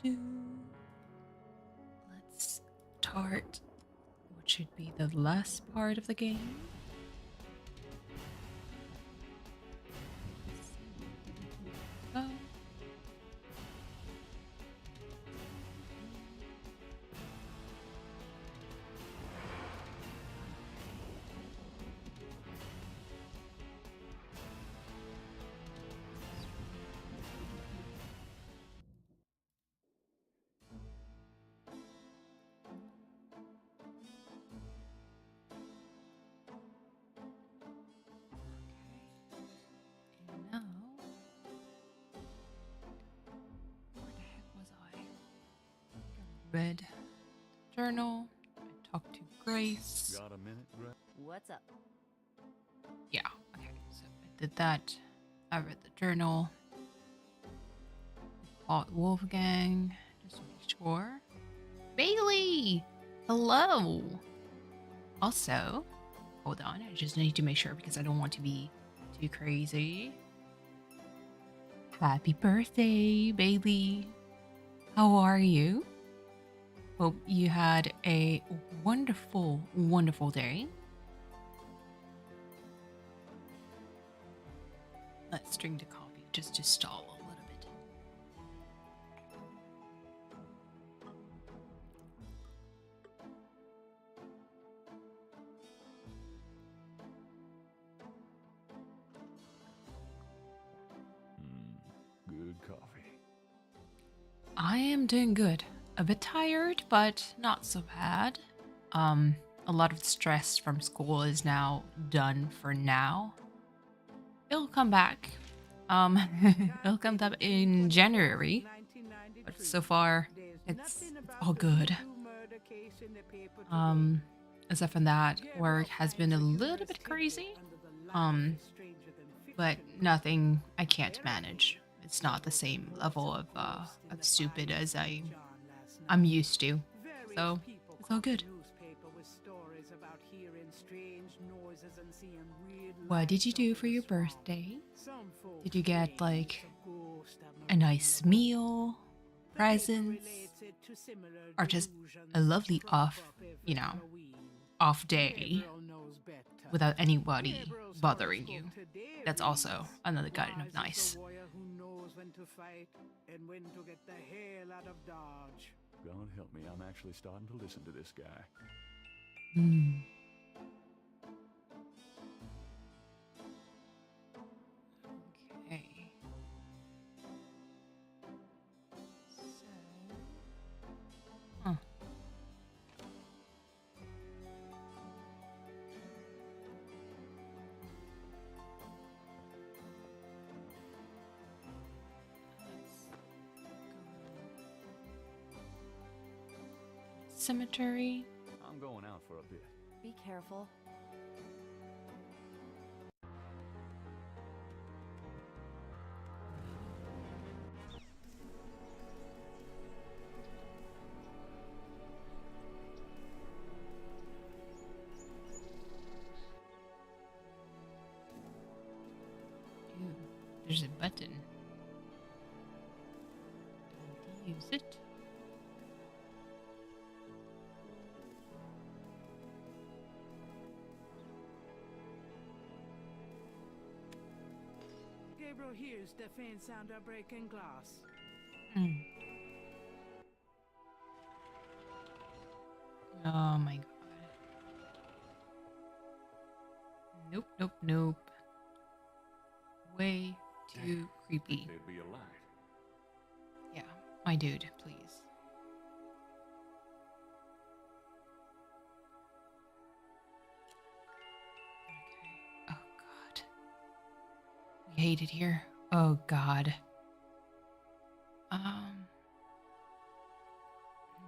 do. Let's start what should be the last part of the game. Go. Now, where the heck was I? Read journal. I talked to Grace. Got a minute, Greg? What's up? Yeah, okay, so I did that. I read the journal. Fought Wolfgang, just to make sure. Bailey! Hello! Also, hold on, I just need to make sure because I don't want to be too crazy. Happy birthday, Bailey! How are you? Hope you had a wonderful, wonderful day. Let's drink the coffee just to stall a little bit. Good coffee. I am doing good. A bit tired, but not so bad. A lot of stress from school is now done for now. It'll come back. It'll come back in January. But so far, it's all good. Aside from that, work has been a little bit crazy. But nothing I can't manage. It's not the same level of stupid as I'm used to. So it's all good. What did you do for your birthday? Did you get like a nice meal, presents, or just a lovely off day without anybody bothering you? That's also another kind of nice. God help me, I'm actually starting to listen to this guy. Okay. Huh. Cemetery. I'm going out for a bit. Be careful. Ooh, there's a button. Don't use it. Gabriel hears the faint sound of breaking glass. Oh my god. Nope, nope, nope. Way too creepy. There'd be a light. Yeah, my dude, please. Okay. Oh god. We hate it here. Oh god. I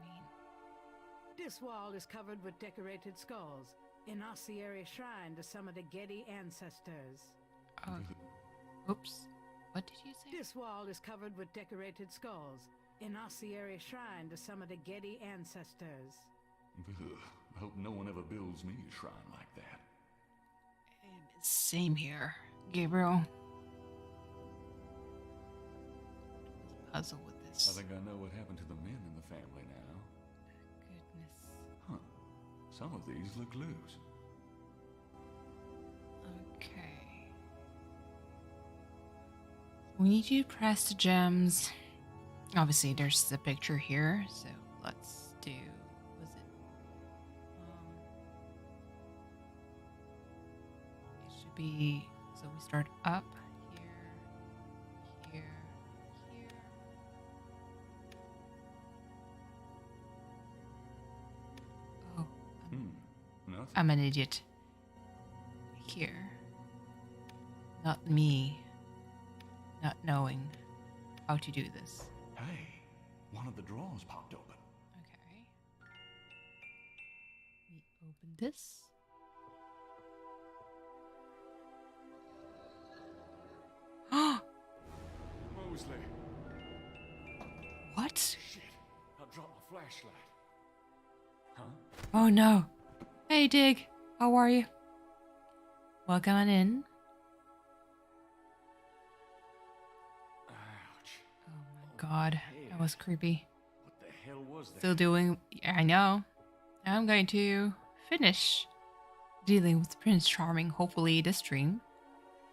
mean, This wall is covered with decorated skulls, an ossuary shrine to some of the Getty ancestors. oops. What did you say? This wall is covered with decorated skulls, an ossuary shrine to some of the Getty ancestors. I hope no one ever builds me a shrine like that. Same here, Gabriel. Puzzle with this I think I know what happened to the men in the family now. Goodness. Huh. Some of these look loose. Okay. We need you to press the gems. Obviously, there's the picture here, so let's do. Was it? It should be. So we start up here, here, here. Oh, Nothing. I'm an idiot. Here. Not me. Not knowing how to do this. Hey, one of the drawers popped open. Okay. We open this. Mosley. What? Shit. I dropped my flashlight. Huh? Oh no. Hey Dig, how are you? Welcome on in. Ouch. Oh my god, that was creepy. What the hell was that? Still doing. I know. I'm going to finish dealing with Prince Charming, hopefully this stream.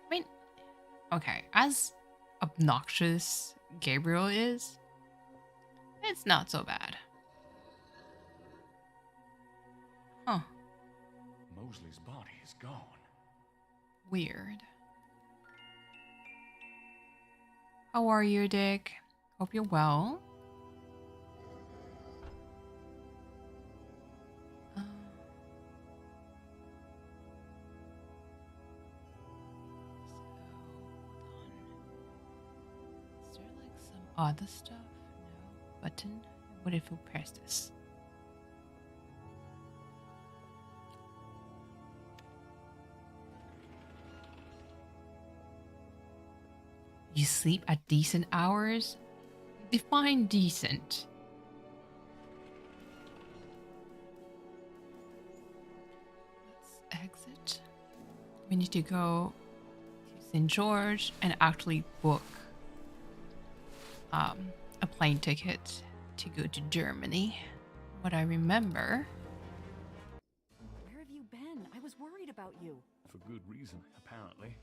I mean, okay, as obnoxious Gabriel is, it's not so bad. Huh. Mosley's body is gone. Weird. How are you, Dick? Hope you're well. Is there like some other stuff? No. Button? What if we press this? You sleep at decent hours? Define decent. Let's exit. We need to go to St. George and actually book a plane ticket to go to Germany. What I remember. Where have you been? I was worried about you. For good reason, apparently.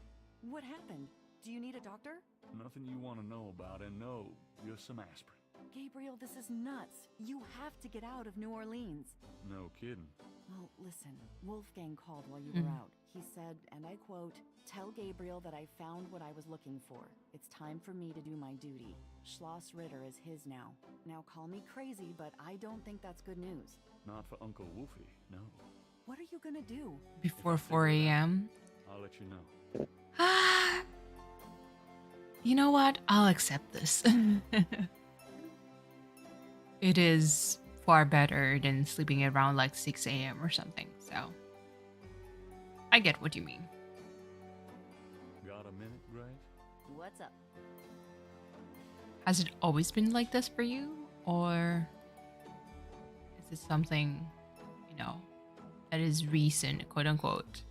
What happened? Do you need a doctor? Nothing you want to know about, and no, just some aspirin. Gabriel, this is nuts. You have to get out of New Orleans. No kidding. Well, listen, Wolfgang called while you were out. He said, and I quote, "Tell Gabriel that I found what I was looking for. It's time for me to do my duty. Schloss Ritter is his now. Now call me crazy, but I don't think that's good news." Not for Uncle Wolfie, no. What are you gonna do? Before 4 a.m. I'll let you know. You know what? I'll accept this. It is far better than sleeping around like 6 a.m. or something, so I get what you mean. Got a minute, Grace? What's up? Has it always been like this for you? Or is it something, you know, that is recent, quote unquote?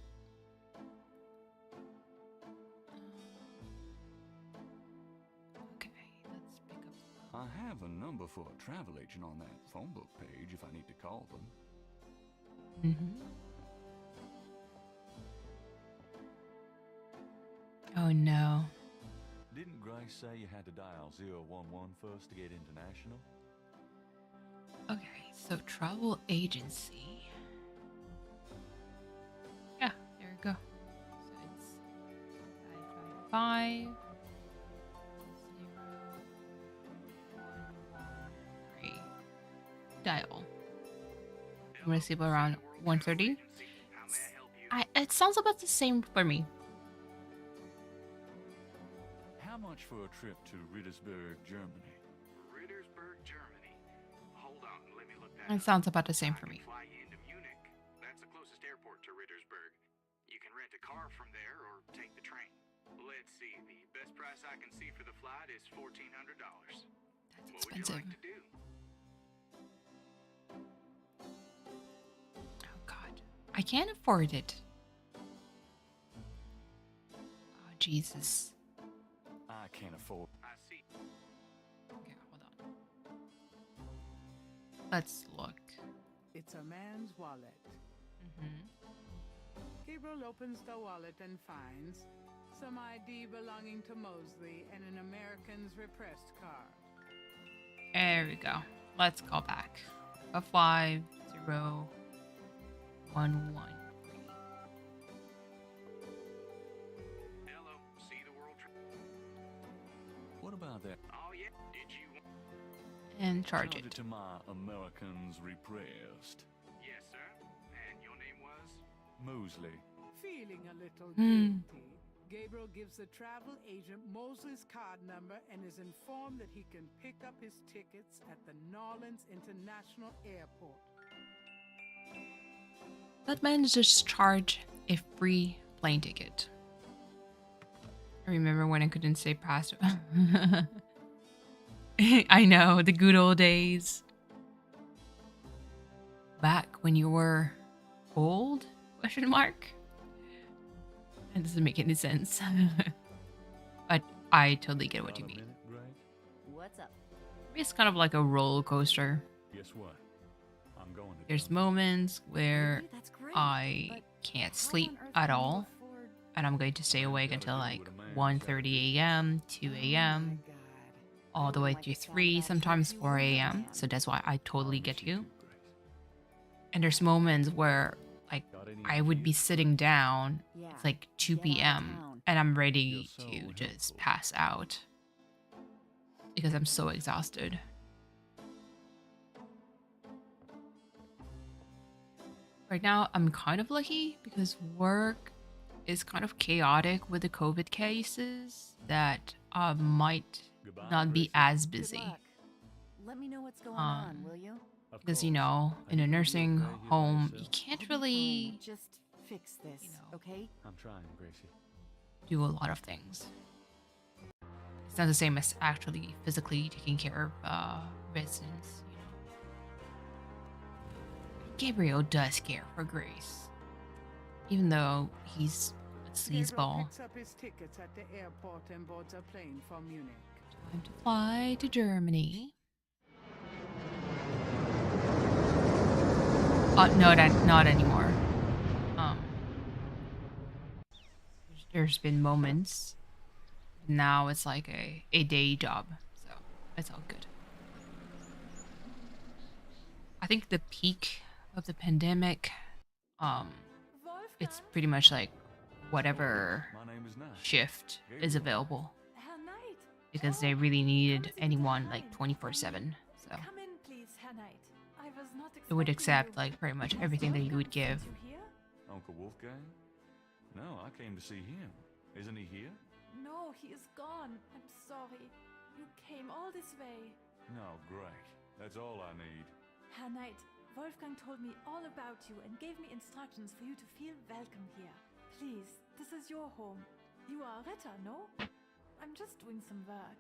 Okay, let's pick up. I have a number for a travel agent on that phone book page if I need to call them. Oh no. Didn't Grace say you had to dial 011 first to get international? Okay, so travel agency. Yeah, there we go. So it's 555 0 1 1 3. Dial. I'm gonna sleep around 1:30. It sounds about the same for me. How much for a trip to Rittersberg, Germany? Rittersberg, Germany. Hold on, let me look that It up. sounds about the same for me. Fly you into Munich. That's the closest airport to Rittersberg. You can rent a car from there or take the train. Let's see, the best price I can see for the flight is $1,400. That's What would you expensive. like to do? Oh god. I can't afford it. Oh Jesus. I can't afford. I see. Okay, hold on. Let's look. It's a man's wallet. Gabriel opens the wallet and finds some ID belonging to Mosley and an American's repressed card. There we go. Let's go back. 50113. Hello, see the world. What about that? Oh yeah, did you? And charge Charge it it. to my Americans repressed. Yes, sir. And your name was? Mosley. Feeling a little Hmm. guilty, Gabriel gives the travel agent Mosley's card number and is informed that he can pick up his tickets at the Norlands International Airport. That man just charge a free plane ticket. I remember when I couldn't say password. I know, the good old days. Back when you were old? Question mark. That doesn't make any sense. But I totally get what you Got a mean. minute, Greg? What's up? It's kind of like a roller coaster. Guess what? I'm going to. There's Denver. moments where Really? That's great. I But can't how sleep on earth at can you all. afford- And I'm going to stay awake until like 1:30 a.m., 2 Oh my a.m., God. all the I way don't to like the sound 3, of that. sometimes You 4 won't a.m. understand. So that's why I totally I'll get miss you. too, Grace. And there's moments where like Got any I would be ideas? sitting down. Yeah. It's like 2 Get out of p.m. town. and I'm ready You're so to just helpful. pass out because I'm so exhausted. Right now, I'm kind of lucky because work is kind of chaotic with the COVID cases that might Goodbye, not be Gracie. as Good busy. luck. Let me know what's going on, Um, will you? Of Because, you course. know, Are in you a gonna be nursing okay here by home, you yourself? can't I'll be fine. really Just fix this, you know. okay? I'm trying, Gracie. do a lot of things. It's not the same as actually physically taking care of residents, you know. Gabriel does care for Grace, even though he's a Gabriel sleazeball. picks up his tickets at the airport and boards a plane for Munich. Time to fly to Germany. No, not anymore. There's been moments. Now it's like a day job, so it's all good. I think the peak of the pandemic, it's pretty much like whatever My name is Nash. shift is Gabriel. available Herr Knight. because they really needed anyone like 24/7. So Come in, please, Herr Knight. I was not it would expecting accept you. like pretty much Has everything that you Wolfgang would give. sent you here? Uncle Wolfgang? No, I came to see him. Isn't he here? No, he is gone. I'm sorry. You came all this way. No, great. That's all I need. Herr Knight, Wolfgang told me all about you and gave me instructions for you to feel welcome here. Please, this is your home. You are a Ritter, no? I'm just doing some work.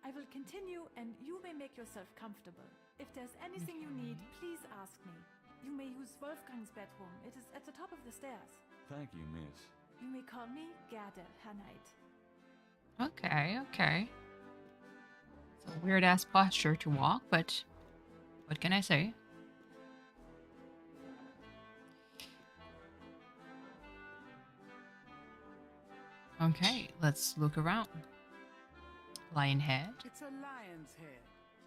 I will continue and you may make yourself comfortable. If there's anything you need, please ask me. You may use Wolfgang's bedroom. It is at the top of the stairs. Thank you, miss. You may call me Gerda, Herr Knight. Okay. It's a weird ass posture to walk, but what can I say? Okay, let's look around. Lion head. It's a lion's head,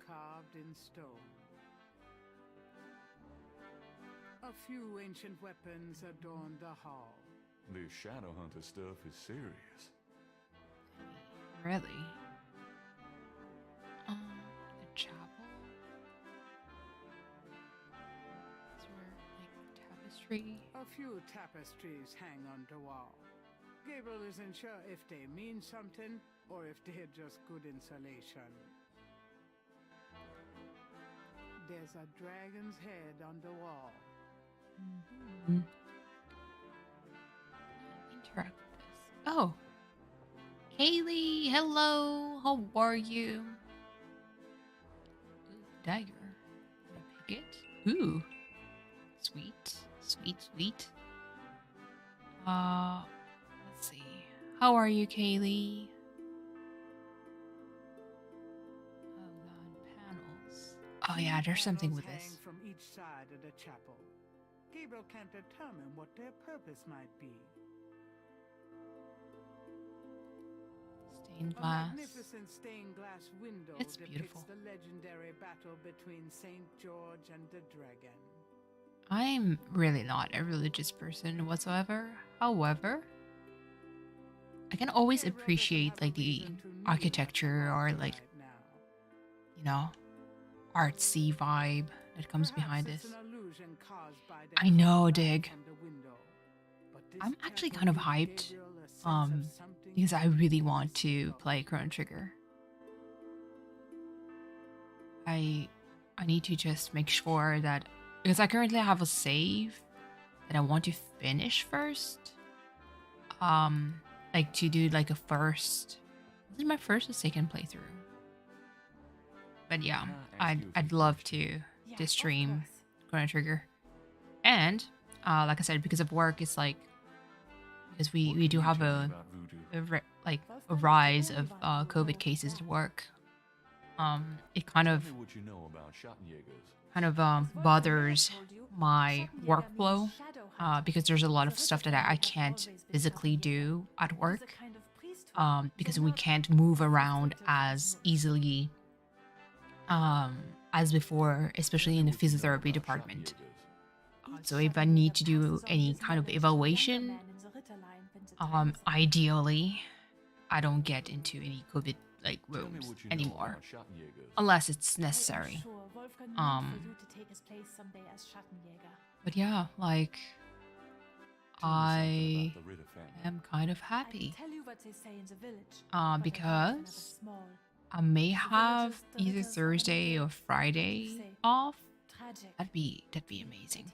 carved in stone. A few ancient weapons adorn the hall. This shadow hunter stuff is serious. Really? The chapel. Is there like tapestry? A few tapestries hang on the wall. Gabriel isn't sure if they mean something or if they're just good insulation. There's a dragon's head on the wall. Interact with this. Oh. Kaylee, hello. How are you? Ooh, dagger. Can I pick it? Ooh. Sweet. Let's see. How are you, Kaylee? Oh god, panels. Oh yeah, there's something with Hang this. from each side of the chapel. Gabriel can't determine what their purpose might be. Stained A glass. magnificent stained glass window It's depicts beautiful. the legendary battle between Saint George and the dragon. I'm really not a religious person whatsoever. However, I can always Gabriel doesn't appreciate have a like the reason to kneel architecture at the or altar like, right now. you know, artsy vibe that comes behind Perhaps this. it's an illusion caused by the I know, light Dig. from the window. But this I'm actually chapel kind of gives hyped, Gabriel a sense of something because I he really needs want to know. play Chrono Trigger. I need to just make sure that, because I currently have a save that I want to finish first. Like to do like a first. This is my first or second playthrough. But yeah, I'd love to Yeah, of stream course. Chrono Trigger, and like I said, because of work, it's like because we What do can you have tell me a, about voodoo? a rise of COVID cases at work. It kind Tell of me what you know about Schottenjägers. bothers my workflow because there's a lot of stuff that I can't physically do at work because we can't move around as easily as before, especially in the What you know physiotherapy about department. Schottenjägers. So if I need to do any kind of evaluation, ideally, I don't get into any COVID like Tell me rooms what you know anymore, about Schottenjägers. unless it's necessary. But yeah, like Tell me something I about the Ritter family. am kind of happy Tell you what they say in the village. because I may have either Thursday or Friday off. That'd be amazing.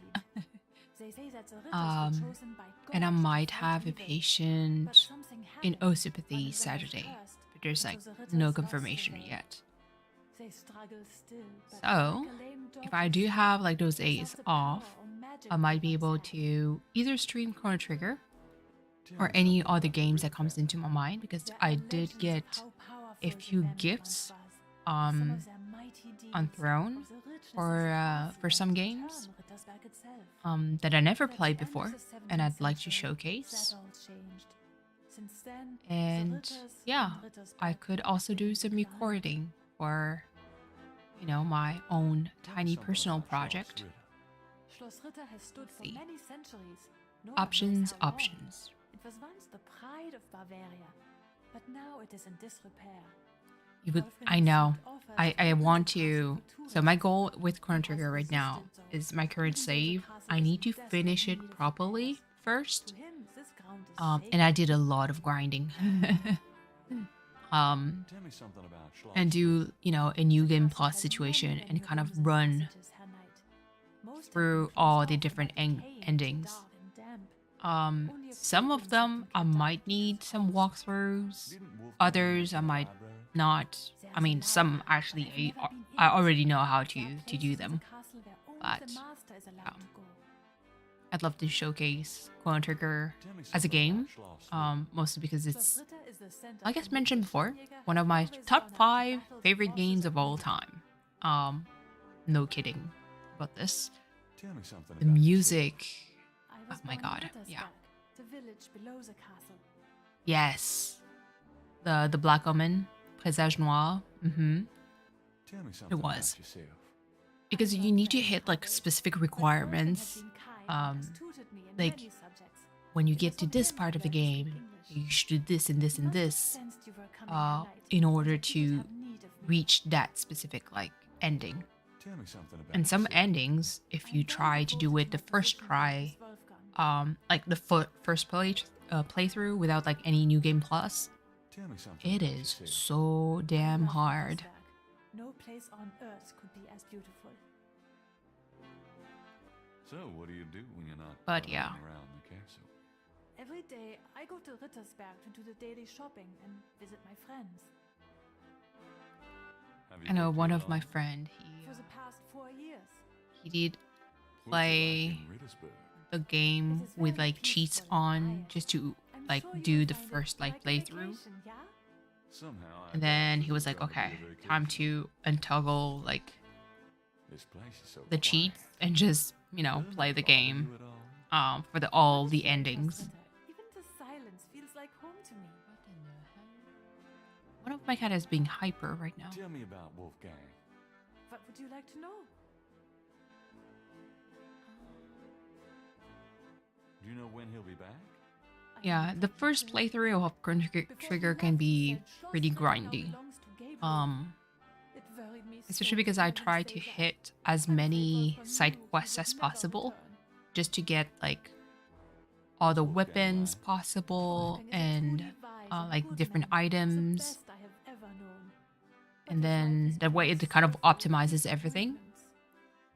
And I might have a patient in osteopathy Saturday, but there's like no confirmation yet. So if I do have like those days off, I might be able to either stream Chrono Trigger Tell or me any something other about games the that comes into my mind because I did get a few gifts on Throne for some games that I never played before and I'd like to showcase. And yeah, I could also do some recording for, you know, my own tiny something personal about Schloss project. Ritter. Schloss Ritter has stood for See. many centuries. No one knows Options, how long. options. It was once the pride of Bavaria, but now it is in disrepair. You would, I know. I want to. So my goal with Chrono Trigger right now is my current save. I need to finish it properly first. And I did a lot of grinding. Tell me something about Schloss And do, you know, a new game plus situation and kind of run through all the different endings. Some of them I might need some walkthroughs. Didn't Wolfgang Others go I to the might library? not. I mean, some actually I already know how to do them. But yeah. I'd love to showcase Chrono Trigger Tell me as a something game, about Schloss Ritter. mostly because it's, like I mentioned before, one of my top 5 favorite games of all time. No kidding about this. Tell me something The about music, oh my god, yeah. The village below the castle. Yes, the Black Omen, Présage Noir. Tell me something was. about yourself. Because you need to hit like specific requirements. Like when you get to this part of the game, you should do this and this and this in order to reach that specific like ending. Tell me something about And some yourself. endings, if you try to do it the first try, like the first playthrough without like any new game plus, Tell me something it about is yourself. so damn hard. No place on earth could be as beautiful. So, what do you do when you're not But running yeah. around the castle? Every day I go to Rittersberg to do the daily shopping and visit my friends. Have you I know been one too of my long? friend, For the past 4 years. he did What's it play like in Rittersburg? the game with like cheats on just to I'm like sure you do will the find it first like like a playthrough. vacation, yeah? Somehow I And got then this he was like, trying to be okay, a time vacation. to untoggle like This place is so the quiet. cheats and just, you know, Doesn't play that the bother game you at all? for the all What the is your endings. interest, Ritter? Even the silence feels like home to me. One of my cat is being hyper right now. Tell me about Wolfgang. What would you like to know? Do you know when he'll be back? I Yeah, need the to let first you know. playthrough of Chrono Before Trigger he can left, he be said Schloss pretty Ritter now grindy. belongs to Gabriel. It worried me Especially so because to I hear him try say to that. hit as I'm afraid many Wolfgang side knew he quests would as never possible return. just to get like all the Wolfgang weapons lied. possible Wolfgang is a and truly wise and like good different man. He's the items, best I have ever known. But and his life then is that way passed it kind of so full of optimizes everything. disappointments.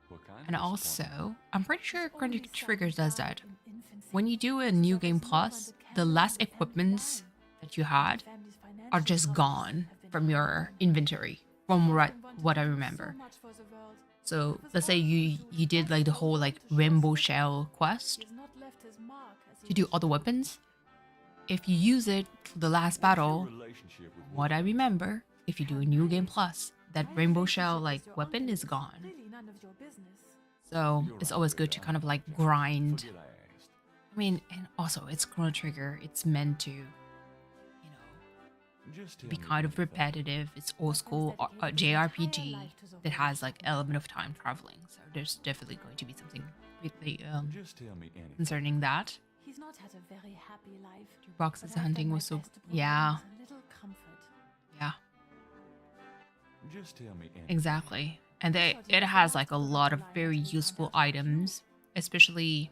What kind And of also, disappointment? I'm pretty His sure Chrono only son Trigger does that. died in infancy. When you do a His new love game was more than plus, the the candle last in the family equipments line. that you And had the family's are financial just troubles gone have been from hard your on him. inventory, from Wolfgang wanted what to I do remember. so much for the world. So With his let's say own you voodoo, did he like the wants to whole hold like on to Schloss rainbow Ritter. shell quest He has not left his mark as he to do wished all the to. weapons. If you use it for the last What's your battle, relationship with what I Wolfgang? remember, if you do a new game plus, that My rainbow shell relationship like with your weapon uncle is gone. really none of your business. So You're it's right, always good to Rita. kind of like Just grind. Forget I asked. I mean, and also it's Chrono Trigger. It's meant to, you know, Just tell be me kind of anything. repetitive. It's old school dedicated his entire JRPG life to the that voodoo has like shop. element of time traveling. So there's definitely going to be something really Just tell me anything. concerning that. He's not had a very happy life. Boxes but I've done hunting my was so best to provide yeah, him with a little comfort. yeah, Just tell me anything. exactly. And I thought he it was the has last like a of the lot of line very until he found useful out about you. items, especially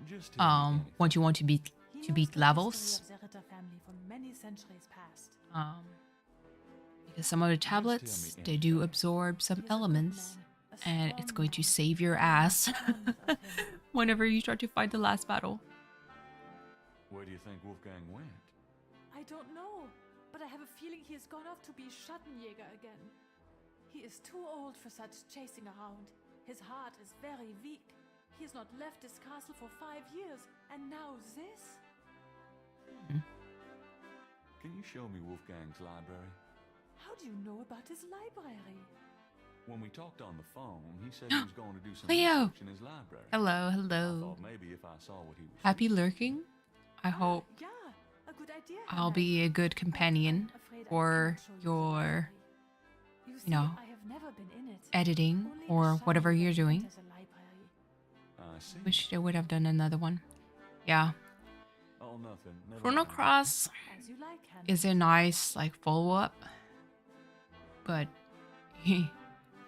Just tell me anything. once you want to beat He to knows beat the levels. history of the Ritter family from many centuries past. Because some of the Just tell me tablets they do anything. absorb some He is a good elements, man, a and it's strong going to man. save your I am ass fond of him. whenever you try to fight the last battle. Where do you think Wolfgang went? I don't know, but I have a feeling he has gone off to be Schattenjäger again. He is too old for such chasing around. His heart is very weak. He has not left this castle for 5 years, and now this? Can you show me Wolfgang's library? How do you know about his library? When we talked on the phone, he said he was going to do some Leo! research in his library. Hello, I hello. thought maybe if I saw what he was Happy reading. lurking. I hope Yeah, a good idea. I'll Hannah. be a good But companion I'm afraid I for cannot show you the your library. You see, know, I have never been in it. editing Only a or whatever Schattenjäger you're doing. enters a library. I see. Wish they would have done another one. Yeah, Oh, nothing. Never Chrono mind. Cross As you like, Hannah. is a nice like follow up, but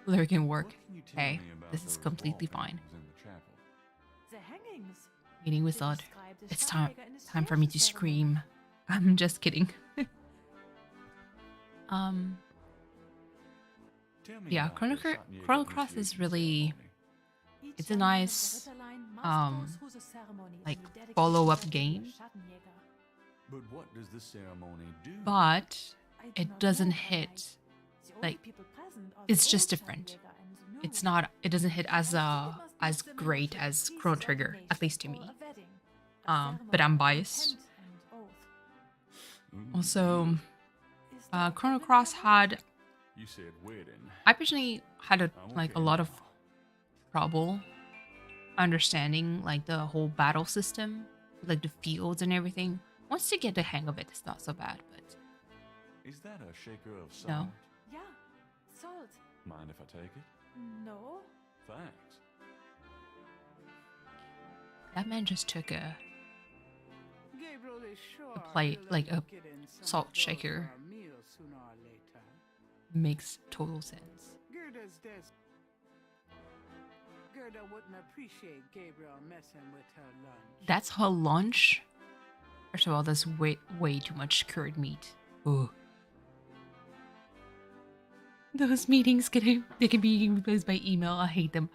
lurking work. What can you tell Hey, me about this is those completely wall fine. paintings in the chapel? The hangings. Meeting with They Zod. describe the It's time Schattenjäger in his time for me to creation ceremony. scream. I'm just kidding. Tell me Yeah, about Chrono the Cro- Schattenjäger Chrono Cross is initiation really ceremony. Each It's a young man of the nice, Ritter line must um, go through the ceremony like, and be dedicated follow-up to be a game. Schattenjäger. But what does the ceremony do? but I do it not doesn't know, hit. Hannah. The only Like, people present are it's the just old different. Schattenjäger and the new. It's not. It doesn't hit as I think it must be as similar great to as priest's Chrono Trigger, at ordination least to or me. a wedding, a But ceremony I'm of biased. intent and oath. Ooh, Also, Is there a Chrono wedding, Cross Hannah? had. You said wedding. I personally had I'm like a okay lot of now. trouble understanding like the whole battle system, like the fields and everything. Once you get the hang of it, it's not so bad. But Is that a shaker of salt? No. Yeah, salt. Mind if I take it? No. Thanks. that man just took a Gabriel is sure plate, he'll like end a up getting some salt of those shaker. for a meal sooner or later. makes total sense. Gerda wouldn't appreciate Gabriel messing with her lunch. That's her lunch. First of all, that's way too much cured meat. Ooh. Those meetings they can be replaced by email. I hate them.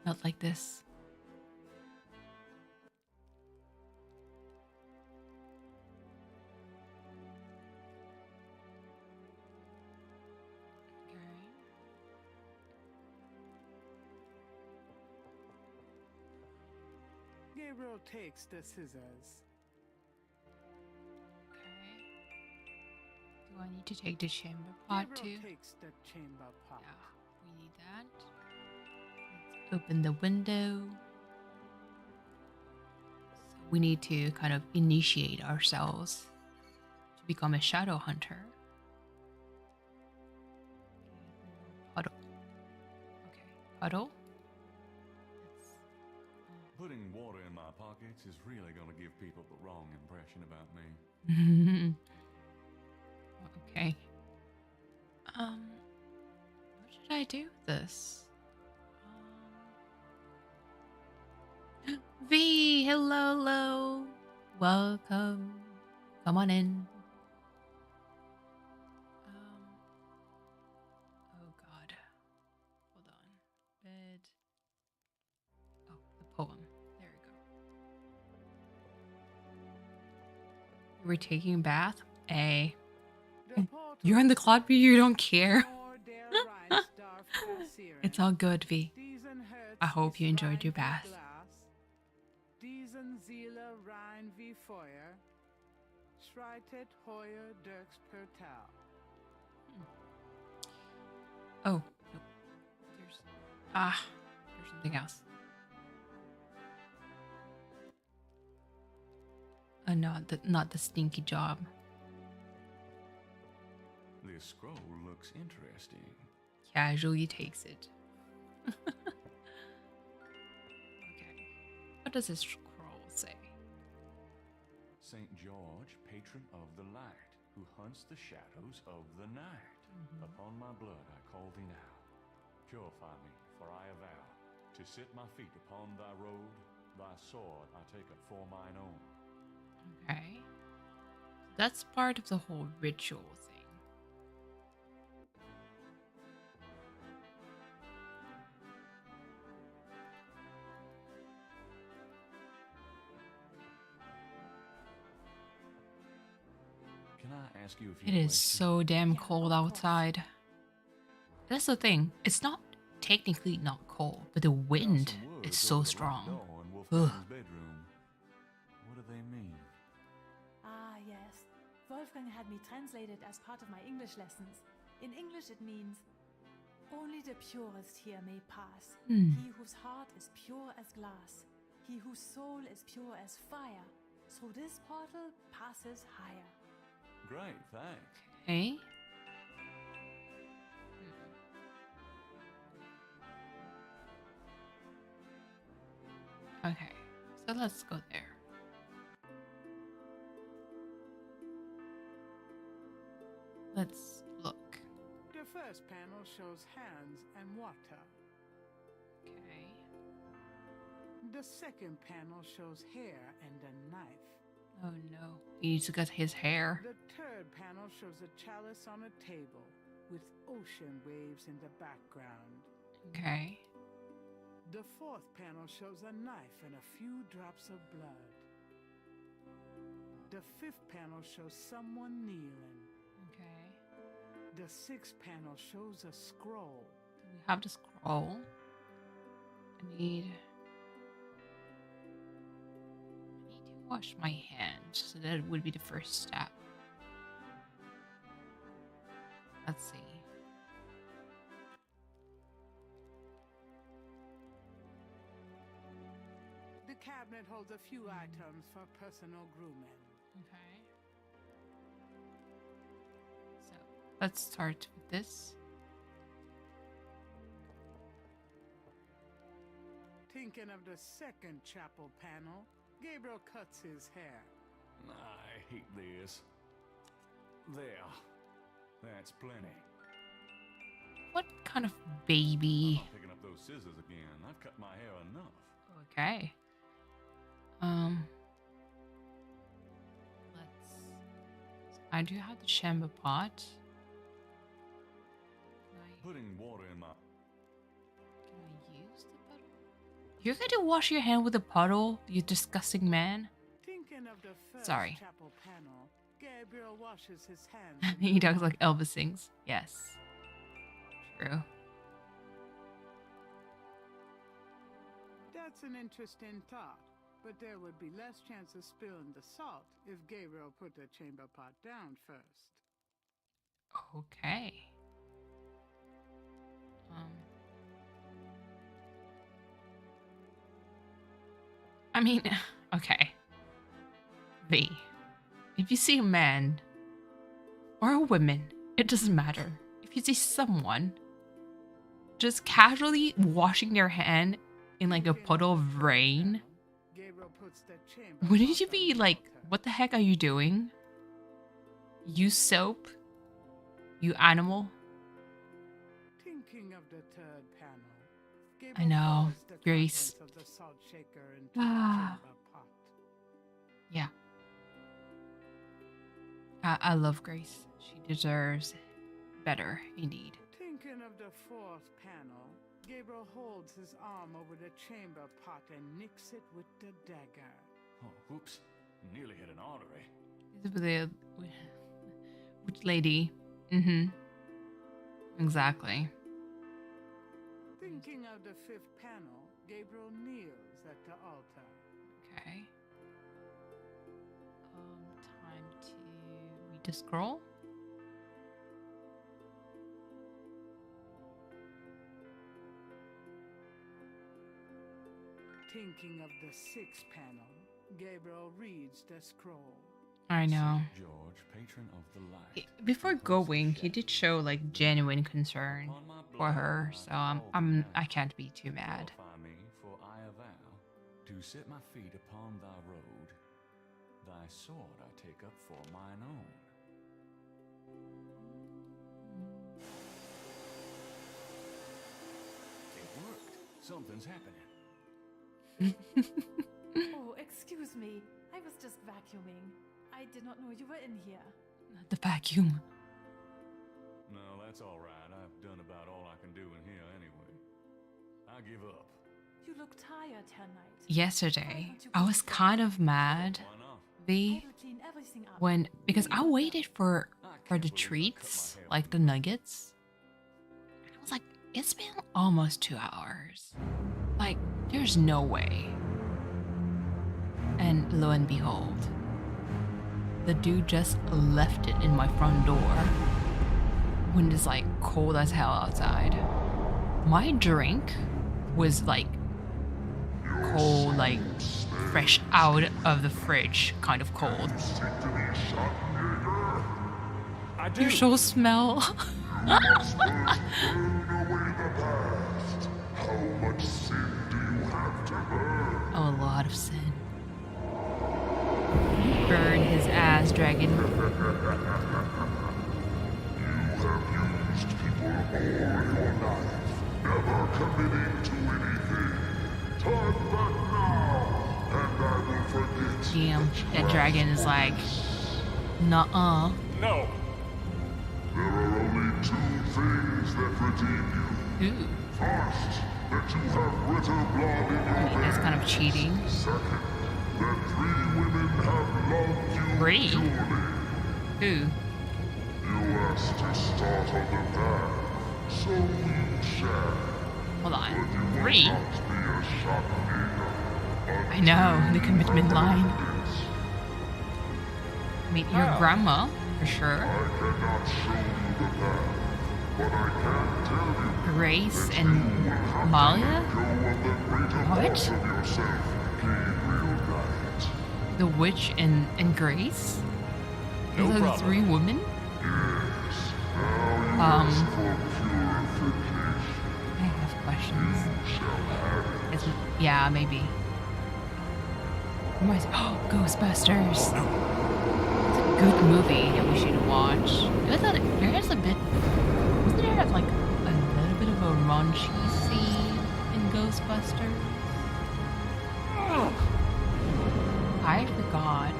Not like this. Gabriel takes the scissors. Okay. Do I need to take the chamber pot Gabriel too? takes the chamber pot. Yeah, We need that. Let's open the window. So we need to kind of initiate ourselves to become a shadow hunter. Puddle. Okay, puddle. Putting water in my pockets is really going to give people the wrong impression about me. Okay. What should I do with this? V, hello, hello. Welcome. Come on in. Oh God. Hold on. Bed. Oh, the poem. There we go. You were taking a bath? A. You're in the cloud view, you don't care. It's all good, V. I hope you enjoyed your bath. Diesen Ziele rein wie Feuer, schreitet heuer durchs Portal. Oh, nope. There's something else. Not the stinky job. This scroll looks interesting. Casually takes it. Okay. What does this scroll say? St. George, patron of the light, who hunts the shadows of the night. Upon my blood I call thee now. Purify me, for I avow to sit my feet upon thy road. Thy sword I take up for mine own. Okay. That's part of the whole ritual thing. Can I ask you a few It is questions? so damn Yeah, cold of course. outside. That's the thing. It's not technically not cold, but the wind Found some is words so over the strong. front door in Ugh. Wolfgang's bedroom. What do they mean? Ah, yes. Wolfgang had me translated as part of my English lessons. In English, it means only the purest here may pass. He whose heart is pure as glass. He whose soul is pure as fire. Through this portal passes higher. Great, thanks. Okay. Okay, so let's go there. Let's look. The first panel shows hands and water. Okay. The second panel shows hair and a knife. Oh no. He needs to cut his hair. The third panel shows a chalice on a table with ocean waves in the background. Okay. The fourth panel shows a knife and a few drops of blood. The fifth panel shows someone kneeling. Okay. The sixth panel shows a scroll. So we have the scroll. I need to wash my hands. So that would be the first step. Let's see. The cabinet holds a few items for personal grooming. Okay. So let's start with this. Thinking of the second chapel panel, Gabriel cuts his hair. I hate this. There. That's plenty. What kind of baby? I'm not picking up those scissors again. I've cut my hair enough. Okay. Let's. I do have the shampoo pot. Putting water in my... Can I use the puddle? You're going to wash your hand with a puddle, you disgusting man. Thinking of the first Sorry. chapel panel, Gabriel washes his hands. He talks like Elvis sings. Yes. True. That's an interesting thought, but there would be less chance of spilling the salt if Gabriel put the chamber pot down first. Okay. mean, okay. V. If you see a man or a woman, it doesn't matter. If you see someone just casually washing their hand in like a puddle of rain, wouldn't you be like, what the heck are you doing? You soap? You animal? Thinking of the third panel, I know, Grace. Ah. Yeah. I love Grace. She deserves better, indeed. Thinking of the fourth panel, Gabriel holds his arm over the chamber pot and nicks it with the dagger. Oh, whoops. Nearly hit an artery. Which lady? Mm-hmm. Exactly. Thinking of the fifth panel, Gabriel kneels at the altar. Okay. Time to read the scroll. Thinking of the sixth panel, Gabriel reads the scroll. I know. Saint George, patron of the light. Before going, he did show like genuine concern for her, so I can't be too mad. Glorify me, for I avow to set my feet upon thy road. Thy sword I take up for mine own. It worked. Something's happening. Oh, excuse me. I was just vacuuming. I did not know you were in here. Not the vacuum. No, that's all right. I've done about all I can do in here anyway. I give up. You look tired, Herr Knight. Yesterday, I was kind of mad, Why not? I V, will clean everything up. because I waited for the treats, like the nuggets. And I was like, it's been almost 2 hours. Like, there's no way. And lo and behold, the dude just left it in my front door when it's like cold as hell outside. My drink was like cold, like fresh out of the fridge, kind of cold. I do. Your soul smell. How much sin do you have to burn? Oh, a lot of sin. Burn his ass, dragon. You have used people all your life, never committing to anything. Turn back now, and I will forget. Damn, that dragon is like, nuh-uh. No. There are only two things that redeem you. Ooh, First, that you have ritter blood in your that's veins. kind of cheating. Second, that 3 women have loved you 3? purely. Ooh, You asked to start on the path, so you shall. hold But on. you 3? will not be a shopkeeper. I know, the commitment line. I mean, your grandma, for sure. I cannot show you the path, but I can tell you Grace that and you will have Malia? to let go of the greater What? part of yourself, Gabriel Knight. The witch and Grace? No Those are the problem. 3 women? Yes, now you ask for purification. I have questions. You shall have it. It's, yeah, maybe. Oh, Ghostbusters. It's a good movie that we should watch. There's a bit. Wasn't there like a little bit of a raunchy scene in Ghostbusters? I forgot.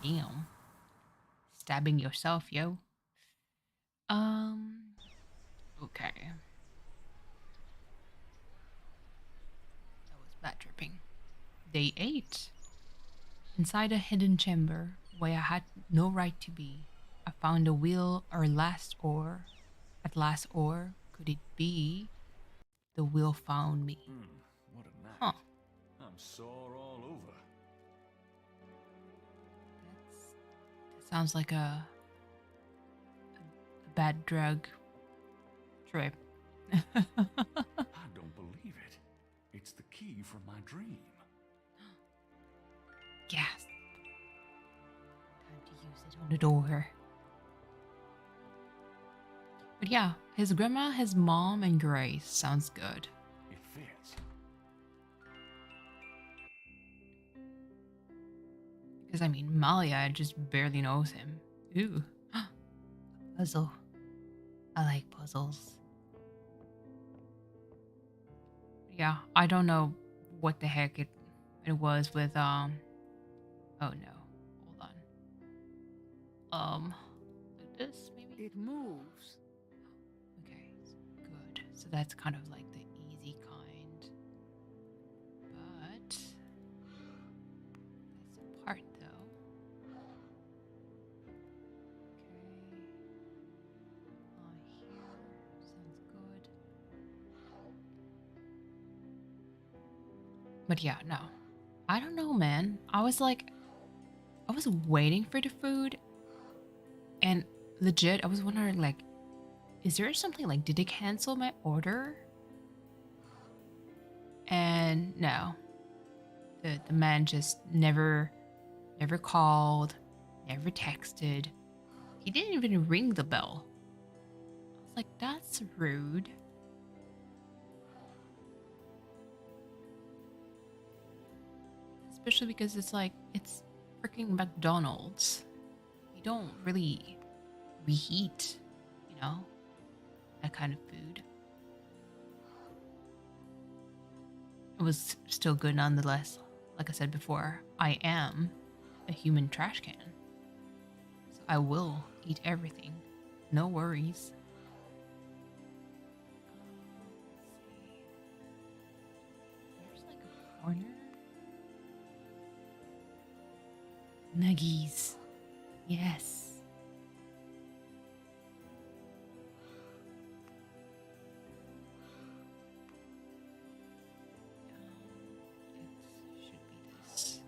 Damn. Stabbing yourself, yo. Okay. That was bad tripping. Day 8. Inside a hidden chamber where I had no right to be, I found a wheel or last ore. At last ore, could it be? The wheel found me. What a night. Huh. I'm sore all over. That sounds like a bad drug trip. I don't believe it. It's the key from my dream. Gasp. Time to use it on the door. But yeah, his grandma, his mom, and Grace sounds good. It fits. Because I mean, Malia just barely knows him. Ooh. Puzzle. I like puzzles. Yeah, I don't know what the heck it was with oh no. Hold on. Like this maybe? It moves. Okay, good. So that's kind of like the easy kind. But that's the part though. Okay. Here. Sounds good. But yeah, no. I don't know, man. I was waiting for the food and legit, I was wondering like, is there something like, did they cancel my order? And no. The man just never called, never texted. He didn't even ring the bell. I was like, that's rude. Especially because it's freaking McDonald's. You don't really reheat, that kind of food. It was still good nonetheless. Like I said before, I am a human trash can. So I will eat everything. No worries. Let's see. There's like a corner. Nuggies. Yes. It should be this.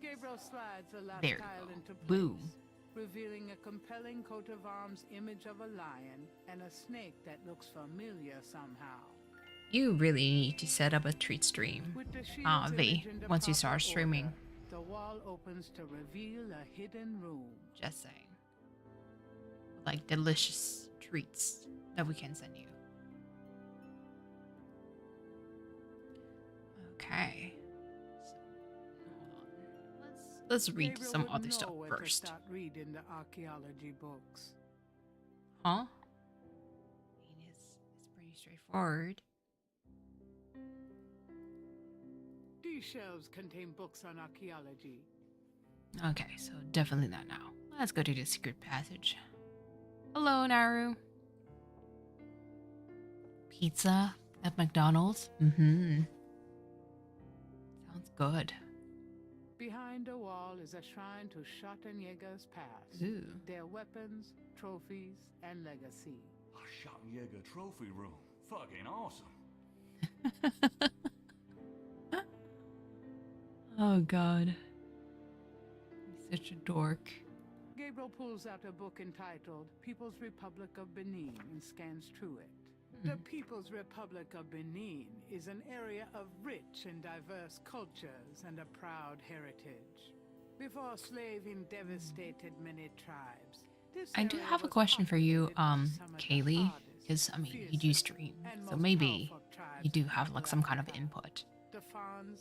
Gabriel slides the last There you tile go. into place, Boom. revealing a compelling coat of arms image of a lion and a snake that looks familiar somehow. You really need to set up a treat stream. With the shield's V, image in the once you proper start streaming. order, the wall opens to reveal a hidden room. Just saying. Like delicious treats that we can send you. Okay. So, hold on. Let's read Gabriel some would other know stuff where to first. start reading the archaeology books. Huh? I mean, it's pretty straightforward. These shelves contain books on archaeology. Okay, so definitely not now. Let's go to the secret passage. Hello, Naru. Pizza at McDonald's? Mm-hmm. Sounds good. Behind the wall is a shrine to Schottenjäger's past. Ooh. Their weapons, trophies, and legacy. A Shottenjäger trophy room. Fucking awesome. Oh, God. He's such a dork. Gabriel pulls out a book entitled People's Republic of Benin and scans through it. The People's Republic of Benin is an area of rich and diverse cultures and a proud heritage. Before slaving devastated many tribes, this I do area have a was question for you, populated with some of the Kaylee, hardest, because, I mean, you do stream, and so most maybe powerful tribes you do in have, like, some kind of Appalachia. input. The Fons,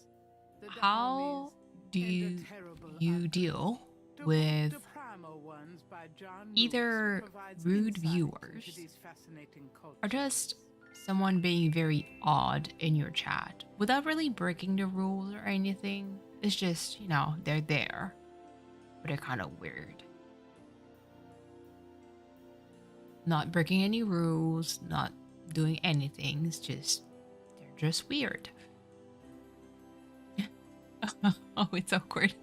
the How Dahomies, do and the terrible you Apache. deal The with book, The Primal Ones by John either Roos provides rude insight into viewers these fascinating or cultures. just someone being very odd in your chat without really breaking the rules or anything? It's just, they're there, but they're kind of weird. Not breaking any rules, not doing anything. It's just, they're just weird. Oh, it's awkward.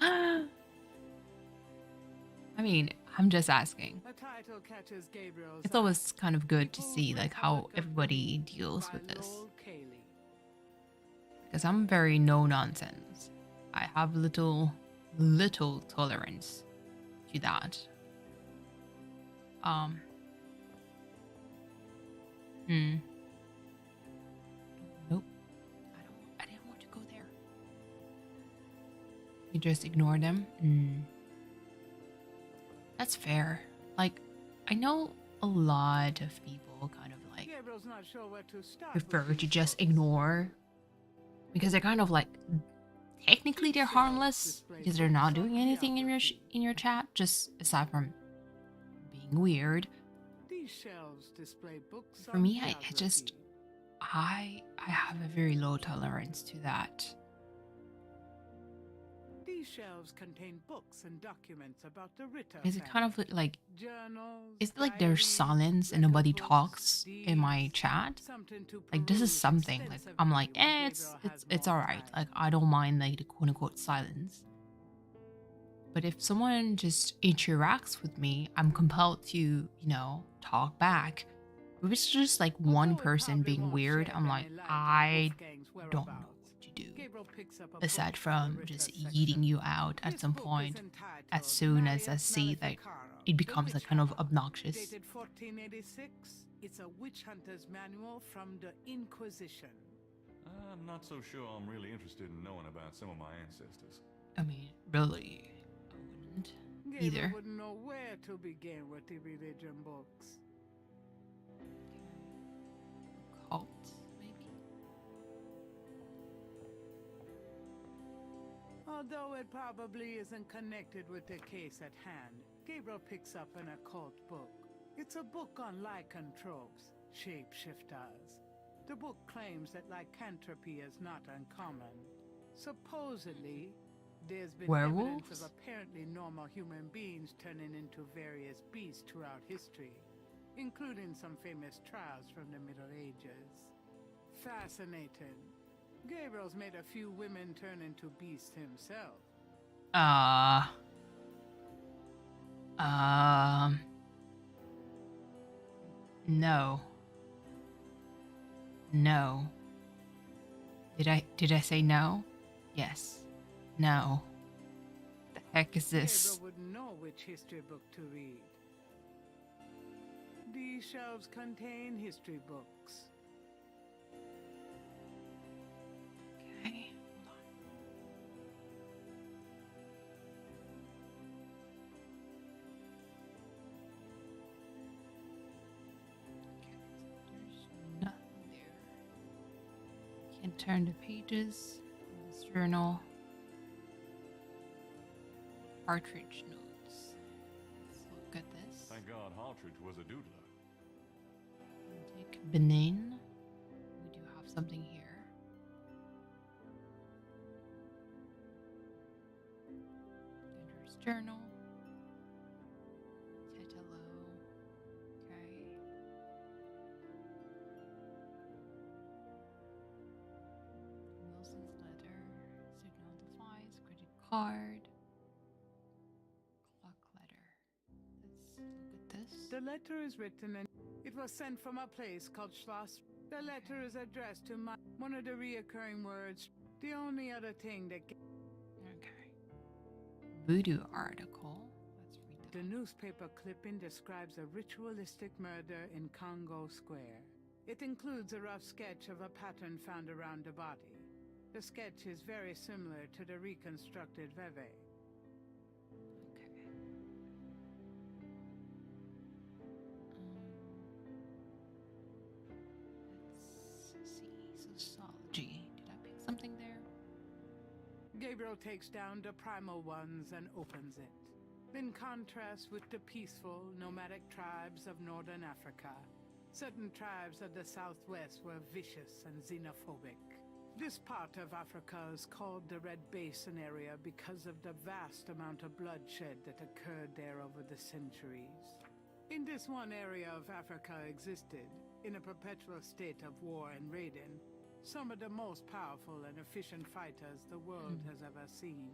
I mean, I'm just asking. A title catches Gabriel's It's eye. always kind of good to People's see like how Republic of everybody Benin deals by with this. Lowell Cayley. Because I'm very no nonsense. I have little tolerance to that. Hmm. Nope. I didn't want to go there. You just ignore them? Hmm. That's fair. Like, I know a lot of people kind of like Gabriel's not sure where to start prefer with to these just books. ignore because they're kind of like technically they're harmless because they're not doing anything in your chat, just aside from being weird. These shelves display books For on me, I just geography. I have a very low tolerance to that. These shelves contain books and documents about the Ritter Is it kind of like journals, is it like there's diaries, silence and record nobody books, talks in my deeds, chat? something to Like this is peruse something like I'm like, extensively when it's Gabriel has it's more all right. time. Like I don't mind like the quote unquote silence. But if someone just interacts with me, I'm compelled to, you know, talk back. If it's just like one Although it person probably being won't weird, shed I'm any like, light on I Wolfgang's don't know whereabouts, what to do. Gabriel picks up a Aside book from the just Ritter yeeting section. you out at This some book is point entitled as soon as I Marius see that Maleficarum, it The becomes like Witch kind of Hammer. obnoxious. Dated 1486, it's a witch hunter's manual from the Inquisition. I'm not so sure I'm really interested in knowing about some of my ancestors. I mean, really, I wouldn't Gabriel either. wouldn't know where to begin with the religion books. Cult, maybe? Although it probably isn't connected with the case at hand, Gabriel picks up an occult book. It's a book on lycanthropes, shapeshifters. The book claims that lycanthropy is not uncommon. Supposedly, there's been evidence Werewolves? of apparently normal human beings turning into various beasts throughout history, including some famous trials from the Middle Ages. Fascinating. Gabriel's made a few women turn into beasts himself. No. No. Did I say no? Yes. No. The heck is this? Gabriel wouldn't know which history book to read. These shelves contain history books. Okay, hold on. Okay, there's nothing there. Can't turn the pages in this journal. Partridge notes. Let's look at this. Thank God Hartridge was a doodler. Take Benin. We do have something here. Dangerous journal. Tetelo. Okay. Wilson's letter. Signal device. Credit card. Clock letter. Let's look at this. The letter is written and it was sent from a place called Schloss. The letter is addressed to one of the reoccurring words. The only other thing that Okay. Voodoo article. Let's read the that. newspaper clipping describes a ritualistic murder in Congo Square. It includes a rough sketch of a pattern found around the body. The sketch is very similar to the reconstructed Veve. Okay. Let's see. Sociology. Did I pick something there? Gabriel takes down the primal ones and opens it. In contrast with the peaceful, nomadic tribes of northern Africa, certain tribes of the southwest were vicious and xenophobic. This part of Africa is called the Red Basin area because of the vast amount of bloodshed that occurred there over the centuries. In this one area of Africa existed, in a perpetual state of war and raiding, some of the most powerful and efficient fighters the world has ever seen.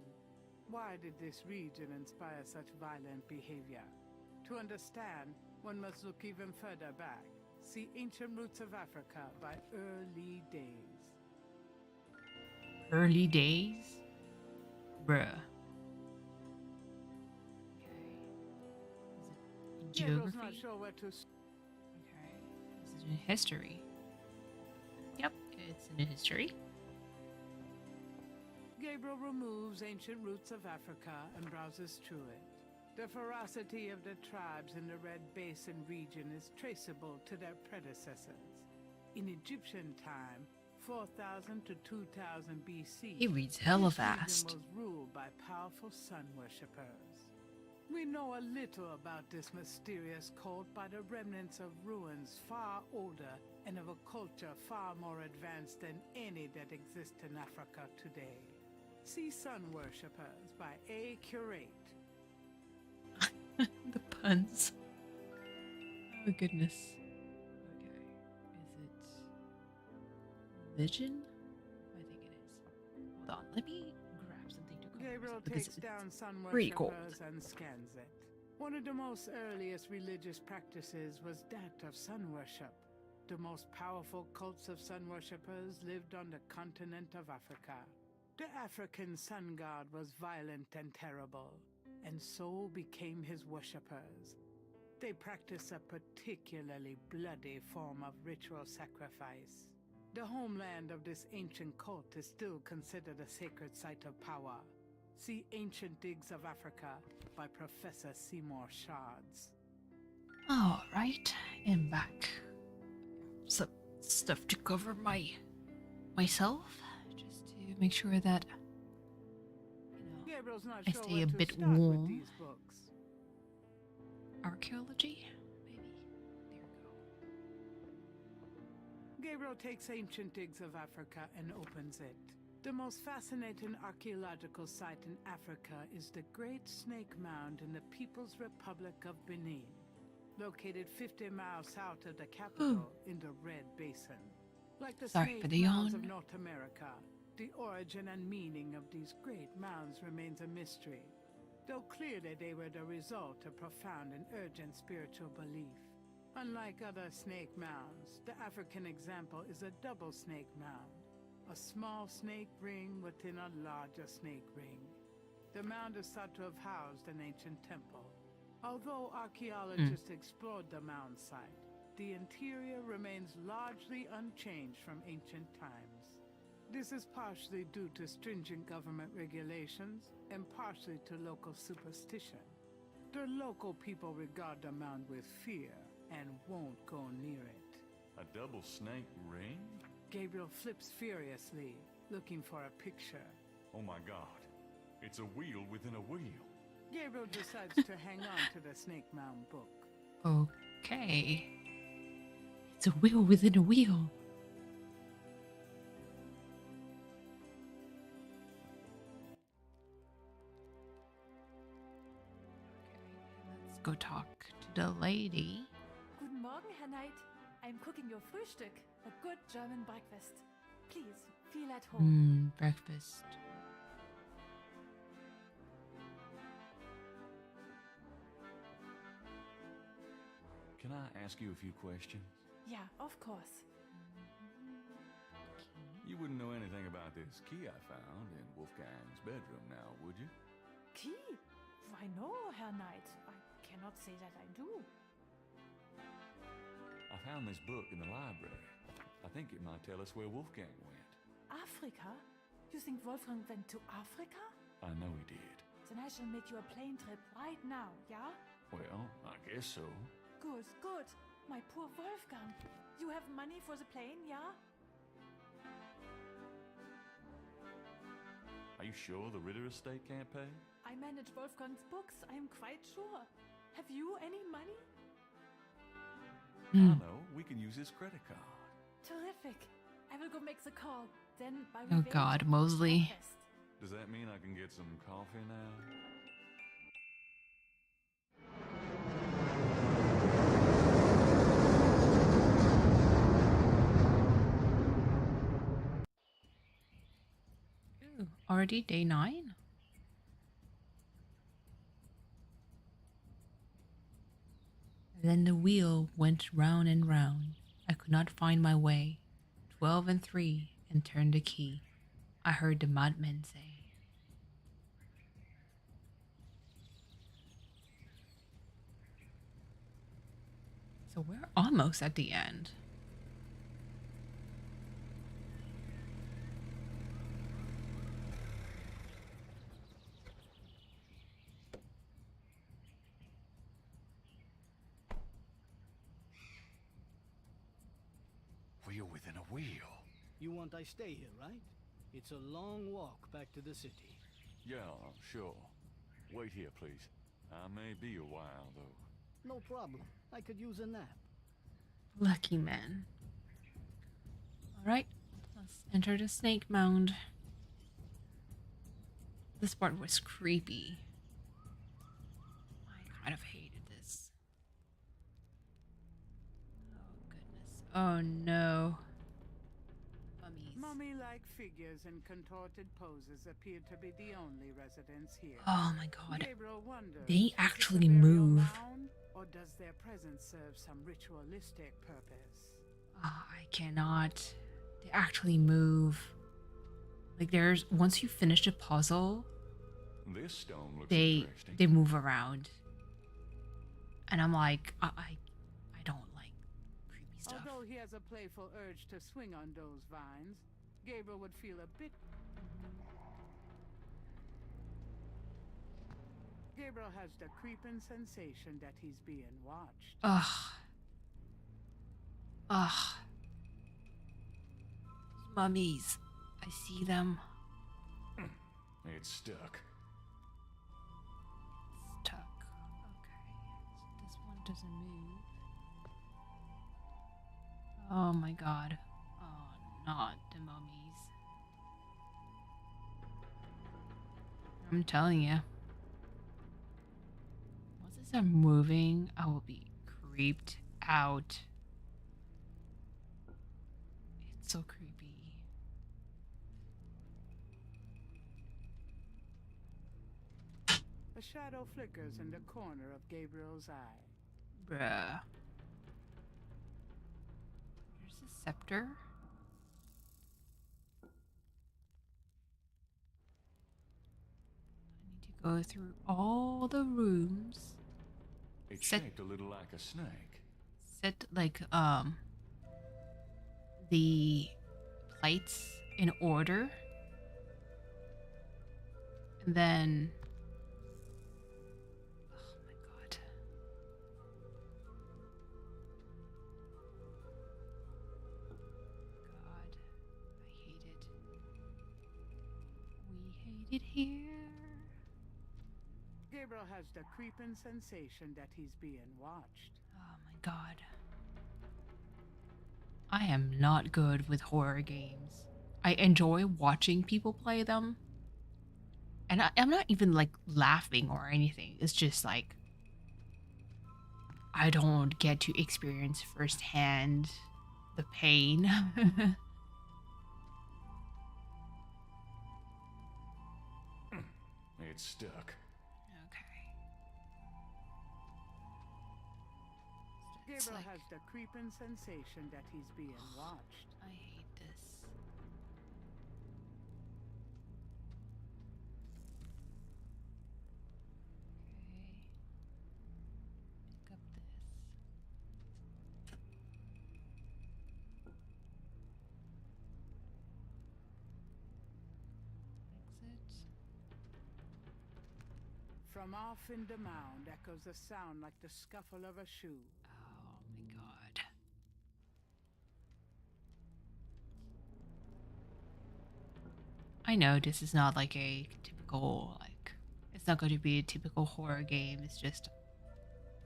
Why did this region inspire such violent behavior? To understand, one must look even further back. See Ancient Roots of Africa by Early Days. Early days? Bruh. Okay. Is it Gabriel's geography? not sure where to Okay. Is it in history. Yep, it's in history. Gabriel removes ancient roots of Africa and browses through it. The ferocity of the tribes in the Red Basin region is traceable to their predecessors. In Egyptian time, 4000 to 2000 BC, He reads hella this region fast. was ruled by powerful sun worshippers. We know a little about this mysterious cult by the remnants of ruins far older and of a culture far more advanced than any that exists in Africa today. See Sun Worshippers by A. Curate. The puns. Oh goodness. Okay. Is it religion? I think it is. Hold on, let me grab something to cover Gabriel this because takes it's down Sun pretty cold. Worshippers and scans it. One of the most earliest religious practices was that of sun worship. The most powerful cults of sun worshippers lived on the continent of Africa. The African sun god was violent and terrible, and so became his worshippers. They practiced a particularly bloody form of ritual sacrifice. The homeland of this ancient cult is still considered a sacred site of power. See Ancient Digs of Africa by Professor Seymour Shards. Alright, and back. Some stuff to cover myself. Just to make sure that Gabriel's not I sure stay where a to bit start with warm. these books. archaeology, maybe? There we go. Gabriel takes Ancient Digs of Africa and opens it. The most fascinating archaeological site in Africa is the Great Snake Mound in the People's Republic of Benin, located 50 miles south of the capital in the Red Basin. Like the Sorry snake for the mounds of yawn. North America, the origin and meaning of these great mounds remains a mystery, though clearly they were the result of profound and urgent spiritual belief. Unlike other snake mounds, the African example is a double snake mound, a small snake ring within a larger snake ring. The mound is thought to have housed an ancient temple. Although archaeologists explored the mound site, the interior remains largely unchanged from ancient times. This is partially due to stringent government regulations and partially to local superstition. The local people regard the mound with fear and won't go near it. A double snake ring? Gabriel flips furiously, looking for a picture. Oh my god. It's a wheel within a wheel. Gabriel decides to hang on to the Snake Mound book. Okay. It's a wheel within a wheel. Okay, let's go talk to the lady. Guten Morgen, Herr Knight. I'm cooking your Frühstück, a good German breakfast. Please, feel at home. Breakfast. Can I ask you a few questions? Yeah, of course. You wouldn't know anything about this key I found in Wolfgang's bedroom now, would you? Key? Why no, Herr Knight? I cannot say that I do. I found this book in the library. I think it might tell us where Wolfgang went. Africa? You think Wolfgang went to Africa? I know he did. Then I shall make you a plane trip right now, yeah? Well, I guess so. Good, good. My poor Wolfgang. You have money for the plane, yeah? Are you sure the Ritter estate can't pay? I manage Wolfgang's books, I'm quite sure. Have you any money? I know. We can use his credit card. Terrific. I will go make the call. Then by Oh God, Mosley. Does that mean I can get some coffee now? Ooh, already day 9? Then the wheel went round and round. I could not find my way. 12 and 3, and turned the key. I heard the madman say. So we're almost at the end. within a wheel. You want I stay here, right? It's a long walk back to the city. Yeah, sure. Wait here, please. I may be a while, though. No problem. I could use a nap. Lucky man. Alright, let's enter the snake mound. This part was creepy. I kind of hated this. Oh goodness. Oh no. Mummies. Mummy-like figures in contorted poses appear to be the only residents here. Oh my god. Gabriel wonders, They is this a actually burial move. mound, or does their presence serve some ritualistic purpose? I cannot. They actually move. Like there's once you finish the puzzle, This stone looks they interesting. move around. And I'm like, I don't like creepy stuff. Although he has a playful urge to swing on those vines, Gabriel would feel a bit... Gabriel has the creeping sensation that he's being watched. Ugh. Ugh. Mummies. I see them. It's stuck. Stuck. Okay. So this one doesn't move. Oh my god. Oh, not the mummies. I'm telling you. Once they start moving, I will be creeped out. It's so creepy. A shadow flickers in the corner of Gabriel's eye. Bruh. There's a scepter. I need to go through all the rooms. It's Set- shaped a little like a snake. Set like the plates in order. And then oh my god. God, I hate it. We hate it here. Gabriel has the creeping sensation that he's being watched. Oh my god. I am not good with horror games. I enjoy watching people play them. And I'm not even like laughing or anything. It's just like I don't get to experience firsthand the pain. It's stuck. Okay. Gabriel like- has the creeping sensation that he's being watched. I hate this. Okay. Pick up this. Exit. From off in the mound echoes a sound like the scuffle of a shoe. Oh my god. I know this is not like a typical, like, it's not going to be a typical horror game. It's just,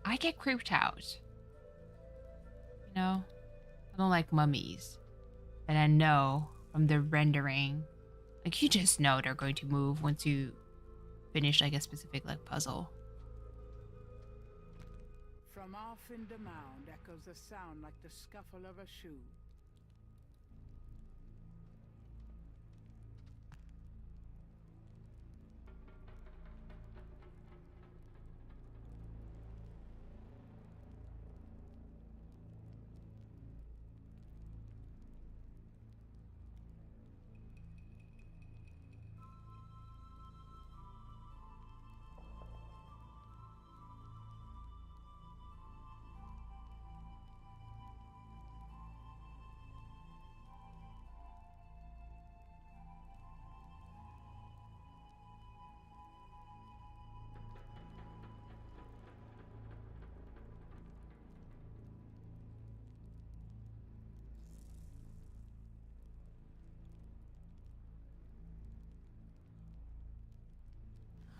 I get creeped out. You know? I don't like mummies. And I know from the rendering, like, you just know they're going to move once you finish, like, a specific, like, puzzle. From off in the mound echoes a sound like the scuffle of a shoe.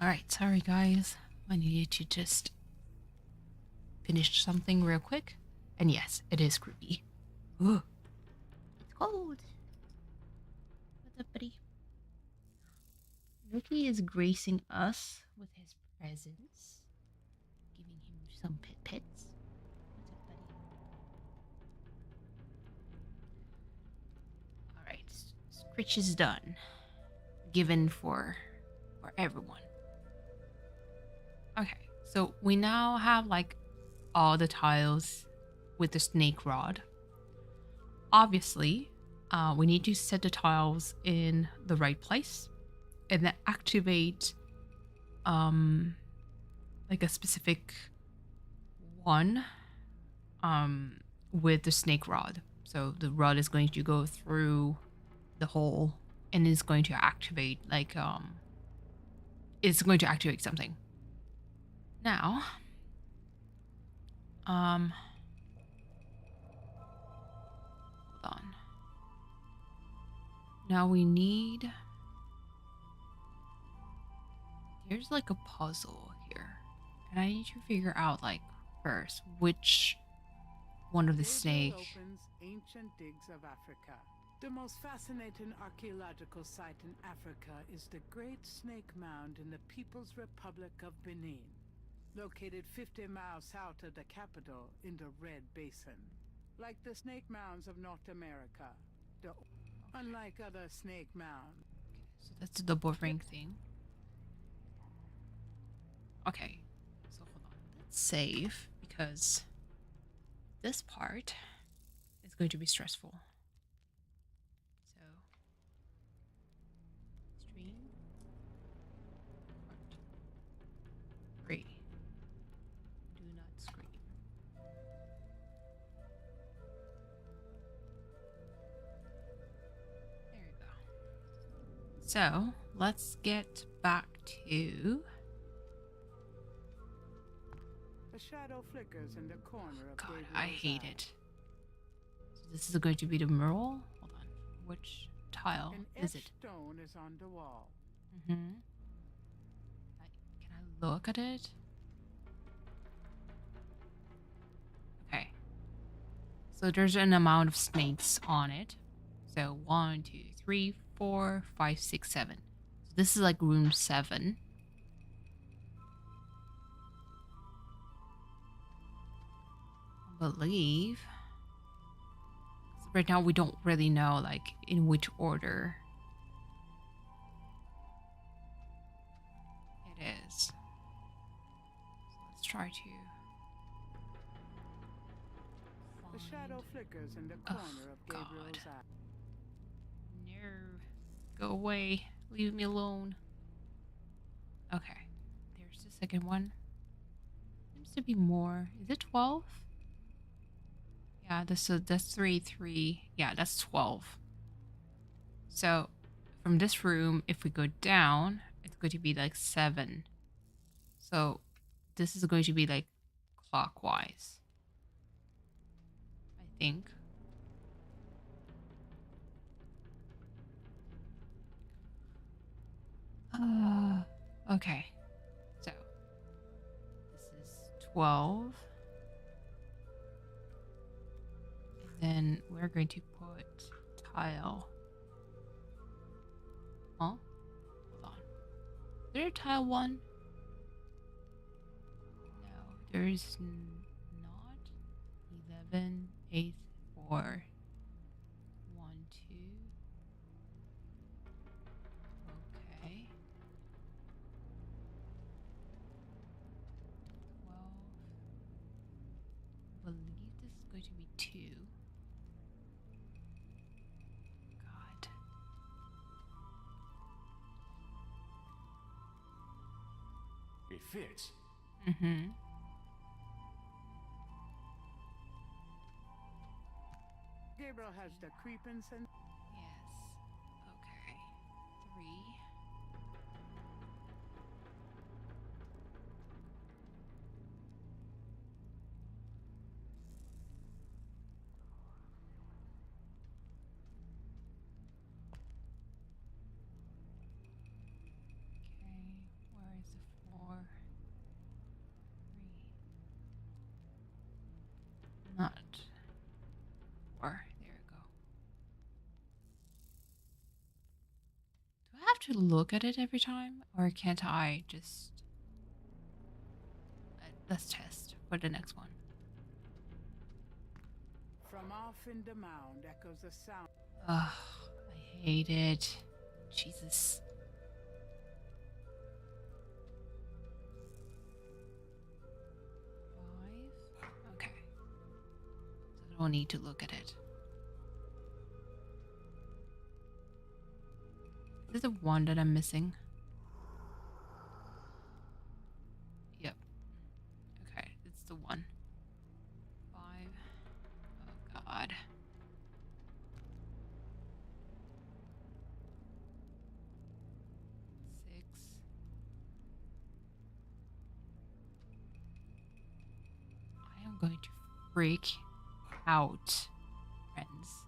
Alright, sorry guys. I needed to just finish something real quick. And yes, it is creepy. Ooh. It's cold. What's up, buddy? Ricky is gracing us with his presence. Giving him some pits. What's up, buddy? Alright, Scritch is done. Given for everyone. Okay, so we now have like all the tiles with the snake rod. Obviously, we need to set the tiles in the right place and then activate like a specific one with the snake rod. So the rod is going to go through the hole and is going to activate like it's going to activate something. Now hold on. Now we need, here's like a puzzle here. And I need to figure out like first which one of the Gabriel snake. opens Ancient Digs of Africa. The most fascinating archaeological site in Africa is the Great Snake Mound in the People's Republic of Benin, located 50 miles south of the capital in the Red Basin. Like the snake mounds of North America, unlike other snake mounds. So that's the double ring thing. Okay, so hold on. Let's save because this part is going to be stressful. So, stream. Part 3. Do not scream. There you go. So, let's get back to... The shadow flickers in the corner of God, Gabriel's I hate eye. it. So this is going to be the mural? Hold on. Which tile An is etched it? stone is on the wall. Mm-hmm. Can I look at it? Okay. So there's an amount of snakes on it. So 1, 2, 3, 4, 5, 6, 7. So this is like room 7. I believe. So right now we don't really know like in which order it is. So let's try to The find... shadow flickers in the Oh, corner of Gabriel's God. eye. No. Go away. Leave me alone. Okay. There's the second one. Seems to be more. Is it 12? Yeah, that's 3, 3. Yeah, that's 12. So from this room, if we go down, it's going to be like 7. So this is going to be like clockwise, I think. Okay. So this is 12. And then we're going to put tile. Huh? Hold on. Is there a tile 1? No, there's not. 11, 8, 4, 1, 2. Okay. 12. I believe this is going to be 2. God. It fits. Mm-hmm. Gabriel has the creeping sense. Yes. Okay. 3. Okay, where is the Not. Or there we go. Do I have to look at it every time, or can't I just? Let's test for the next one. From off in the mound echoes the sound. Ugh, I hate it. Jesus. Okay. So I don't need to look at it. Is this the one that I'm missing? Yep. Okay, it's the one. 5. Oh God. 6. I am going to freak out, friends.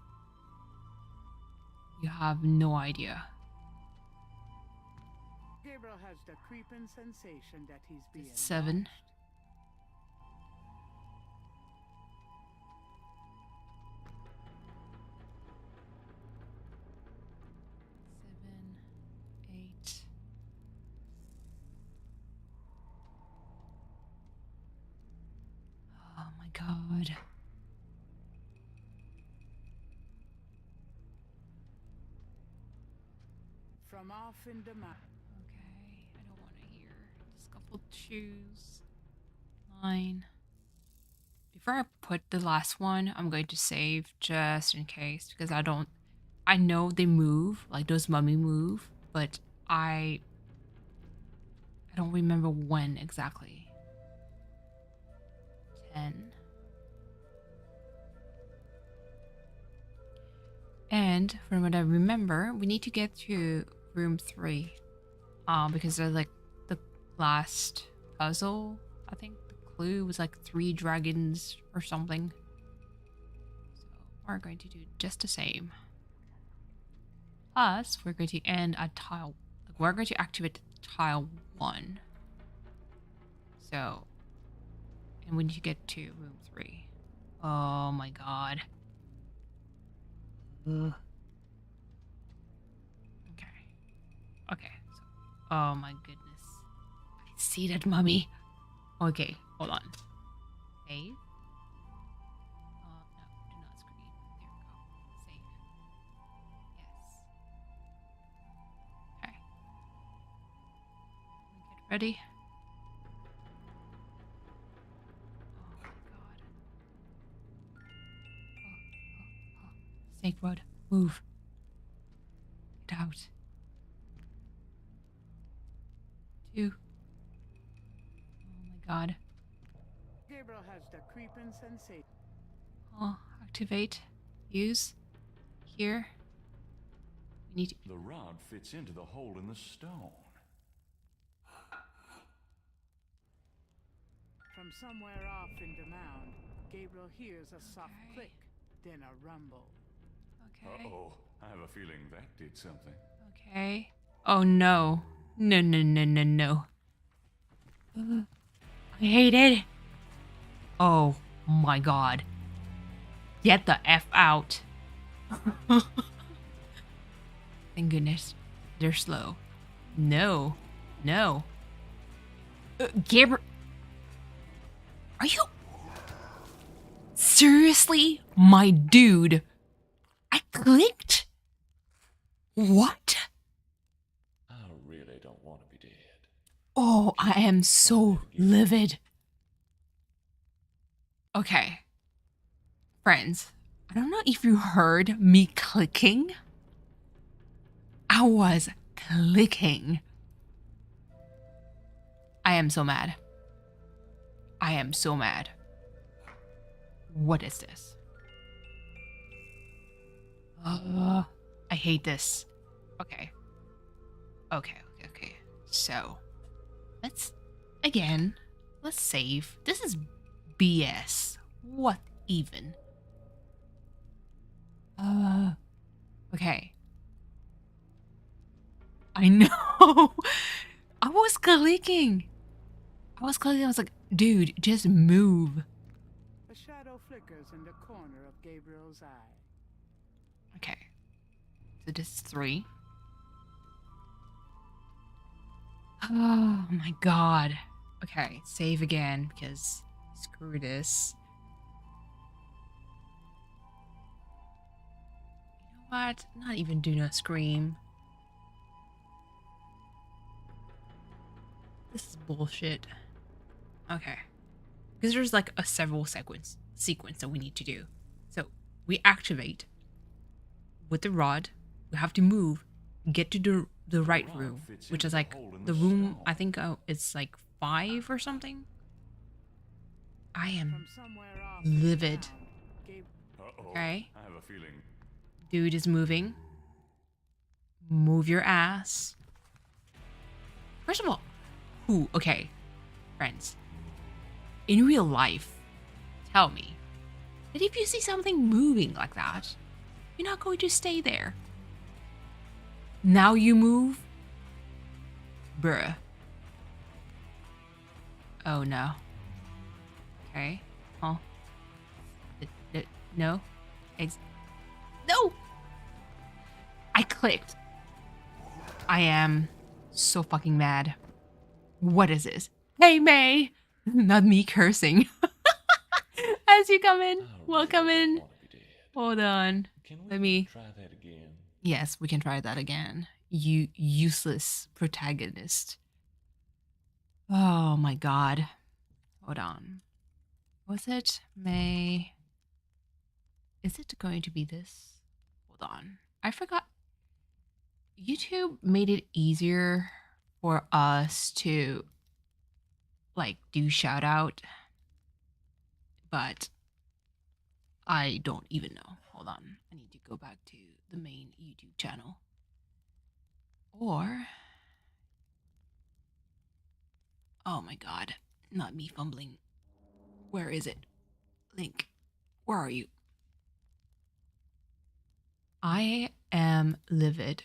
You have no idea. Gabriel has the creeping sensation that he's being 7. watched. 7, 8. Oh my God. From off in the mound. Okay, I don't want to hear scuffled shoes. 9. Before I put the last one, I'm going to save just in case because I know they move, like those mummy move, but I don't remember when exactly. 10. And from what I remember, we need to get to room 3. Because they're like the last puzzle, I think the clue was like 3 dragons or something. So we're going to do just the same. Plus, we're going to end at tile. Like, we're going to activate tile 1. So, and we need to get to room 3. Oh my God. Okay. Okay. So, oh my goodness. I see that mummy. Okay, hold on. Save. No, do not scream. There we go. Save. Yes. Okay. Get ready. Oh my God. Snake Road, move. Get out. 2. Oh my God. Gabriel has the creeping sensation. Oh, activate. Use. Here. We need to. The rod fits into the hole in the stone. From somewhere off in the mound, Gabriel hears a soft Okay. click, then a rumble. Okay. Uh-oh. I have a feeling that did something. Okay. Oh no. No, no, no, no, no. I hate it. Oh my God. Get the F out. Thank goodness. They're slow. No. No. Gabriel. Are you? Seriously? My dude. I clicked? What? I really don't want to be dead. Oh, I am so livid. Okay. Friends, I don't know if you heard me clicking. I was clicking. I am so mad. I am so mad. What is this? I hate this. Okay. Okay. So, let's save. This is BS. What even? Okay. I know. I was clicking. I was like, dude, just move. A shadow flickers in the corner of Gabriel's eye. Okay. So this is 3. Oh my god. Okay, save again because screw this. You know what? Not even doing a scream. This is bullshit. Okay. Because there's like a several sequence that we need to do. So we activate with the rod. We have to move, get to the right room, which is like the room. I think it's like 5 or something. I am From somewhere off in livid. town, Okay, I have a feeling. dude is moving. Move your ass. First of all, who? Okay, friends. In real life, tell me that if you see something moving like that, you're not going to stay there. Now you move? Bruh. Oh no. Okay. Huh? No? No! I clicked. I am so fucking mad. What is this? Hey, May! Not me cursing. As you come in. Welcome in. Hold on. Let me try that again? Yes, we can try that again. You useless protagonist. Oh my god. Hold on. Was it May? Is it going to be this? Hold on. I forgot. YouTube made it easier for us to like do shout out, but I don't even know. Hold on. I need to go back to the main YouTube channel. Or, oh my god, not me fumbling. Where is it? Link, where are you? I am livid.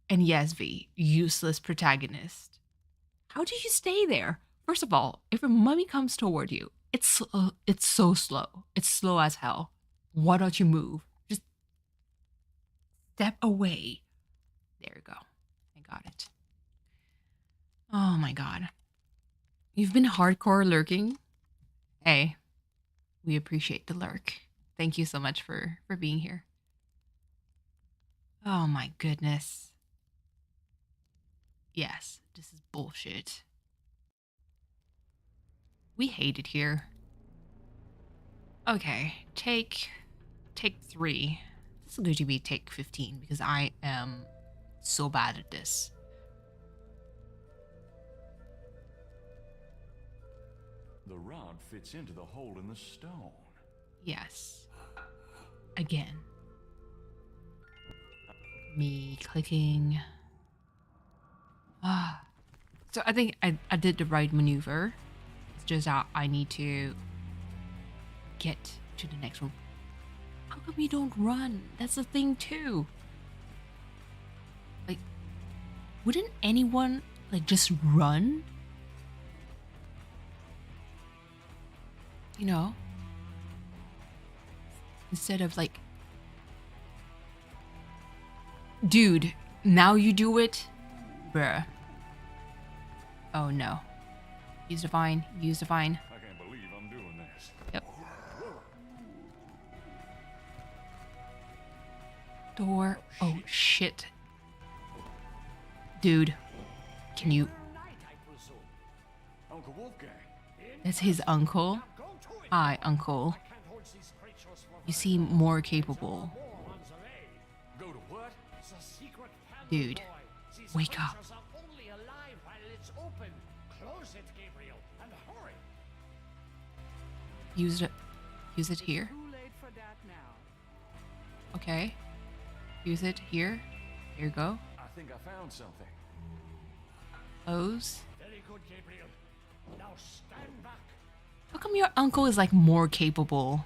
And yes, V, useless protagonist. How do you stay there? First of all, if a mummy comes toward you, it's so slow. It's slow as hell. Why don't you move? Just step away. There you go. I got it. Oh my god. You've been hardcore lurking. Hey, we appreciate the lurk. Thank you so much for being here. Oh my goodness. Yes, this is bullshit. We hate it here. Okay, take 3. This is going to be take 15 because I am so bad at this. The rod fits into the hole in the stone. Yes. Again. Me clicking. So I think I did the right maneuver. It's just that I need to get to the next room. How come you don't run? That's the thing too. Like, wouldn't anyone like just run? You know? Instead of like, dude, now you do it? Bruh. Oh no. Use divine, use divine. I can't believe I'm doing this. Yep. Door. Oh shit. Dude. Can you... Uncle Wolfgang. That's his uncle? Hi, uncle. You seem more capable. Go to what? Dude. Wake up. Use it here. Too late for that now. Okay. Use it here. Here you go. I think I found something. Close. Very good, Gabriel. Now stand back. How come your uncle is like more capable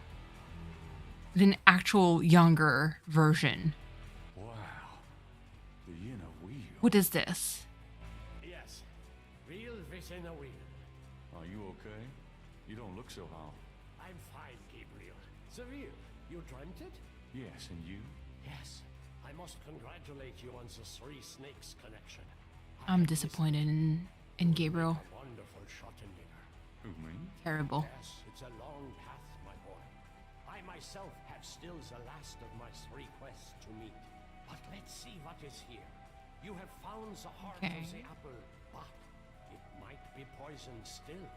than actual younger version? Wow. The inner wheel. What is this? Yes. Wheel within a wheel. Are you okay? You don't look so harm. I'm fine, Gabriel. The real? You dreamt it? Yes, and you? Yes. I must congratulate you on the Three Snakes connection. I'm disappointed in Gabriel. A wonderful Schottenjäger. Who, me? Terrible. Yes, it's a long path, my boy. I myself have still the last of my 3 quests to meet. But let's see what is here. You have found the heart of the apple, but it might be poisoned still.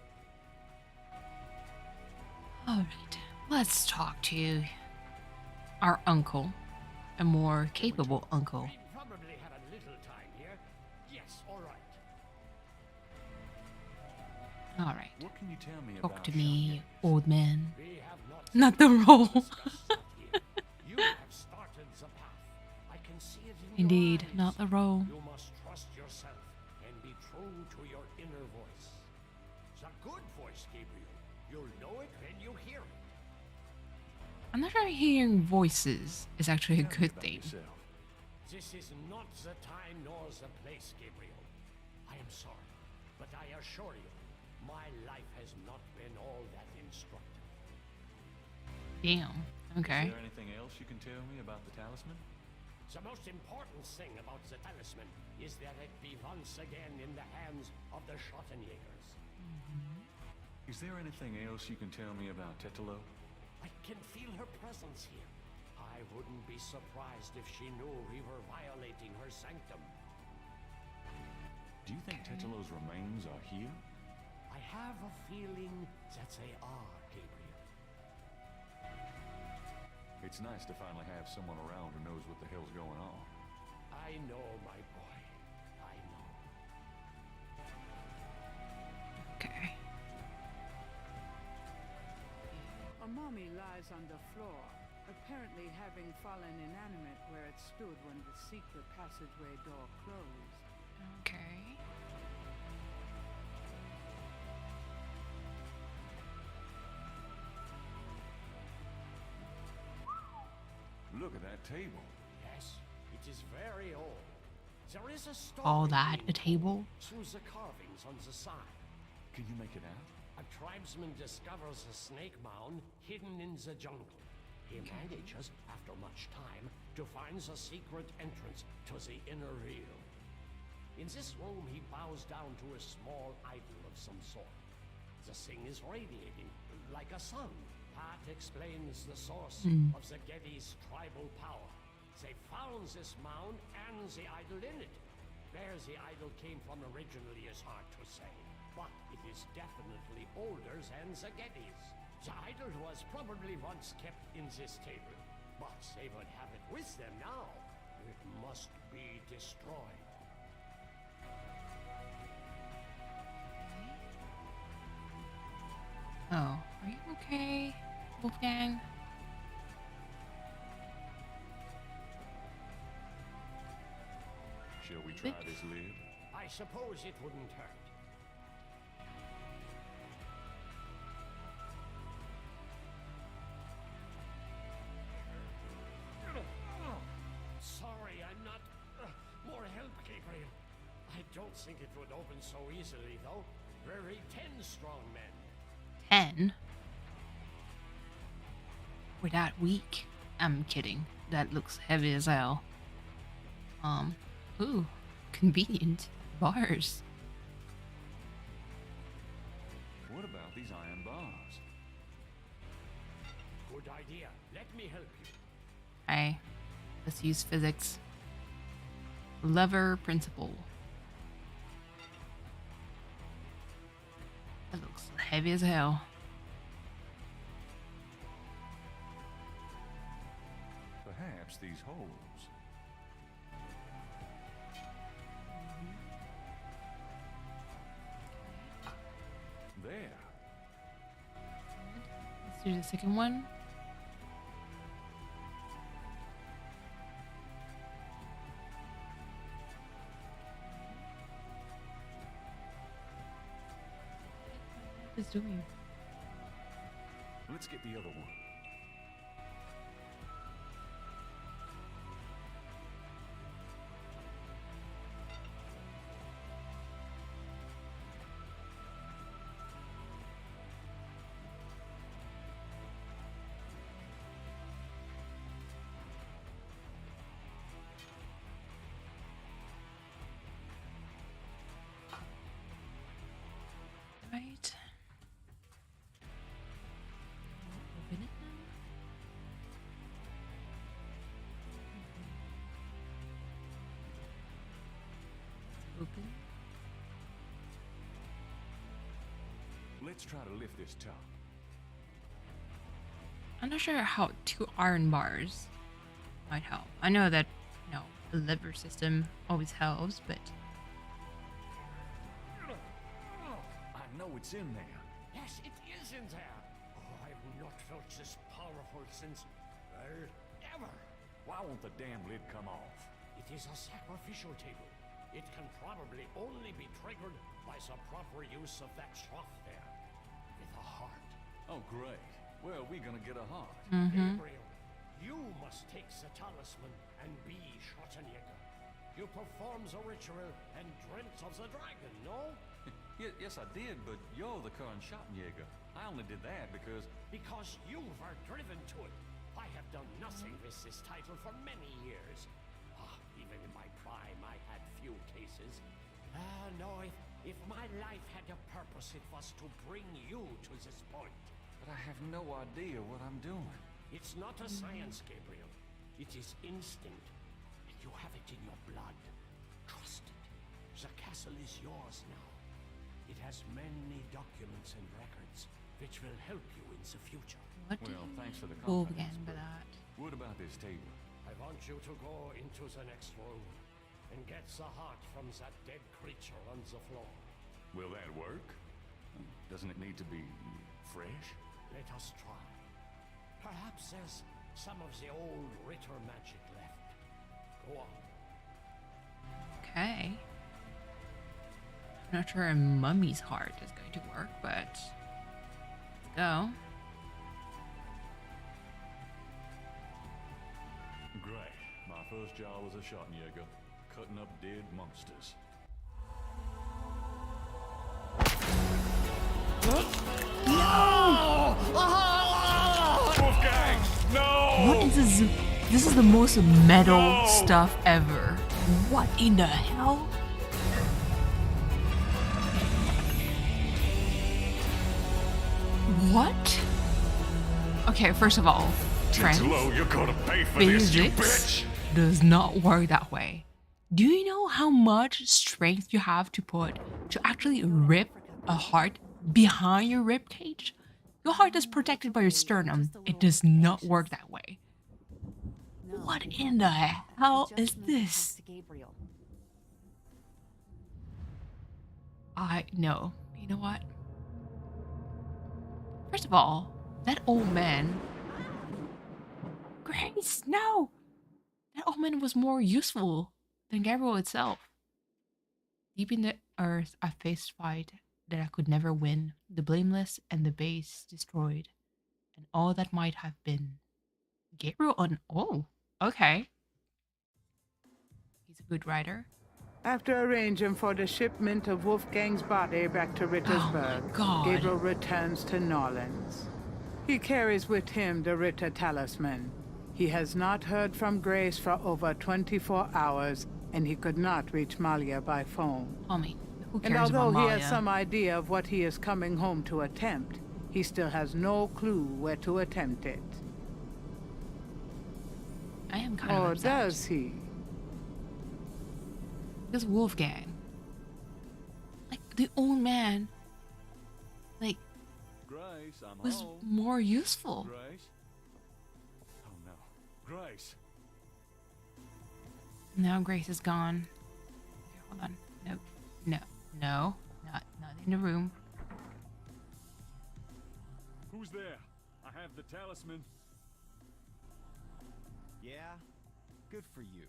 Alright, let's talk to our uncle. A more capable uncle. We probably have a little time here. Yes, all right. Alright. What can you tell me Talk about to me, old man. We have Not the role. discussed that here. You have started the path. I can see it in Indeed, your eyes. not the role. You must trust yourself and be true to your inner voice. The good voice, Gabriel. You'll know it when you hear it. I'm not sure hearing voices is actually a Tell me good about thing. yourself. This is not the time nor the place, Gabriel. I am sorry, but I assure you, my life has not been all that instructive. Damn. Okay. Is there anything else you can tell me about the talisman? The most important thing about the talisman is that it be once again in the hands of the Schottenjägers. Is there anything else you can tell me about Tetelo? I can feel her presence here. I wouldn't be surprised if she knew we were violating her sanctum. Do you think Tetelo's remains are here? I have a feeling that they are, Gabriel. It's nice to finally have someone around who knows what the hell's going on. I know, my boy. I know. Okay. A mummy lies on the floor, apparently having fallen inanimate where it stood when the secret passageway door closed. Okay. Look at that table. Yes, it is very old. There is a story All that being a table? through the carvings on the side. Can you make it out? A tribesman discovers a snake mound hidden in the jungle. He manages, after much time, to find the secret entrance to the inner real. In this room, he bows down to a small idol of some sort. The thing is radiating, like a sun. That explains the source of the Geddes' tribal power. They found this mound and the idol in it. Where the idol came from originally is hard to say, but it is definitely older than the Geddes. The idol was probably once kept in this table, but they would have it with them now. It must be destroyed. Oh, are you okay, Wolfgang? Shall we try this lid? I suppose it wouldn't hurt. Sorry, I'm not... more help, Gabriel. I don't think it would open so easily, though. We're 10 strong men. 10? We're that weak? I'm kidding. That looks heavy as hell. Ooh, convenient. Bars. What about these iron bars? Good idea. Let me help you. Hey, let's use physics. Lever principle. That looks heavy as hell. Perhaps these holes. There. Let's do the second one. What is doing? Let's get the other one. Open. Let's try to lift this top. I'm not sure how 2 iron bars might help. I know that, a lever system always helps, but I know it's in there. Yes, it is in there. Oh, I've not felt this powerful since, well, ever. Why won't the damn lid come off? It is a sacrificial table. It can probably only be triggered by the proper use of that trough there. With a heart. Oh, great. Well, we're gonna get a heart. Gabriel, you must take the talisman and be Schwarzenegger. You perform the ritual and dreamt of the dragon, no? Yes, I did, but you're the current Schottenjäger. I only did that because... Because you were driven to it. I have done nothing with this title for many years. Even in my prime, I had few cases. No, if my life had a purpose, it was to bring you to this point. But I have no idea what I'm doing. It's not a science, Gabriel. It is instinct. And you have it in your blood. Trust it. The castle is yours now. It has many documents and records, which will help you in the future. what do Well, thanks for the you confidence, again for but that? what about this table? I want you to go into the next room and get the heart from that dead creature on the floor. Will that work? Doesn't it need to be fresh? Let us try. Perhaps there's some of the old Ritter magic left. Go on. Okay. I'm not sure a mummy's heart is going to work, but let's go. Great. My first job was a Schottenjäger, cutting up dead monsters. Wolfgang! No! What is this? This is the most metal stuff ever. What in the hell? What? Okay, first of all, Hello, you're gonna pay for this, you physics bitch! does not work that way. Do you know how much strength you have to put to actually rip a heart behind your rib cage? Your heart is protected by your sternum. It does not work that way. What in the hell is this? I know. You know what? First of all, that old man. Grace, no! That old man was more useful than Gabriel itself. Deep in the earth, I faced fight that I could never win, the blameless and the base destroyed, and all that might have been. Gabriel on. Oh, okay. He's a good writer. After arranging for the shipment of Wolfgang's body back to Rittersburg, God. Gabriel returns to Norlands. He carries with him the Ritter talisman. He has not heard from Grace for over 24 hours, and he could not reach Malia by phone. Homie, who And cares although about he Malia? has some idea of what he is coming home to attempt, he still has no clue where to attempt it. I am kind of Or upset. does he? Because Wolfgang, like the old man, like Grace, I'm was home. more useful. Grace? Oh no. Grace! Now Grace is gone. Okay, hold on. Nope. No, not in the room. Who's there? I have the talisman. Yeah? Good for you.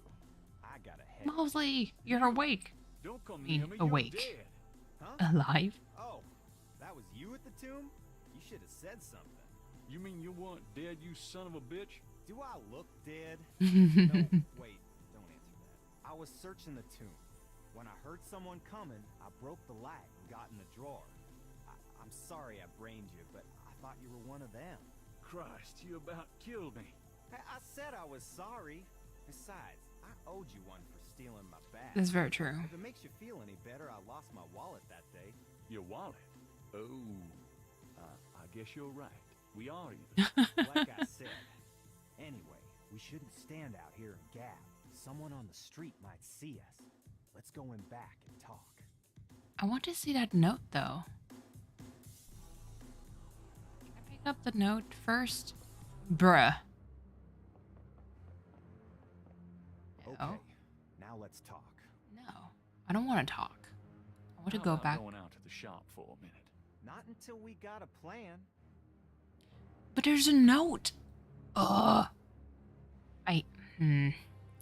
I got a head. Mosley, you're awake. Don't come I mean, near me, awake. you're dead. Huh? Alive. Oh, that was you at the tomb? You should have said something. You mean you weren't dead, you son of a bitch? Do I look dead? No, wait, don't answer that. I was searching the tomb. When I heard someone coming, I broke the light and got in the drawer. I'm sorry I brained you, but I thought you were one of them. Christ, you about killed me. Hey, I said I was sorry. Besides, I owed you one for stealing my bag. That's very true. If it makes you feel any better, I lost my wallet that day. Your wallet? Oh, I guess you're right. We are even. Like I said. Anyway, we shouldn't stand out here and gab. Someone on the street might see us. Let's go in back and talk. I want to see that note, though. Can I pick up the note first? Bruh. Okay, No. now let's talk. No. I don't want to talk. I want to How go about back. going out to the shop for a minute? Not until we got a plan. But there's a note. Ugh.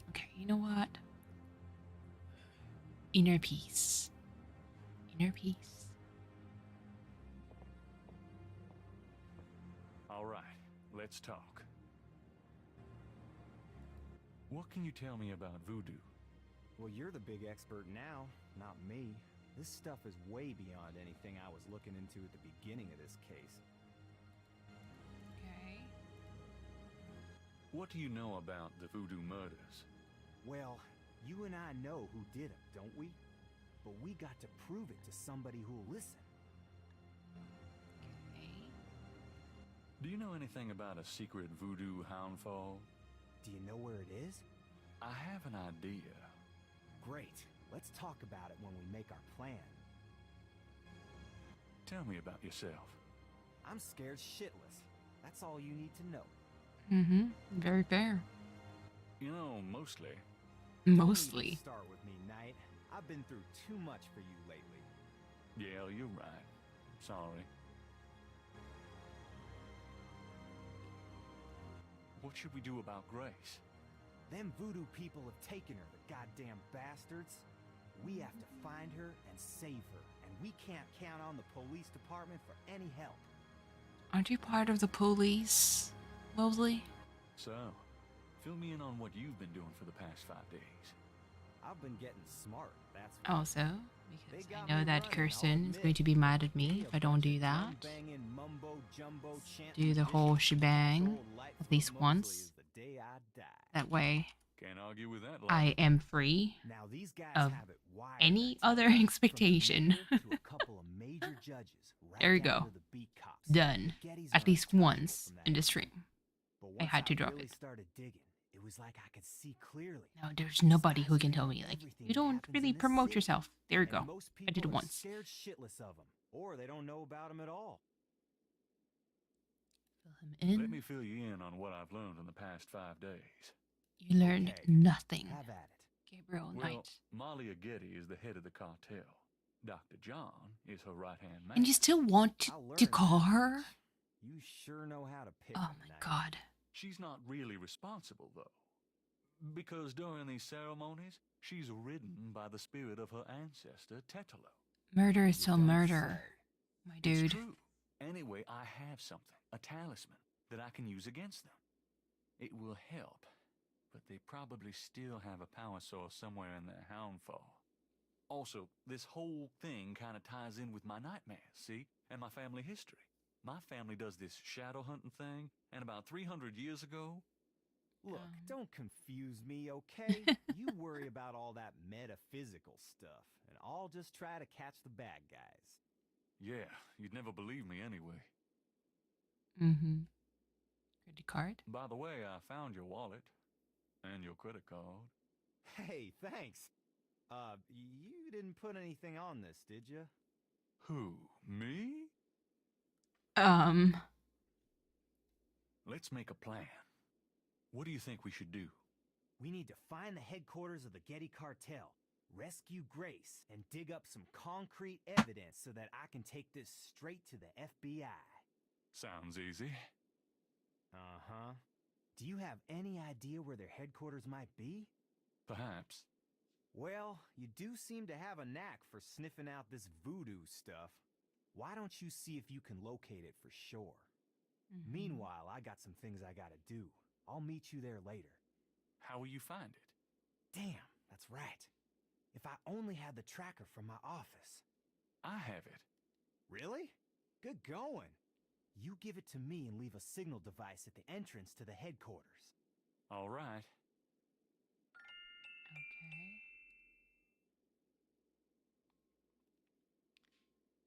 Okay, you know what? Inner peace. Inner peace. All right, let's talk. What can you tell me about voodoo? Well, you're the big expert now, not me. This stuff is way beyond anything I was looking into at the beginning of this case. Okay. What do you know about the voodoo murders? Well, you and I know who did them, don't we? But we got to prove it to somebody who'll listen. Okay. Do you know anything about a secret voodoo houndfall? Do you know where it is? I have an idea. Great. Let's talk about it when we make our plan. Tell me about yourself. I'm scared shitless. That's all you need to know. Mm-hmm. Very fair. You know, mostly. Don't even Mostly. start with me, Knight. I've been through too much for you lately. Yeah, you're right. Sorry. What should we do about Grace? Them voodoo people have taken her, the goddamn bastards. We have to find her and save her, and we can't count on the police department for any help. Aren't you part of the police, Mosley? So, fill me in on what you've been doing for the past 5 days. I've been getting smart, that's right. Also, because They got I know me that running, Kirsten I'll is admit. going to be mad at me Me, if a I don't bunch do of that. drum-banging mumbo-jumbo chant Do the whole magicians. shebang Old light at for least Mosley once. is the day I die. That way, Can't argue with that, I lad. am free Now these guys of have it wired, any I tell other ya. From the expectation. mayor to a couple of major judges, right There you down go. to the beat cops. Done. Geddes At are least untouchable once from that in the point. stream. But I once had to drop really it. started digging, it was like I could see clearly. No, there's These nobody guys who can know tell me, like, everything you that don't happens really in this promote city. yourself. There you And go. most I did it people are once. scared shitless of them, or they don't know about them at all. Fill him Let in. me fill you in on what I've learned in the past 5 days. You learned Okay, nothing. Have at it. Gabriel Well, Knight. Malia Getty is the head of the cartel. Dr. John is her right-hand man. And you still want I'll to learn call that. her? You sure know how to pick Oh 'em, my Knight. god. She's not really responsible, though. Because during these ceremonies, she's ridden by the spirit of her ancestor, Tetelo. Murder is You still don't murder, say. my It's dude. true. Anyway, I have something, a talisman, that I can use against them. It will help, but they probably still have a power source somewhere in their houndfall. Also, this whole thing kind of ties in with my nightmares, see? And my family history. My family does this shadow hunting thing, and about 300 years ago... Look, Um. don't confuse me, okay? You worry about all that metaphysical stuff, and I'll just try to catch the bad guys. Yeah, you'd never believe me anyway. Mm-hmm. Credit card? By the way, I found your wallet. And your credit card. Hey, thanks. You didn't put anything on this, did you? Who? Me? Let's make a plan. What do you think we should do? We need to find the headquarters of the Getty cartel, rescue Grace, and dig up some concrete evidence so that I can take this straight to the FBI. Sounds easy. Uh-huh. Do you have any idea where their headquarters might be? Perhaps. Well, you do seem to have a knack for sniffing out this voodoo stuff. Why don't you see if you can locate it for sure? Mhm. Meanwhile, I got some things I gotta do. I'll meet you there later. How will you find it? Damn, that's right. If I only had the tracker from my office. I have it. Really? Good going. You give it to me and leave a signal device at the entrance to the headquarters. All right. Okay.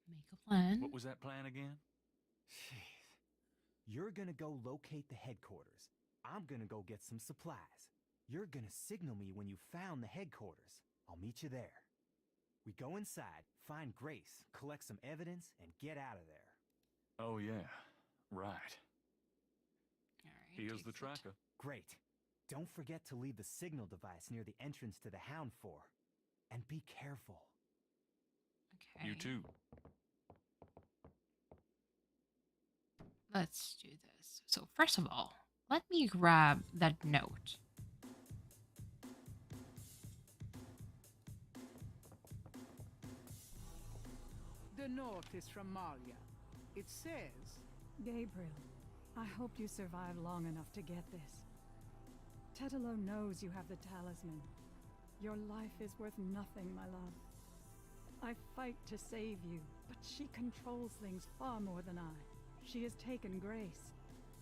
Make a plan. What was that plan again? Jeez. You're gonna go locate the headquarters. I'm gonna go get some supplies. You're gonna signal me when you found the headquarters. I'll meet you there. We go inside, find Grace, collect some evidence, and get out of there. Oh, yeah. Right. All right. Here's the exit. tracker. Great. Don't forget to leave the signal device near the entrance to the Hound Fort. And be careful. Okay. You too. Let's do this. So first of all, let me grab that note. The note is from Malia. It says, Gabriel, I hope you survive long enough to get this. Tetelo knows you have the talisman. Your life is worth nothing, my love. I fight to save you, but she controls things far more than I. She has taken Grace.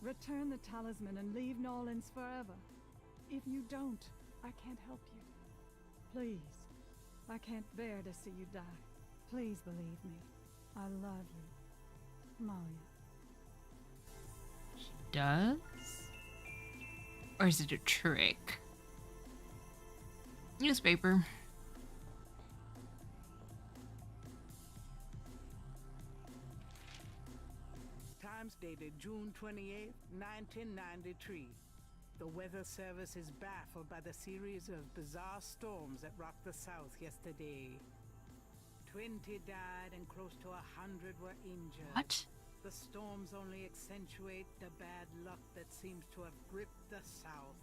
Return the talisman and leave Nolans forever. If you don't, I can't help you. Please. I can't bear to see you die. Please believe me. I love you. Malia. She does? Or is it a trick? Newspaper. Times dated June 28, 1993. The Weather Service is baffled by the series of bizarre storms that rocked the South yesterday. 20 died and close to 100 were injured. What? The storms only accentuate the bad luck that seems to have gripped the South.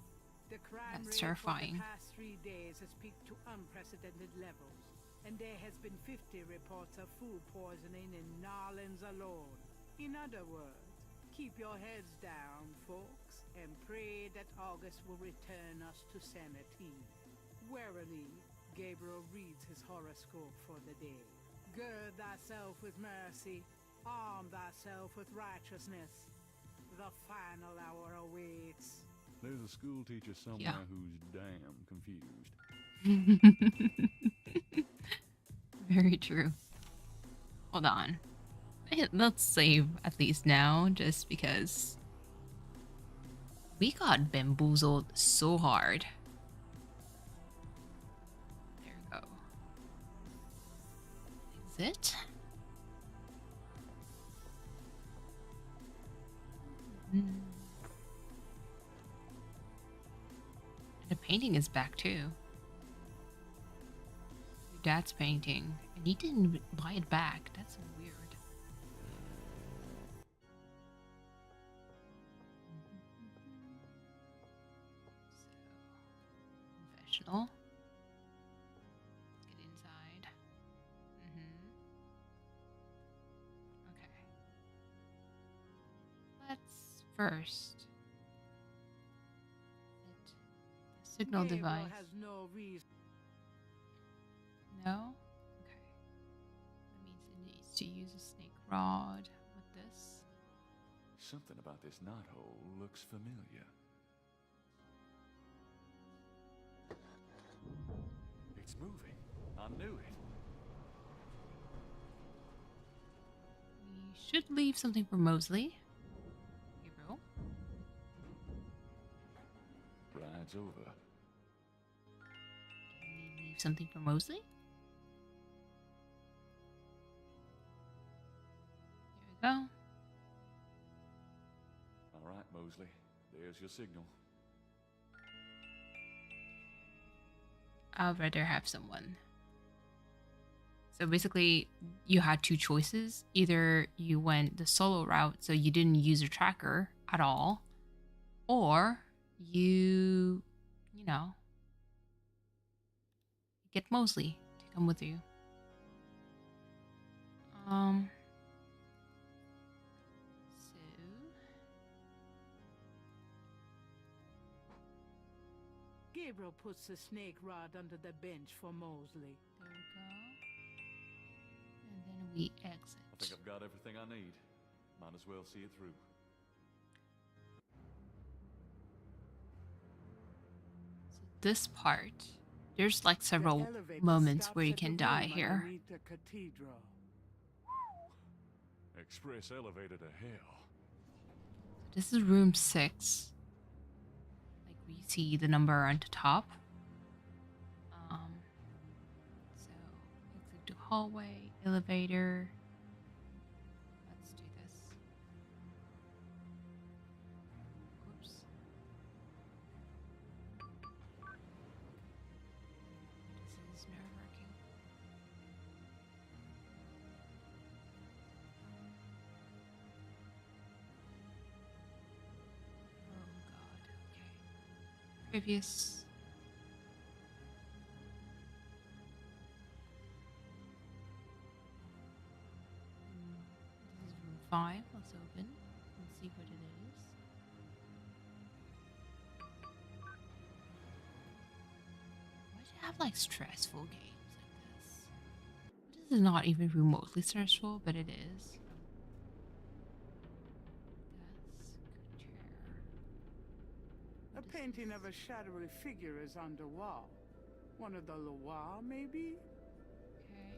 The crime That's rate terrifying. for the past 3 days has peaked to unprecedented levels, and there has been 50 reports of food poisoning in Nolans alone. In other words, keep your heads down, folks, and pray that August will return us to sanity. Warily, Gabriel reads his horoscope for the day. Gird thyself with mercy, arm thyself with righteousness. The final hour awaits. There's a school teacher somewhere Yeah. who's damn confused. Very true. Hold on. Let's save at least now, just because we got bamboozled so hard. There we go. Exit. And the painting is back too. Your dad's painting, and he didn't buy it back. That's weird. So, confessional. Let's get inside. Okay. Let's first set the signal Gabriel device. has no reason. No? Okay. That means it needs to use a snake rod with this. Something about this knothole looks familiar. It's moving. I knew it. We should leave something for Mosley. Gabriel. Ride's over. Can we leave something for Mosley? There we go. All right, Mosley. There's your signal. I'd rather have someone. So basically, you had two choices. Either you went the solo route, so you didn't use a tracker at all, or you know, get Mosley to come with you. So Gabriel puts the snake rod under the bench for Mosley. there we go. And then we exit. I think I've got everything I need. Might as well see it through. So this part, there's like The several elevator moments stops where you at can the die room here. underneath the cathedral. Express elevator to hell. This is room 6. Like we see the number on the top. hallway, elevator. Let's do this. Oops. This is nerve-wracking. Oh god, okay. Previous. This is room 5. Let's open and see what it is. Why do you have like stressful games like this? This is not even remotely stressful, but it is. That's chair. A painting of a shadowy figure is on the wall. One of the Loire, maybe? Okay.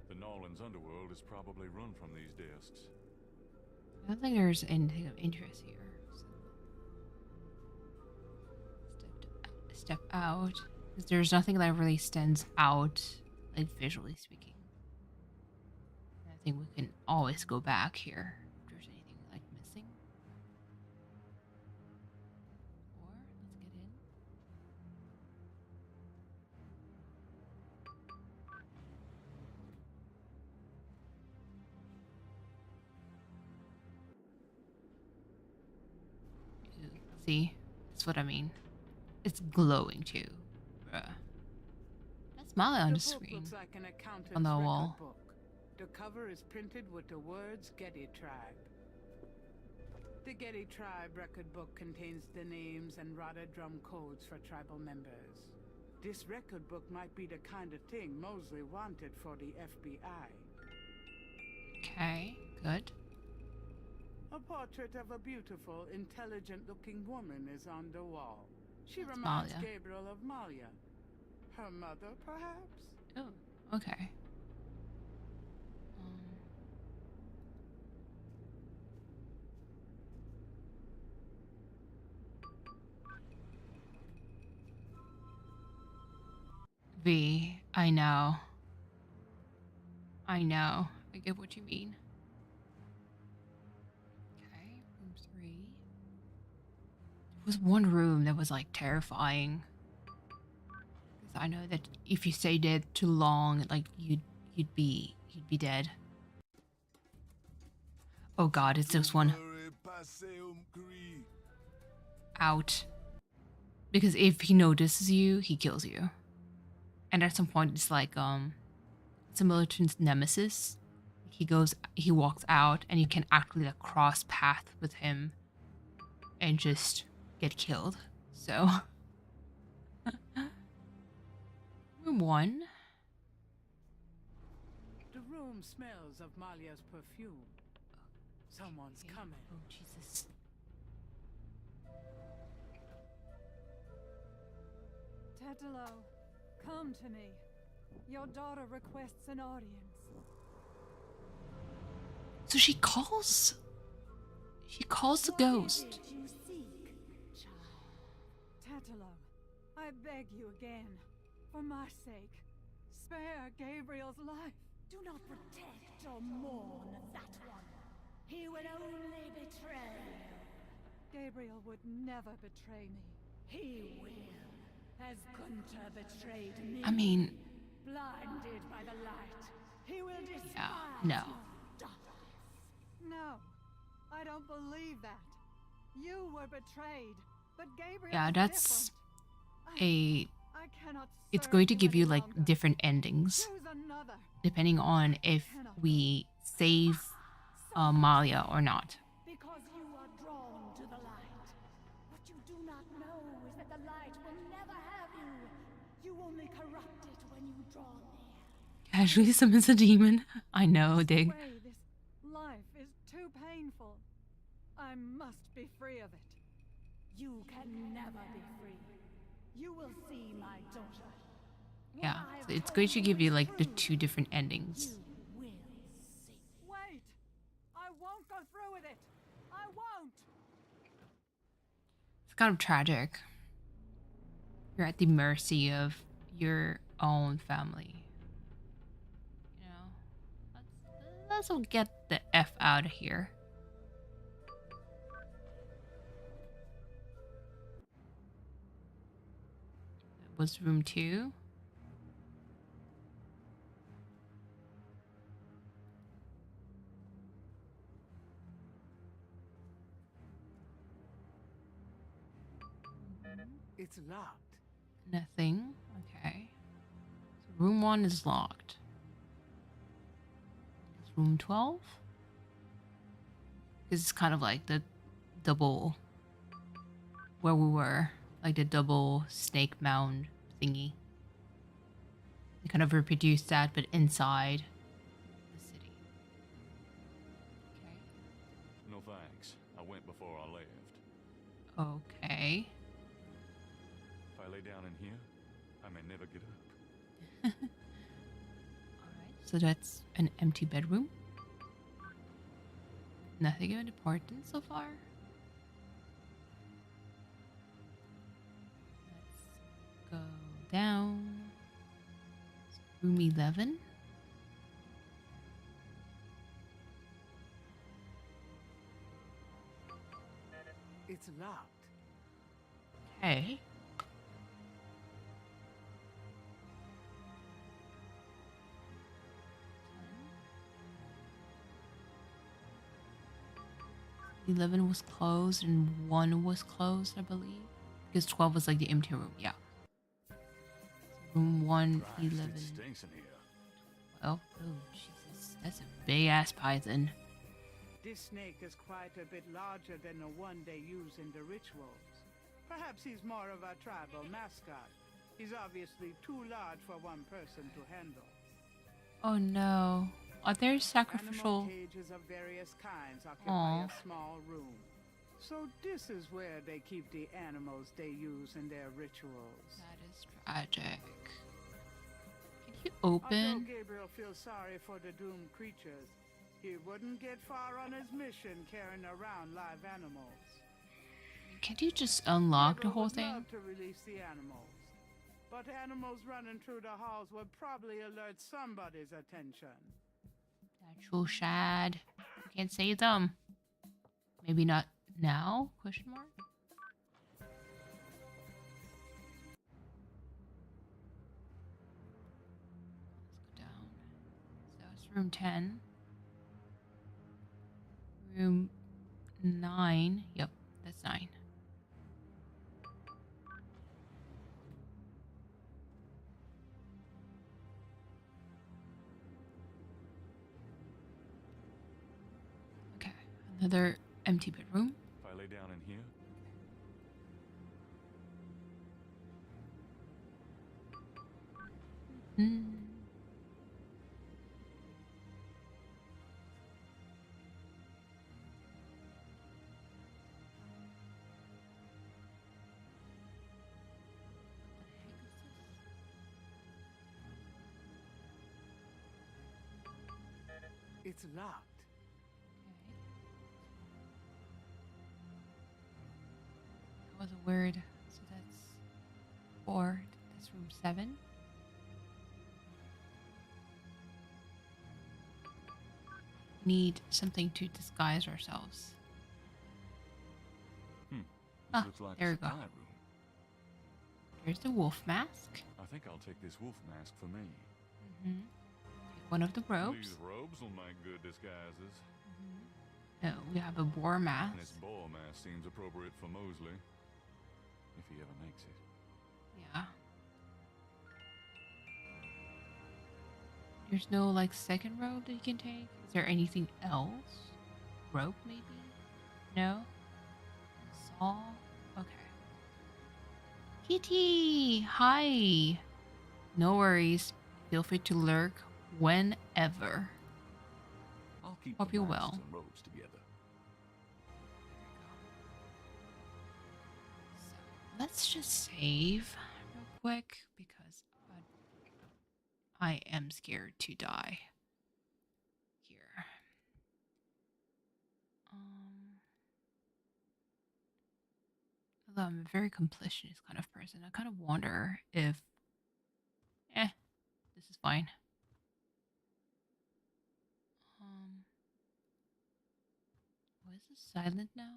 The Nolan's underworld is probably run from these discs. I don't think there's anything of interest here. So. Step out. 'Cause there's nothing that really stands out, like visually speaking. And I think we can always go back here if there's anything like missing. Or let's get in. Ew, see, that's what I mean. It's glowing too, bruh. That's Molly on the book screen, looks like an accountant's on the record wall. book. The cover is printed with the words Getty Tribe. The Getty Tribe record book contains the names and Rotterdam codes for tribal members. This record book might be the kind of thing Mosley wanted for the FBI. Okay, good. A portrait of a beautiful, intelligent-looking woman is on the wall. She That's reminds Malia. Gabriel of Malia. Her mother, perhaps? Oh, okay. V, I know. I know. I get what you mean. Okay, room 3. There was one room that was like terrifying. Because I know that if you stay dead too long, like you'd be dead. Oh god, it's this one. Out. Because if he notices you, he kills you. And at some point it's like similar to Nemesis. He walks out and you can actually like cross path with him and just get killed. So room 1. The room smells of Malia's perfume. Someone's coming. Oh Jesus. Tetelo, come to me. Your daughter requests an audience. So she calls the ghost. Tetelo, I beg you again, for my sake, spare Gabriel's life. Do not protect or mourn that one. He would only betray you. Gabriel would never betray me. He will, as Gunther betrayed me. I mean, Blinded by the light, he will despise no. your darkness. No, I don't believe that. You were betrayed, but Gabriel Yeah, is that's different. I cannot it's serve going to you give you any like longer. different endings Choose another. depending on if we save Malia or not. Because you are drawn to the light. What you do not know is that the light will never have you. You only corrupt it when you draw near. Casually summons a demon. I know, Dig. Way, this life is too painful. I must be free of it. You can never be free. You will see my daughter. Yeah, so it's going to give you like the 2 different endings. You will see. Wait! I won't go through with it! I won't! It's kind of tragic. You're at the mercy of your own family. might as well get the F out of here. That was room 2. It's locked. Nothing. Okay. So room 1 is locked. It's room 12? It's kind of like the double where we were, like the double snake mound thingy. They kind of reproduced that, but inside the city. No thanks. I went before I left. Okay. If I lay down in here, I may never get up. Alright, so that's an empty bedroom. Nothing of important so far. Let's go down. Room 11. It's locked. Okay. Okay. 11 was closed and 1 was closed, I believe. Because 12 was like the empty room, yeah. Room 1, Christ, 11. it stinks in here. 12. Oh, Jesus. That's a big ass python. This snake is quite a bit larger than the one they use in the rituals. Perhaps he's more of a tribal mascot. He's obviously too large for one person to handle. Oh no. Are there sacrificial... Animal cages of various kinds occupy Aw. a small room. So this is where they keep the animals they use in their rituals. That is tragic. Can you Although open? Gabriel feels sorry for the doomed creatures, he wouldn't get far on his mission carrying around live animals. Can you just unlock the Gabriel whole would thing? love to release the animals, but animals running through the halls would probably alert somebody's attention. Natural shad. You can't save them. Maybe not now? Question mark? Let's go down. So it's room 10. Room 9. Yep, that's 9. Okay, another empty bedroom. If I lay down in here, Hmm. It's locked. That was a word. So that's 4. That's room 7. Need something to disguise ourselves. this Ah, looks like there a we go. supply room. Here's the wolf mask. I think I'll take this wolf mask for me. Mm-hmm. Take one of the robes. These robes will make good disguises. No, we have a boar mask. And this boar mask seems appropriate for Mosley, if he ever makes it. Yeah. There's no like second robe that you can take. Is there anything else? Rope maybe? No? Saw? Okay. Kitty! Hi! No worries. Feel free to lurk whenever. I'll keep Hope the you masks will. and robes together. So let's just save real quick because I am scared to die here. Although I'm a very completionist kind of person, I kind of wonder if, this is fine. This is silent now.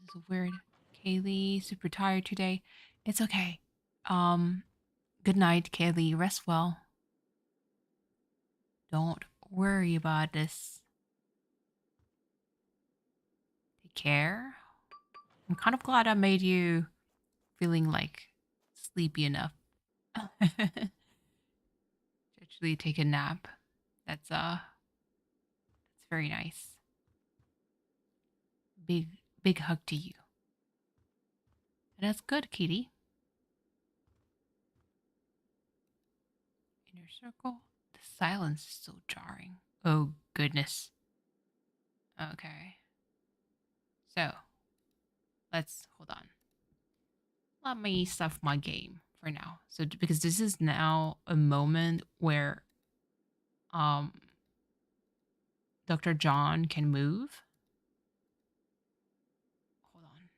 This is weird. Kaylee, super tired today. It's okay. Good night, Kaylee. Rest well. Don't worry about this. Take care. I'm kind of glad I made you feeling like sleepy enough. Actually take a nap. That's very nice. Big hug to you. And that's good, Kitty. Inner circle. The silence is so jarring. Oh goodness. Okay. So let's hold on. Let me stuff my game for now. So because this is now a moment where Dr. John can move. Hold on.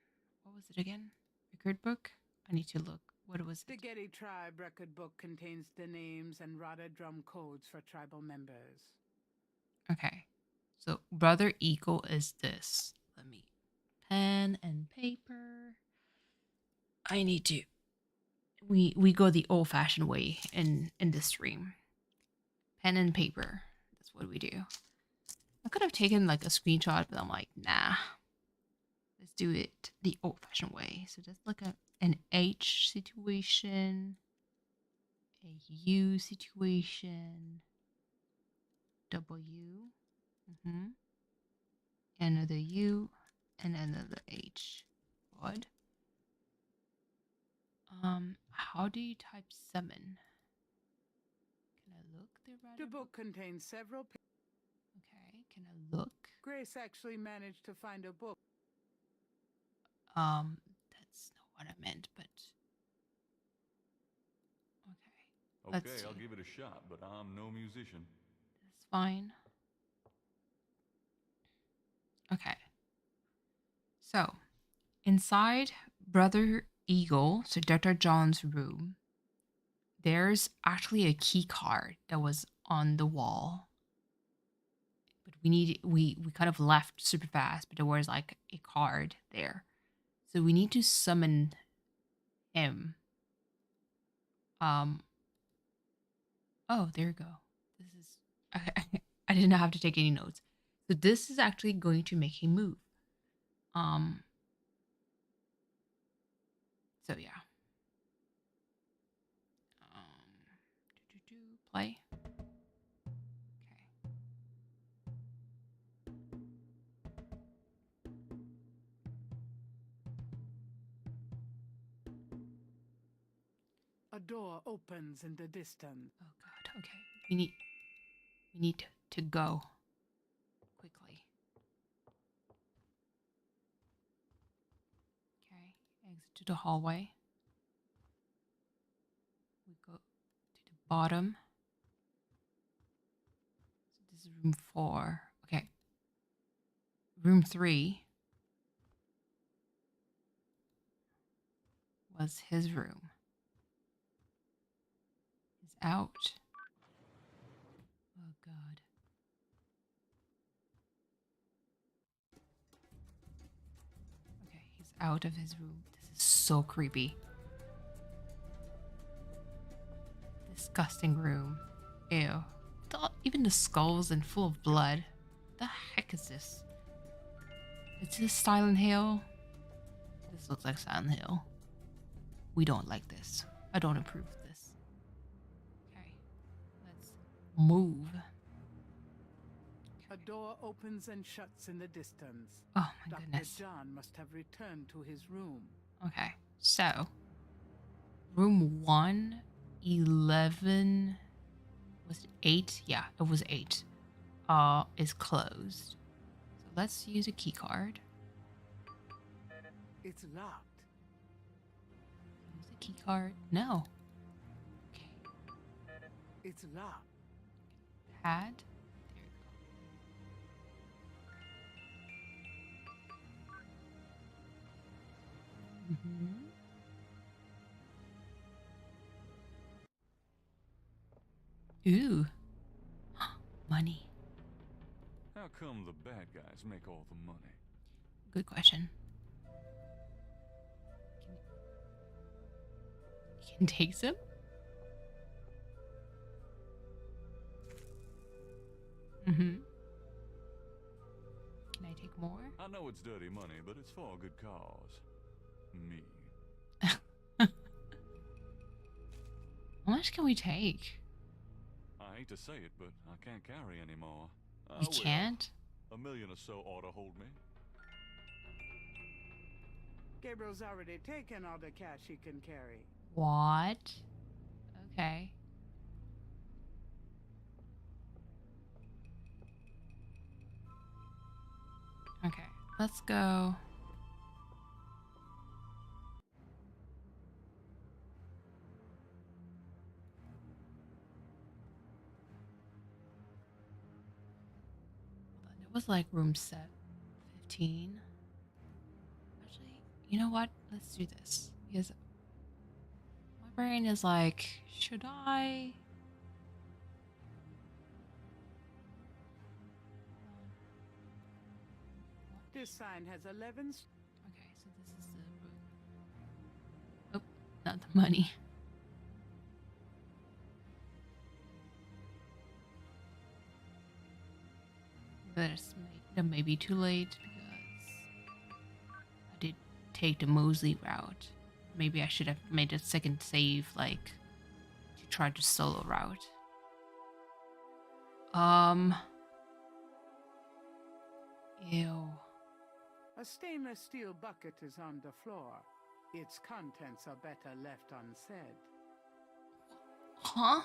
What was it again? Record book? I need to look. What was The it? Getty Tribe record book contains the names and Rada drum codes for tribal members. Okay. So Brother Eagle is this. Let me pen and paper. I need to we go the old fashioned way in this stream. Pen and paper. That's what we do. I could have taken like a screenshot, but I'm like, nah. Let's do it the old fashioned way. So let's look at an H situation, a U situation, W, another U, and another H. What? How do you type summon? Can I look The book contains several. Okay, can I look? Grace actually managed to find a book. That's not what I meant, but okay. Let's Okay, see. I'll give it a shot, but I'm no musician. That's fine. Okay. So, inside Brother Eagle, so Dr. John's room, there's actually a key card that was on the wall. But we kind of left super fast, but there was like a card there. So we need to summon him. Oh, there you go. This is I did not have to take any notes. So this is actually going to make him move. So yeah. Play. Okay. A door opens in the distance. Oh god. Okay. We need to go quickly. Okay. Exit to the hallway. We go to the bottom. So this is room 4. Okay. Room 3 was his room. He's out. Oh god. Okay, he's out of his room. This is so creepy. Disgusting room. Ew. Even the skulls and full of blood. What the heck is this? Is this Silent Hill? This looks like Silent Hill. We don't like this. I don't approve of this. Okay. Let's move. A door opens and shuts in the distance. Oh my Dr. goodness. John must have returned to his room. Okay. So, room 111 was it 8? Yeah, it was 8. Is closed. So let's use a key card. It's locked. Use a key card. No. Okay. It's locked. Pad. There you go. Ooh. Money. Ah, How come the bad guys make all the money? Good question. Can take some? Mm-hmm. Can I take more? I know it's dirty money, but it's for a good cause. Me. How much can we take? I hate to say it, but I can't carry anymore. You can't? $1 million or so ought to hold me. Gabriel's already taken all the cash he can carry. What? Okay. Okay, let's go. It was like room set 15. Actually, you know what? Let's do this. Because my brain is like, should I? This sign has 11. Okay, so this is the room. Oh, not the money. That may be too late because I did take the Mosley route. Maybe I should have made a second save, like to try the solo route. Ew. A stainless steel bucket is on the floor. Its contents are better left unsaid. Huh?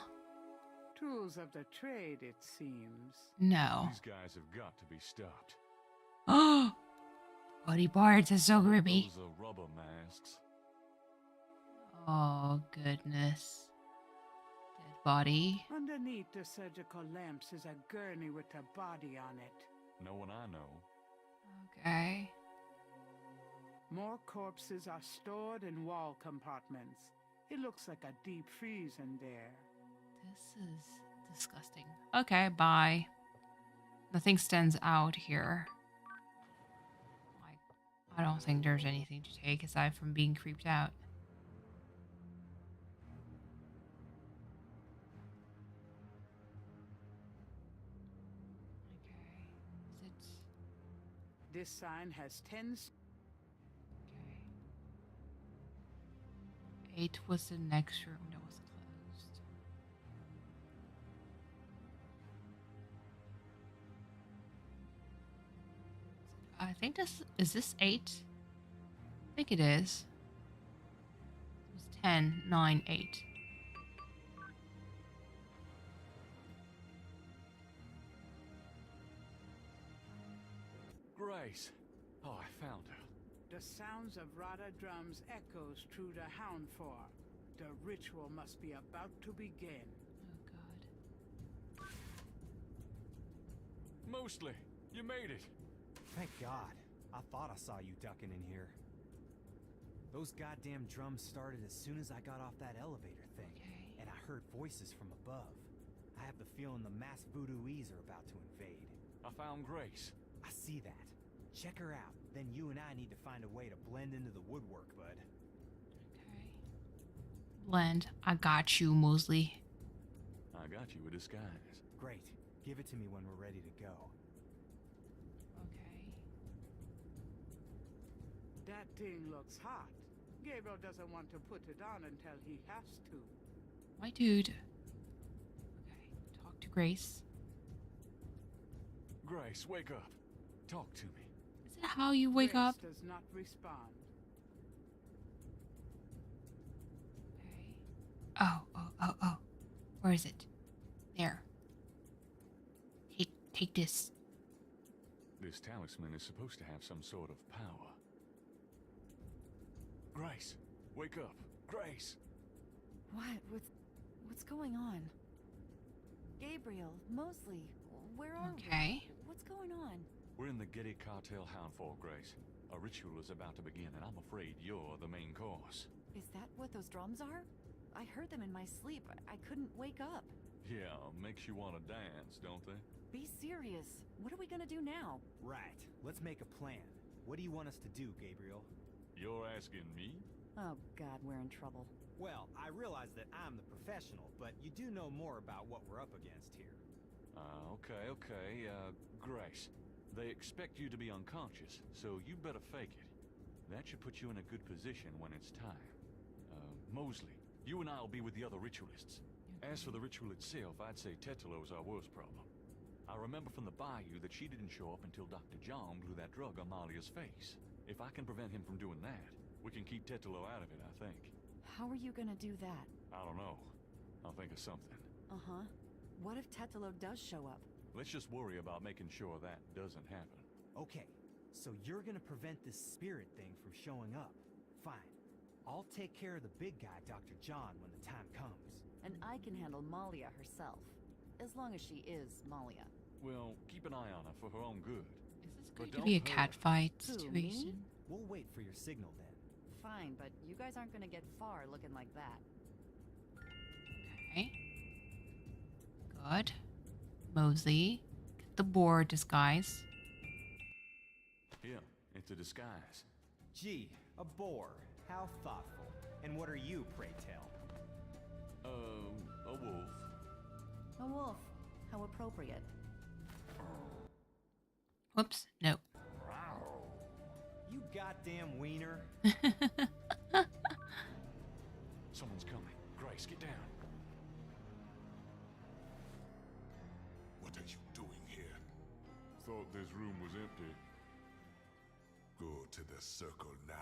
Tools of the trade, it seems. No. These guys have got to be stopped. Oh, body parts are so grippy. Those are rubber masks. Oh goodness. Dead body. Underneath the surgical lamps is a gurney with a body on it. No one I know. Okay. More corpses are stored in wall compartments. It looks like a deep freeze in there. This is disgusting. Okay, bye. Nothing stands out here. Like, I don't think there's anything to take aside from being creeped out. Okay. Is it? This sign has 10. Okay. 8 was the next room that was closed. I think this is this 8? I think it is. It was 10, 9, 8. Grace. Oh, I found her. The sounds of Rada drums echoes through the hound for. The ritual must be about to begin. Oh god. Mostly. You made it. Thank God. I thought I saw you ducking in here. Those goddamn drums started as soon as I got off that elevator thing. Okay. And I heard voices from above. I have the feeling the mass voodooese are about to invade. I found Grace. I see that. Check her out. Then you and I need to find a way to blend into the woodwork, bud. Okay. Blend. I got you, Mosley. I got you a disguise. Great. Give it to me when we're ready to go. Okay. That thing looks hot. Gabriel doesn't want to put it on until he has to. My dude. Okay. Talk to Grace. Grace, wake up. Talk to me. Is it how you wake Grace up? does not respond. Okay. Oh. Where is it? There. Take this. This talisman is supposed to have some sort of power. Grace, wake up. Grace! What's going on? Gabriel, Mosley, where are we? Okay. What's going on? We're in the Getty Cartel Houndfall, Grace. A ritual is about to begin, and I'm afraid you're the main course. Is that what those drums are? I heard them in my sleep. I couldn't wake up. Yeah, makes you want to dance, don't they? Be serious. What are we gonna do now? Right. Let's make a plan. What do you want us to do, Gabriel? You're asking me? Oh god, we're in trouble. Well, I realize that I'm the professional, but you do know more about what we're up against here. Okay. Grace, they expect you to be unconscious, so you better fake it. That should put you in a good position when it's time. Mosley, you and I'll be with the other ritualists. As for the ritual itself, I'd say Tetalo's our worst problem. I remember from the bayou that she didn't show up until Dr. John blew that drug on Malia's face. If I can prevent him from doing that, we can keep Tetalo out of it, I think. How are you gonna do that? I don't know. I'll think of something. Uh-huh. What if Tetalo does show up? Let's just worry about making sure that doesn't happen. Okay, so you're gonna prevent this spirit thing from showing up. Fine. I'll take care of the big guy, Dr. John, when the time comes. And I can handle Malia herself. As long as she is Malia. Well, keep an eye on her for her own good. Is this But going to don't be a hurt her. catfight Who, me? situation? We'll wait for your signal then. Fine, but you guys aren't gonna get far looking like that. Okay. Good. Mosley, get the boar disguise. Yeah, it's a disguise. Gee, a boar. How thoughtful. And what are you, pray tell? A wolf. A wolf. How appropriate. Whoops, no. You goddamn wiener. Someone's coming. Grace, get down. What are you doing here? Thought this room was empty. Go to the circle now.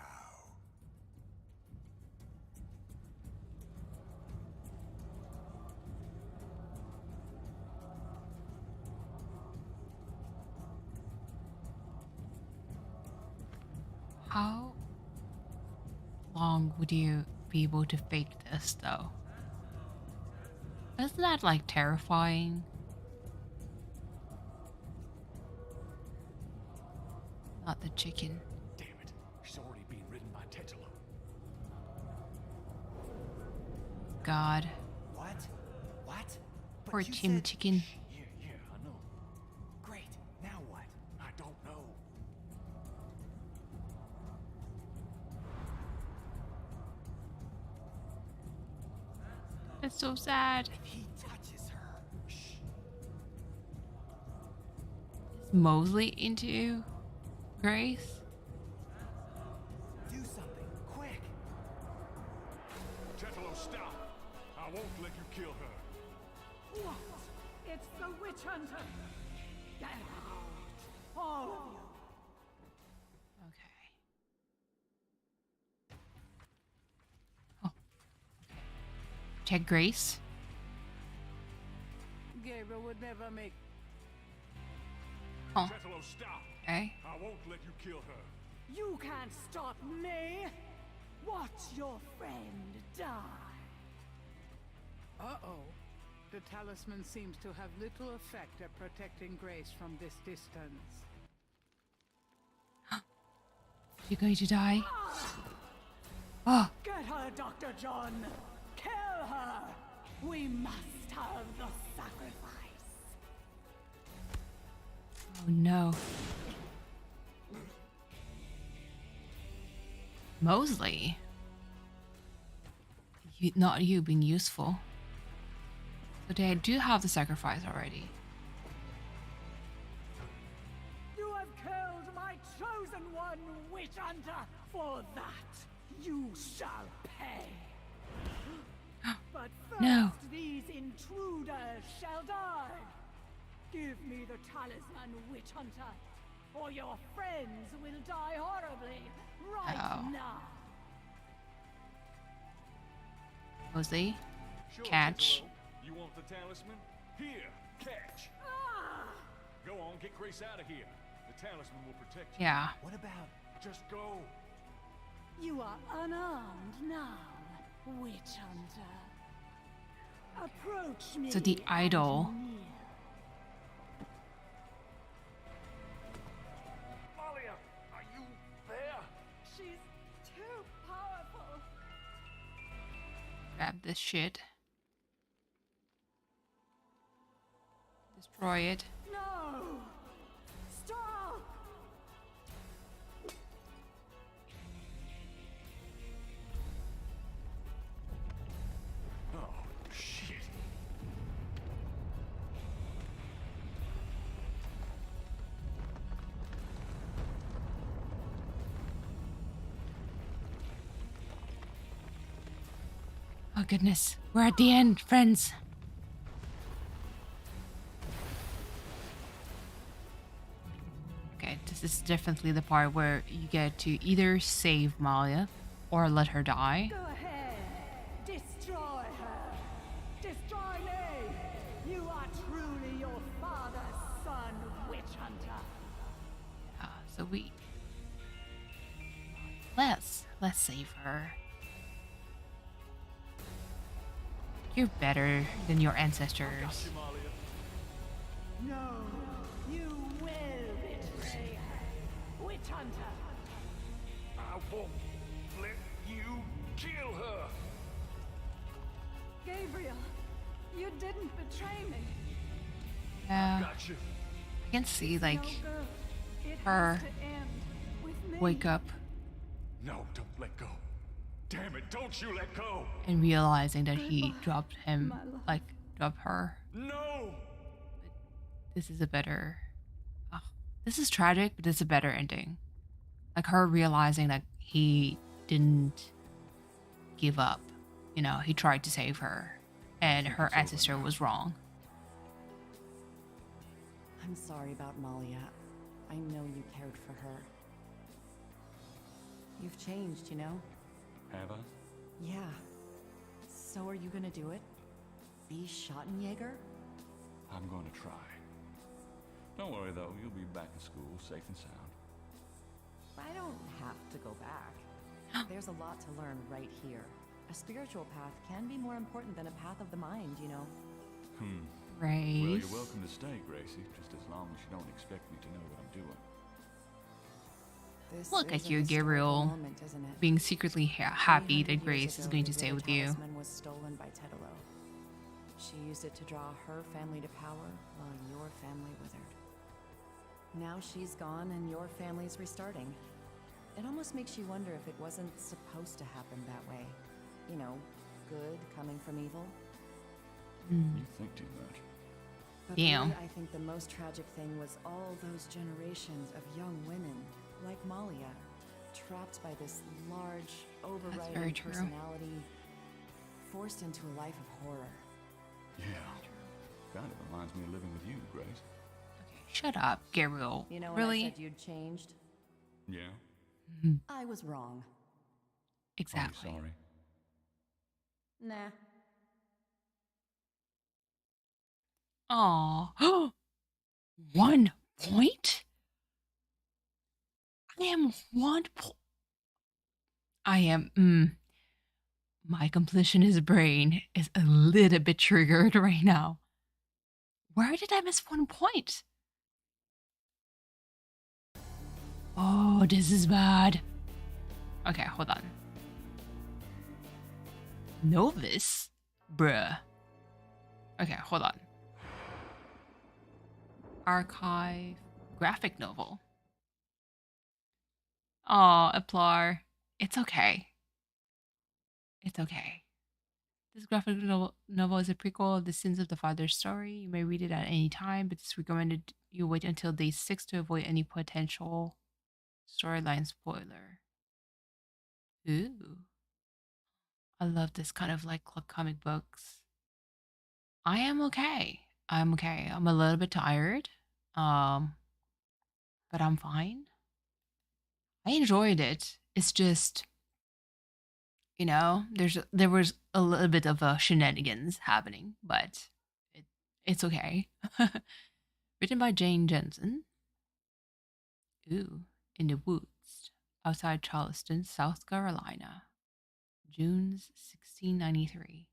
How long would you be able to fake this, though? Isn't that, like, terrifying? Not the chicken. Damn it. She's already being ridden by Tetalo. God. What? What? But Poor you Tim said- Chicken. Yeah, I know. Great. Now what? I don't know. That's so sad. If he touches her. Shh. Is Mosley into Grace? Do something. Quick. Tetalo, stop. I won't let you kill her. What? It's the witch hunter! Get out! All of you! Okay. Oh. Check Grace. Gabriel would never make. Oh, Tetalo, stop. okay. I won't let you kill her. You can't stop me! Watch your friend die! Uh-oh. The talisman seems to have little effect at protecting Grace from this distance. You're going to die. Oh, Get her, Dr. John! Kill her! We must have the sacrifice! oh no. Mosley. Not you being useful. So they do have the sacrifice already. You have killed my chosen one, witch hunter! For that, you shall pay! But first, No. these intruders shall die! Give me the talisman, witch hunter, or your friends will die horribly right Oh. now! Mosley, Sure, catch. Tetalo. You want the talisman? Here, catch. Ah! Go on, get Grace out of here. The talisman will protect you. Yeah. What about... Just go. You are unarmed now, witch hunter. Approach me. So the idol. and kneel. Malia, are you there? She's too powerful. Grab this shit. Destroy it. No! Oh goodness, we're at the end, friends. Okay, this is definitely the part where you get to either save Malia or let her die. Go ahead. Destroy her. Destroy me. You are truly your father's son, witch hunter. So let's save her. You're better than your ancestors. No, you will betray her, witch hunter. I won't let you kill her. Gabriel, you didn't betray me. Yeah, Got you. I can see like No good. It her has to end with me. wake up No, don't let go. Damn it, don't you let go. and realizing that he dropped him, my love. like dropped her. No. This is a better. Oh, this is tragic, but it's a better ending. Like her realizing that he didn't give up. You know, he tried to save her, and her ancestor was wrong. I'm sorry about Malia. I know you cared for her. You've changed, you know? Have I? Yeah. So are you gonna do it? Be Schottenjäger? I'm going to try. Don't worry though, you'll be back in school, safe and sound. I don't have to go back. There's a lot to learn right here. A spiritual path can be more important than a path of the mind, you know? Well, Grace. you're welcome to stay, Gracie, just as long as you don't expect me to know what I'm doing. This Look is at a you, historical Gabriel, moment, isn't it? being secretly happy 300 that years Grace is ago, going the to stay Ritter with you. talisman was stolen by Tedelo. She used it to draw her family to power while your family withered. Now she's gone and your family's restarting. It almost makes you wonder if it wasn't supposed to happen that way. You know, good coming from evil. You think too much. But Damn. really, I think the most tragic thing was all those generations of young women, like Malia, trapped by this large, very overriding true. personality, forced into a life of horror. Yeah. Kind of reminds me of living with you, Grace. Okay, shut up, Gabriel. You know when Really? I said you'd changed? Yeah. I was wrong. Exactly. I'm sorry. Nah. Aw. 1 point? I am 1 point. I am, my completionist brain is a little bit triggered right now. Where did I miss 1 point? Oh, this is bad. Okay, hold on. Novice? Bruh. Okay, hold on. Archive graphic novel. Oh, Eplar. It's okay. It's okay. This graphic novel is a prequel of The Sins of the Father's story. You may read it at any time, but it's recommended you wait until day 6 to avoid any potential storyline spoiler. Ooh. I love this kind of like comic books. I am okay. I'm okay. I'm a little bit tired. Um, but I'm fine. I enjoyed it. It's just, there was a little bit of shenanigans happening, but it's okay. Written by Jane Jensen. Ooh, in the woods outside Charleston, South Carolina, June 1693.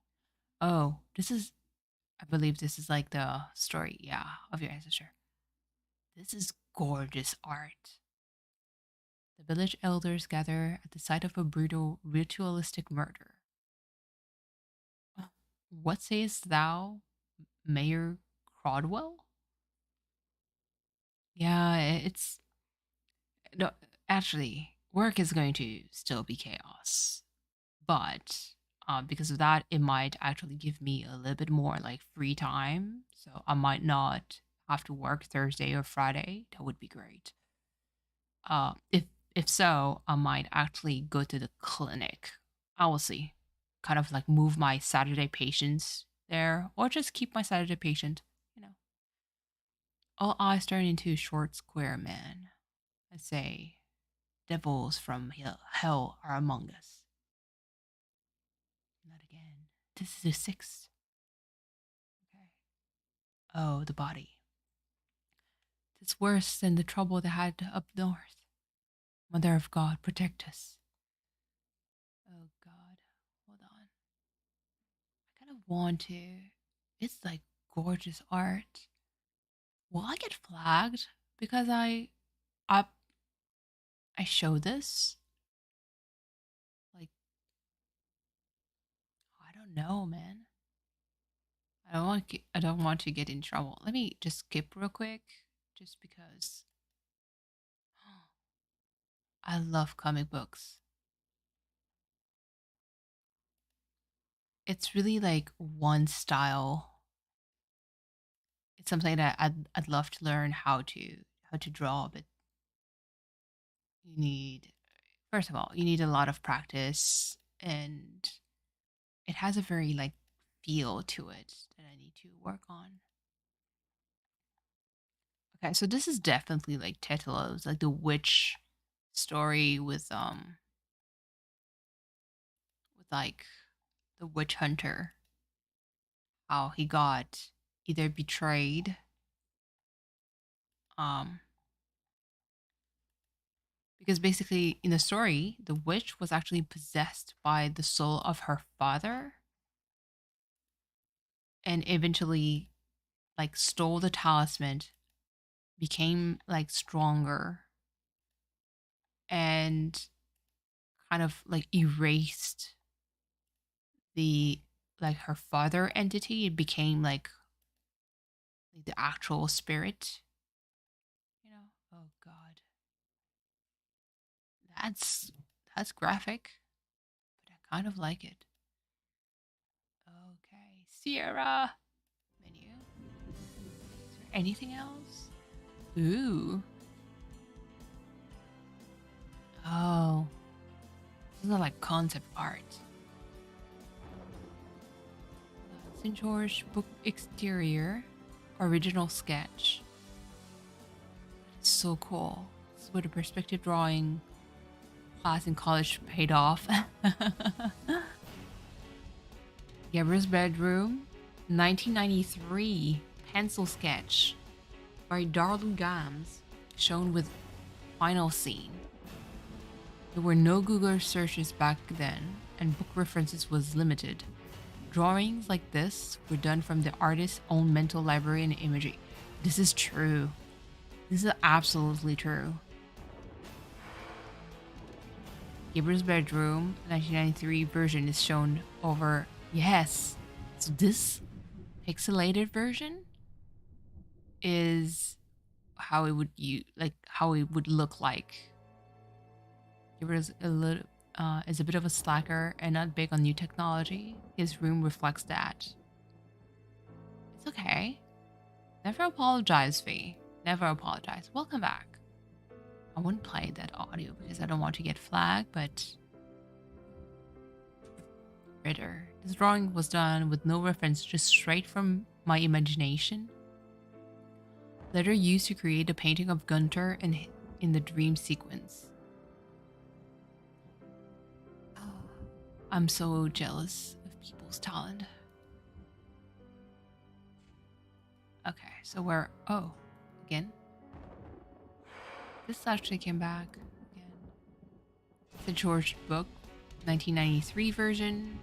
Oh, I believe this is like the story, yeah, of your ancestor. This is gorgeous art. The village elders gather at the site of a brutal, ritualistic murder. What sayest thou, Mayor Crodwell? Yeah, it's no. Actually, work is going to still be chaos, but because of that, it might actually give me a little bit more like free time. So I might not have to work Thursday or Friday. That would be great. If so, I might actually go to the clinic. I will see. kind of like move my Saturday patience there, or just keep my Saturday patient, you know. All eyes turn into short square man. I say, devils from hell are among us. Not again. This is the sixth. Okay. Oh, the body. It's worse than the trouble they had up north. Mother of God, protect us. Oh God, hold on. I kind of want to. It's like gorgeous art. Will I get flagged because I I show this? Like, I don't know, man. I don't want to get in trouble. Let me just skip real quick, just because I love comic books. It's really like one style. It's something that I'd love to learn how to draw, but you need, first of all, you need a lot of practice, and it has a very like feel to it that I need to work on. Okay, so this is definitely like Tetelos, like the witch story with like the witch hunter, how he got either betrayed, um because basically in the story the witch was actually possessed by the soul of her father, and eventually like stole the talisman, became like stronger, and kind of like erased the like her father entity. It became like the actual spirit, you know. Oh God, that's that's graphic, but I kind of like it. Okay, Sierra menu. Is there anything else? Ooh. Oh, this is like concept art. St. George book exterior, original sketch. It's so cool. This is where the perspective drawing class in college paid off. Gabriel's bedroom, 1993 pencil sketch by Darlene Gams, shown with final scene. There were no Google searches back then, and book references was limited. Drawings like this were done from the artist's own mental library and imagery. This is true. This is absolutely true. Gabriel's bedroom, 1993 version is shown over. Yes. So this pixelated version is how it would how it would look like. Gabriel's is a bit of a slacker and not big on new technology. His room reflects that. It's okay. Never apologize, V. Never apologize. Welcome back. I wouldn't play that audio because I don't want to get flagged, but Ritter. This drawing was done with no reference, just straight from my imagination. Later used to create a painting of Gunter in the dream sequence. I'm so jealous of people's talent. Okay, so we're again. This actually came back again. The George book, 1993 version.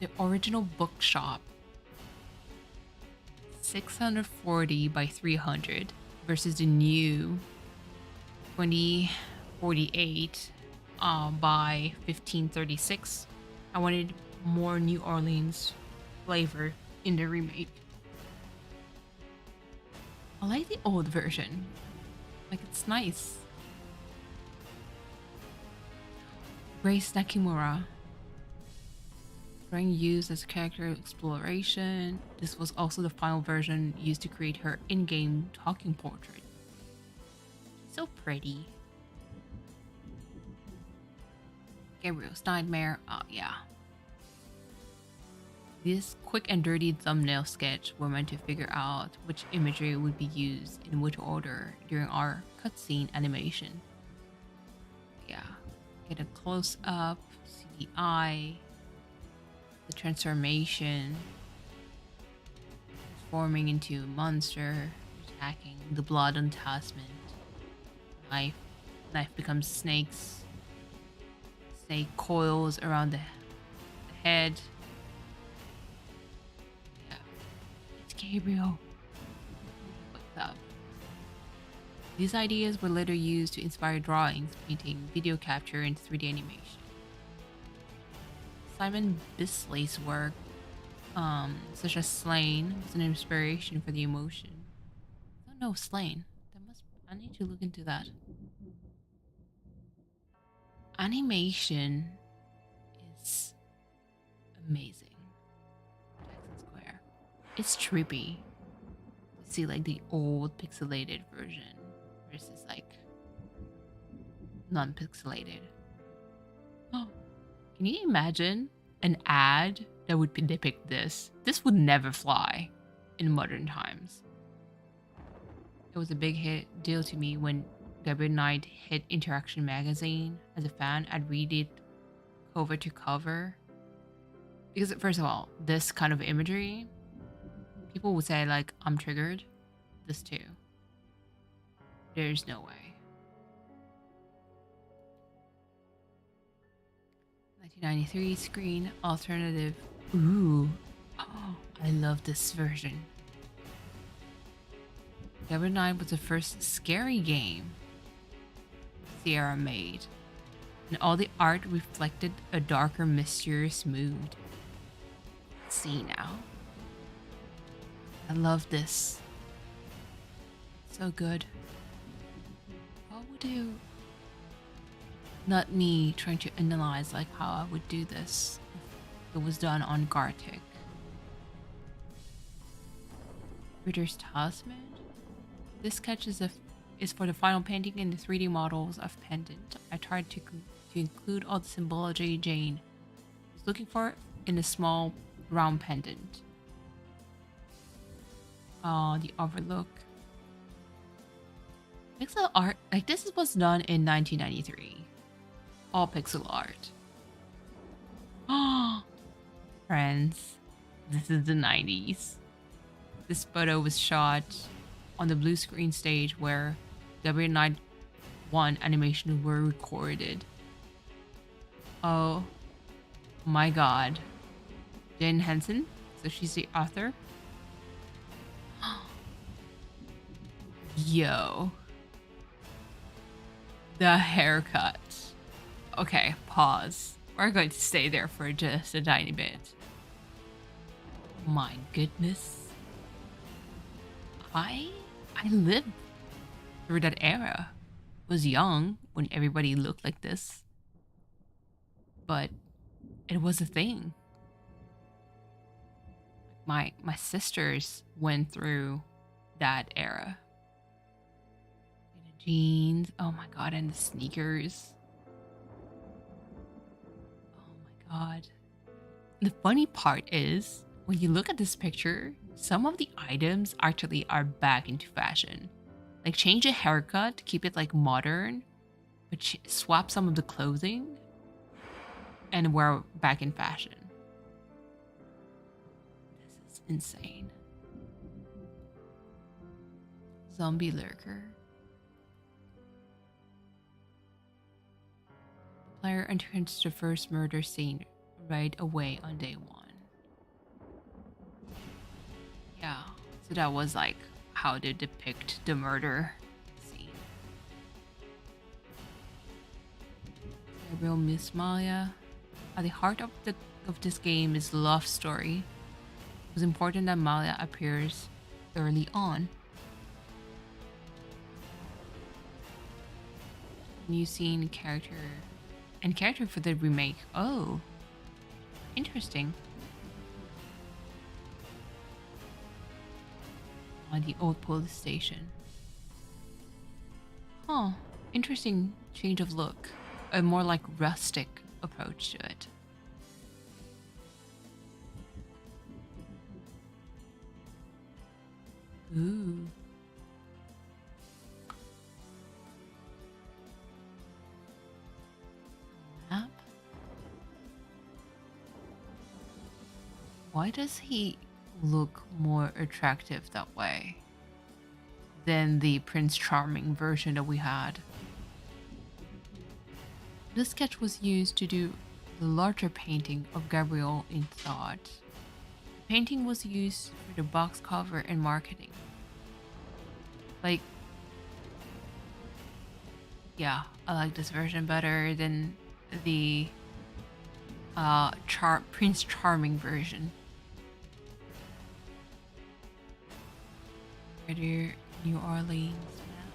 The original bookshop, 640 by 300 versus the new 2048 by 1536. I wanted more New Orleans flavor in the remake. I like the old version. Like, it's nice. Grace Nakimura. Drawing used as character exploration. This was also the final version used to create her in-game talking portrait. So pretty. Gabriel's nightmare. Oh, yeah. This quick and dirty thumbnail sketch were meant to figure out which imagery would be used in which order during our cutscene animation. Yeah, get a close up, see the eye, the transformation, forming into a monster, attacking the blood enticement. Knife becomes snakes. Snake coils around the head. Yeah, it's Gabriel. What's up? These ideas were later used to inspire drawings, painting, video capture, and 3D animation. Simon Bisley's work, such as Slain, was an inspiration for the emotion. Oh no, Slain. I need to look into that. Animation is amazing. Jackson Square. It's trippy to see like the old pixelated version versus like non-pixelated. Oh, can you imagine an ad that would depict this? This would never fly in modern times. It was a big deal to me when Gabriel Knight hit Interaction magazine. As a fan, I'd read it cover to cover. Because first of all, this kind of imagery, people would say like, I'm triggered. This too. There's no way. 1993 screen alternative. Ooh. Oh, I love this version. Gabriel Knight was the first scary game Sierra made, and all the art reflected a darker, mysterious mood. Let's see now. I love this. So good. What would you... Not me trying to analyze like how I would do this if it was done on Gartic. Ritter's Talisman? This sketch is for the final painting in the 3D models of Pendant. I tried to include all the symbology Jane was looking for in a small round pendant. Oh, the overlook. Pixel art, like this was done in 1993. All pixel art. Oh, friends, this is the 90s. This photo was shot on the blue screen stage where Gabriel Knight 1 animations were recorded. Oh my god. Jen Henson, so she's the author. Yo. The haircut. Okay, pause. We're going to stay there for just a tiny bit. My goodness. I lived through that era. Was young when everybody looked like this. But it was a thing. My sisters went through that era. The jeans, oh my god, and the sneakers. Oh my god. The funny part is, when you look at this picture, some of the items actually are back into fashion. Like change a haircut to keep it like modern, but swap some of the clothing and we're back in fashion. This is insane. Zombie lurker. The player enters the first murder scene right away on day 1. Yeah, so that was like how they depict the murder scene. Gabriel Miss Malia. At the heart of this game is love story. It was important that Malia appears early on. New scene, character for the remake. Oh, interesting. On the old police station. Huh, interesting change of look. A more like rustic approach to it. Ooh. Map? Why does he look more attractive that way than the Prince Charming version that we had? This sketch was used to do the larger painting of Gabriel in thought. The painting was used for the box cover and marketing. Like, yeah, I like this version better than the Prince Charming version. New Orleans map.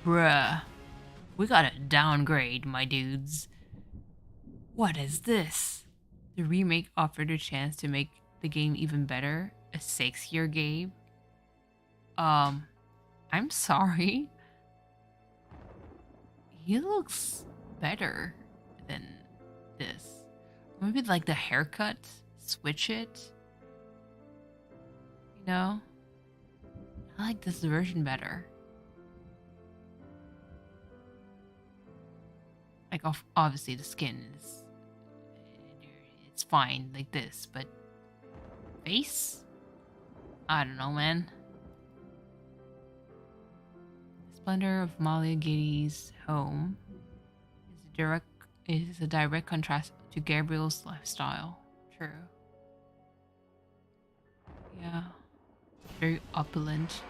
Bruh. We gotta downgrade, my dudes. What is this? The remake offered a chance to make the game even better. A 6-year game? I'm sorry. He looks better than this. Maybe like the haircut? Switch it? You know? I like this version better. Like, obviously the skin is... it's fine like this, but... face? I don't know, man. The splendor of Malia Giddy's home is a direct contrast to Gabriel's lifestyle. True. Yeah. Very opulent.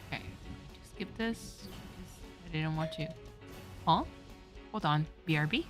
Okay, skip this. I didn't want to. Huh? Hold on. BRB?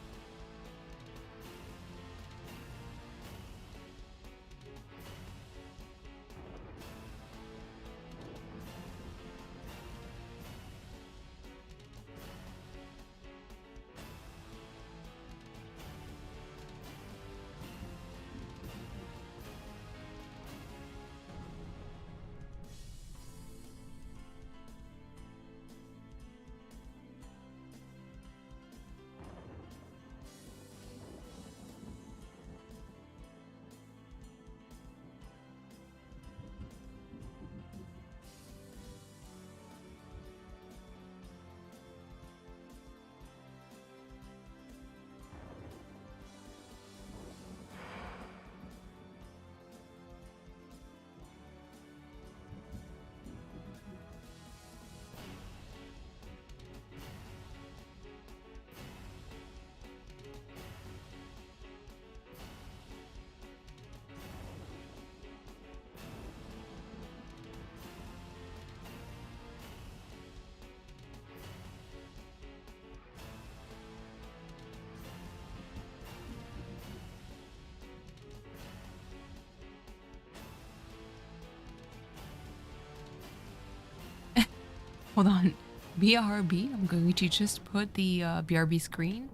Hold on. BRB? I'm going to just put the BRB screen.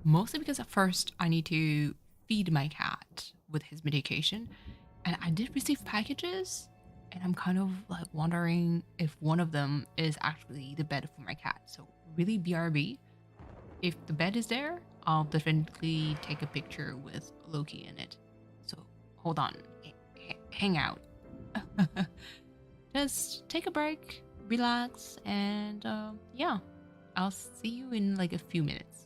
Mostly because at first I need to feed my cat with his medication. And I did receive packages. And I'm kind of like wondering if one of them is actually the bed for my cat. So really BRB. If the bed is there, I'll definitely take a picture with Loki in it. So hold on. Hang out. Just take a break. Relax, and yeah, I'll see you in like a few minutes.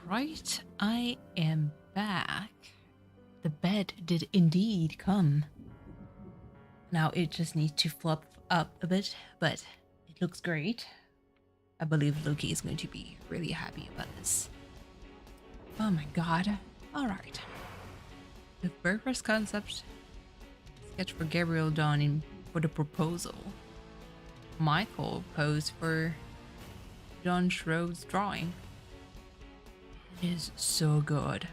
Alright, I am back. The bed did indeed come. Now it just needs to flop up a bit, but it looks great. I believe Loki is going to be really happy about this. Oh my god. Alright. The very first concept sketch for Gabriel done in for the proposal. Michael posed for John Schroed's drawing. It is so good.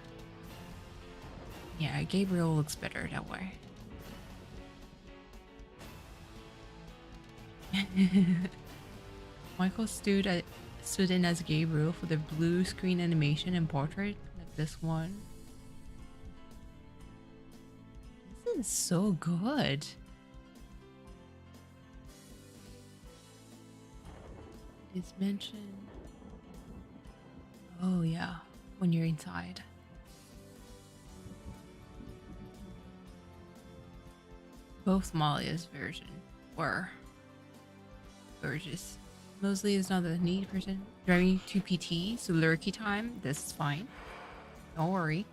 Yeah, Gabriel looks better that way. Michael stood in as Gabriel for the blue screen animation and portrait, like this one. This is so good. It's mentioned. Oh yeah, when you're inside. Both Malia's version were gorgeous. Mosley is not a neat person. Driving to PT, so lurky time. This is fine. Don't worry.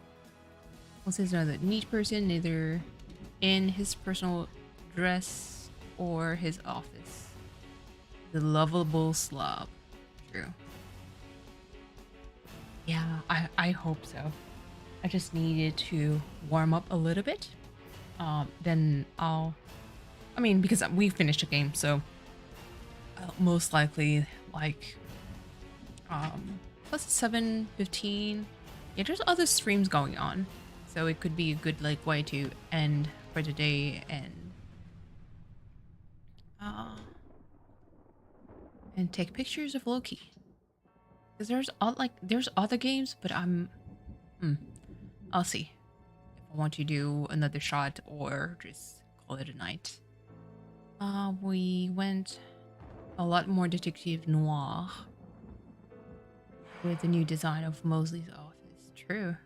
Mosley is not a neat person, neither in his personal dress or his office. The lovable slob. True. Yeah, I hope so. I just needed to warm up a little bit. Then because we finished the game, so most likely like plus 7:15. Yeah, there's other streams going on, so it could be a good like way to end for the day and take pictures of Loki. Because there's other games, but I'll see if I want to do another shot or just call it a night. We went a lot more detective noir with the new design of Mosley's office. True.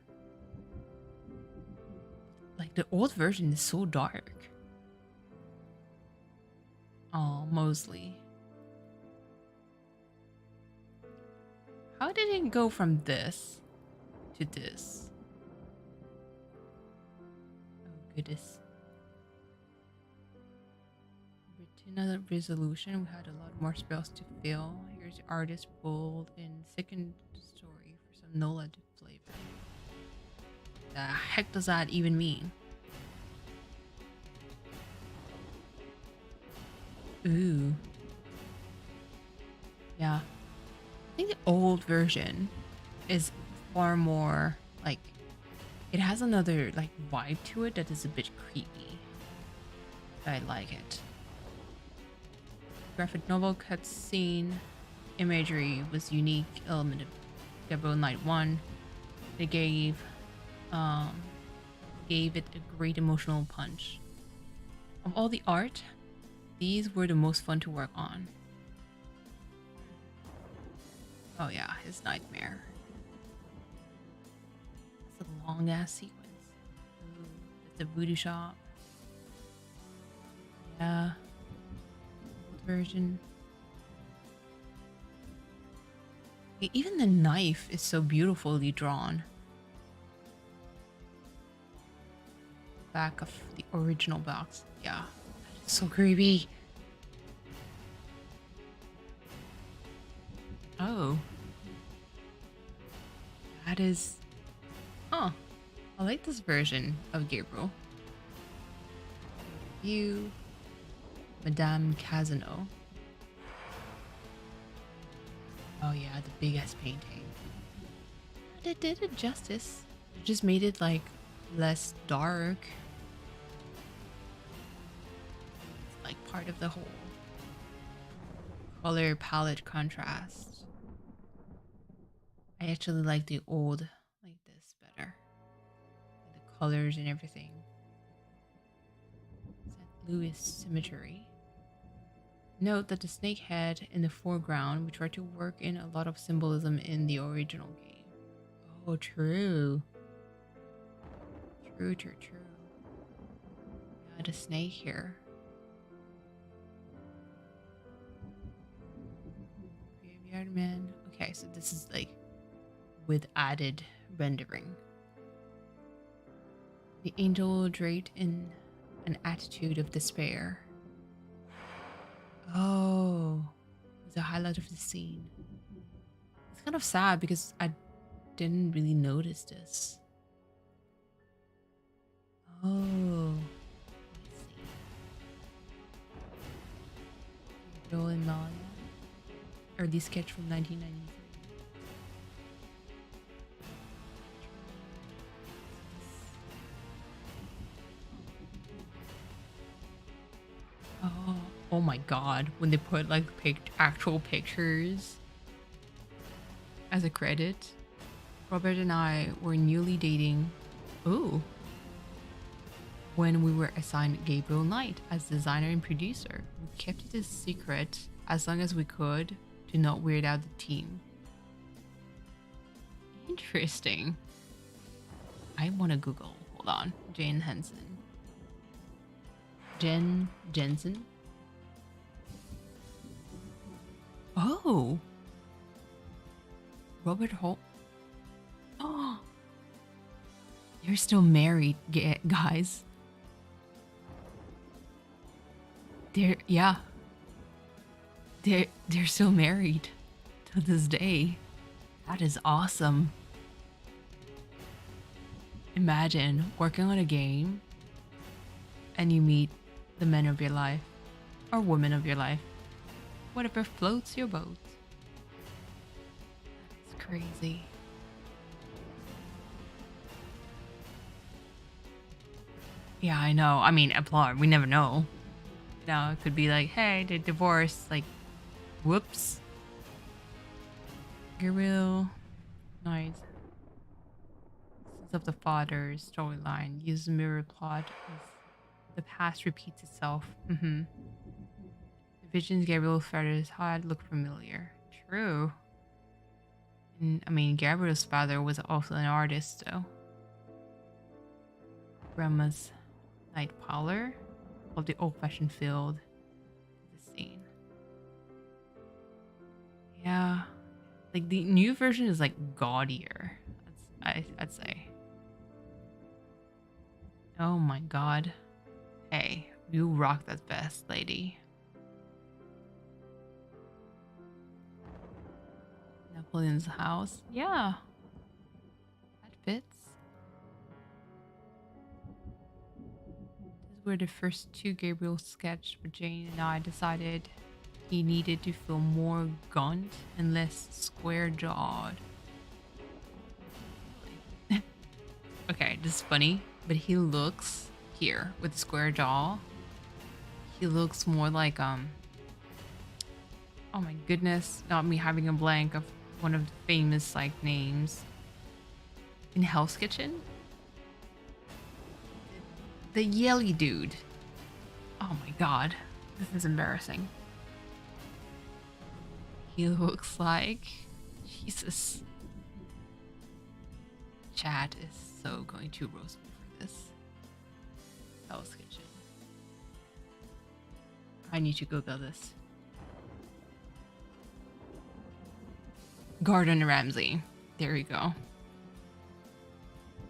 Like the old version is so dark. Oh, Mosley. How did it go from this to this? Oh goodness. Another resolution. We had a lot more spells to fill. Here's the artist pulled in second story for some NOLA flavor. The heck does that even mean? Ooh. Yeah. I think the old version is far more like it has another like vibe to it that is a bit creepy. I like it. Graphic novel cutscene imagery was unique element of Gabriel Night 1. They gave it a great emotional punch. Of all the art, these were the most fun to work on. Oh yeah, his nightmare. It's a long ass sequence. Ooh, it's a voodoo shop. Yeah. Version. Even the knife is so beautifully drawn. Back of the original box. Yeah. It's so creepy. Oh. That is... Huh. I like this version of Gabriel. You... Madame Casino. Oh yeah, the big ass painting. It did it justice. It just made it like less dark. It's like part of the whole color palette contrast. I actually like the old like this better. The colors and everything. St. Louis symmetry. Note that the snake head in the foreground, we tried to work in a lot of symbolism in the original game. Oh, true. True. Yeah, the snake here. Graveyard man. Okay, so this is like with added rendering. The angel draped in an attitude of despair. Oh, it's a highlight of the scene. It's kind of sad because I didn't really notice this. Oh, I see. Gabriel and Malia. Early sketch from 1993. Oh my god, when they put like actual pictures as a credit. Robert and I were newly dating. Ooh. When we were assigned Gabriel Knight as designer and producer. We kept it a secret as long as we could to not weird out the team. Interesting. I want to Google. Hold on. Jane Henson. Jensen? Oh. Robert Holt. Oh. You're still married, guys. They're still married to this day. That is awesome. Imagine working on a game and you meet the men of your life or woman of your life. Whatever floats your boat. It's crazy. Yeah, I know. I mean, applaud. We never know. Now it could be like, hey, they're divorced. Like, whoops. Gabriel, nice. Sins of the Father storyline. Use the mirror plot as the past repeats itself. The visions Gabriel's father's had look familiar. True. And, I mean, Gabriel's father was also an artist, though. Grandma's night parlor of the old-fashioned field. The scene. Yeah. Like, the new version is, like, gaudier. I'd say. Oh my god. Hey, you rock that vest, lady. Napoleon's house. Yeah. That fits. These were the first two Gabriel sketched, but Jane and I decided he needed to feel more gaunt and less square-jawed. Okay, this is funny, but he looks here with the square jaw. He looks more like oh my goodness, not me having a blank of one of the famous like names in Hell's Kitchen. The yelly dude. Oh my god, this is embarrassing. He looks like Jesus. Chat is so going to roast me for this. Hell's Kitchen. I need to Google this. Gordon Ramsay. There we go.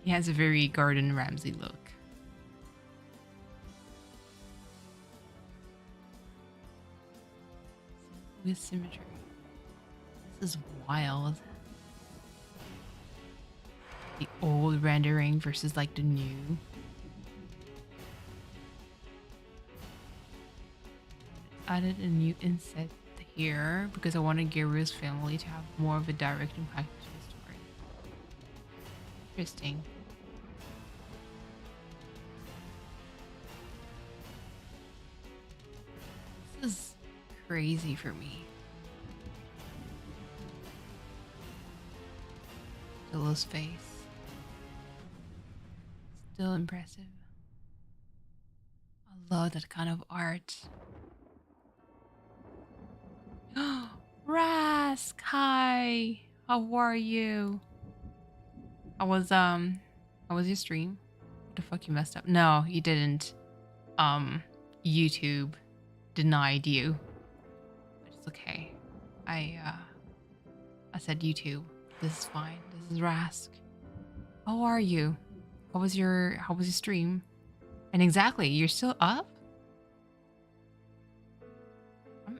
He has a very Gordon Ramsay look. With symmetry. This is wild. The old rendering versus like the new. Added a new inset here because I wanted Gabriel's family to have more of a direct impact to the story. Interesting. This is crazy for me. Willow's face. Still impressive. I love that kind of art. Rask, hi. How are you? I was your stream. What the fuck, you messed up? No, you didn't. YouTube denied you. But it's okay. I said YouTube. This is fine. This is Rask. How are you? How was your stream? And exactly, you're still up?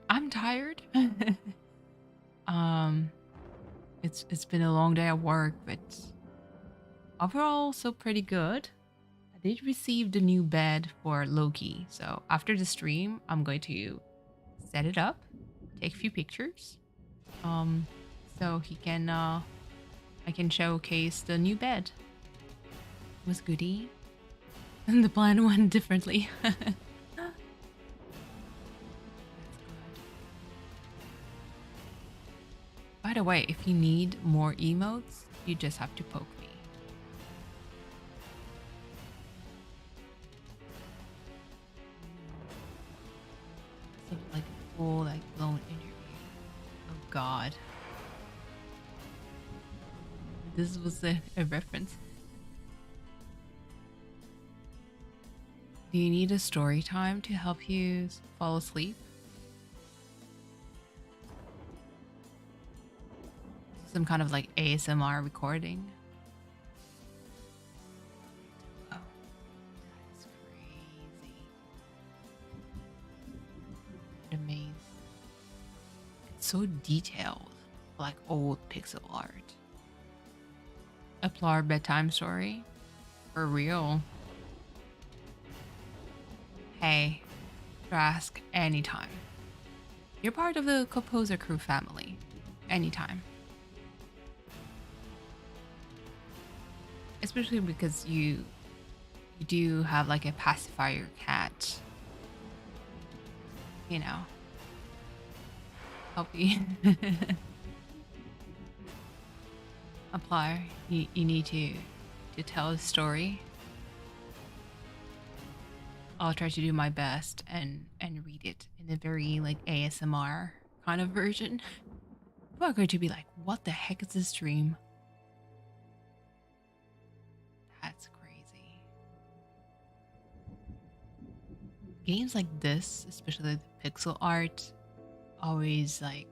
I'm tired. It's been a long day at work, but overall so pretty good. I did receive the new bed for Loki, so after the stream, I'm going to set it up, take a few pictures, so he can I can showcase the new bed. It was goody, and the plan went differently. That's good. By the way, if you need more emotes, you just have to poke me. So like a full like blown interview. Oh God. This was a reference. Do you need a story time to help you fall asleep? Some kind of like ASMR recording. Oh, that's crazy. Amazing. It's so detailed, like old pixel art. A Plar bedtime story? For real. Hey, ask anytime. You're part of the Composer Crew family. Anytime. Especially because you do have like a pacifier cat. You know. Help you. Apply. You need to tell a story. I'll try to do my best and read it in a very like ASMR kind of version. People are going to be like, what the heck is this dream? That's crazy. Games like this, especially the pixel art, always like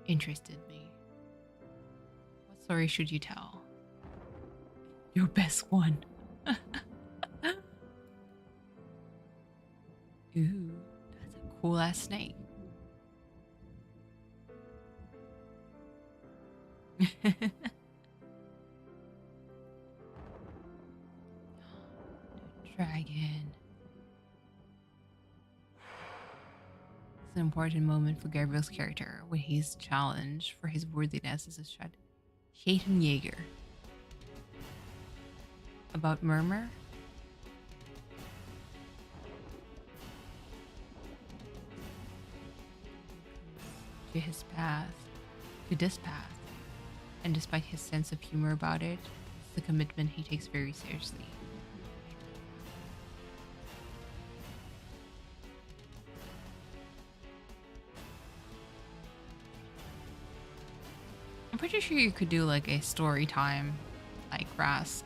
interested me. What story should you tell? Your best one. Ooh, that's a cool ass snake. Dragon. It's an important moment for Gabriel's character when he's challenged for his worthiness as a Shoutout Jaeger. About Murmur? To this path, and despite his sense of humor about it, it's the commitment he takes very seriously. I'm pretty sure you could do like a story time, like Rask,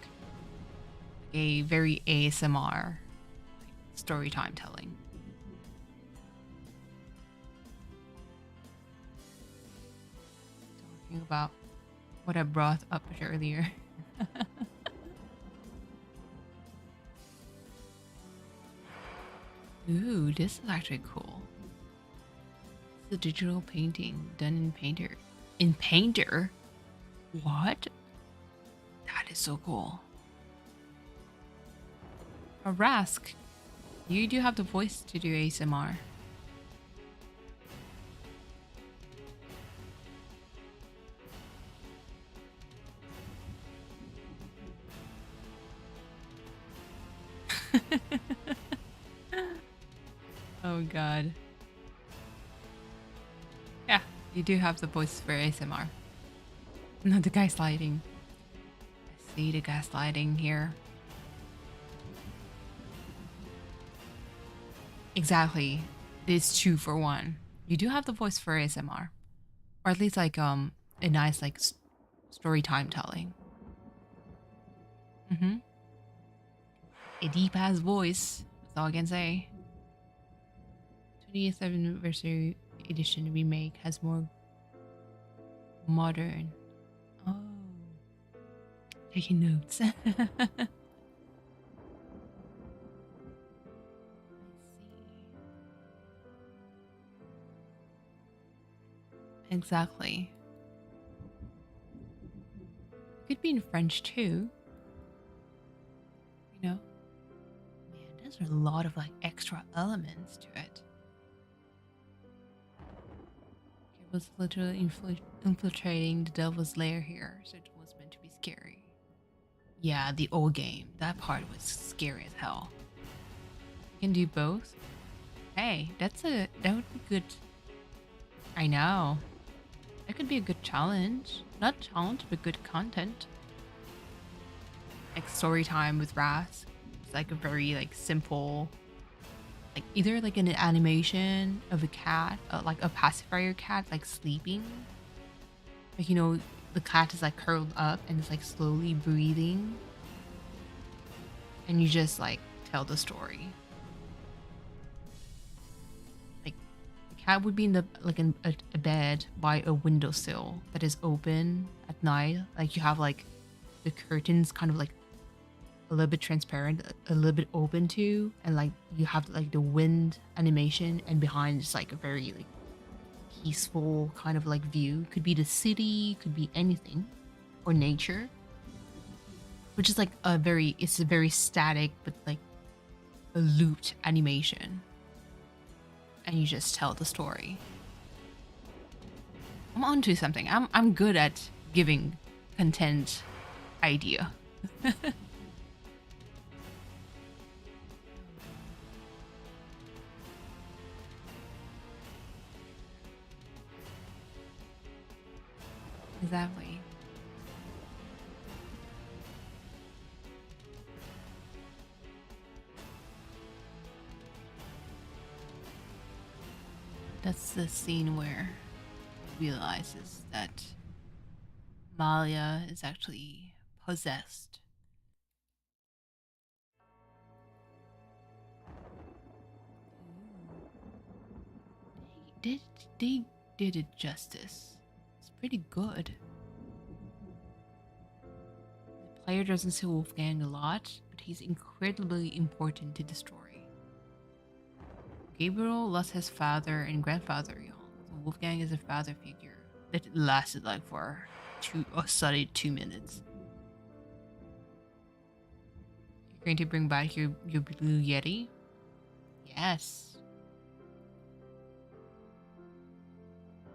a very ASMR story time telling. About what I brought up earlier. Ooh, this is actually cool. It's a digital painting done in Painter. In Painter? What? That is so cool. A Rask, you do have the voice to do ASMR. Oh God. Yeah, you do have the voice for ASMR. Not the gaslighting. I see the gaslighting here. Exactly. It's 2 for 1. You do have the voice for ASMR. Or at least like a nice like story time telling. Mm-hmm. A deep ass voice. That's all I can say. 20th anniversary edition remake has more Modern. Oh. Taking notes. I see. Exactly. Could be in French too. You know? Man, there's a lot of like extra elements to it. It was literally infiltrating the devil's lair here, so it was meant to be scary. Yeah, the old game. That part was scary as hell. You can do both. Hey, that would be good. I know. That could be a good challenge. Not challenge, but good content. Like story time with Wrath. It's like a very like simple, like either like an animation of a cat, like a pacifier cat, like sleeping. Like, you know, the cat is like curled up and it's like slowly breathing. And you just like tell the story. Cat would be in the like in a bed by a windowsill that is open at night. Like you have like the curtains kind of like a little bit transparent, a little bit open too, and like you have like the wind animation, and behind is like a very like peaceful kind of like view. Could be the city, could be anything, or nature. Which is like it's a very static but like a looped animation. And you just tell the story. I'm onto something. I'm good at giving content idea. Exactly. That's the scene where he realizes that Malia is actually possessed. They did it justice. It's pretty good. The player doesn't see Wolfgang a lot, but he's incredibly important to the story. Gabriel lost his father and grandfather young, so Wolfgang is a father figure that lasted like for a solid 2 minutes. You're going to bring back your blue Yeti? Yes.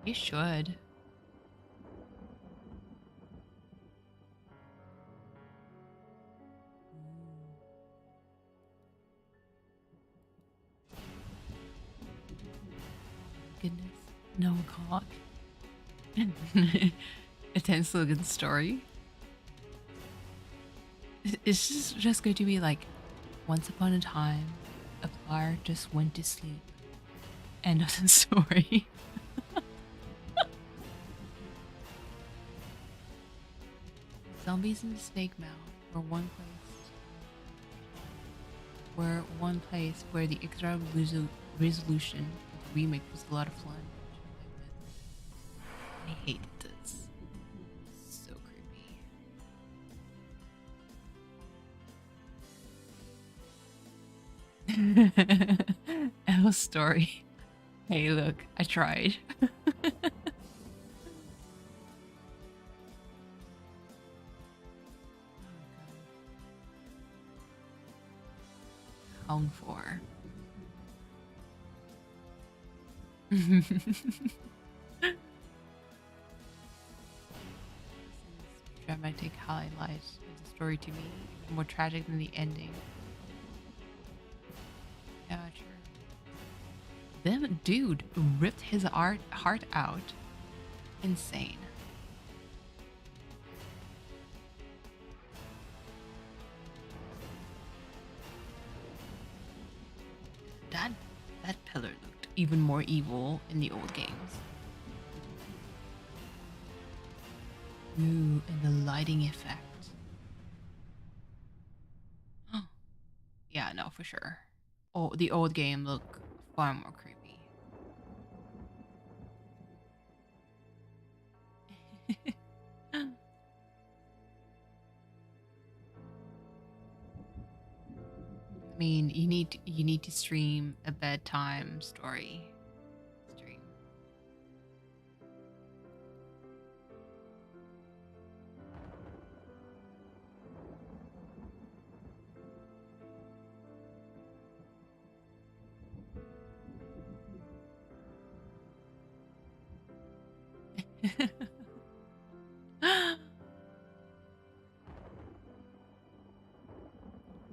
You should. Goodness, no cock. A 10 slogan story. It's just going to be like, once upon a time, a bar just went to sleep. End of the story. Zombies in the Snake Mound were one place where the extra resolution remake was a lot of fun. I hated this. So creepy. Elle's story. Hey, look, I tried. Home for. Dramatic highlights of the story to me, more tragic than the ending. Yeah, true. Them dude ripped his heart out. Insane. That pillar looked even more evil in the old games. Ooh, and the lighting effect. Oh, yeah, no, for sure. Oh, the old game looked far more creepy. mean, you need to stream a bedtime story stream.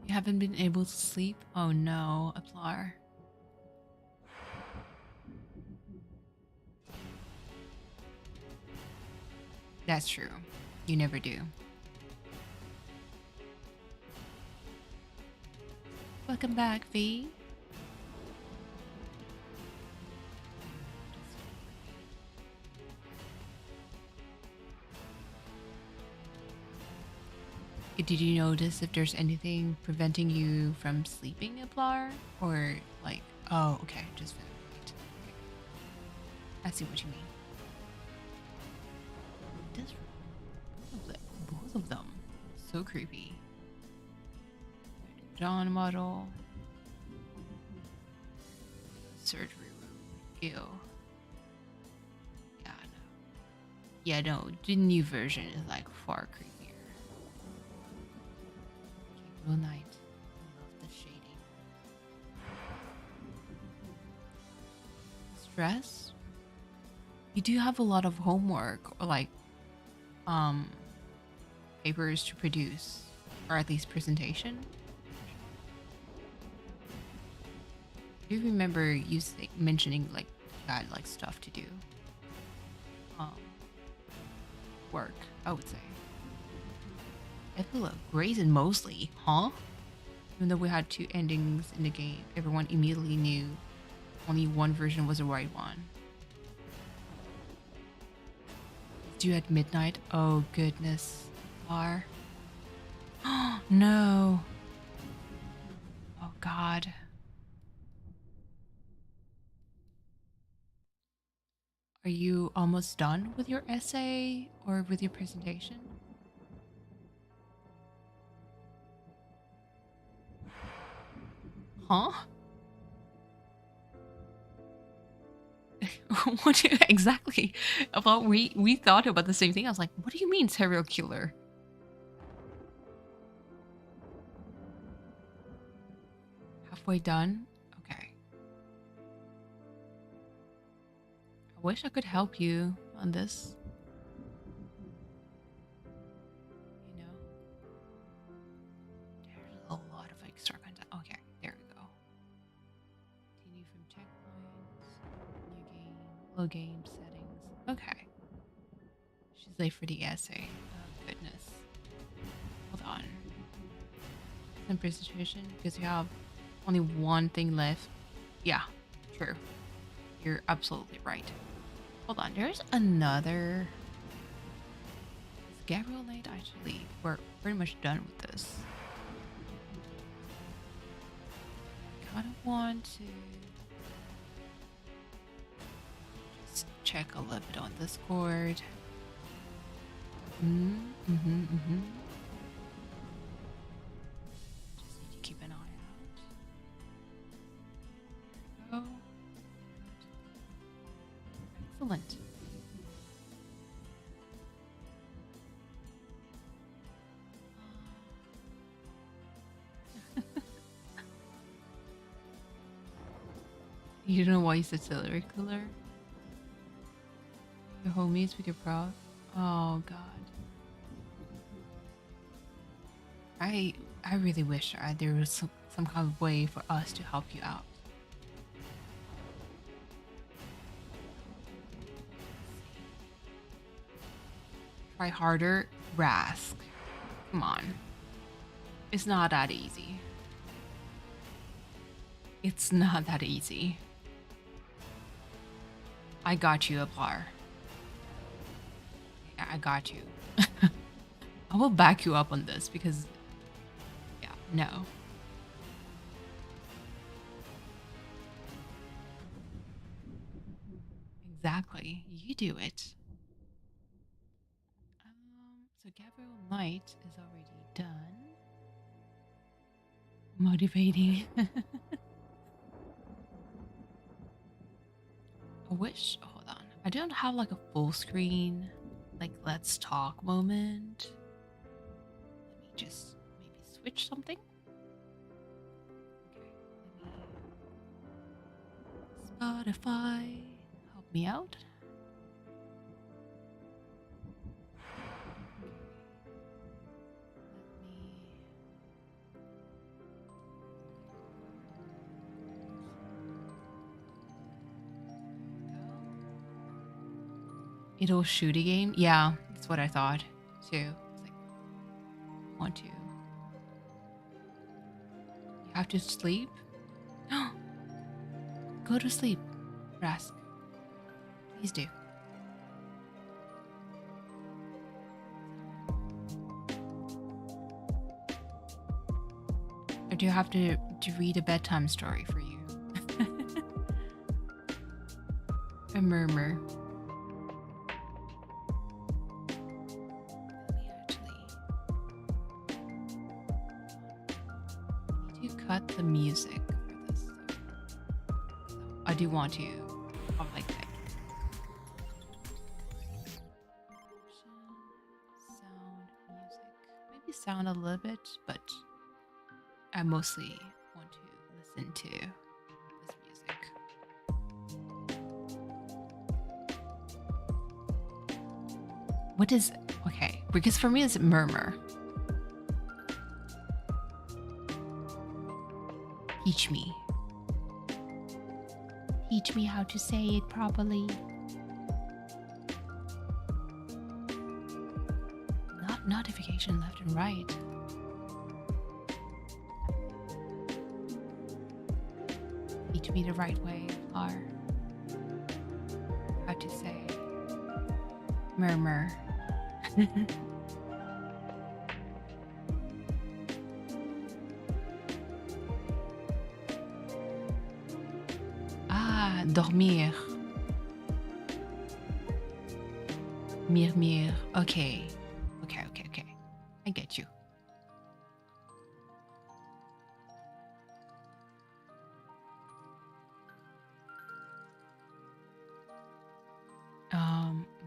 You haven't been able to sleep? Oh no, Aplar. That's true. You never do. Welcome back, V. Did you notice if there's anything preventing you from sleeping, Aplar? Or like, oh, okay, just right. Okay. I see what you mean. This both of them, so creepy. John model, surgery room, ew. Yeah, no. Yeah, no. The new version is like far creepier. Gabriel Knight. I love the shading. Stress? You do have a lot of homework or like papers to produce, or at least presentation. I do remember you mentioning like you had like stuff to do. Work, I would say. I feel like Grace and Mosley, huh? Even though we had two endings in the game, everyone immediately knew only one version was the right one. Due at midnight? Oh goodness. Are. Oh no. Oh god. Are you almost done with your essay or with your presentation? Huh? What do you, exactly? Well, we thought about the same thing. I was like, what do you mean serial killer? Halfway done? Okay. I wish I could help you on this. You know? There's a lot of extra content. Okay, there we go. Continue from checkpoints. New game. Low game settings. Okay. She's late for the essay. Oh, goodness. Hold on. Some presentation because you have only one thing left. Yeah, true. You're absolutely right. Hold on, there's another. Is Gabriel Knight actually? We're pretty much done with this. I kind of want to just check a little bit on Discord. Just need to keep an eye out. Oh. Excellent. You don't know why you said serial killer? Your homies with your prof? Oh god. I really wish there was some kind of way for us to help you out. Try harder, Rask. Come on. It's not that easy. It's not that easy. I got you, Aplar. Yeah, I got you. I will back you up on this because, yeah, no. Exactly. You do it. So Gabriel Knight is already done. Motivating. I wish, hold on. I don't have like a full screen, like let's talk moment. Let me just maybe switch something. Okay, let me Spotify, help me out. It'll shoot a game? Yeah, that's what I thought too. It's like, want to. You have to sleep? Go to sleep, Rask. Please do. Or do you have to read a bedtime story for you? A murmur. Cut the music for this. So I do want to. I like that. Sound, music. Maybe sound a little bit, but I mostly want to listen to this music. What is okay? Because for me, it's murmur. Teach me. Teach me how to say it properly. Not notification left and right. Teach me the right way, or how to say murmur. Dormir. Murmure. Okay. Okay. I get you.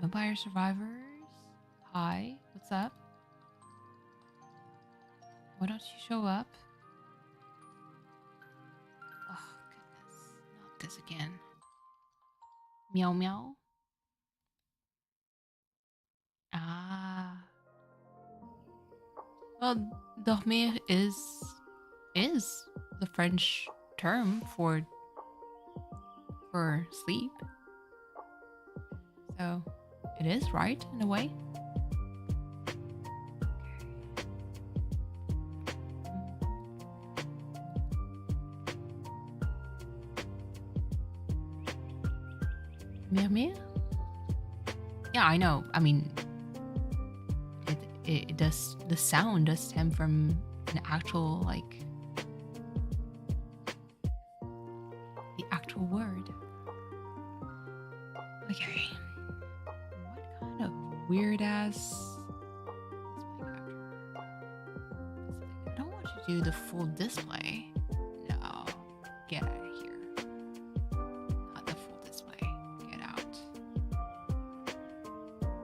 Vampire survivors. Hi. What's up? Why don't you show up? Oh, goodness. Not this again. Meow meow. Ah. Well, dormir is the French term for sleep. So it is right in a way. Murmure? Yeah, I know. I mean, it does. The sound does stem from an actual, like, the actual word. Okay. What kind of weird ass? I don't want you to do the full display. No, get out of here. Not the full display. Get out.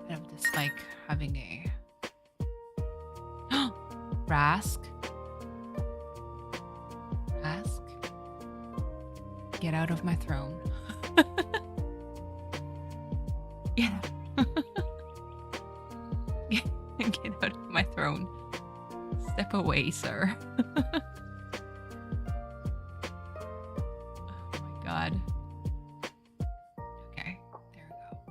I don't dislike having a Rask. Get out of my throne. Get out of my throne. Step away, sir. Oh my god. Okay, there we go.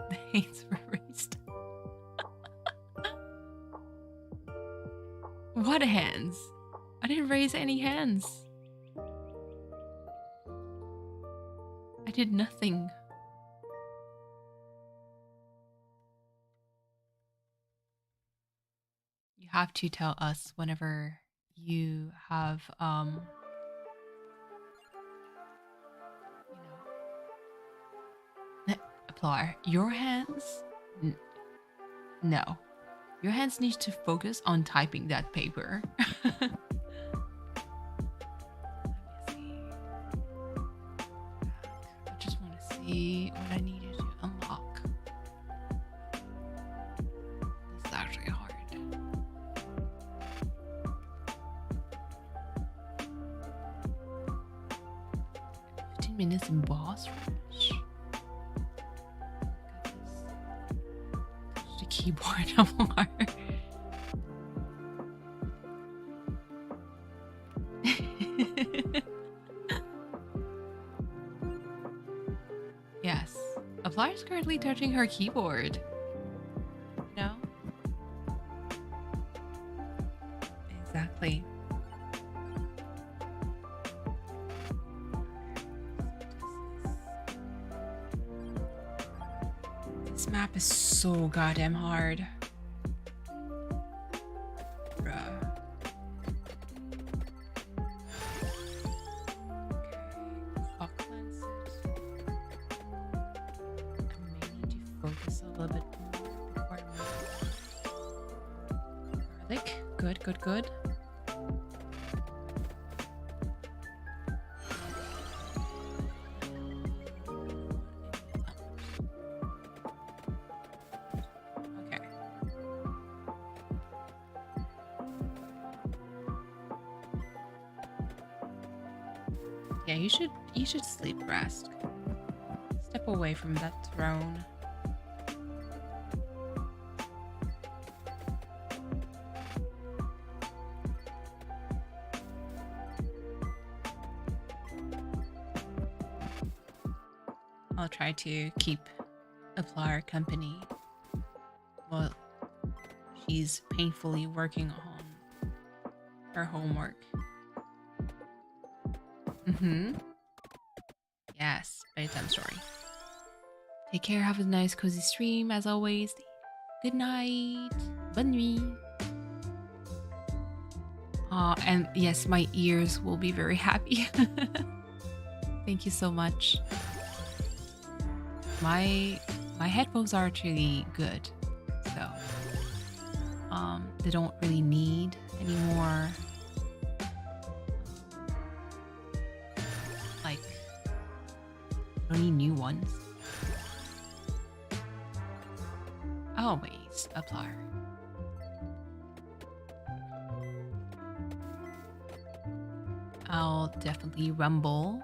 The hands were raised. What hands? I didn't raise any hands. I did nothing. You have to tell us whenever you have Apply. Your hands? No. Your hands need to focus on typing that paper. Let me see. I just want to see what I needed to unlock. This is actually hard. 15 minutes in boss rush. The keyboard more. Yes. Apply is currently touching her keyboard. No? Exactly. This map is so goddamn hard. Bruh. Clock lenses. I may need to focus a little bit more before I move. Garlic. Good, good, good. Yeah, you should sleep, rest. Step away from that throne. I'll try to keep Apply company while she's painfully working on her homework. Yes, bedtime story. Take care, have a nice cozy stream as always. Good night. Bonne nuit. And yes, my ears will be very happy. Thank you so much. My headphones are actually good, so they don't really need any more like I don't need new ones. Always Apply. I'll definitely rumble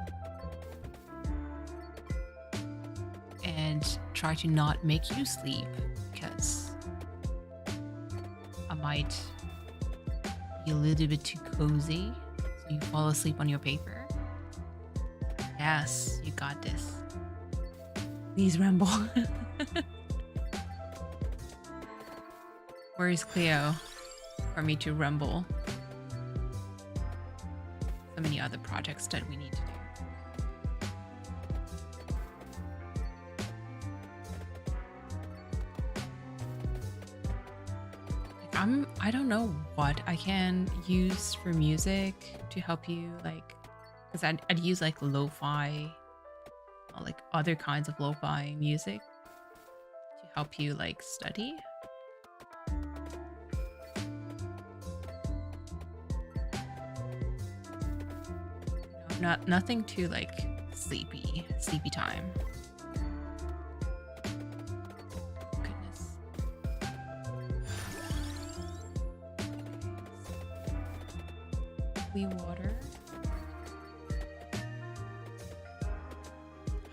and try to not make you sleep because I might be a little bit too cozy so you fall asleep on your paper. Yes, you got this. Please rumble. Where is Cleo for me to rumble? So many other projects that we need to do. I don't know what I can use for music to help you, like, because I'd use like lo-fi or like other kinds of lo-fi music to help you like study. Nothing too like sleepy time. Goodness. Clean water.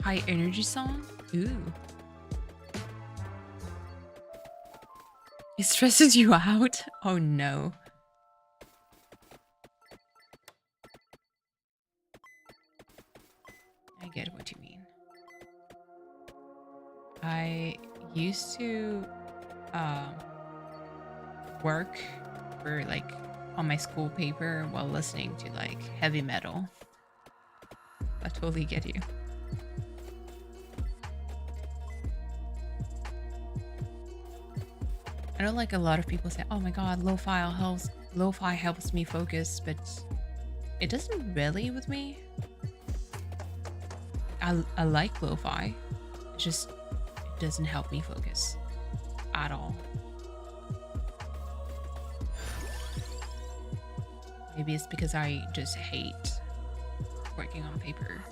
High energy song? Ooh. It stresses you out? Oh no. I get what you mean. I used to work for like on my school paper while listening to like heavy metal. I totally get you. I know like a lot of people say, oh my god, lo-fi helps me focus, but it doesn't really with me. I like lo-fi. It's just doesn't help me focus at all. Maybe it's because I just hate working on paper.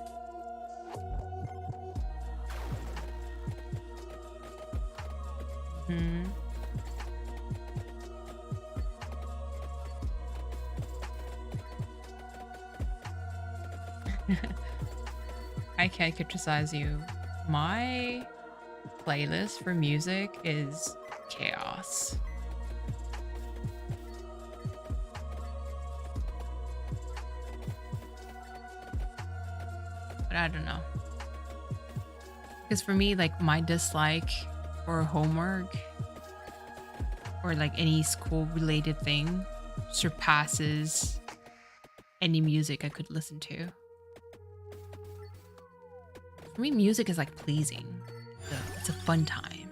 I can't criticize you. My playlist for music is chaos. But I don't know. Because for me, like, my dislike for homework or like any school related thing surpasses any music I could listen to. For me, music is like pleasing. It's a fun time.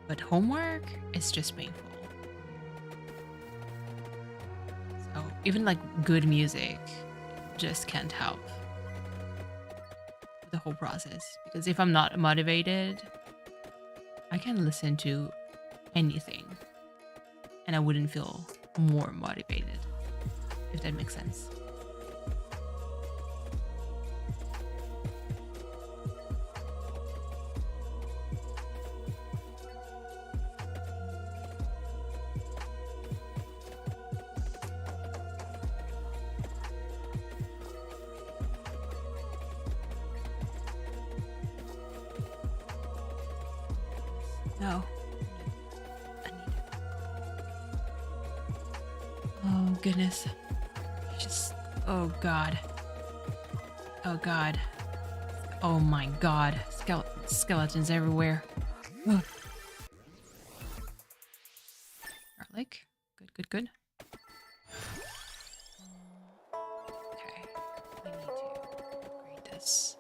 But homework is just painful. So even like good music just can't help the whole process. Because if I'm not motivated, I can listen to anything and I wouldn't feel more motivated, if that makes sense. No. Oh, goodness. Just, oh, God. Oh, God. Oh, my God. Skeletons everywhere. Ugh. Garlic. Good, good, good. Okay. We need to upgrade this.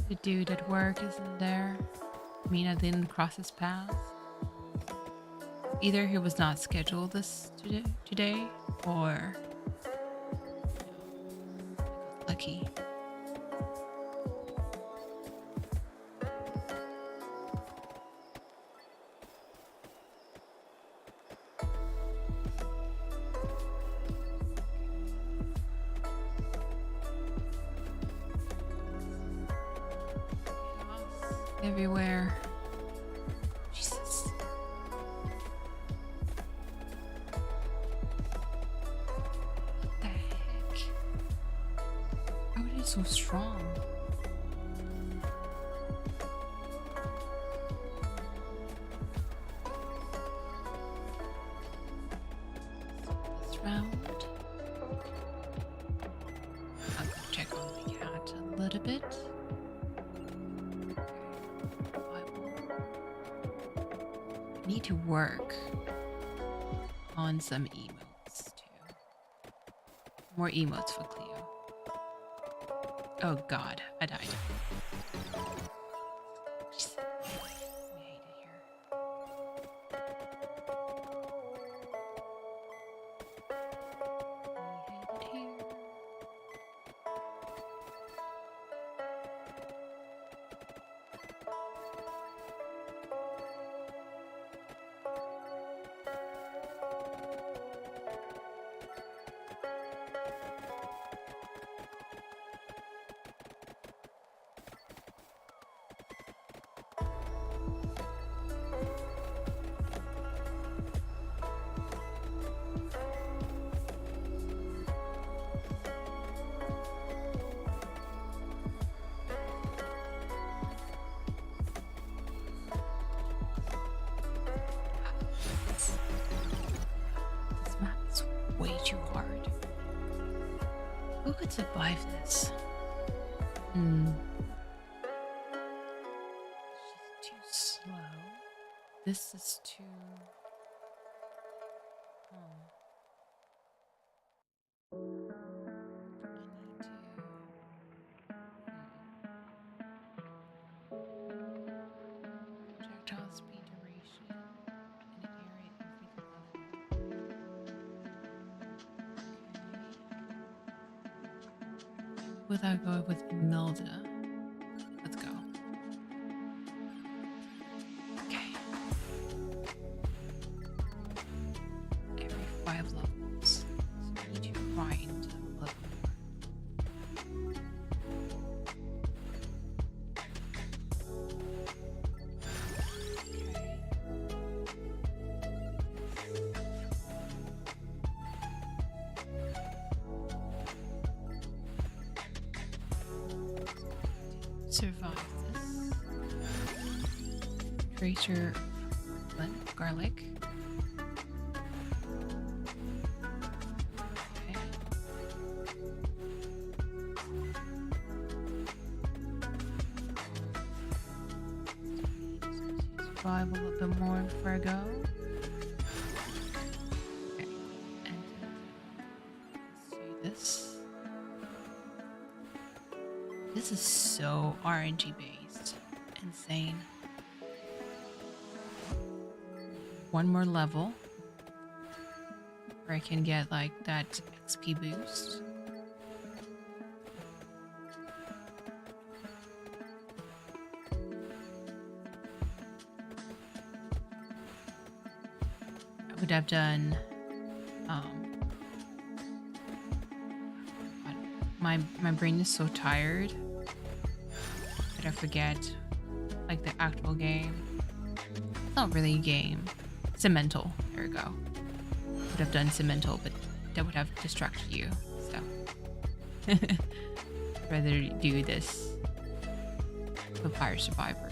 The dude at work isn't there. I mean, I didn't cross his path. Either he was not scheduled this today or I got lucky. Everywhere. Jesus. What the heck? How are they so strong? This round. I'll go check on the cat a little bit. Need to work on some emotes too. More emotes for Cleo. Oh God, I died. Jeez. I hate it here. I hate it here. This map is way too hard. Who could survive this? It's just too slow. This is too... without going with Milda. Let's go. Okay. Every 5 levels. So we need to grind a little more. Survive this. Tracer garlic. Okay. Survive a little bit more before I go. Okay. And let's do this. This is so RNG based. Insane. One more level where I can get like that XP boost. I would have done my brain is so tired that I forget like the actual game. It's not really a game. Cemental. There we go. Would have done Cemental, but that would have distracted you. So rather do this Vampire Survivor.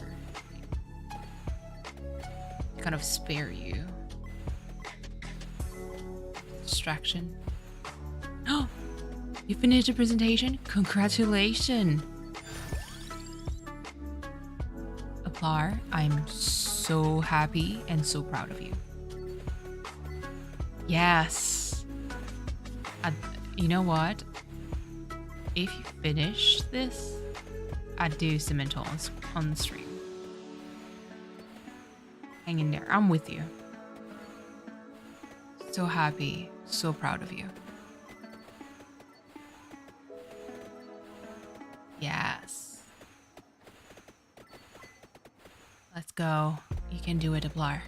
Kind of spare you distraction. Oh, you finished the presentation? Congratulations! Aplar, I'm so happy and so proud of you. Yes! You know what? If you finish this, I'd do Cemental on the stream. Hang in there. I'm with you. So happy, so proud of you. Yes. Let's go. You can do it, Aplar.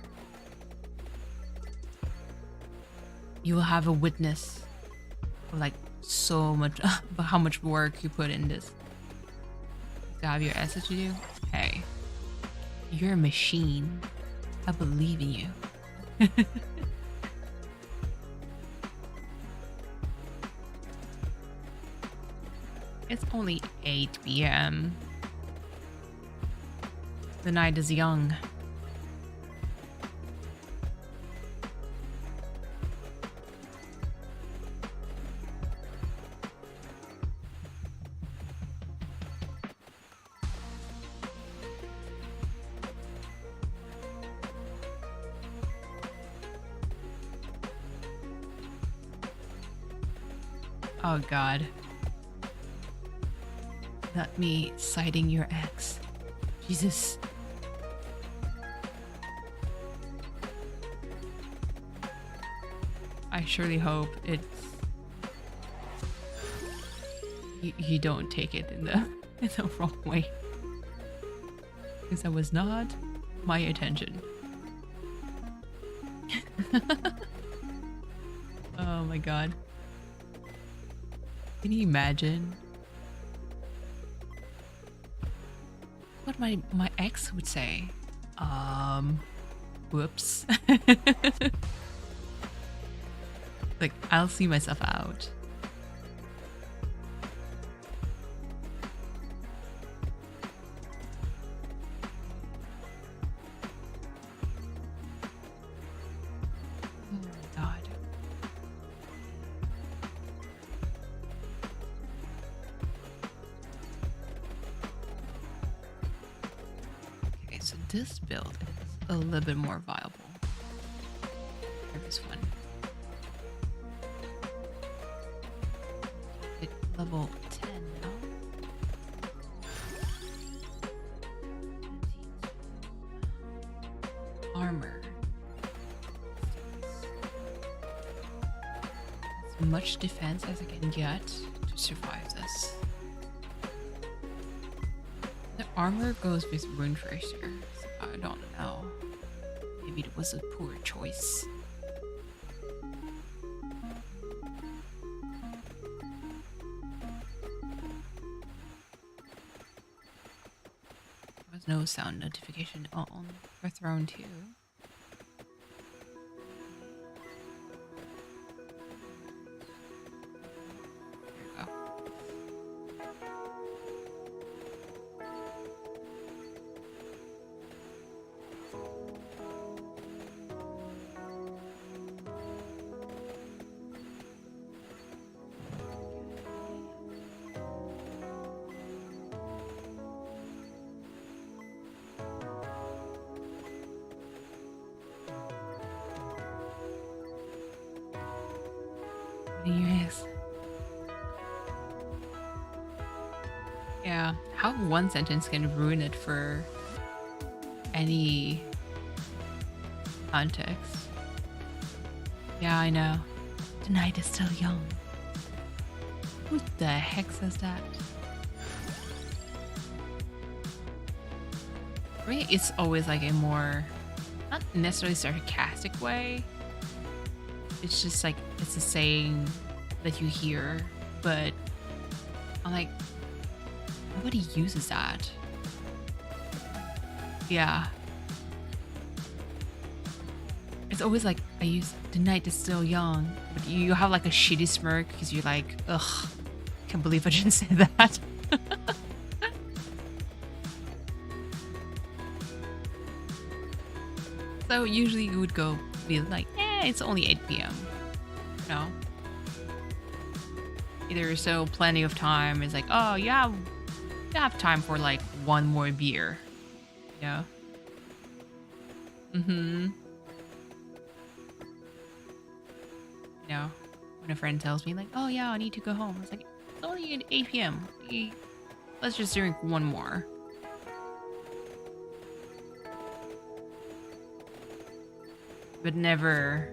You will have a witness of like so much about how much work you put in this. To have your essay to do? Hey. You're a machine. I believe in you. It's only 8 p.m. The night is young. Oh God. Not me citing your ex. Jesus. I surely hope it's... You don't take it in the wrong way. Because that was not my intention. Oh my God. Can you imagine what my ex would say? Whoops. Like, I'll see myself out. Oh my God. Okay, so this build is a little bit more viable for this one. Level 10 now. Armor. As much defense as I can get to survive this. The armor goes with Rune Tracer. So I don't know. Maybe it was a poor choice. There was no sound notification on for Throne 2. Yes. Yeah, how one sentence can ruin it for any context. Yeah, I know. The night is still young. Who the heck says that? For me, it's always like a more, not necessarily sarcastic way. It's just like, it's a saying that you hear, but I'm like, nobody uses that. Yeah. It's always like, I use the night is still young, but you have like a shitty smirk because you're like, ugh, can't believe I didn't say that. So usually you would go be like, it's only 8 p.m. No. Either so plenty of time is like, oh yeah, you have time for like one more beer. Yeah. Mm-hmm. You know, when a friend tells me like, oh yeah, I need to go home. It's like, it's only at 8 p.m. Let's just drink one more. But never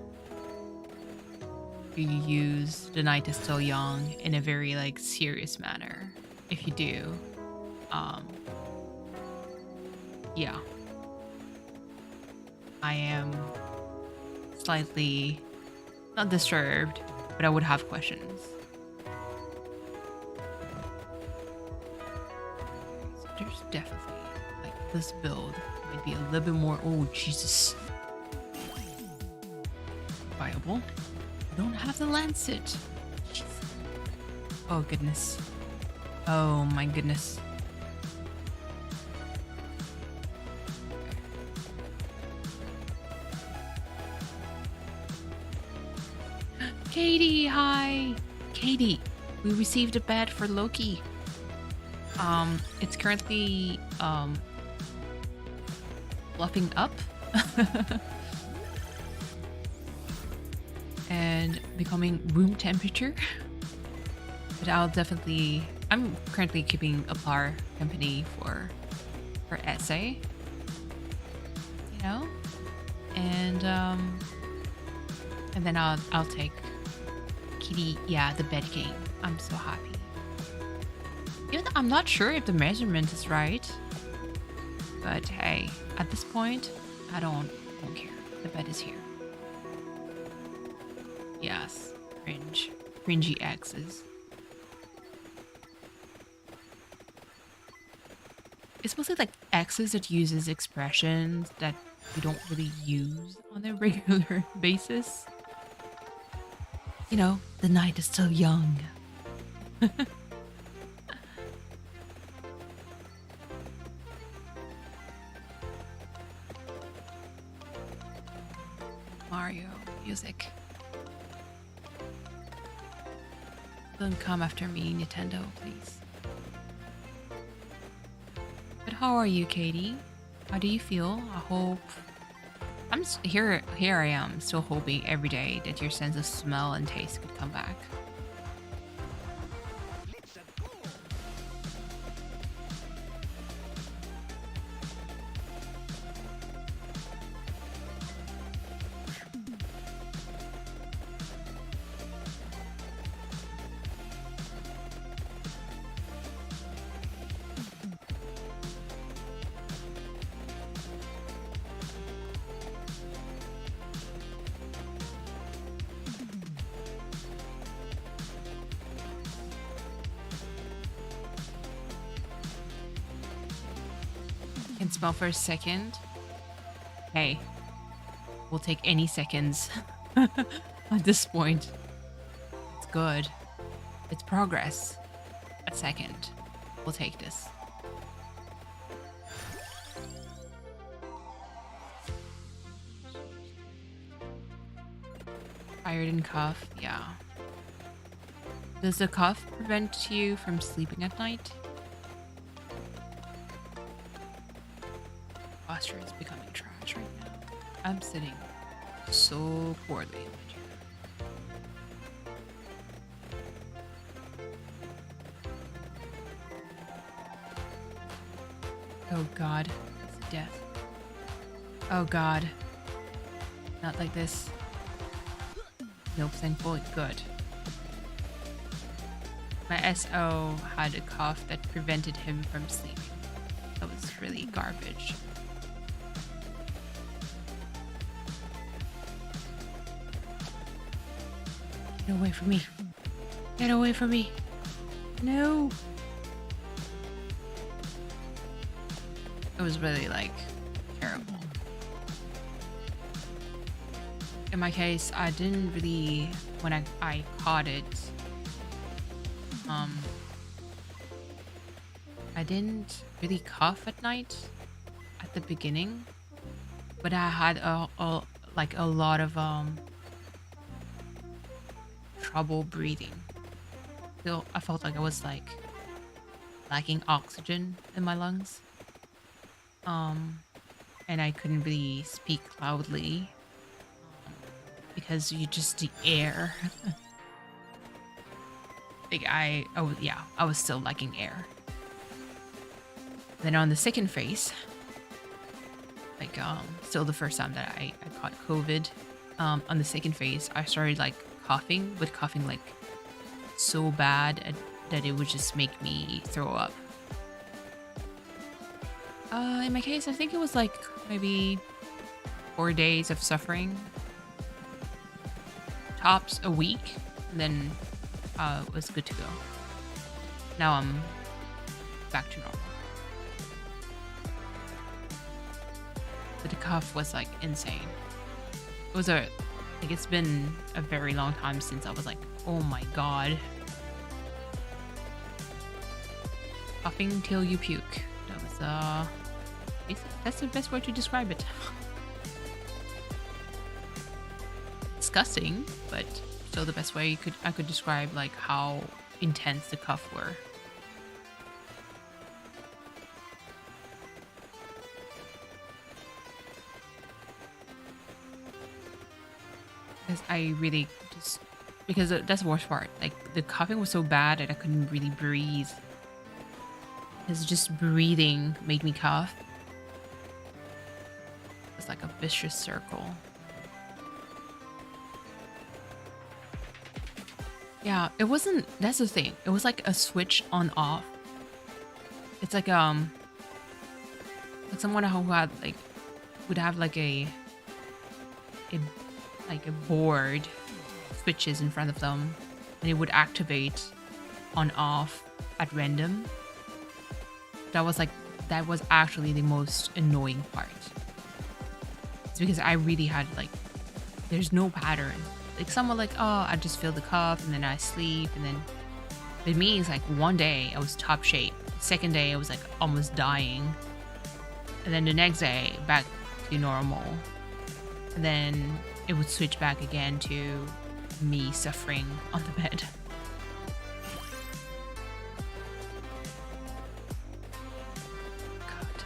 do you use the night is still young in a very like serious manner. If you do, yeah, I am slightly not disturbed, but I would have questions. So there's definitely like this build might be a little bit more. Oh Jesus. Viable. I don't have the lancet. Jeez. Oh goodness. Oh my goodness. Katie, hi. Katie, we received a bed for Loki. It's currently fluffing up. And becoming room temperature. But I'll definitely, I'm currently keeping a par company for essay, you know, and then I'll take Kitty. Yeah, the bed game. I'm so happy. Even though I'm not sure if the measurement is right, but hey, at this point, I don't care. The bed is here. Yes, cringy X's. It's mostly like X's that uses expressions that we don't really use on a regular basis. You know, the night is still young. Mario music. Don't come after me, Nintendo, please. But how are you, Katie? How do you feel? I hope... I'm here I am, still hoping every day that your sense of smell and taste could come back. and smell for a second. Hey, we'll take any seconds at this point. It's good. It's progress. A second. We'll take this. Tired and cough, yeah. Does the cough prevent you from sleeping at night? Posture is becoming trash right now. I'm sitting so poorly. Oh God, it's death. Oh God. Not like this. Nope, thankfully, good. My SO had a cough that prevented him from sleeping. That was really garbage. Get away from me. Get away from me. No. It was really like terrible. In my case, I didn't really, when I caught it, I didn't really cough at night at the beginning, but I had a lot of trouble breathing. So I felt like I was like lacking oxygen in my lungs, and I couldn't really speak loudly because you just the air. Like I was still lacking air. Then on the second phase, like still the first time that I caught COVID, on the second phase I started like coughing, but coughing like so bad that it would just make me throw up. In my case, I think it was like maybe 4 days of suffering, tops a week, and then it was good to go. Now I'm back to normal. But the cough was like insane. It was it's been a very long time since I was like, oh my God. Coughing till you puke. That was that's the best way to describe it. Disgusting, but still the best way I could describe like how intense the cough were. Because I really just, because that's the worst part. Like the coughing was so bad that I couldn't really breathe. Because just breathing made me cough. It's like a vicious circle. Yeah, it wasn't, that's the thing. It was like a switch on off. It's like someone who had like would have like a board switches in front of them, and it would activate on off at random. That was actually the most annoying part. It's because I really had like, there's no pattern. Like someone like, oh, I just feel the cough and then I sleep, and then with me it's like one day I was top shape, second day I was like almost dying, and then the next day back to normal, and then it would switch back again to me suffering on the bed. God.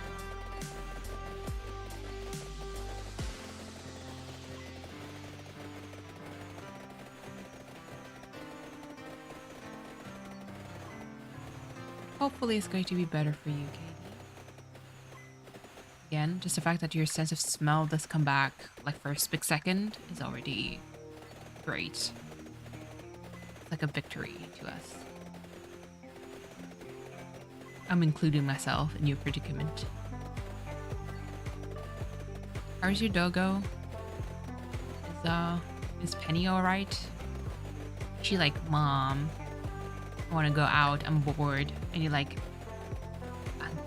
Hopefully it's going to be better for you, Katie. Again, just the fact that your sense of smell does come back like for a split second is already great. It's like a victory to us. I'm including myself in your predicament. How's your doggo? Is Penny alright? She like, Mom, I want to go out, I'm bored. And you're like,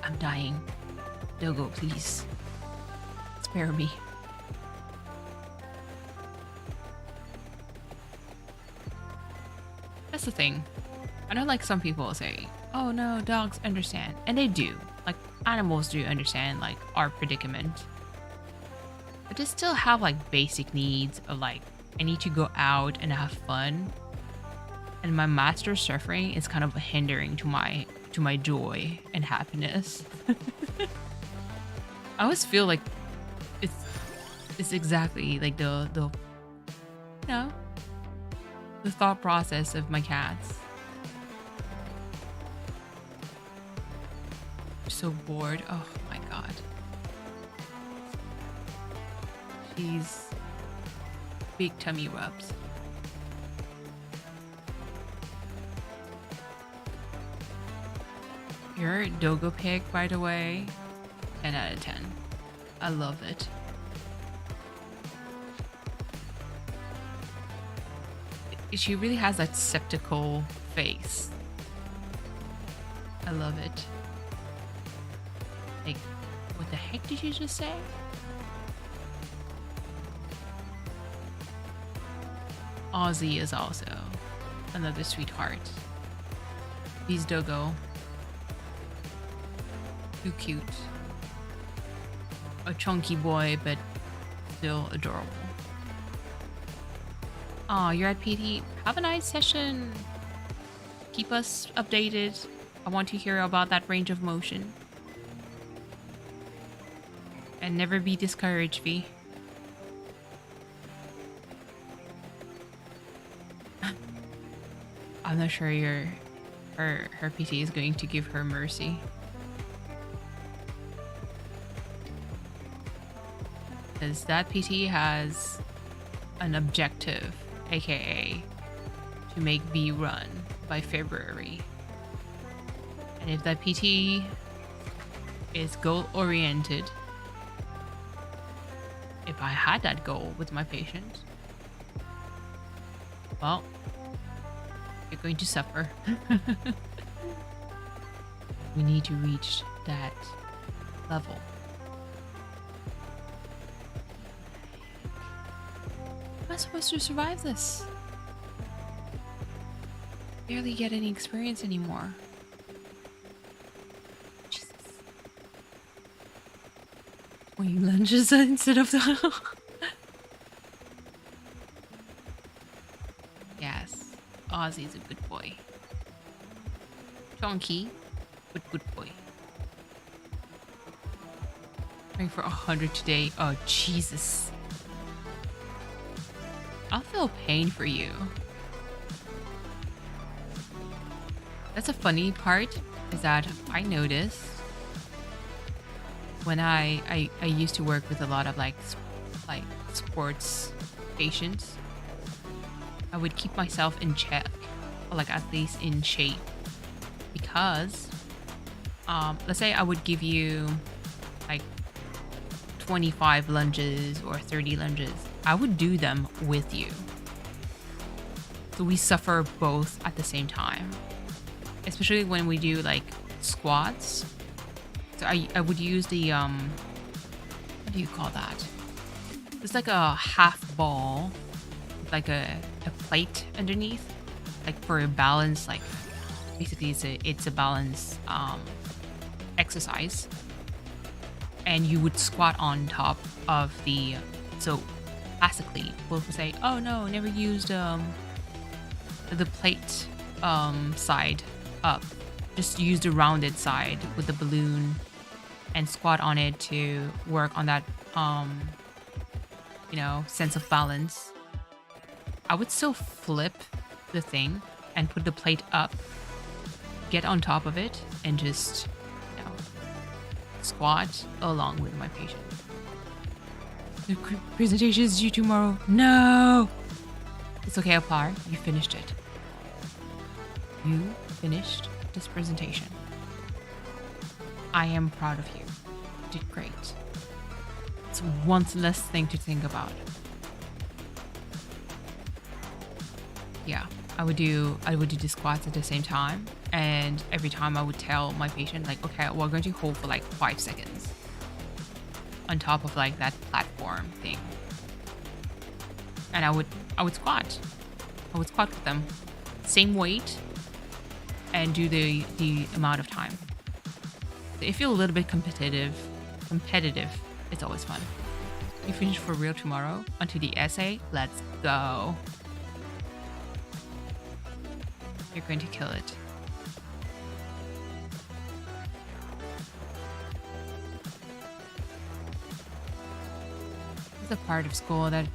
I'm dying. Dogo, please. Spare me. That's the thing. I know like some people say, oh no, dogs understand. And they do. Like animals do understand like our predicament. But they still have like basic needs of like, I need to go out and have fun. And my master suffering is kind of hindering to my joy and happiness. I always feel like it's exactly like the you know, the thought process of my cats. I'm so bored. Oh my god. She's big tummy rubs. Your Dogo pic, by the way, 10 out of 10. I love it. She really has that skeptical face. I love it. Like, what the heck did you just say? Ozzy is also another sweetheart. He's Dogo. Too cute. A chunky boy, but still adorable. Aw, you're at PT. Have a nice session. Keep us updated. I want to hear about that range of motion. And never be discouraged, V. I'm not sure her PT is going to give her mercy. Because that PT has an objective, aka to make V run by February. And if that PT is goal oriented, if I had that goal with my patient, well, you're going to suffer. We need to reach that level. How am I supposed to survive this? Barely get any experience anymore. Jesus. 20 lunges instead of the... Yes, Ozzy's a good boy. Chunky, but good boy. Trying for 100 today. Oh, Jesus. I'll feel pain for you. That's a funny part, is that I noticed when I used to work with a lot of like sports patients, I would keep myself in check, or like at least in shape, because let's say I would give you like 25 lunges or 30 lunges. I would do them with you. So we suffer both at the same time. Especially when we do like squats. So I would use the what do you call that? It's like a half ball with like a plate underneath, like for a balance. Like basically it's a balance exercise, and you would squat on top of the. So classically people would say, oh no, never used the plate side up, just use the rounded side with the balloon and squat on it to work on that you know, sense of balance. I would still flip the thing and put the plate up, get on top of it, and just, you know, squat along with my patient. The presentation is due tomorrow. No! It's okay, Apar. You finished it. You finished this presentation. I am proud of you. You did great. It's one less thing to think about. Yeah, I would do the squats at the same time, and every time I would tell my patient like, okay, we're going to hold for like 5 seconds. on top of like that platform thing. And I would squat. I would squat with them. Same weight and do the amount of time. So if you're a little bit competitive, it's always fun. You finish for real tomorrow onto the essay. Let's go. You're going to kill it. It's a part of school that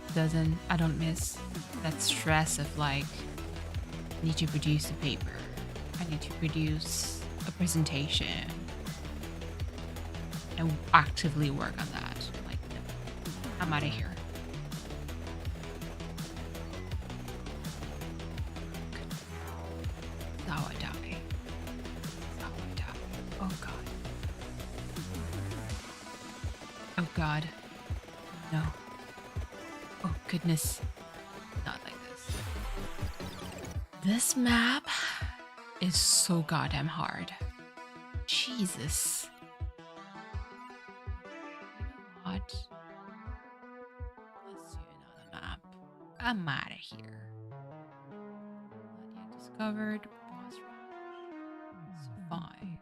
I don't miss. That stress of like, I need to produce a paper. I need to produce a presentation. And actively work on that. Like, no, I'm out of here. That's how I die. That's how I die. Oh god. Oh god. No. Oh goodness. Not like this. This map is so goddamn hard. Jesus. What? Let's do another map. I'm out of here. Not yet discovered. Boss rush. Survive.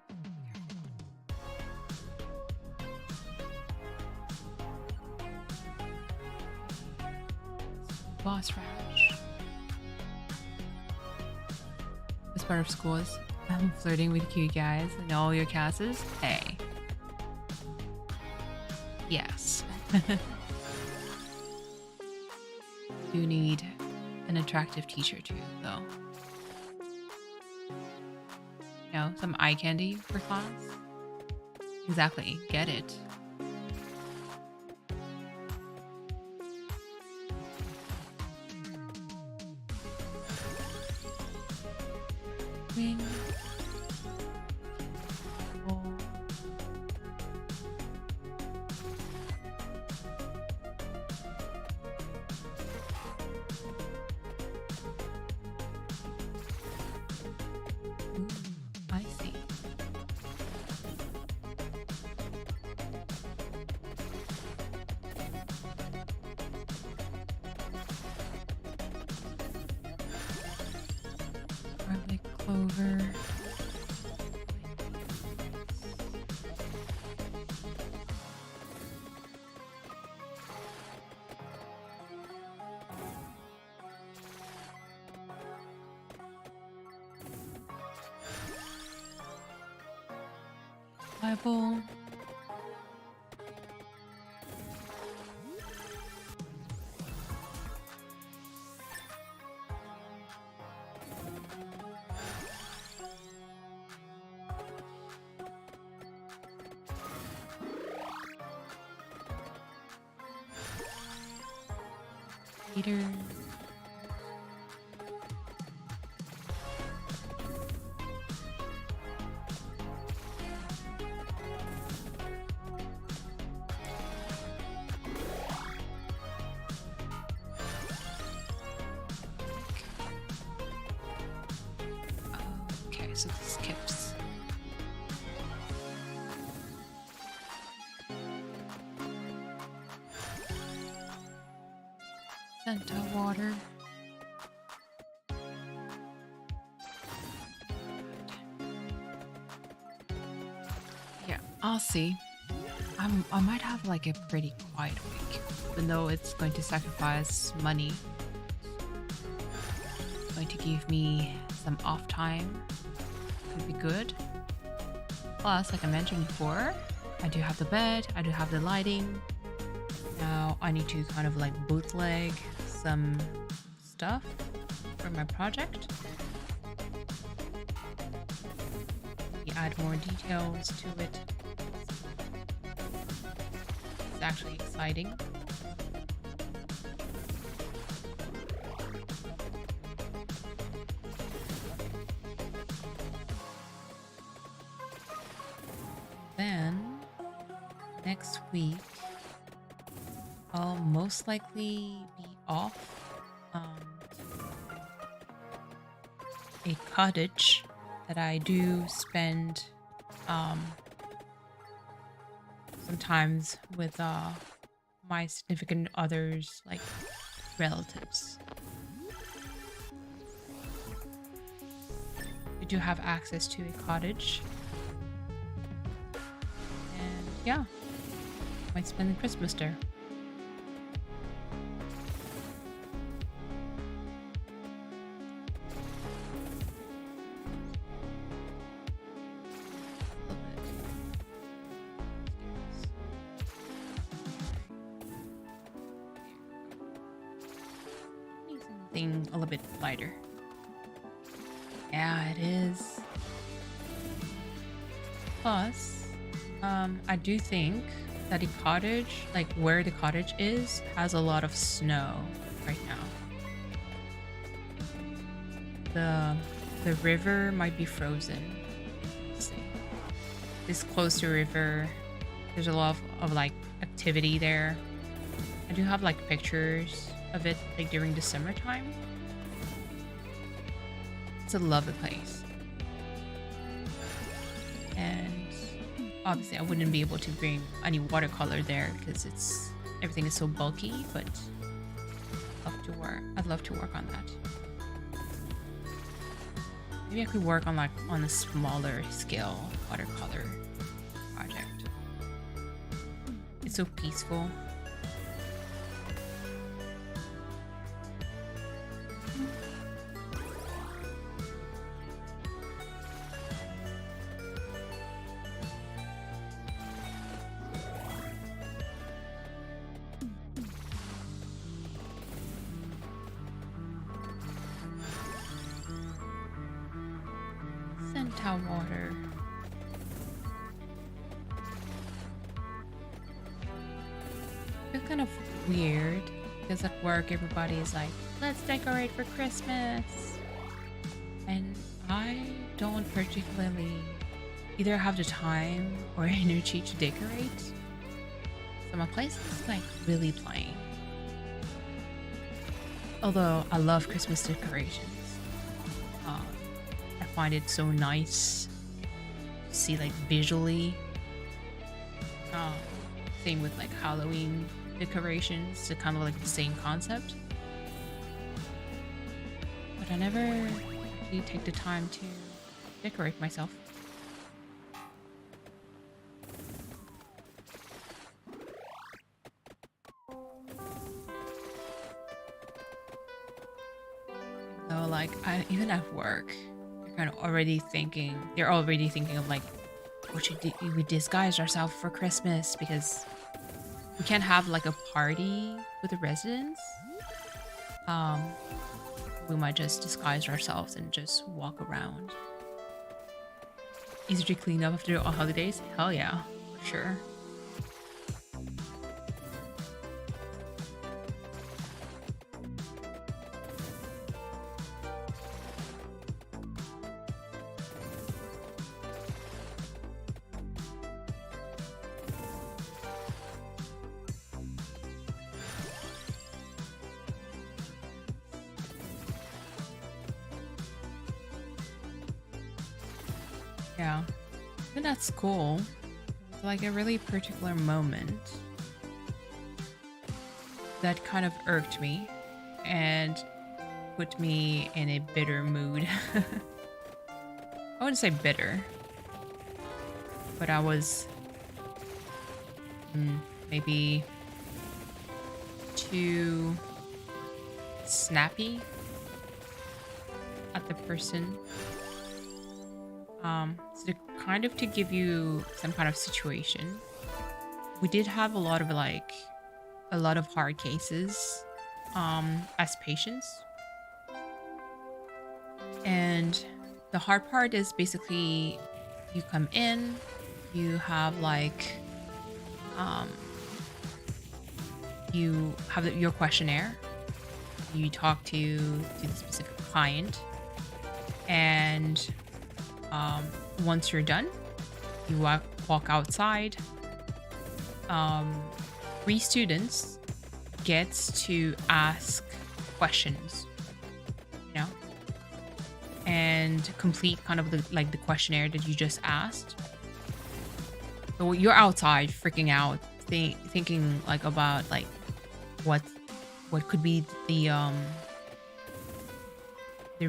Boss rush. This part of school is I'm flirting with you guys and all your classes. Hey. Yes. Do need an attractive teacher too, though. You know, some eye candy for class. Exactly. Get it. Wing. Oh. Ooh, I see. Garlic clover. Bible. Peter. Okay, so this skips. Santa water. Yeah, I'll see. I might have like a pretty quiet week, even though it's going to sacrifice money. It's going to give me some off time. Could be good. Plus, like I mentioned before, I do have the bed, I do have the lighting. Now I need to kind of like bootleg some stuff for my project. We add more details to it. It's actually exciting. Then next week I'll most likely be off a cottage that I do spend sometimes with my significant others, like relatives. We do have access to a cottage. And yeah, might spend the Christmas there. A little bit lighter. Yeah, it is. Plus, I do think that the cottage, like where the cottage is, has a lot of snow right now. The river might be frozen. Let's see. This close to river, there's a lot of like activity there. I do have like pictures of it like during the summertime. It's a lovely place. And obviously I wouldn't be able to bring any watercolor there because everything is so bulky, but I'd love to work on that. Maybe I could work on a smaller scale watercolor project. It's so peaceful. Water. It's kind of weird because at work everybody is like, let's decorate for Christmas. And I don't particularly either have the time or energy to decorate. So my place is like really plain. Although I love Christmas decorations. I find it so nice to see like visually. Same with like Halloween decorations, so kind of like the same concept. But I never actually take the time to decorate myself. So like even at work, they're already thinking of like, what should we disguise ourselves for Christmas, because we can't have like a party with the residents. We might just disguise ourselves and just walk around. Easier to clean up after all holidays? Hell yeah, for sure. Yeah, and that's cool. It's like a really particular moment that kind of irked me and put me in a bitter mood. I wouldn't say bitter, but I was maybe too snappy at the person. So to give you some kind of situation, we did have a lot of hard cases as patients, and the hard part is basically you come in, you have you have your questionnaire, you talk to the specific client, and once you're done, you walk outside. 3 students gets to ask questions, you know, and complete kind of the questionnaire that you just asked. So you're outside freaking out, thinking like about like what could be the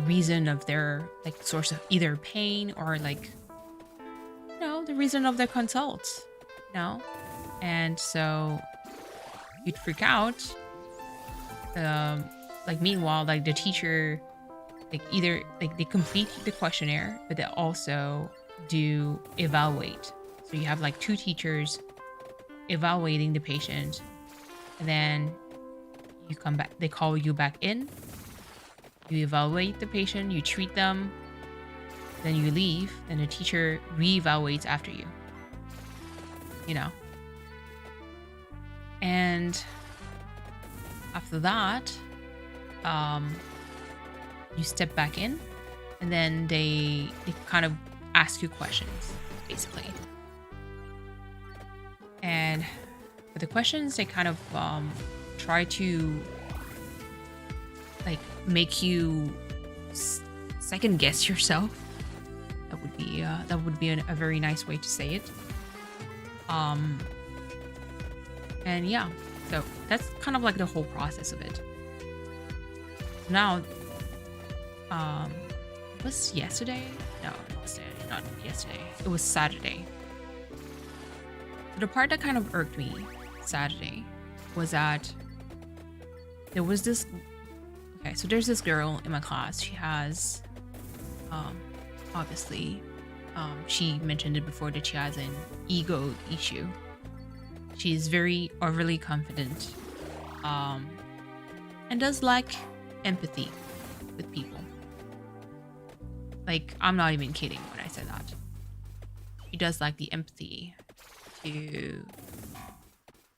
reason of their like source of either pain or like the reason of their consults, and so you'd freak out. Like meanwhile, like the teacher, like either like they complete the questionnaire, but they also do evaluate. So you have like two teachers evaluating the patient, and then you come back. They call you back in. You evaluate the patient. You treat them. Then you leave. Then the teacher reevaluates after you. And after that, you step back in, and then they kind of ask you questions, basically. And for the questions, they kind of try to like make you second guess yourself. That would be a very nice way to say it. And yeah, so that's kind of like the whole process of it. Now, it was yesterday? No, not yesterday. It was Saturday. The part that kind of irked me Saturday was that there was this. Okay, so there's this girl in my class. She has, obviously, she mentioned it before that she has an ego issue. She's very overly confident, and does lack empathy with people. Like, I'm not even kidding when I say that. She does lack the empathy to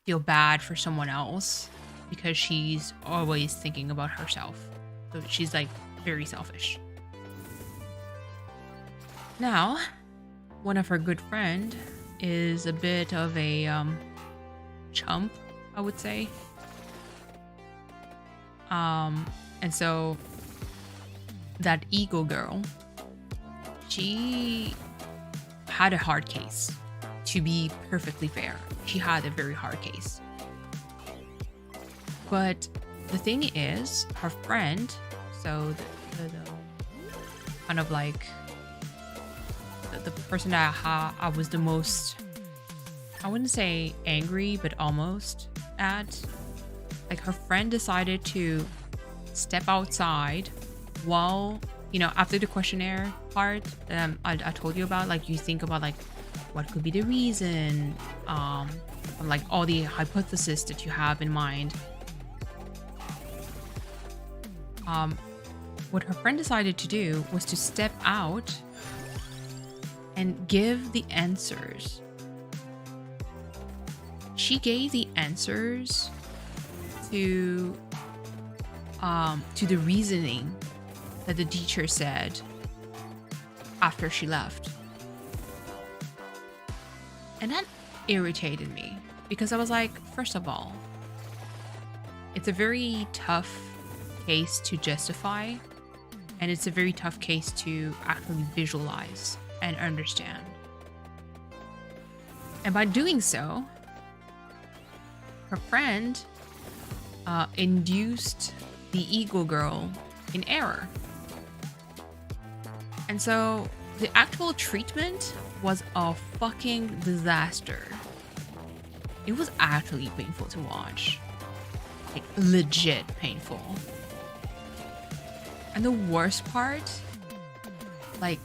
feel bad for someone else because she's always thinking about herself. So she's like very selfish. Now, one of her good friend is a bit of a chump, I would say. And so that ego girl, she had a hard case. To be perfectly fair, she had a very hard case. But the thing is, her friend, so the kind of like the person that I was the most, I wouldn't say angry, but almost at, like her friend decided to step outside while, after the questionnaire part that I told you about, like you think about like what could be the reason, like all the hypotheses that you have in mind. What her friend decided to do was to step out and give the answers. She gave the answers to the reasoning that the teacher said after she left. And that irritated me because I was like, first of all, it's a very tough case to justify, and it's a very tough case to actually visualize and understand. And by doing so, her friend induced the ego girl in error. And so the actual treatment was a fucking disaster. It was actually painful to watch. Like, legit painful. And the worst part, like,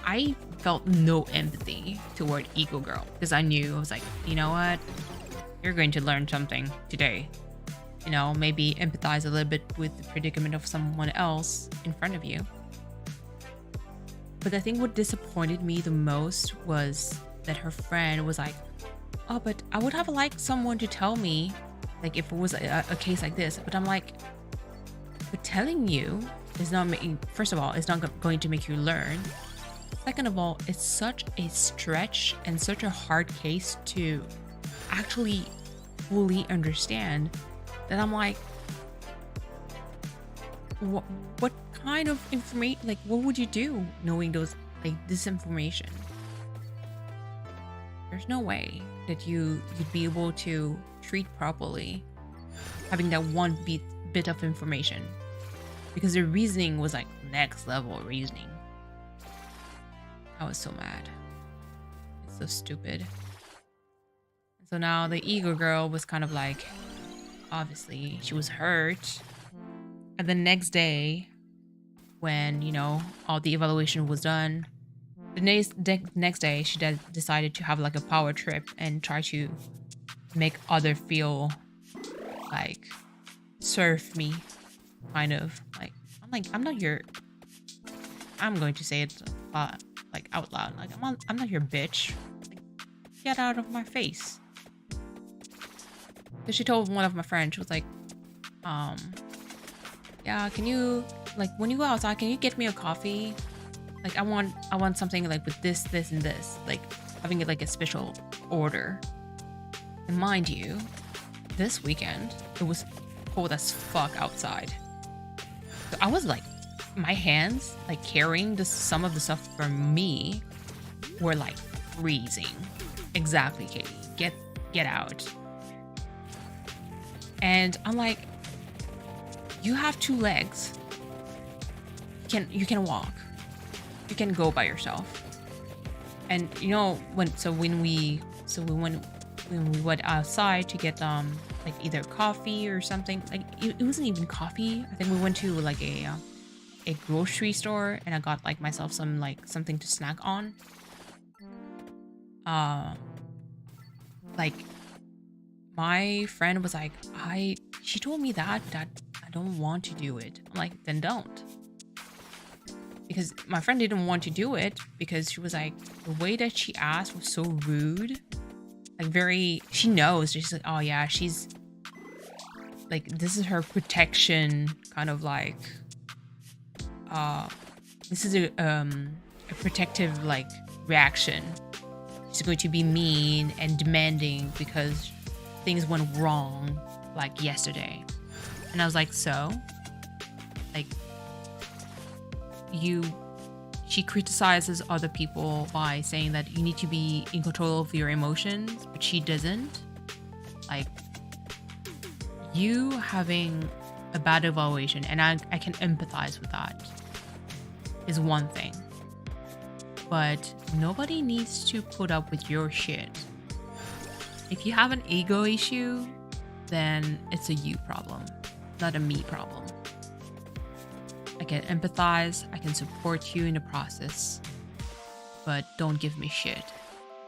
I felt no empathy toward ego girl because I knew, I was like, you know what? You're going to learn something today. Maybe empathize a little bit with the predicament of someone else in front of you. But I think what disappointed me the most was that her friend was like, oh, but I would have liked someone to tell me, like, if it was a case like this. But I'm like, but telling you is not making, first of all, it's not going to make you learn. Second of all, it's such a stretch and such a hard case to actually fully understand that I'm like, what kind of information, like, what would you do knowing those, like, this information? there's no way that you'd be able to treat properly having that one bit of information, because the reasoning was like next level reasoning. I was so mad. It's so stupid. So now the ego girl was kind of like, obviously she was hurt. And the next day, when, you know, all the evaluation was done, the next day she decided to have like a power trip and try to make other feel like serve me, kind of like, I'm not your, I'm going to say it like out loud, like I'm not your bitch, like, get out of my face. Because she told one of my friends, she was like, yeah, can you, like, when you go outside, can you get me a coffee? Like, I want something like with this, and this, like having it like a special order. And mind you, this weekend it was cold as fuck outside. So I was like, my hands like carrying some of the stuff for me were like freezing. Exactly, Katie. Get out. And I'm like, you have 2 legs. You can walk. You can go by yourself. And you know, when we went outside to get like either coffee or something, like it wasn't even coffee. I think we went to like a grocery store and I got like myself some like something to snack on. Like my friend was like, she told me that I don't want to do it. I'm like, then don't. Because my friend didn't want to do it because she was like, the way that she asked was so rude. Like she knows. She's like, oh yeah, she's like, this is her protection, kind of like, this is a protective like reaction. She's going to be mean and demanding because things went wrong like yesterday. And I was like, so? Like, she criticizes other people by saying that you need to be in control of your emotions, but she doesn't. Like, you having a bad evaluation, and I can empathize with that, is one thing. But nobody needs to put up with your shit. If you have an ego issue, then it's a you problem, not a me problem. I can empathize, I can support you in the process, but don't give me shit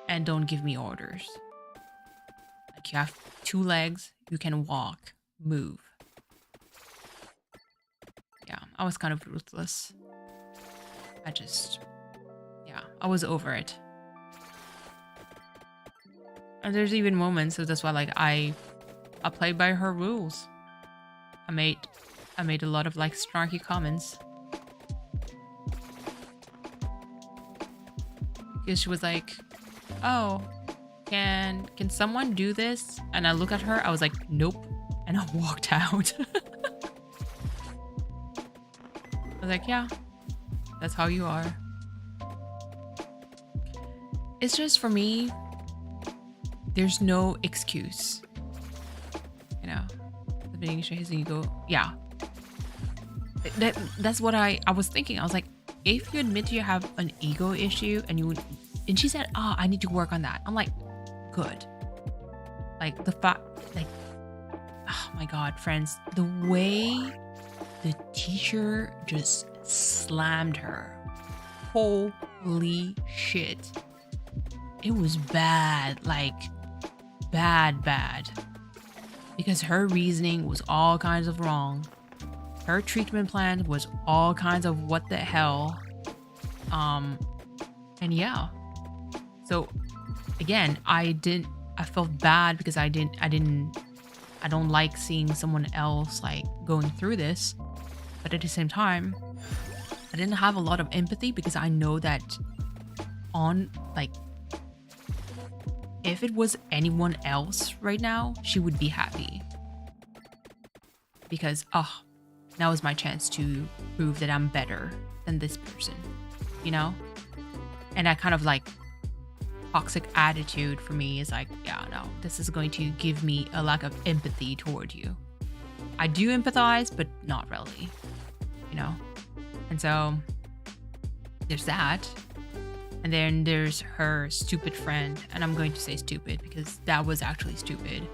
and don't give me orders. Like, you have 2 legs, you can walk, move. Yeah, I was kind of ruthless. I was over it. And there's even moments, so that's why like I played by her rules. I made a lot of like snarky comments. Because she was like, oh, can someone do this? And I look at her, I was like, nope. And I walked out. I was like, yeah, that's how you are. It's just, for me, there's no excuse. You know, being his ego. Yeah. That's what I was thinking. I was like, if you admit you have an ego issue and she said, oh, I need to work on that. I'm like, good. Like, the fact, like, oh my God, friends, the way the teacher just slammed her. Holy shit. It was bad, like bad. Because her reasoning was all kinds of wrong. Her treatment plan was all kinds of what the hell. And yeah. So again, I felt bad because I don't like seeing someone else like going through this. But at the same time, I didn't have a lot of empathy because I know that if it was anyone else right now, she would be happy. Because, now is my chance to prove that I'm better than this person, you know? And I kind of like toxic attitude for me is like, yeah, no, this is going to give me a lack of empathy toward you. I do empathize, but not really, you know? And so there's that. And then there's her stupid friend, and I'm going to say stupid because that was actually stupid,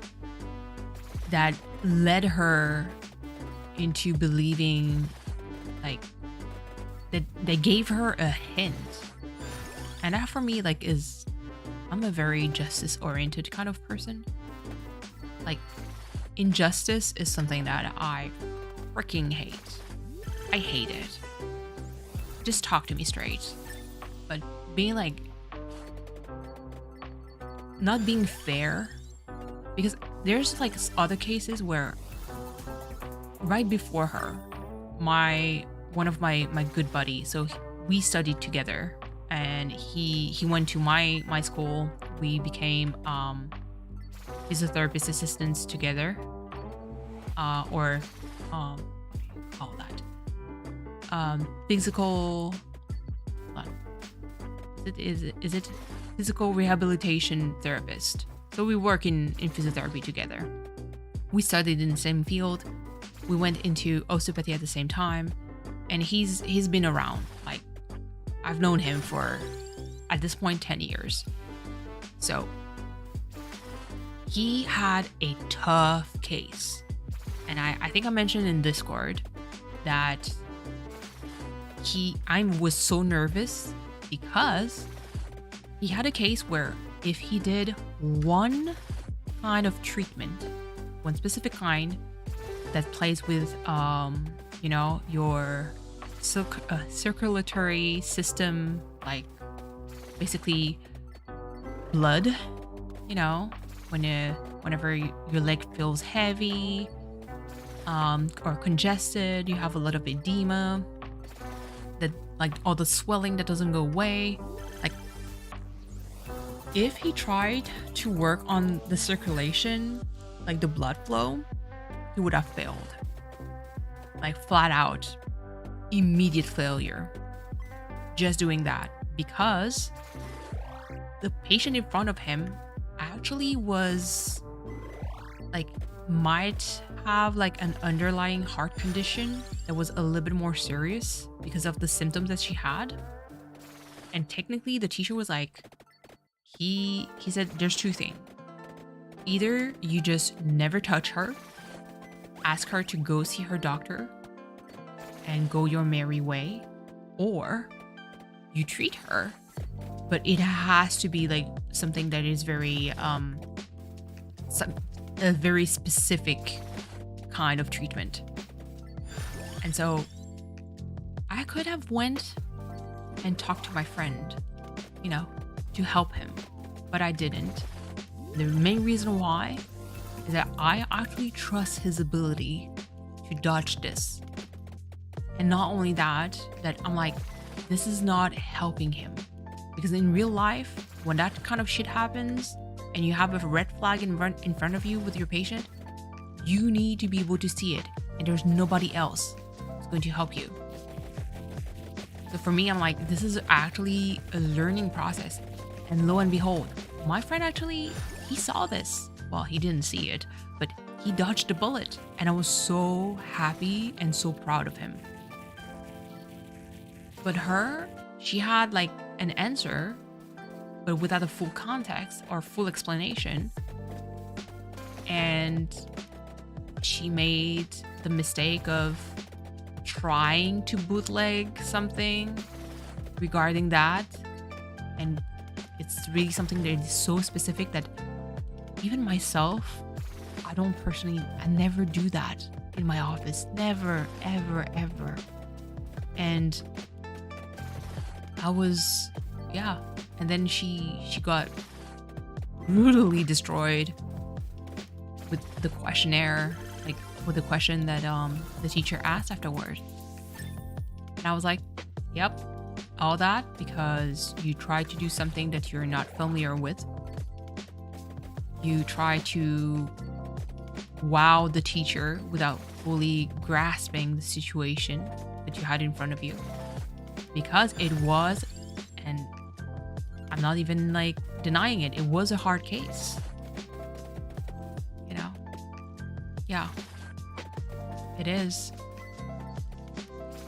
that led her into believing, like, that they gave her a hint. And that for me, like, is, I'm a very justice oriented kind of person. Like, injustice is something that I freaking hate. I hate it. Just talk to me straight. But being like, not being fair, because there's like other cases where right before her, one of my good buddies, so we studied together, and he went to my school. We became physiotherapist assistants together, or call that physical. Is it physical rehabilitation therapist? So we work in physiotherapy together. We studied in the same field. We went into osteopathy at the same time, and he's been around. Like, I've known him for, at this point, 10 years. So he had a tough case, and I think I mentioned in Discord that I was so nervous because he had a case where if he did one kind of treatment, one specific kind that plays with, your circulatory system, like basically blood, whenever your leg feels heavy or congested, you have a lot of edema, that like all the swelling that doesn't go away. Like, if he tried to work on the circulation, like the blood flow, he would have failed. Like, flat out, immediate failure. Just doing that, because the patient in front of him actually was like, might have like an underlying heart condition that was a little bit more serious because of the symptoms that she had. And technically the teacher was like, he said there's two things. Either you just never touch her, ask her to go see her doctor and go your merry way, or you treat her, but it has to be like something that is very a very specific kind of treatment. And so I could have went and talked to my friend, to help him, but I didn't. The main reason why is that I actually trust his ability to dodge this. And not only that I'm like, this is not helping him. Because in real life, when that kind of shit happens and you have a red flag in front of you with your patient, you need to be able to see it, and there's nobody else who's going to help you. So for me, I'm like, this is actually a learning process. And lo and behold, my friend actually, he saw this. Well, he didn't see it, but he dodged a bullet. And I was so happy and so proud of him. But her, she had like an answer, but without a full context or full explanation. And she made the mistake of trying to bootleg something regarding that. And it's really something that is so specific that even myself, I never do that in my office. Never, ever, ever. And I was, and then she got brutally destroyed with the questionnaire, like with the question that the teacher asked afterward. And I was like, yep, all that because you tried to do something that you're not familiar with. You try to wow the teacher without fully grasping the situation that you had in front of you. Because it was, and I'm not even like denying it. It was a hard case. You know? Yeah. It is.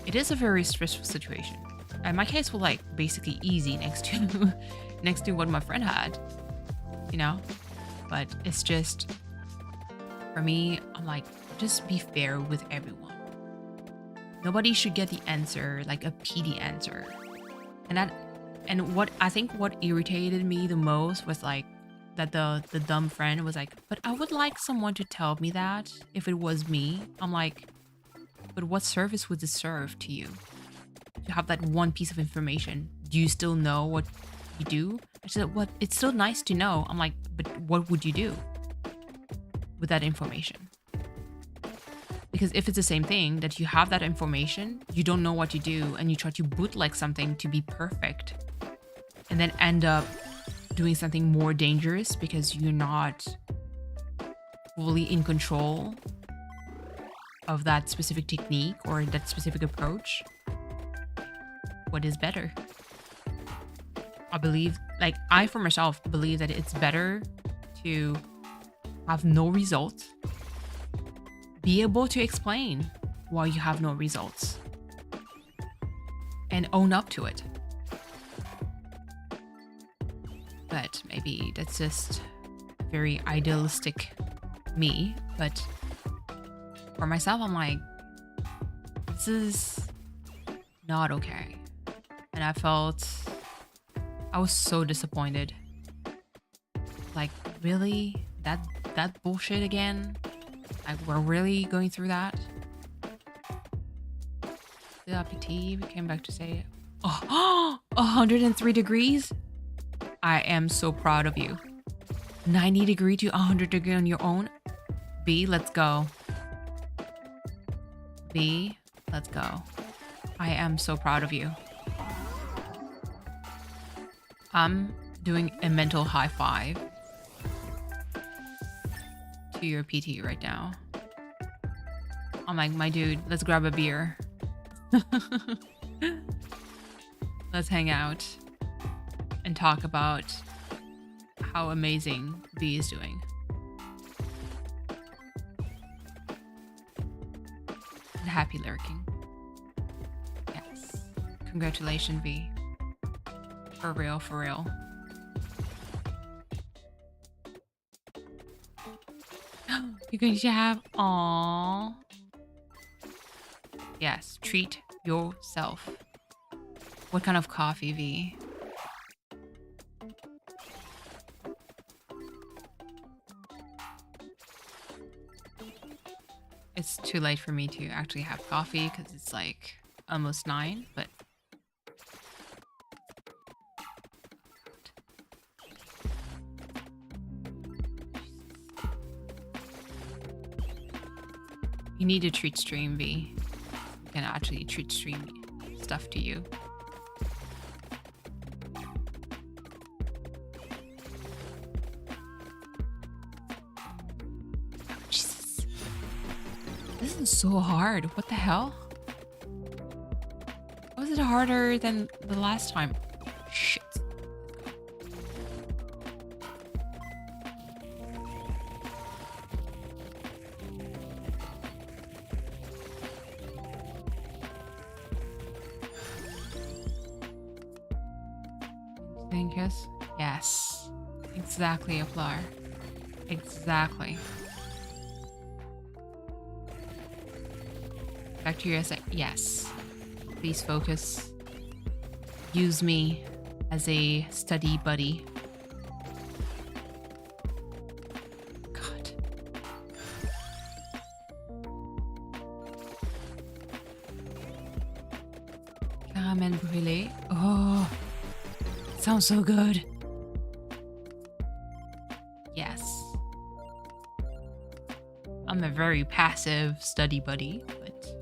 It is a very stressful situation. And my case was like basically easy next to next to what my friend had. You know? But it's just, for me, I'm like, just be fair with everyone. Nobody should get the answer, like a PD answer. And what I think what irritated me the most was like that the dumb friend was like, but I would like someone to tell me that if it was me. I'm like, but what service would this serve to you? To have that one piece of information. Do you still know what you do? I said, what? It's still nice to know. I'm like, but what would you do with that information? Because if it's the same thing, that you have that information, you don't know what to do, and you try to bootleg something to be perfect, and then end up doing something more dangerous because you're not fully in control of that specific technique or that specific approach, what is better? I believe, like, I for myself believe that it's better to have no results, be able to explain why you have no results, and own up to it. But maybe that's just very idealistic me, but for myself, I'm like, this is not okay. And I was so disappointed. Like, really? That bullshit again? Like, we're really going through that? The RPT came back to say, oh, 103 degrees? I am so proud of you. 90 degree to 100 degree on your own? B, let's go. B, let's go. I am so proud of you. I'm doing a mental high five to your PT right now. I'm like, my dude, let's grab a beer. Let's hang out and talk about how amazing B is doing. And happy lurking. Yes. Congratulations, V. For real, for real. You're going to have, aww. Yes, treat yourself. What kind of coffee, V? It's too late for me to actually have coffee because it's like almost 9, but you need to treat stream, V. You can actually treat stream stuff to you. Jesus. This is so hard. What the hell? How is it harder than the last time? Shit. Think yes? Yes. Exactly, Aplar. Exactly. Back to your essay. Yes. Please focus. Use me as a study buddy. God. Caramel brûlée. Oh. Sounds so good. Yes. I'm a very passive study buddy, but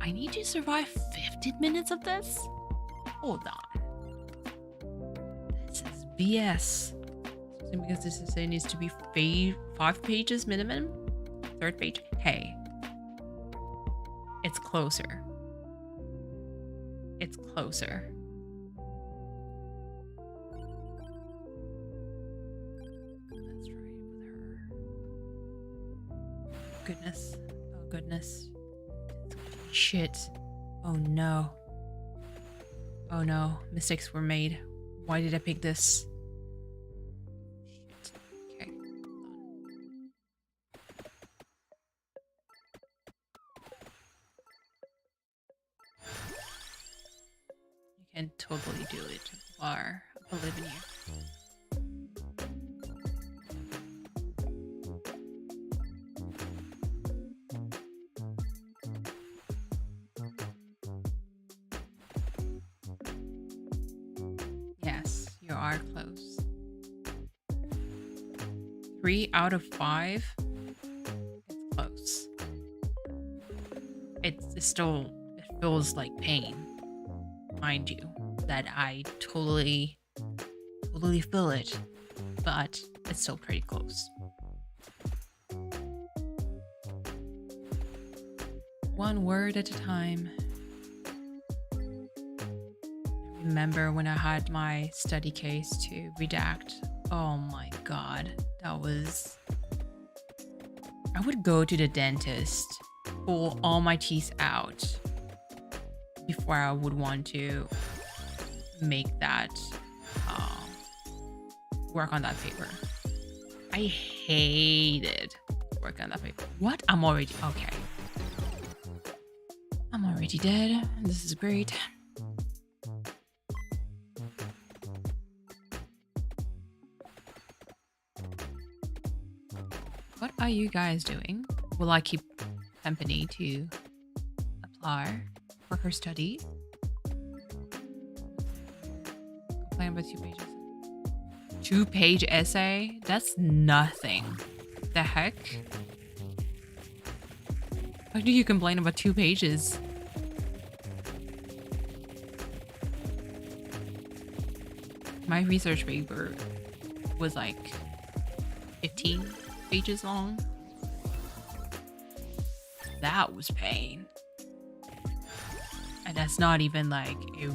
I need to survive 15 minutes of this? Hold on. This is BS. Because this essay needs to be 5 pages minimum. 3rd page. Hey. It's closer. It's closer. goodness. Oh goodness. Shit. Oh no. Oh no. Mistakes were made. Why did I pick this? Shit. Okay. You can totally do it, Bar. I believe in you. Yes, you are close. 3 out of 5. It's close. It's still, it feels like pain, mind you, that I totally feel it, but it's still pretty close. One word at a time. Remember when I had my study case to redact? Oh my god, that was... I would go to the dentist, pull all my teeth out before I would want to make that work on that paper. I hated working on that paper. What? I'm already... okay. I'm already dead. This is great. What are you guys doing? Will I keep company to apply for her study? Complain about 2 pages. 2-page essay? That's nothing. The heck? Why do you complain about 2 pages? My research paper was like 15 pages long. That was pain. And that's not even like a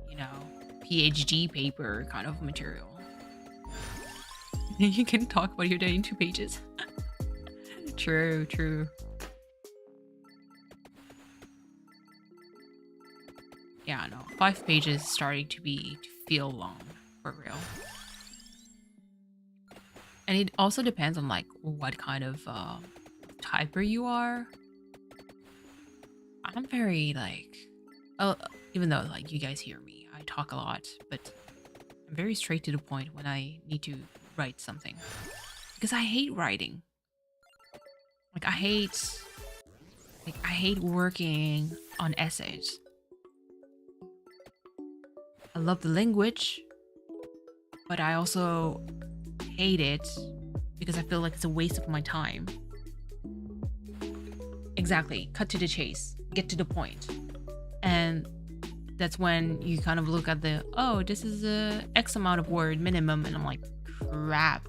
you know, PhD paper kind of material. You can talk about your day in 2 pages. True, true. Yeah, no. 5 pages is starting to feel long, for real. And it also depends on like what kind of typer you are. I'm very like, even though like you guys hear me, I talk a lot, but I'm very straight to the point when I need to write something. Because I hate writing. Like I hate working on essays. I love the language, but I also hate it because I feel like it's a waste of my time. Exactly. Cut to the chase. Get to the point. And that's when you kind of look at the, oh, this is a X amount of word minimum. And I'm like, crap.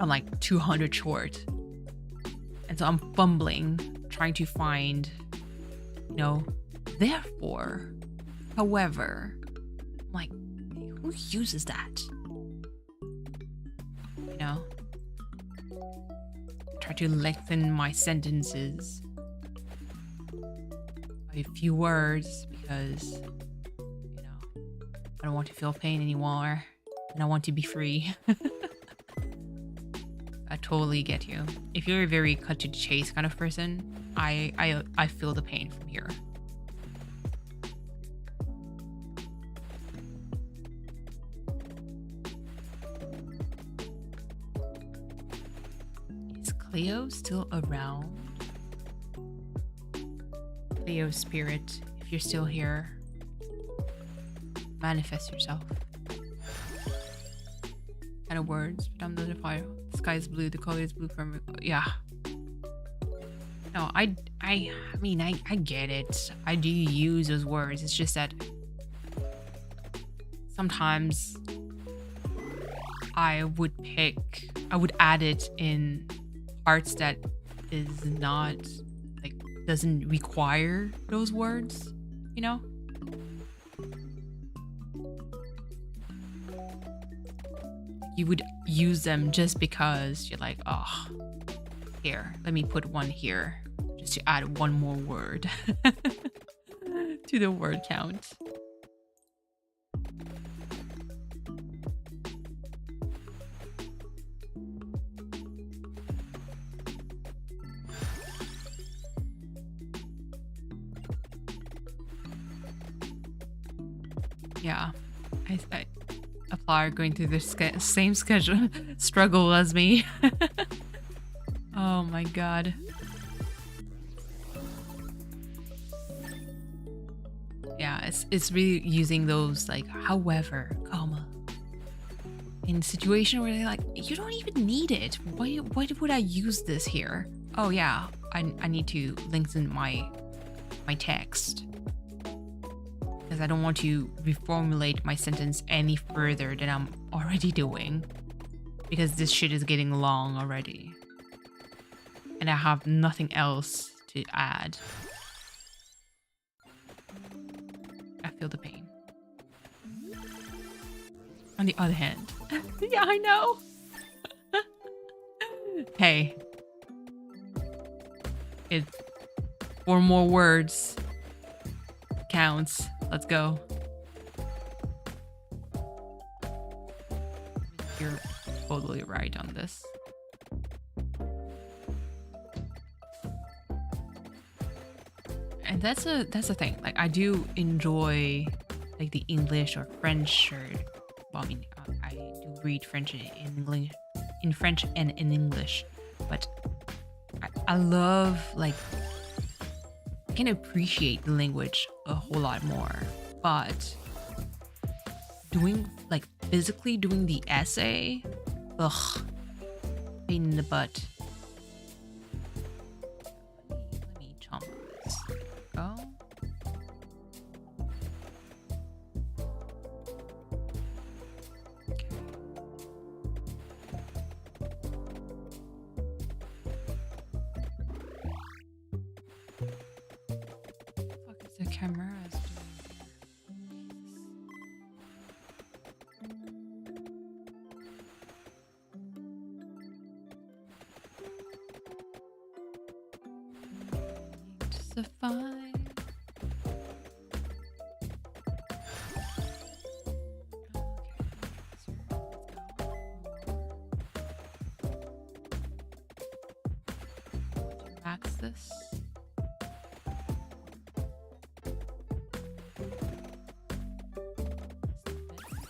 I'm like 200 short. And so I'm fumbling, trying to find, you know, therefore, however. I'm like, who uses that? You know? Try to lengthen my sentences by a few words because, you know, I don't want to feel pain anymore and I want to be free. I totally get you. If you're a very cut to the chase kind of person, I feel the pain from here. Is Cleo still around? Cleo spirit, if you're still here, manifest yourself. Kind of words, but I'm notified. The sky is blue, the color is blue from... yeah. No, I mean, I get it. I do use those words. It's just that sometimes I would add it in parts that is not, like, doesn't require those words, you know? You would use them just because you're like, oh, Here, let me put one here just to add one more word to the word count. Yeah, I apply going through the same schedule struggle as me. Oh my god. Yeah, it's really using those like however, comma. In a situation where they're like, you don't even need it. Why would I use this here? Oh yeah, I need to lengthen my text. Because I don't want to reformulate my sentence any further than I'm already doing. Because this shit is getting long already. And I have nothing else to add. I feel the pain. On the other hand, yeah, I know. Hey, it's 4 more words counts. Let's go. You're totally right on this. And that's a thing. Like I do enjoy like the English or French or well, I mean I do read French in English, in French and in English, but I love like I can appreciate the language a whole lot more, but doing like physically doing the essay, ugh, pain in the butt. Let me chomp this. Go. Okay. What the fuck is the camera doing? Fine. Max this.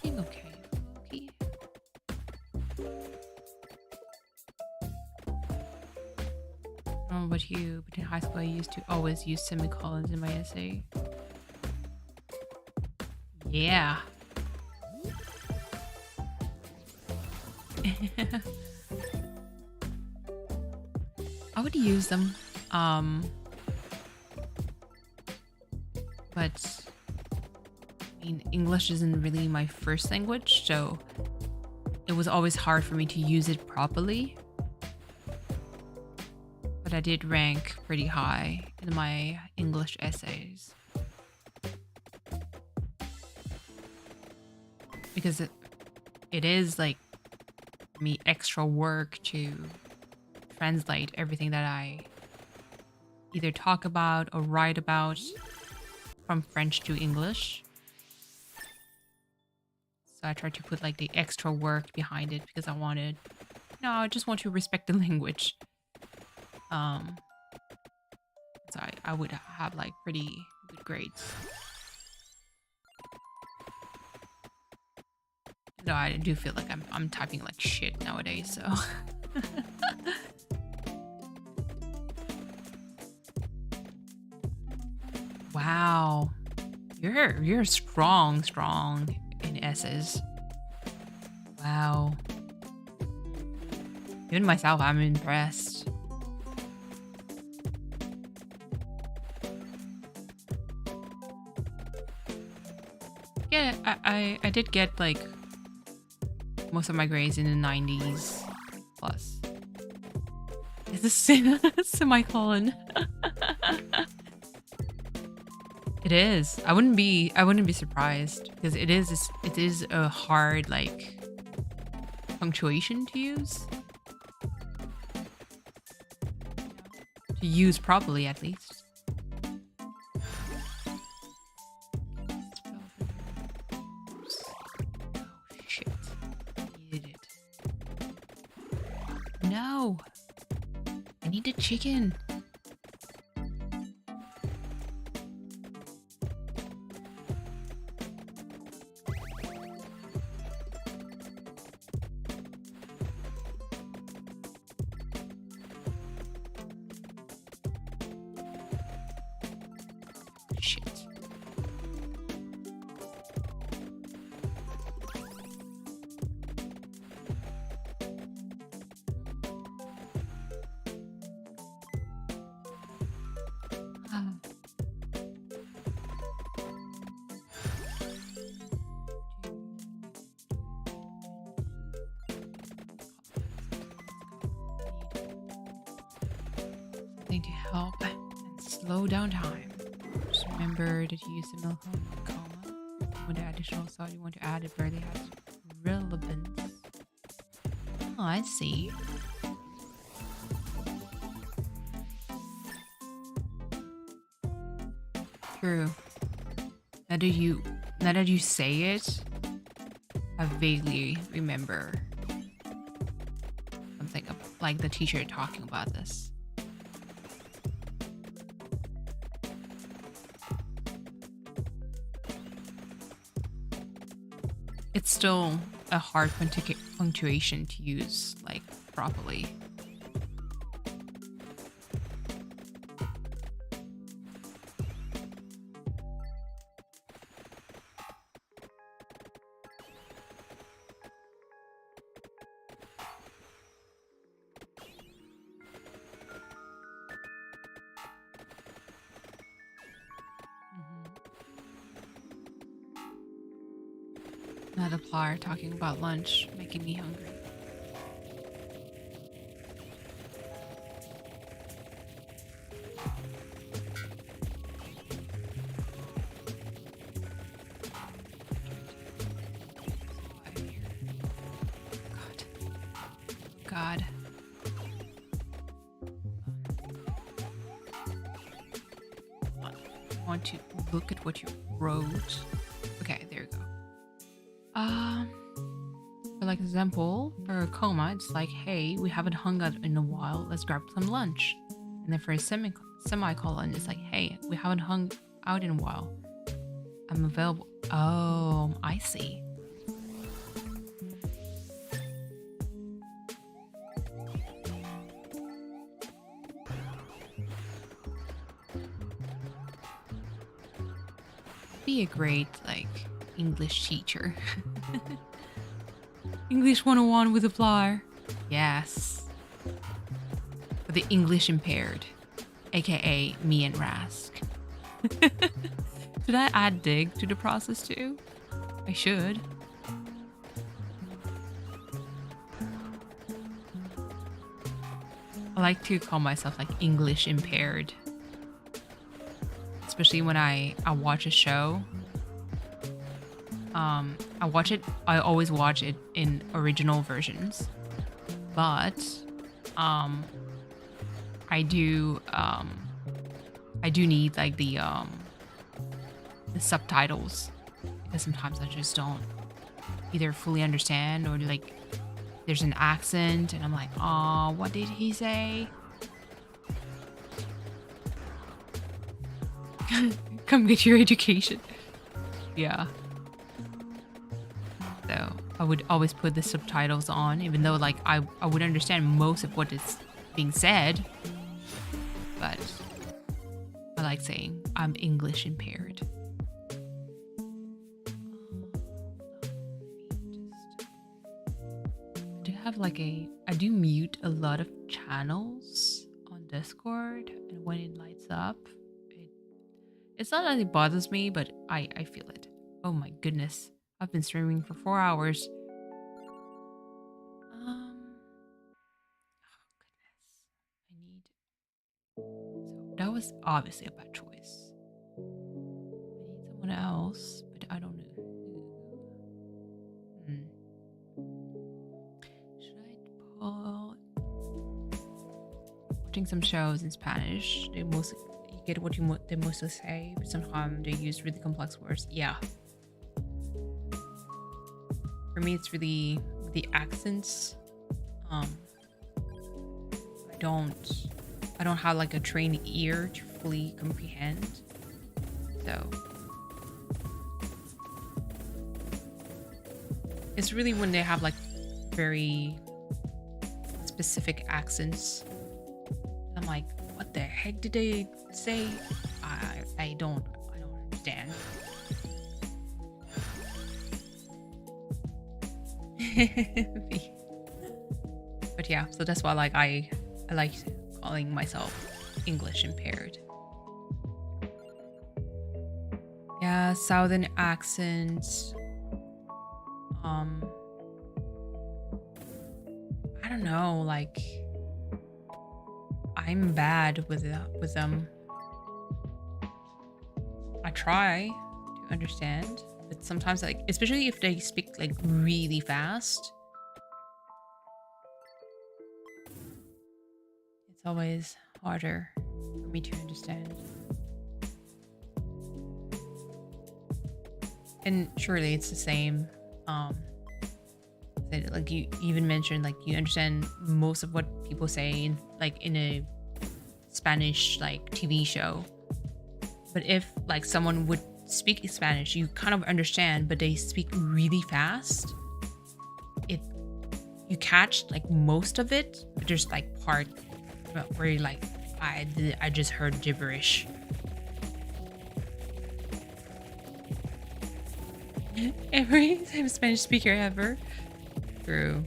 Being okay. Okay. I don't know about you, but in high school I used to always use semicolons in my essay. Yeah. I would use them. But I mean, English isn't really my first language, so it was always hard for me to use it properly. But I did rank pretty high in my English essays. Because it is like me extra work to translate everything that I either talk about or write about from French to English. So I tried to put like the extra work behind it because I just want to respect the language. So I would have like pretty good grades. No, I do feel like I'm typing like shit nowadays, so. Wow. You're strong in S's. Wow. Even myself, I'm impressed. Yeah, I did get like most of my grades in the 90s plus. Is this semicolon? It is. I wouldn't be surprised because it is a hard like punctuation to use. To use properly, at least. Oh, shit. Did it. No! I need a chicken. Shit. Ah. Something to help and slow down time. Just remember that you use the milk comma. When the additional thought you want to add, it barely has relevance. Oh, I see. True. Now that you say it, I vaguely remember something like the teacher talking about this. It's still a hard punctuation to use, like, properly. Another plier talking about lunch, making me hungry. God. I want to look at what you wrote. Okay, there you go. For like example, for a comma, it's like, hey, we haven't hung out in a while, let's grab some lunch. And then for a semicolon, it's like, hey, we haven't hung out in a while, I'm available. Oh, I see. Be a great, like, English teacher. English 101 with a plier. Yes. For the English impaired, aka me and Rask. Should I add dig to the process too? I should. I like to call myself like English impaired. Especially when I watch a show. I always watch it in original versions. But I do need like the subtitles, because sometimes I just don't either fully understand, or like there's an accent and I'm like, oh, what did he say? Come get your education. Yeah. So I would always put the subtitles on, even though like I would understand most of what is being said. But I like saying I'm English impaired. I do mute a lot of channels on Discord, and when it lights up, it's not that it bothers me, but I feel it. Oh my goodness. I've been streaming for 4 hours. Oh goodness. So that was obviously a bad choice. I need someone else, but I don't know who. Should I pull... watching some shows in Spanish, they mostly you get what they mostly say, but sometimes they use really complex words. Yeah. For me, it's really the accents. I don't have like a trained ear to fully comprehend. So it's really when they have like very specific accents. I'm like, what the heck did they say? I don't understand. But yeah, so that's why like I like calling myself English impaired. Yeah, southern accents. I don't know, like I'm bad with them. I try to understand, but sometimes like, especially if they speak like really fast, it's always harder for me to understand. And surely it's the same. Like you even mentioned, like you understand most of what people say in a Spanish like TV show. But if like someone would speak Spanish, you kind of understand, but they speak really fast. You catch like most of it, but there's like part where you're like, I just heard gibberish. Every Spanish speaker ever. True.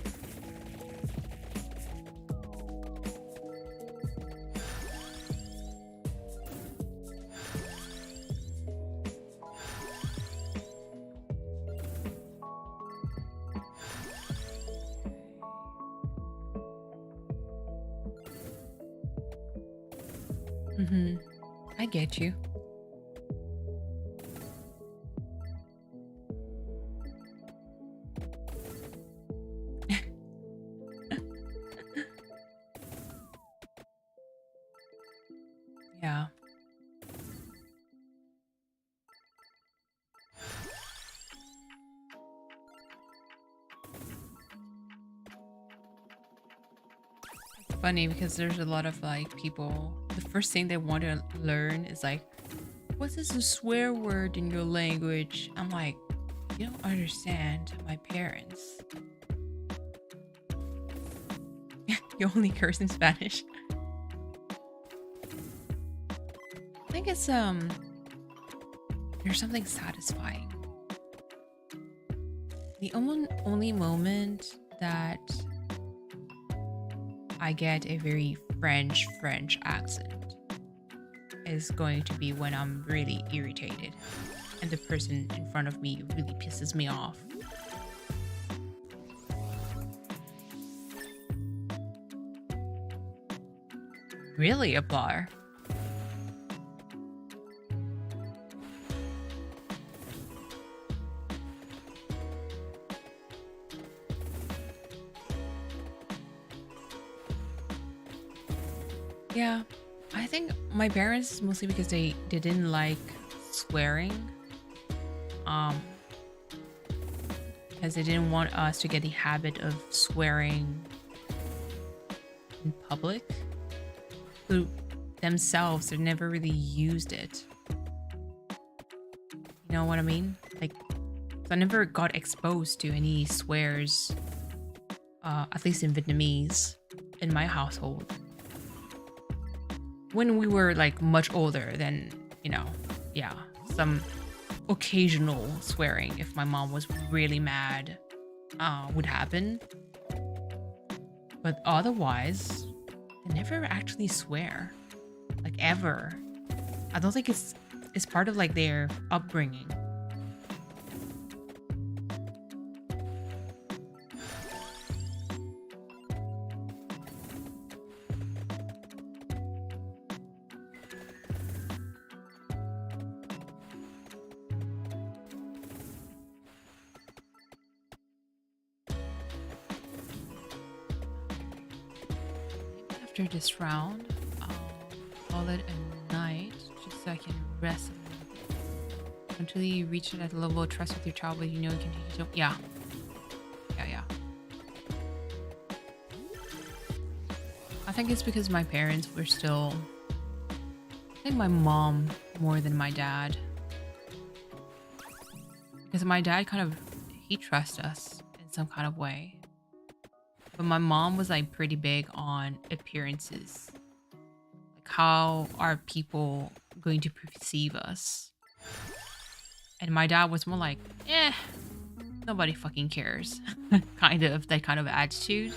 I get you. Yeah. It's funny because there's a lot of like people, the first thing they want to learn is like, what is a swear word in your language? I'm like, you don't understand my parents. You only curse in Spanish. I think it's there's something satisfying. The only moment that I get a very French accent is going to be when I'm really irritated and the person in front of me really pisses me off. Really, Aplar? Yeah, I think my parents mostly because they didn't like swearing. Because they didn't want us to get the habit of swearing in public. So themselves, they never really used it. You know what I mean? Like, I never got exposed to any swears, at least in Vietnamese, in my household. When we were like much older, then, you know, yeah, some occasional swearing if my mom was really mad would happen. But otherwise, they never actually swear, like ever. I don't think it's part of like their upbringing. After this round, call it a night just so I can rest a little bit. Until you reach that level of trust with your child, but you know you can teach them. Yeah. Yeah. I think it's because my parents were still... I think my mom more than my dad. Because my dad he trusts us in some kind of way. But my mom was like pretty big on appearances. Like how are people going to perceive us? And my dad was more like, nobody fucking cares. That kind of attitude.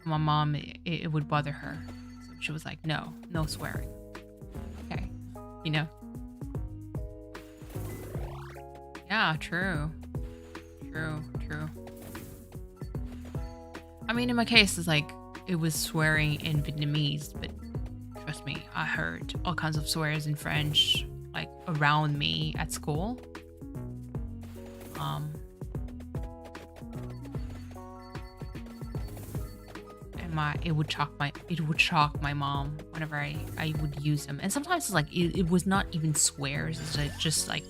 My mom, it would bother her. So she was like, no swearing. Okay. You know? Yeah, true. I mean, in my case, it's like, it was swearing in Vietnamese, but trust me, I heard all kinds of swears in French, like, around me at school. And it would shock my mom whenever I would use them. And sometimes it's like, it was not even swears, it's like, just like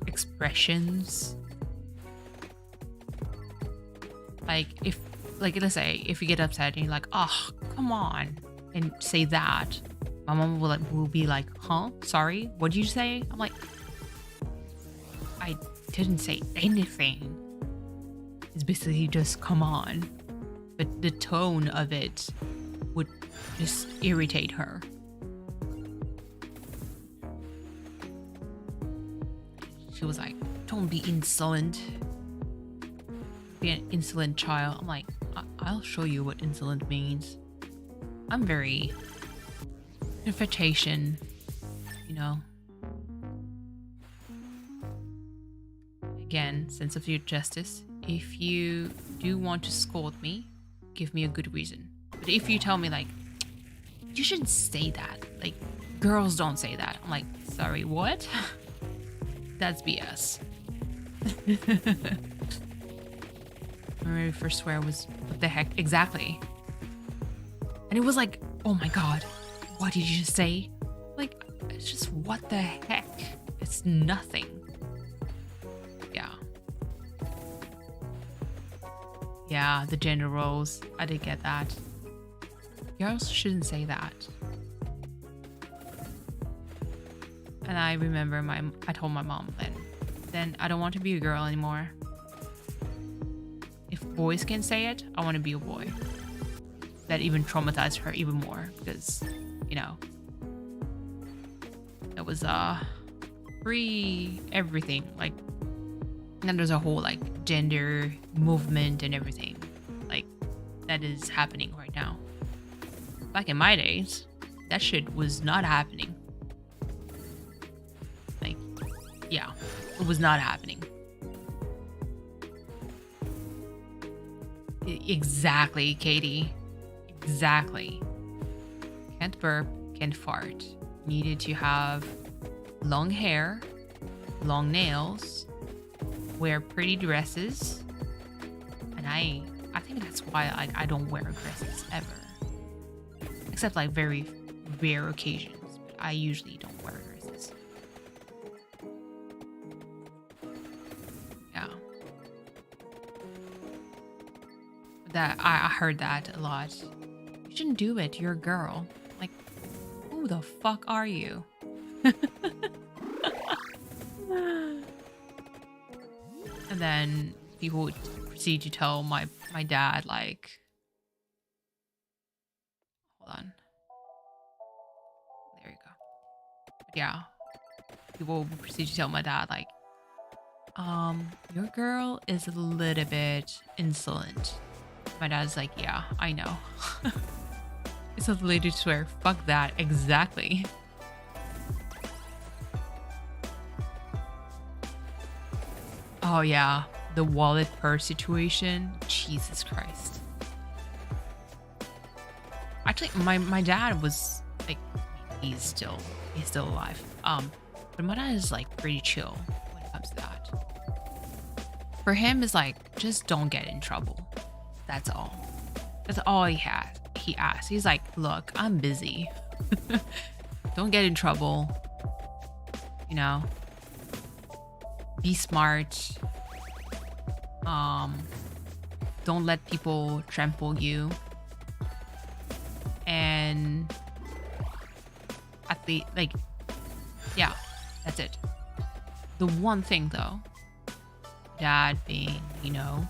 expressions. Like let's say if you get upset and you're like, oh, come on, and say that, my mom will be like, huh? Sorry, what did you say? I'm like, I didn't say anything. It's basically just come on. But the tone of it would just irritate her. She was like, don't be insolent. Be an insolent child. I'm like, I'll show you what insolent means. I'm very infatuation, you know. Again, sense of justice. If you do want to scold me, give me a good reason. But if you tell me like, you shouldn't say that, like, girls don't say that, I'm like, sorry, what? That's BS. My very first swear was, what the heck? Exactly. And it was like, oh my god, what did you just say? Like, it's just, what the heck? It's nothing. Yeah. Yeah, the gender roles. I did get that. Girls shouldn't say that. And I remember I told my mom then I don't want to be a girl anymore. If boys can say it, I want to be a boy. That even traumatized her even more because, you know, it was free everything. Like, and there's a whole like gender movement and everything like that is happening right now. Back in my days, that shit was not happening. Like, yeah, it was not happening. Exactly, Katie. Exactly. Can't burp, can't fart. Needed to have long hair, long nails, wear pretty dresses. And I think that's why I don't wear dresses ever. Except like very rare occasions. But I usually don't wear dresses. Yeah. That I heard that a lot. You shouldn't do it, you're a girl. Like, who the fuck are you? And then people would proceed to tell my dad, like, hold on. There you go. But yeah. People would proceed to tell my dad, like, your girl is a little bit insolent. My dad's like, yeah, I know. It's a lady swear. Fuck that. Exactly. Oh yeah, the wallet purse situation. Jesus Christ. Actually, my dad was like, he's still alive. But my dad is like pretty chill when it comes to that. For him, it's like, just don't get in trouble. That's all. That's all he asked. He's like, look, I'm busy. Don't get in trouble. You know, be smart. Don't let people trample you. And at the, like, yeah, that's it. The one thing though, Dad being, you know,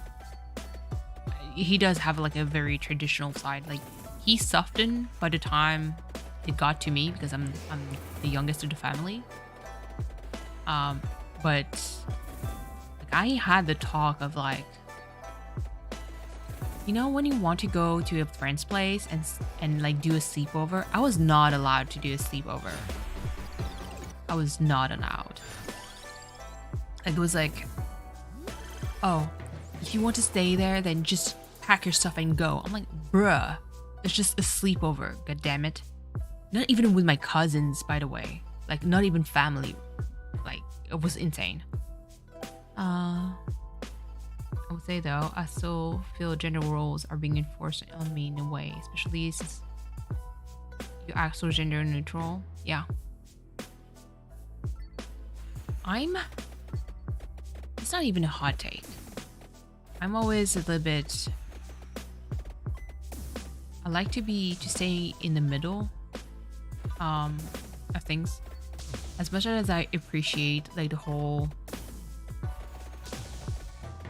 he does have like a very traditional side. Like, he softened by the time it got to me because I'm the youngest of the family. But like, I had the talk of like, you know, when you want to go to a friend's place and like do a sleepover, I was not allowed to do a sleepover. I was not allowed. Like, it was like, oh, if you want to stay there, then just pack your stuff and go. I'm like, bruh, it's just a sleepover, god damn it. Not even with my cousins, by the way. Like, not even family. Like, it was insane. I would say though, I still feel gender roles are being enforced on me in a way, especially since you act so gender neutral. Yeah. It's not even a hot take. I'm always a little bit, I like to stay in the middle of things. As much as I appreciate like the whole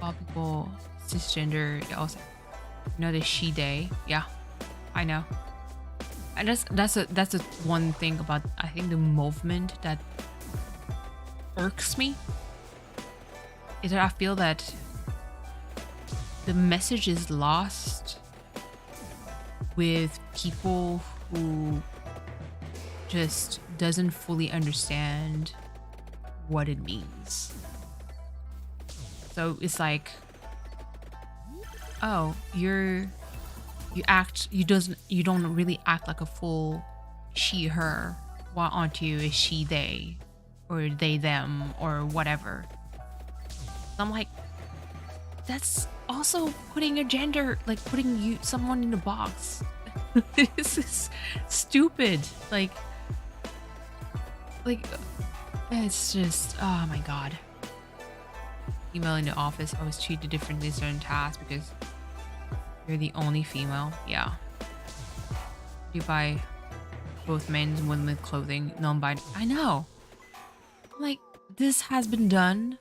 all people cisgender, they also, you know, the she they. Yeah, I know. And that's a one thing about, I think, the movement that irks me is that I feel that the message is lost with people who just doesn't fully understand what it means. So it's like, oh, you don't really act like a full she her. Why aren't you a she they or they them or whatever? I'm like, that's also putting a gender, like putting someone in a box. This is stupid. Like it's just, oh my god. Female in the office always treated differently certain tasks because you're the only female. Yeah. You buy both men's and women's clothing, non-binary. I know. Like, this has been done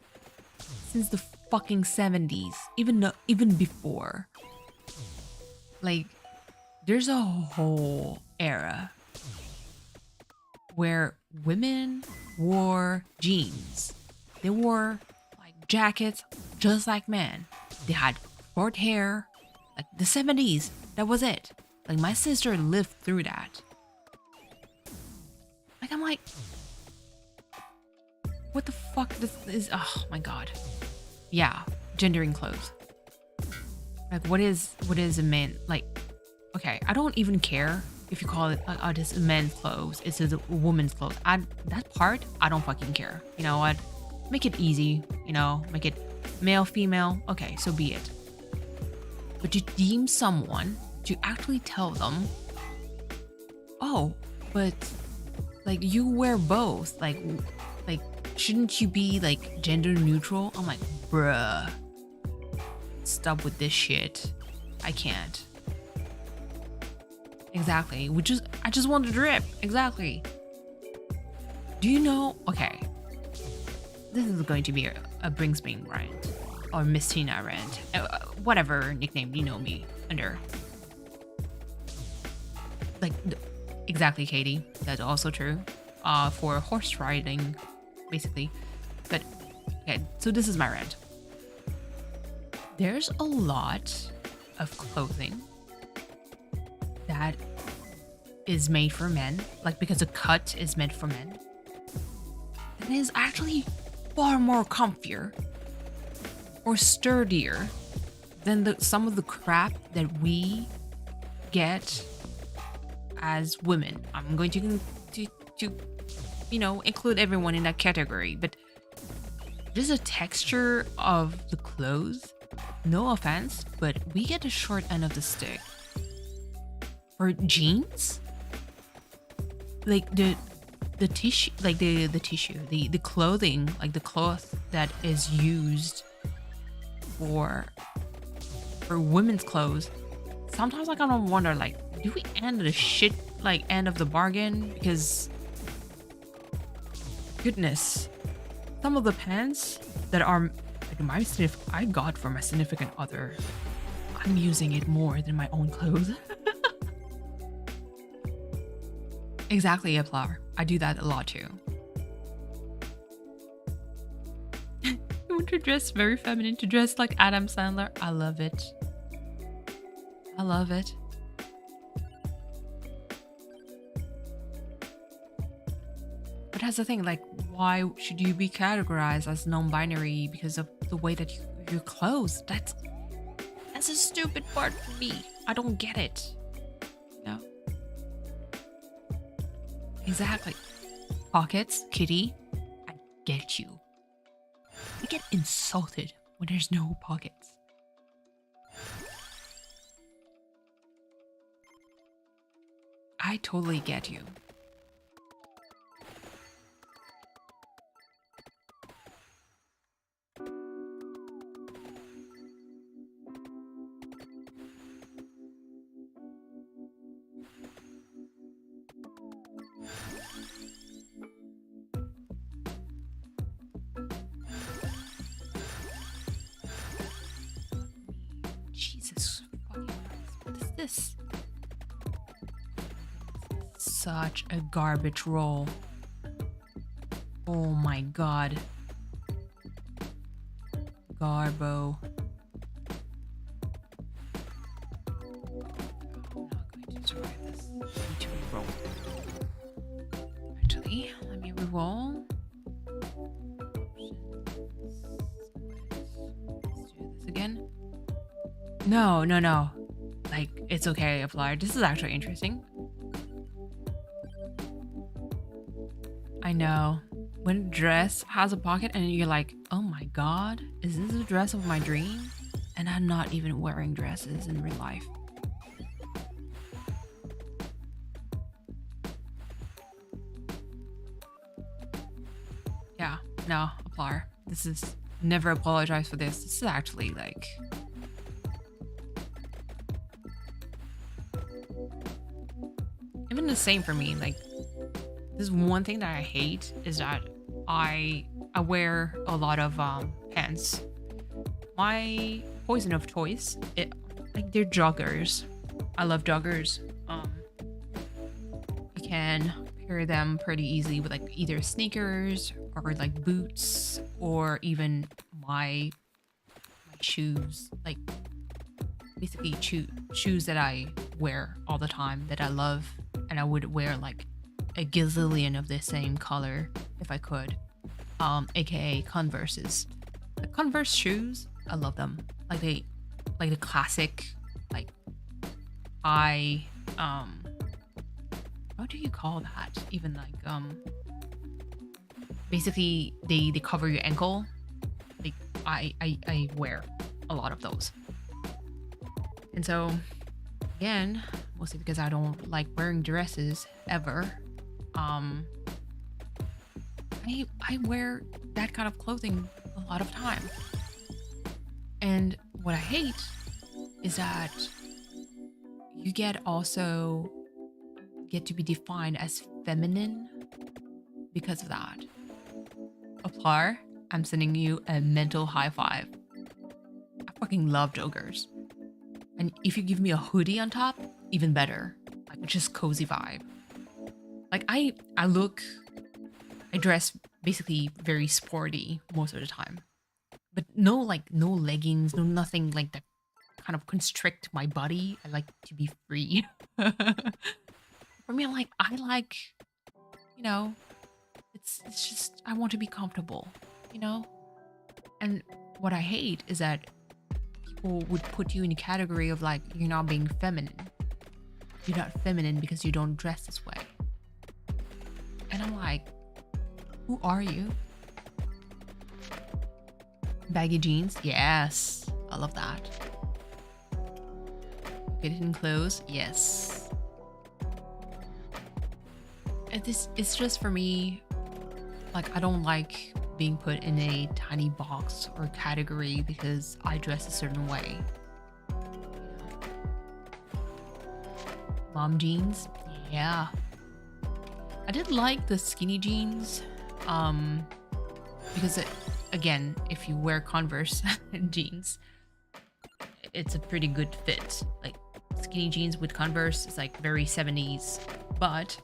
since the fucking 70s, even before. Like, there's a whole era where women wore jeans. They wore like jackets just like men. They had short hair. Like the 70s, that was it. Like, my sister lived through that. Like, I'm like, what the fuck? This is, oh my god. Yeah, gendering clothes. Like, what is a man? Like, okay, I don't even care if you call it like, oh, this is men's clothes, it's a woman's clothes. That part, I don't fucking care. You know what? Make it easy. You know, make it male, female. Okay, so be it. But to deem someone, to actually tell them, oh, but like, you wear both. Like shouldn't you be like gender neutral? I'm like, bruh, stop with this shit. I can't. Exactly. I just want to drip. Exactly. Do you know? Okay. This is going to be a Bringsbane rant or Miss Tina rant, whatever nickname you know me under. Like, exactly, Katie. That's also true. For horse riding, basically. But okay, so this is my rant. There's a lot of clothing that is made for men, like, because the cut is meant for men. It is actually far more comfier or sturdier than some of the crap that we get as women. I'm going to you know, include everyone in that category, but just the texture of the clothes, no offense, but we get the short end of the stick for jeans, like the tissue, like the tissue, the clothing, like the cloth that is used for women's clothes. Sometimes like I don't wonder, like, do we end the shit like end of the bargain? Because goodness, some of the pants that are like I got from my significant other, I'm using it more than my own clothes. Exactly, a flower. I do that a lot too. You want to dress very feminine, to dress like Adam Sandler. I love it. I love it. But that's the thing, like, why should you be categorized as non-binary because of the way that you're clothes? That's a stupid part for me. I don't get it. You know? Exactly. Pockets, kitty, I get you. I get insulted when there's no pockets. I totally get you. Jesus fucking Christ, what is this? Such a garbage roll. Oh my god. Garbo. I'm not going to survive this. I need to reroll. Actually, let me reroll. Let's do this again. No. Like, it's okay, apply. This is actually interesting. I know. When a dress has a pocket and you're like, oh my god, is this the dress of my dream? And I'm not even wearing dresses in real life. Yeah, no, apply. This is, never apologize for this. This is actually like, even the same for me. Like, this one thing that I hate is that I wear a lot of pants. My poison of choice, like, they're joggers. I love joggers. You can pair them pretty easily with like either sneakers or like boots, or even my shoes. Like, basically shoes that I wear all the time that I love, and I would wear like a gazillion of the same color if I could, aka Converses. The Converse shoes, I love them. Like the classic, like, what do you call that? Even like basically they cover your ankle. Like, I wear a lot of those. And so, again, mostly because I don't like wearing dresses ever. I wear that kind of clothing a lot of time. And what I hate is that you also get to be defined as feminine because of that. Aplar, I'm sending you a mental high five. I fucking love joggers. And if you give me a hoodie on top, even better. Like, it's just cozy vibe. Like, I dress basically very sporty most of the time. But no leggings, no nothing like that kind of constrict my body. I like to be free. For me, I like, you know, it's just, I want to be comfortable, you know? And what I hate is that people would put you in a category of like, you're not being feminine. You're not feminine because you don't dress this way. And I'm like, who are you? Baggy jeans? Yes. I love that. Fitting clothes? Yes. It's just for me, like I don't like being put in a tiny box or category because I dress a certain way. Mom jeans, yeah. I did like the skinny jeans, because again, if you wear Converse jeans, it's a pretty good fit. Like skinny jeans with Converse is like very 70s, but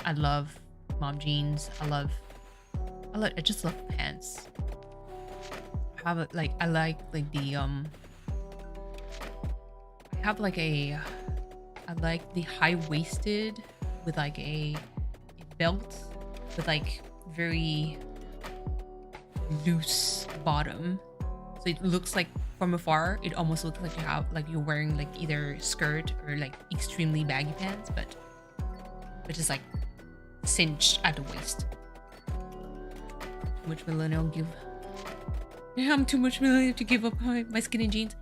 I love mom jeans. I just love pants. I like the high-waisted with like a belt with like very loose bottom. So it looks like from afar, it almost looks like you're wearing like either skirt or like extremely baggy pants, but just like cinched at the waist. Too much millennial give. Yeah, I'm too much millennial to give up my skinny jeans.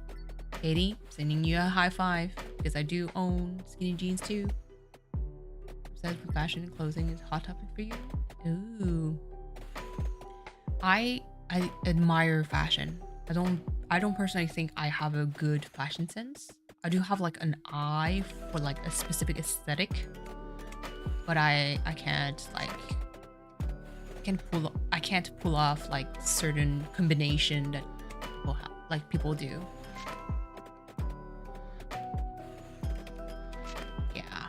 Katie, sending you a high five because I do own skinny jeans too. Says for fashion and clothing is a hot topic for you. Ooh, I admire fashion. I don't personally think I have a good fashion sense. I do have like an eye for like a specific aesthetic, but I can't pull off like certain combination that people do. Yeah.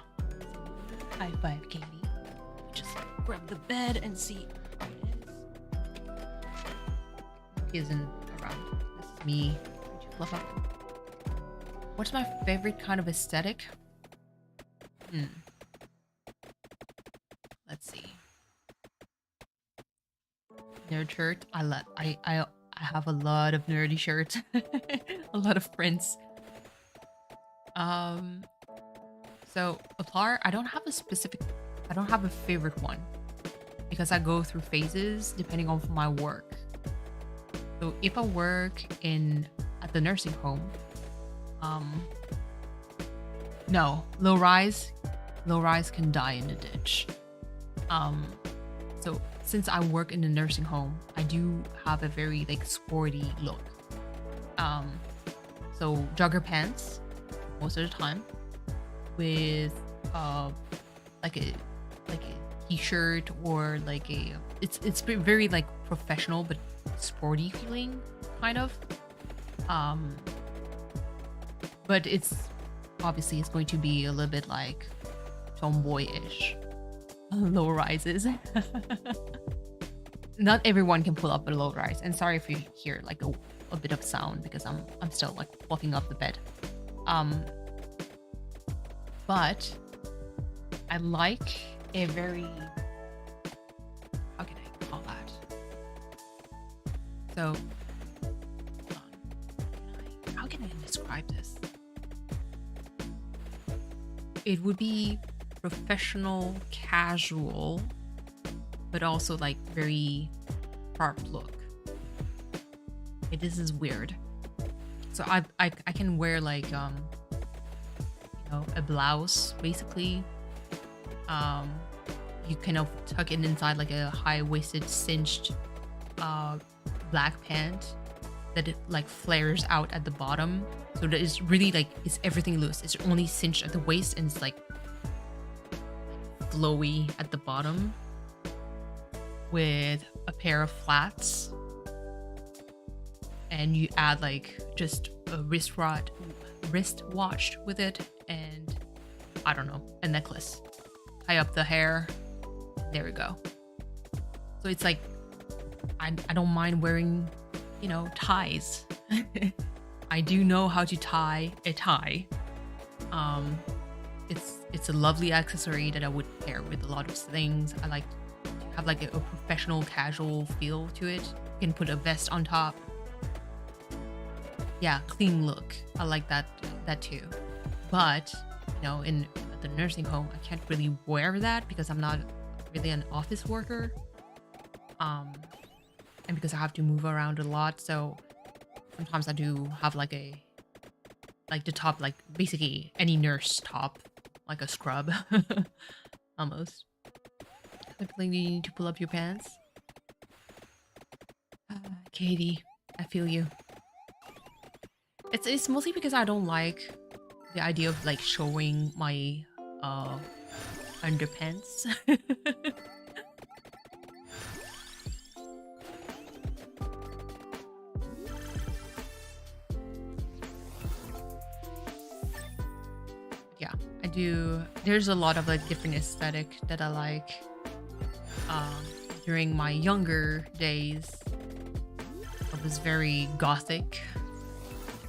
High five, Katie. Just grab the bed and see how it is. He isn't around. This is me. Fluff up. What's my favorite kind of aesthetic? Let's see. Nerd shirt. I have a lot of nerdy shirts. A lot of prints. So attire, I don't have a favorite one because I go through phases depending on my work. So if I work at the nursing home, no, low rise can die in the ditch. So since I work in the nursing home, I do have a very like sporty look. So jogger pants most of the time with like a t-shirt or like it's very like professional but sporty feeling kind of. But it's going to be a little bit like tomboyish. Low rises. Not everyone can pull up a low rise, and sorry if you hear like a bit of sound because I'm still like fluffing up the bed. But I like a very, how can I call that? So hold on. How can I describe this? It would be professional, casual, but also like very sharp look. Okay, this is weird. So I can wear like a blouse basically. You kind of tuck it inside like a high-waisted cinched black pant that it like flares out at the bottom. So that is really like it's everything loose. It's only cinched at the waist and it's like flowy at the bottom with a pair of flats, and you add like just a wristwatch with it, and I don't know, a necklace. Tie up the hair. There we go. So it's like I don't mind wearing, ties. I do know how to tie a tie. It's a lovely accessory that I would pair with a lot of things. I like to have like a professional casual feel to it. You can put a vest on top. Yeah, clean look. I like that too. But, in the nursing home, I can't really wear that because I'm not really an office worker. And because I have to move around a lot, so sometimes I do have like the top, like basically any nurse top, like a scrub almost. Like you need to pull up your pants. Katie, I feel you. It's mostly because I don't like the idea of like showing my underpants. Yeah, I do. There's a lot of like different aesthetic that I like. During my younger days, I was very gothic.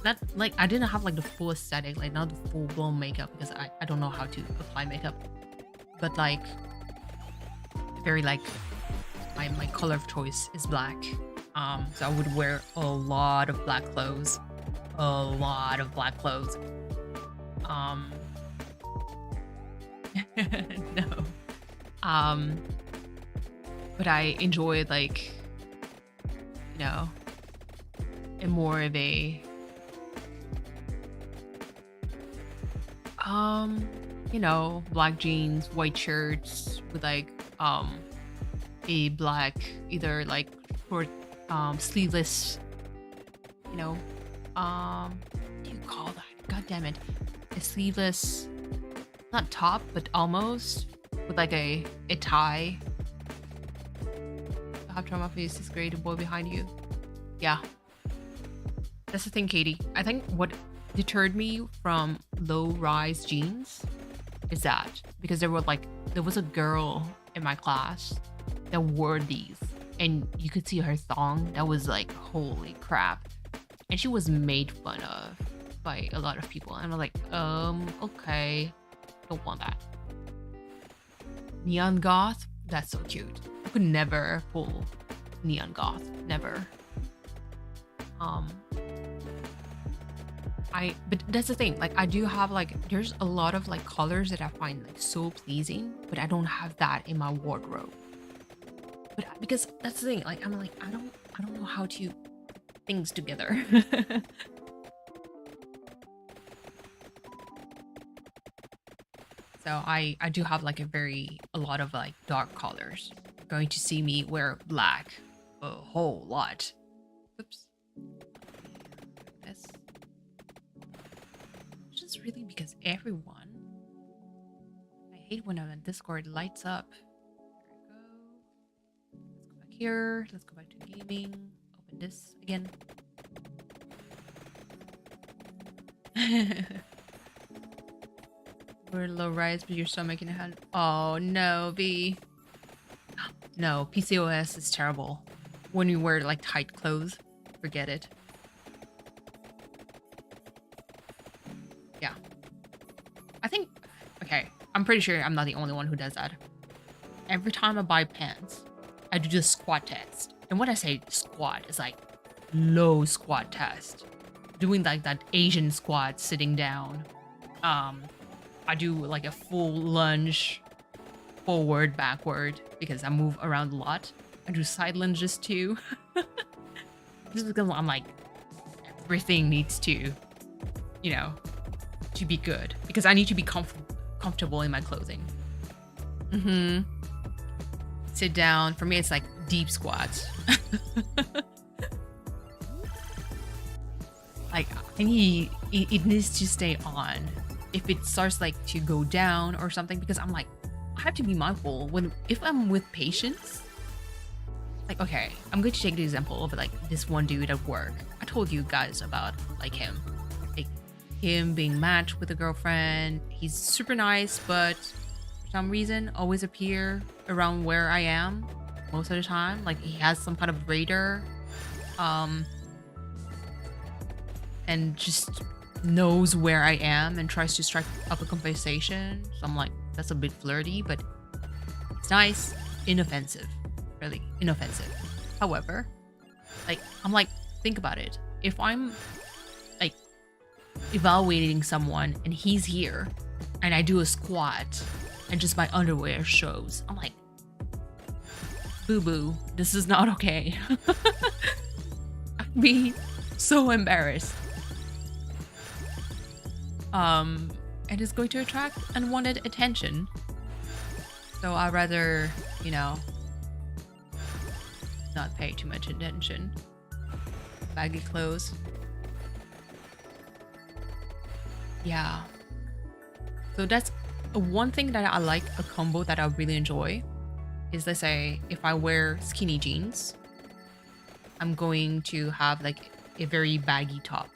Not like I didn't have like the full aesthetic, like not the full blown makeup because I don't know how to apply makeup. But like very like my color of choice is black. So I would wear a lot of black clothes. A lot of black clothes. No. But I enjoyed like, you know, a more of a you know, black jeans, white shirts with like a black either like short sleeveless, you know, what do you call that? God damn it. A sleeveless, not top, but almost with like a tie. I have trauma face is great, a boy behind you. Yeah. That's the thing, Katie. I think what deterred me from low-rise jeans is that because there was a girl in my class that wore these and you could see her thong that was like holy crap, and she was made fun of by a lot of people, and I was like okay, don't want that. Neon goth, that's so cute. I could never pull neon goth, never. But that's the thing, like I do have like there's a lot of like colors that I find like so pleasing, but I don't have that in my wardrobe. But because that's the thing, like I'm like I don't know how to put things together. So I do have like a lot of like dark colors. You're going to see me wear black a whole lot. Oops. This. Just really because everyone. I hate when a Discord lights up. There we go. Let's go back here. Let's go back to gaming. Open this again. We're low rise, but you're still making a hand. Oh no, V. No, PCOS is terrible. When you wear like tight clothes, forget it. Yeah. I think, okay, I'm pretty sure I'm not the only one who does that. Every time I buy pants, I do the squat test. And when I say squat, it's like low squat test. Doing like that Asian squat sitting down. I do like a full lunge, forward, backward, because I move around a lot. I do side lunges too. Just because I'm like, everything needs to, you know, to be good. Because I need to be comfortable in my clothing. Sit down. For me, it's like deep squats. Like, I need, it needs to stay on. If it starts like to go down or something, because I'm like, I have to be mindful if I'm with patients. Like, okay, I'm going to take the example of like this one dude at work. I told you guys about like him being matched with a girlfriend. He's super nice, but for some reason always appear around where I am most of the time. Like he has some kind of radar, and just knows where I am and tries to strike up a conversation. So I'm like, that's a bit flirty, but it's nice, inoffensive, really inoffensive. However, like I'm like, think about it. If I'm like evaluating someone and he's here and I do a squat and just my underwear shows, I'm like, boo-boo, this is not okay. I'd be so embarrassed. And it's going to attract unwanted attention. So I'd rather you know, not pay too much attention. Baggy clothes. Yeah. So that's one thing that I like, a combo that I really enjoy is, let's say if I wear skinny jeans, I'm going to have like a very baggy top.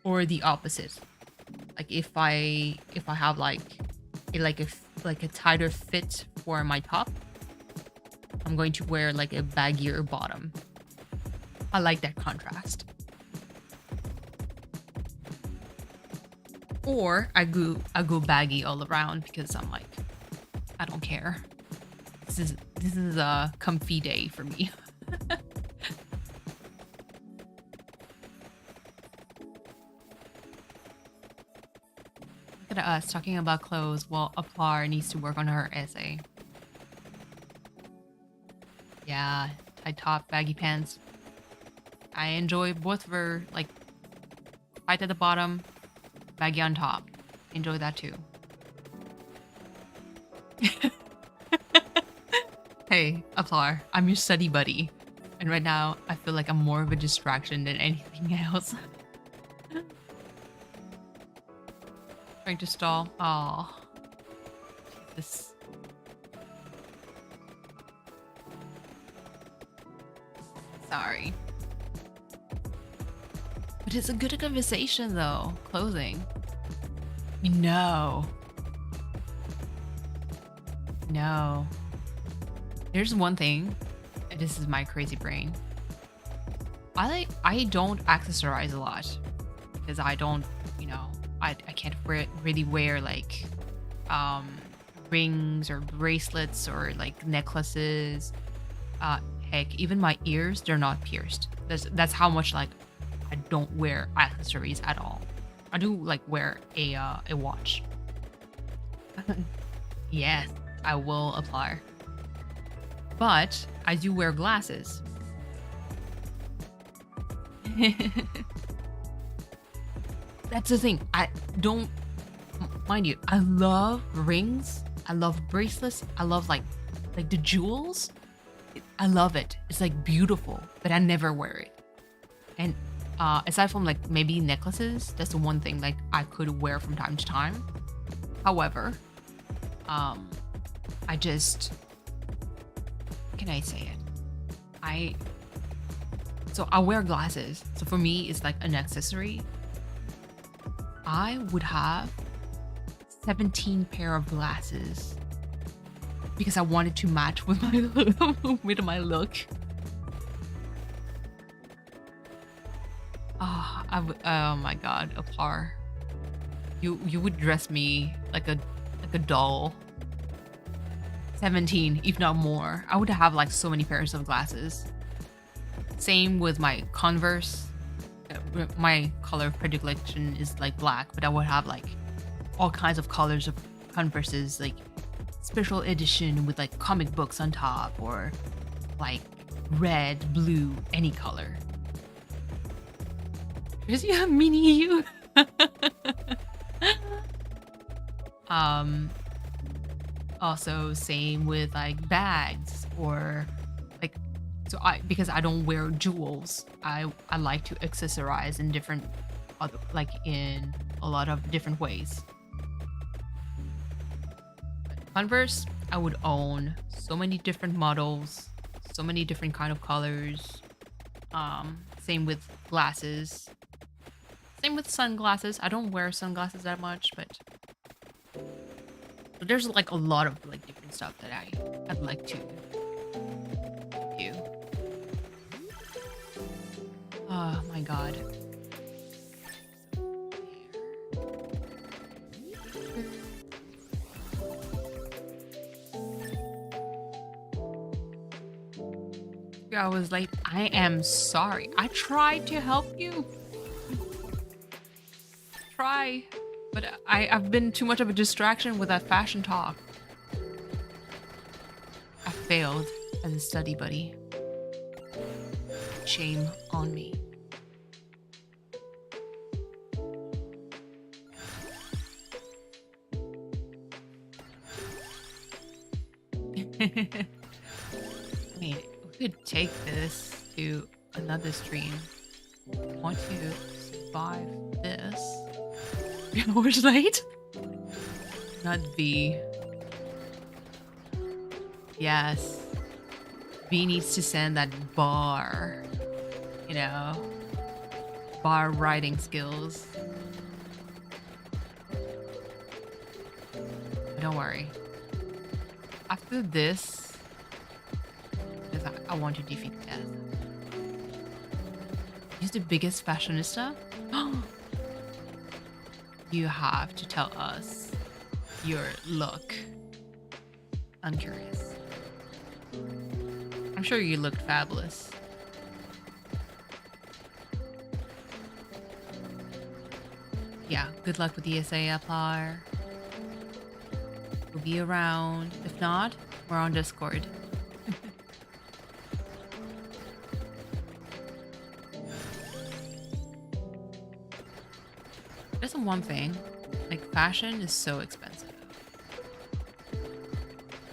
Or the opposite. Like if I have like a tighter fit for my top, I'm going to wear like a baggier bottom. I like that contrast. Or I go baggy all around because I'm like, I don't care. This is a comfy day for me. Look at us talking about clothes while Aplar needs to work on her essay. Yeah, tight top, baggy pants. I enjoy both of her, like, tight at the bottom, baggy on top. Enjoy that too. Hey, Aplar, I'm your study buddy. And right now, I feel like I'm more of a distraction than anything else. Trying to stall. Oh, Jesus. Sorry. But it's a good conversation though. Closing. No. No. There's one thing, and this is my crazy brain. I don't accessorize a lot because I don't, you know, I can't really wear like rings or bracelets or like necklaces. Heck, even my ears, they're not pierced. That's how much like I don't wear accessories at all. I do like wear a watch. Yes, I will apply. But I do wear glasses. That's the thing. I don't, mind you, I love rings. I love bracelets. I love like the jewels. I love it. It's like beautiful, but I never wear it. And aside from like maybe necklaces, that's the one thing like I could wear from time to time. However, I just, how can I say it? So I wear glasses. So for me, it's like an accessory. I would have 17 pair of glasses because I wanted to match with my with my look. Oh my god, Aplar. You would dress me like a doll. 17, if not more. I would have like so many pairs of glasses. Same with my Converse. My color of predilection is like black, but I would have like all kinds of colors of Converses, like special edition with like comic books on top, or like red, blue, any color. Because you have mini you. Also same with like bags, or like, so because I don't wear jewels, I like to accessorize in different other, like in a lot of different ways. Converse, I would own so many different models, so many different kind of colors. Same with glasses. Same with sunglasses. I don't wear sunglasses that much, but there's like a lot of like different stuff that I'd like to do. Oh my god. I was like, I am sorry. I tried to help you. But I've been too much of a distraction with that fashion talk. I failed as a study buddy. Shame on me. I mean, we could take this to another stream. Want to survive this? 3 hours late? Not V. Yes. V needs to send that bar. You know? Bar riding skills. But don't worry. After this, because I want to defeat death. He's the biggest fashionista? You have to tell us your look. I'm curious. I'm sure you looked fabulous. Yeah, good luck with the essay applier. We'll be around. If not, we're on Discord. There's one thing, like fashion is so expensive.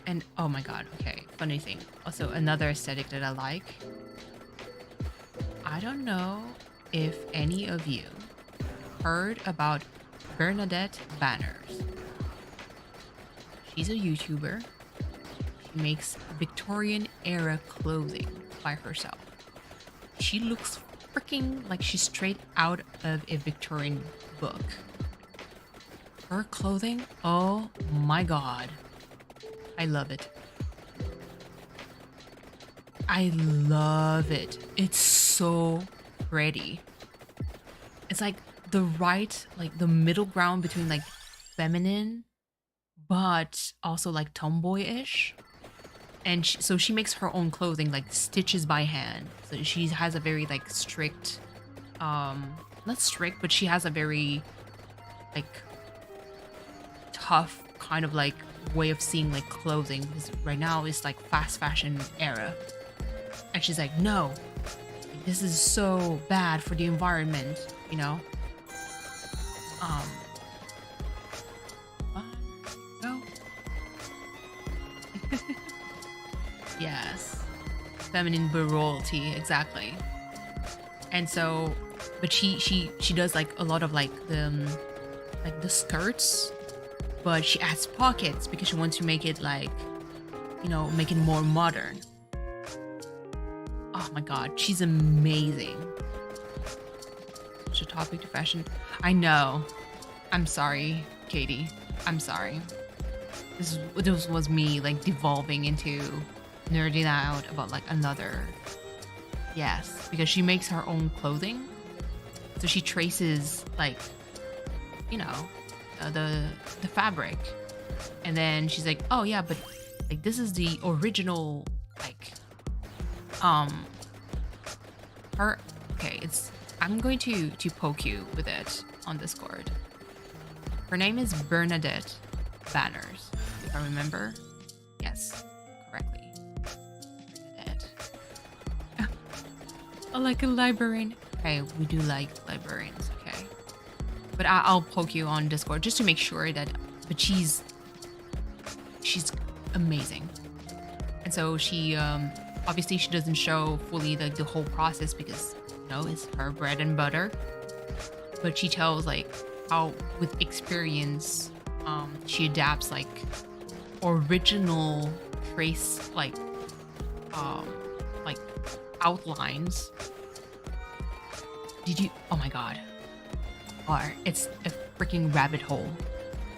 And oh my god, okay, funny thing. Also another aesthetic that I like. I don't know if any of you heard about Bernadette Banners. She's a YouTuber. She makes Victorian era clothing by herself. She looks freaking like she's straight out of a Victorian book. Her clothing, oh my god. I love it. I love it. It's so pretty. It's like the right, like the middle ground between like feminine, but also like tomboyish. And so she makes her own clothing, like stitches by hand. So she has a very like strict, not strict, but she has a very like tough kind of like way of seeing like clothing, because right now it's like fast fashion era. And she's like, no, this is so bad for the environment, you know? No. Yes. Feminine virility, exactly. And so, but she does like a lot of like the skirts, but she adds pockets because she wants to make it like, you know, make it more modern. Oh my god, she's amazing. Such a topic to fashion. I know. I'm sorry, Katie. I'm sorry. This was me like devolving into nerding out about like another. Yes, because she makes her own clothing. So she traces like, you know, the fabric, and then she's like, oh yeah, but like this is the original like her. Okay, it's, I'm going to poke you with it on Discord. Her name is Bernadette Banners, if I remember. Yes, correctly. Bernadette. Oh, like a librarian. Okay, we do like librarians, okay. But I'll poke you on Discord just to make sure that, but she's amazing. And so she, obviously she doesn't show fully like the whole process because, you know, it's her bread and butter. But she tells like how with experience, she adapts like original trace like outlines. Did you, oh my god. Or it's a freaking rabbit hole.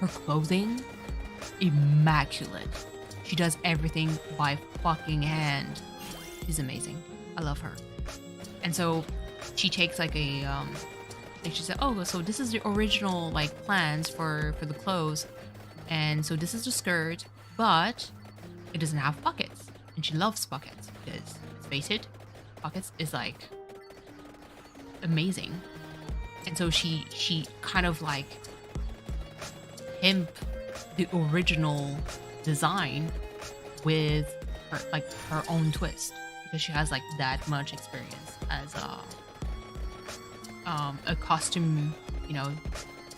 Her clothing, immaculate. She does everything by fucking hand. She's amazing. I love her. And so she takes like a like she said, oh, so this is the original like plans for the clothes, and so this is the skirt, but it doesn't have pockets. And she loves pockets because, let's face it, pockets is like amazing. And so she kind of like pimp the original design with her like her own twist, because she has like that much experience as a costume, you know,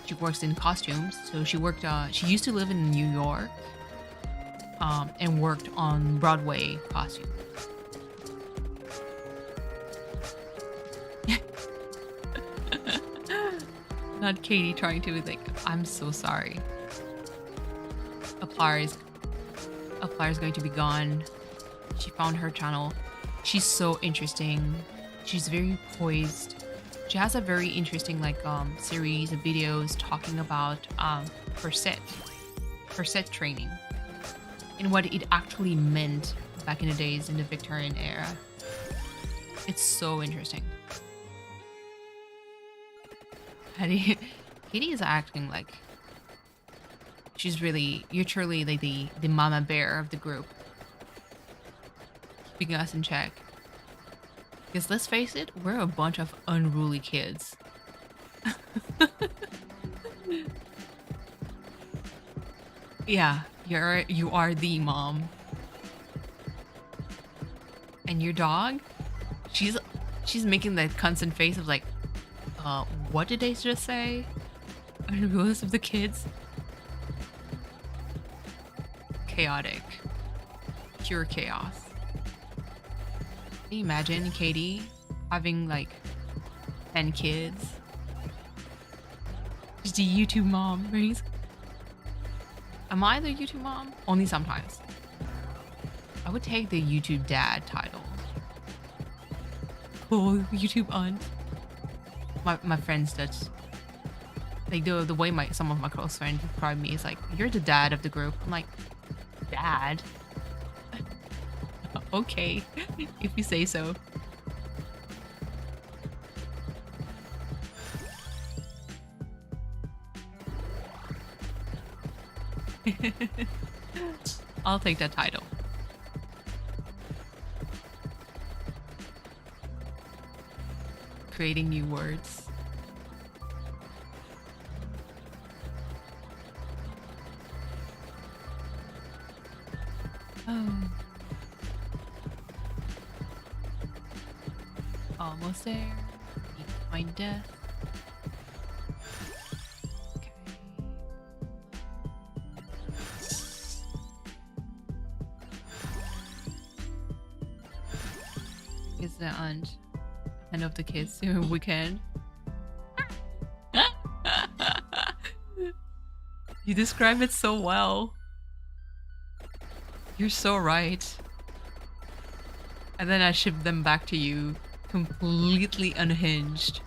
she works in costumes. So she worked she used to live in New York, and worked on Broadway costumes. Not Katie trying to be like, I'm so sorry. Aplar is going to be gone. She found her channel. She's so interesting. She's very poised. She has a very interesting series of videos talking about corset training and what it actually meant back in the days in the Victorian era. It's so interesting. Katie is acting like you're truly like the mama bear of the group, keeping us in check. Because let's face it, we're a bunch of unruly kids. Yeah, you are the mom. And your dog, she's making that constant face of like, what did they just say? Unruliness of the kids. Chaotic. Pure chaos. Can you imagine Katie having like 10 kids? She's the YouTube mom, right? Am I the YouTube mom? Only sometimes. I would take the YouTube dad title. Oh, YouTube aunt. My friends that's like the way some of my close friends describe me is like, you're the dad of the group. I'm like, dad? Okay, if you say so. I'll take that title. Creating new words. Oh. Almost there. Need to find death. Is the aunt and of the kids soon weekend? You describe it so well. You're so right. And then I ship them back to you completely unhinged.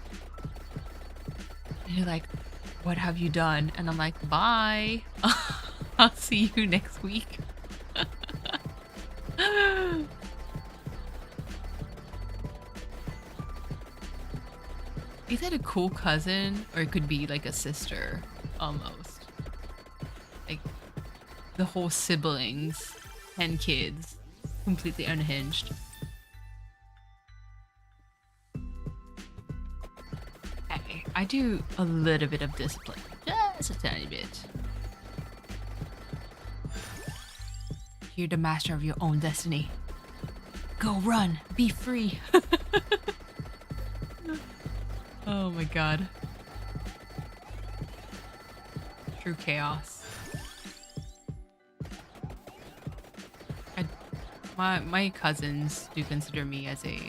And you're like, what have you done? And I'm like, bye. I'll see you next week. Is that a cool cousin? Or it could be like a sister, almost. Like, the whole siblings, 10 kids, completely unhinged. Hey, I do a little bit of discipline. Just a tiny bit. You're the master of your own destiny. Go run, be free. Oh my god. True chaos. My cousins do consider me as a...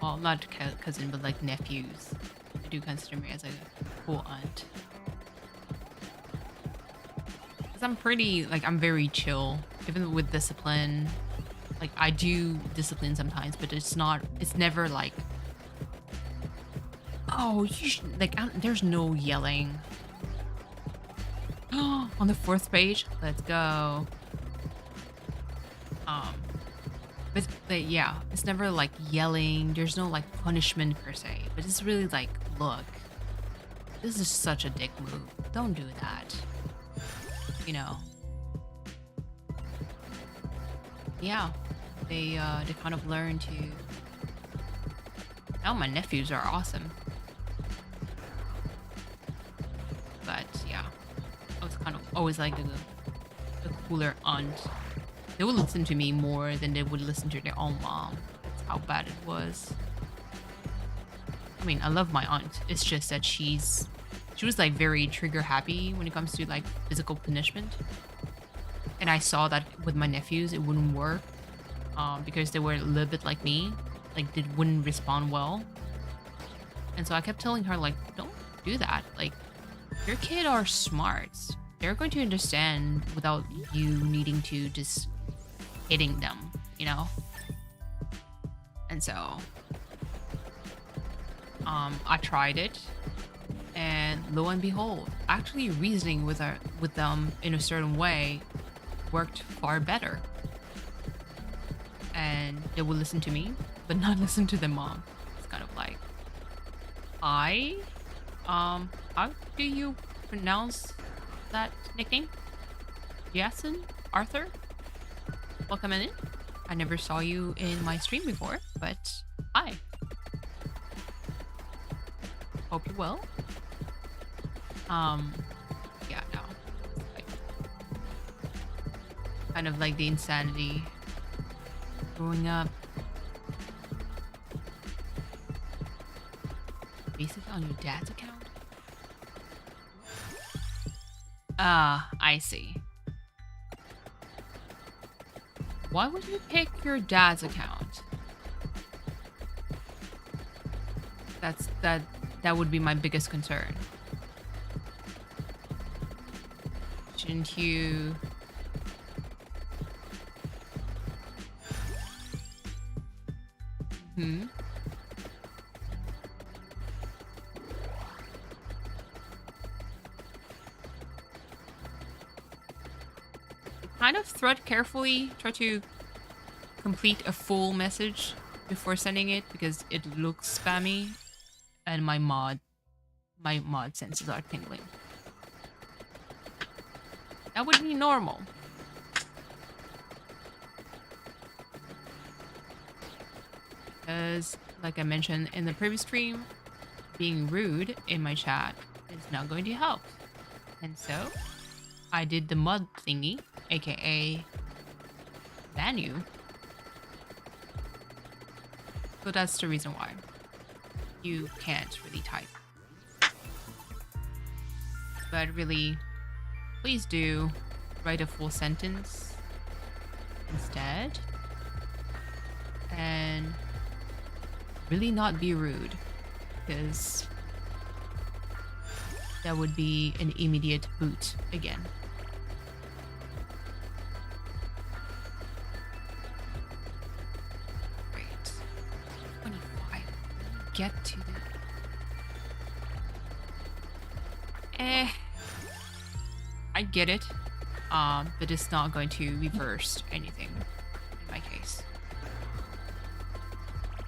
Well, not cousin, but like nephews. They do consider me as a cool aunt. Because I'm pretty, like, I'm very chill. Even with discipline. Like, I do discipline sometimes, but it's never like... Oh, you should, like, there's no yelling. Oh, on the 4th page? Let's go. But yeah, it's never like yelling. There's no like punishment per se, but it's really like, look, this is such a dick move. Don't do that. You know. Yeah, they kind of learn to. Now my nephews are awesome. But yeah, I was kind of always like the cooler aunt. They would listen to me more than they would listen to their own mom. That's how bad it was. I mean, I love my aunt. It's just that she's she was like very trigger happy when it comes to like physical punishment. And I saw that with my nephews, it wouldn't work because they were a little bit like me, like they wouldn't respond well. And so I kept telling her like, don't do that. Like your kid are smart. They're going to understand without you needing to just hitting them, you know? And so I tried it, and lo and behold, actually reasoning with them in a certain way worked far better. And they would listen to me, but not listen to their mom. It's kind of like, how do you pronounce that nickname? Jason? Arthur? Welcome in. I never saw you in my stream before, but hi. Hope you're well. Yeah, no. Like, kind of like the insanity growing up. Basically on your dad's account? I see. Why would you pick your dad's account? That would be my biggest concern. Shouldn't you kind of thread carefully, try to complete a full message before sending it because it looks spammy and my mod senses are tingling. That would be normal. Because, like I mentioned in the previous stream, being rude in my chat is not going to help. And so, I did the mod thingy, aka ban you. So that's the reason why you can't really type. But really, please do write a full sentence instead. And really not be rude, because that would be an immediate boot again. Great. 25. Get to the... I get it, but it's not going to reverse anything in my case.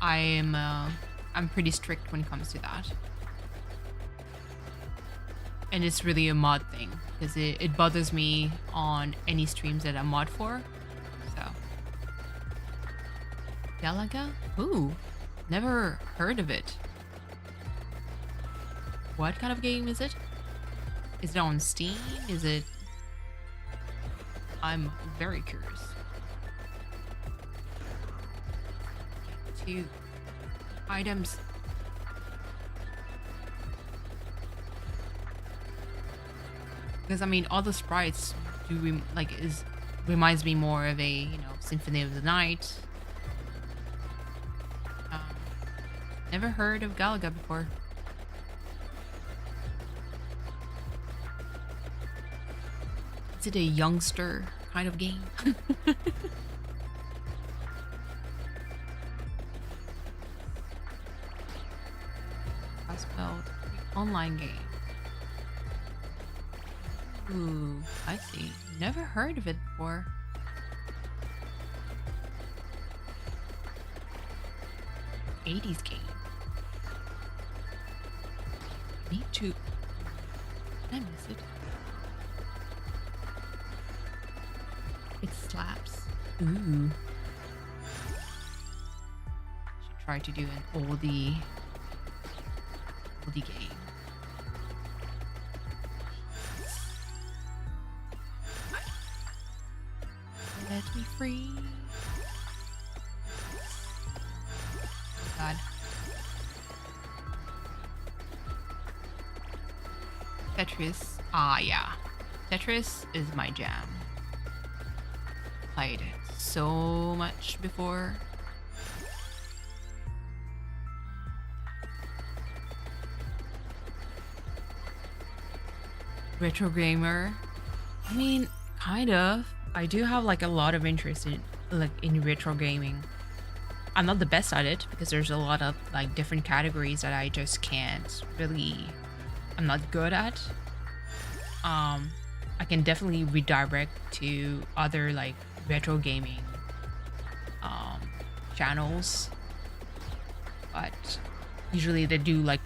I'm pretty strict when it comes to that. And it's really a mod thing, because it bothers me on any streams that I'm mod for, so. Galaga? Ooh, never heard of it. What kind of game is it? Is it on Steam? Is it... I'm very curious. Two items. Because I mean, all the sprites do reminds me more of a, you know, Symphony of the Night. Never heard of Galaga before. Is it a youngster kind of game? I spelled online game. Ooh, I see. Never heard of it before. '80s game. Need to... Did I miss it? It slaps. Ooh. Should try to do an oldie game. Let me free. Oh God. Tetris. Ah, yeah. Tetris is my jam. Played it so much before. Retro gamer. I mean, kind of. I do have like a lot of interest in retro gaming. I'm not the best at it because there's a lot of like different categories that I just can't really. I'm not good at. I can definitely redirect to other like retro gaming channels, but usually they do like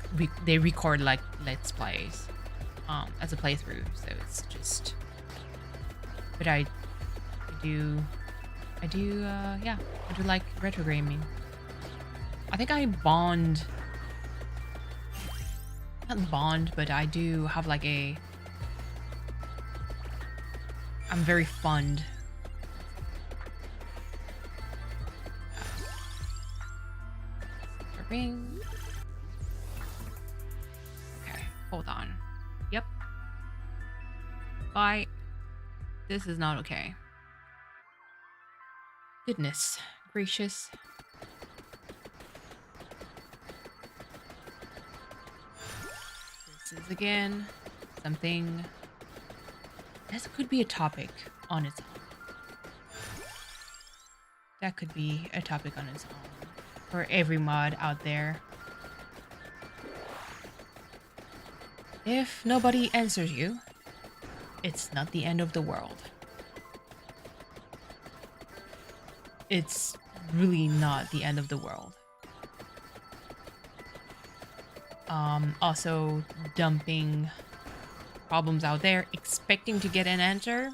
they record like let's plays as a playthrough, so it's just. But I do like retro gaming. I think I bond. Not bond, but I do have like a. I'm very fond. Ring. Okay, hold on. Yep. Bye. This is not okay. Goodness gracious. This is again something. This could be a topic on its own. That could be a topic on its own for every mod out there. If nobody answers you, it's not the end of the world. It's really not the end of the world. Also dumping problems out there, expecting to get an answer,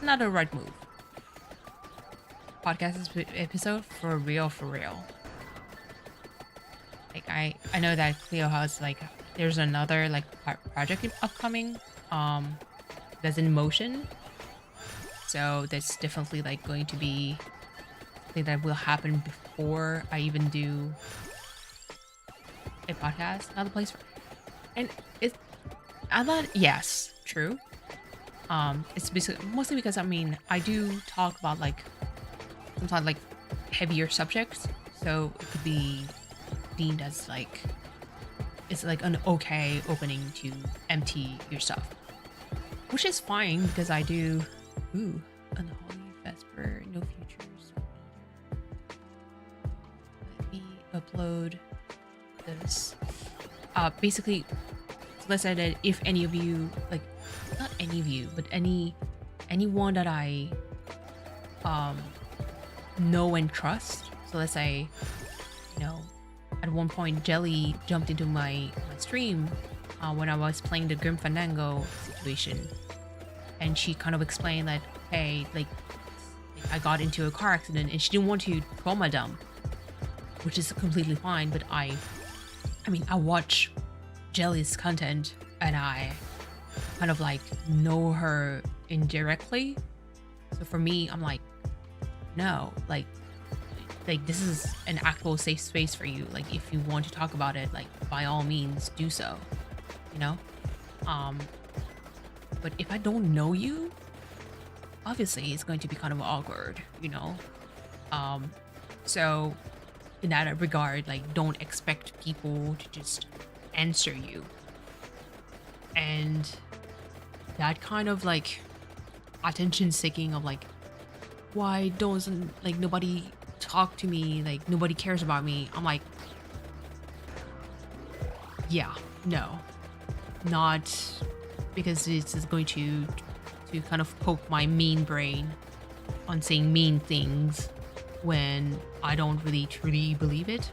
not a right move. Podcast episode for real. Like I know that Cleo has like there's another like project upcoming that's in motion, so that's definitely like going to be something that will happen before I even do a podcast. Another place for, and it's I thought yes, true. It's basically mostly because I mean I do talk about like sometimes like heavier subjects, so it could be deemed as like it's like an okay opening to empty your stuff, which is fine because I do. Ooh, unholy vesper, no futures. Let me upload this. Basically, let's say that if any of you, like, not any of you, but anyone that I know and trust. So let's say, you know, at one point Jelly jumped into my stream when I was playing the Grim Fandango situation, and she kind of explained that, hey, like I got into a car accident and she didn't want to trauma dump, which is completely fine. But I mean, I watch Jelly's content and I kind of like know her indirectly. So for me, I'm like, no, like this is an actual safe space for you. Like if you want to talk about it, like by all means do so, you know? But if I don't know you, obviously it's going to be kind of awkward, you know? So in that regard, like don't expect people to just answer you. And that kind of like attention seeking of like, why doesn't like nobody talk to me, like nobody cares about me, I'm like, yeah, no, not because it's going to kind of poke my mean brain on saying mean things when I don't really truly believe it,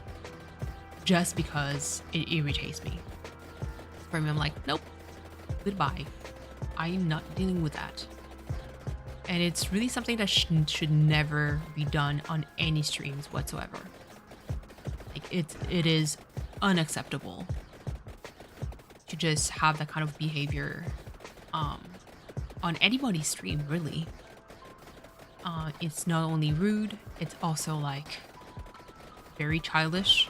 just because it irritates me. For me, I'm like, nope, goodbye, I'm not dealing with that. And it's really something that should never be done on any streams whatsoever. Like it is unacceptable to just have that kind of behavior on anybody's stream, really. It's not only rude, it's also like very childish.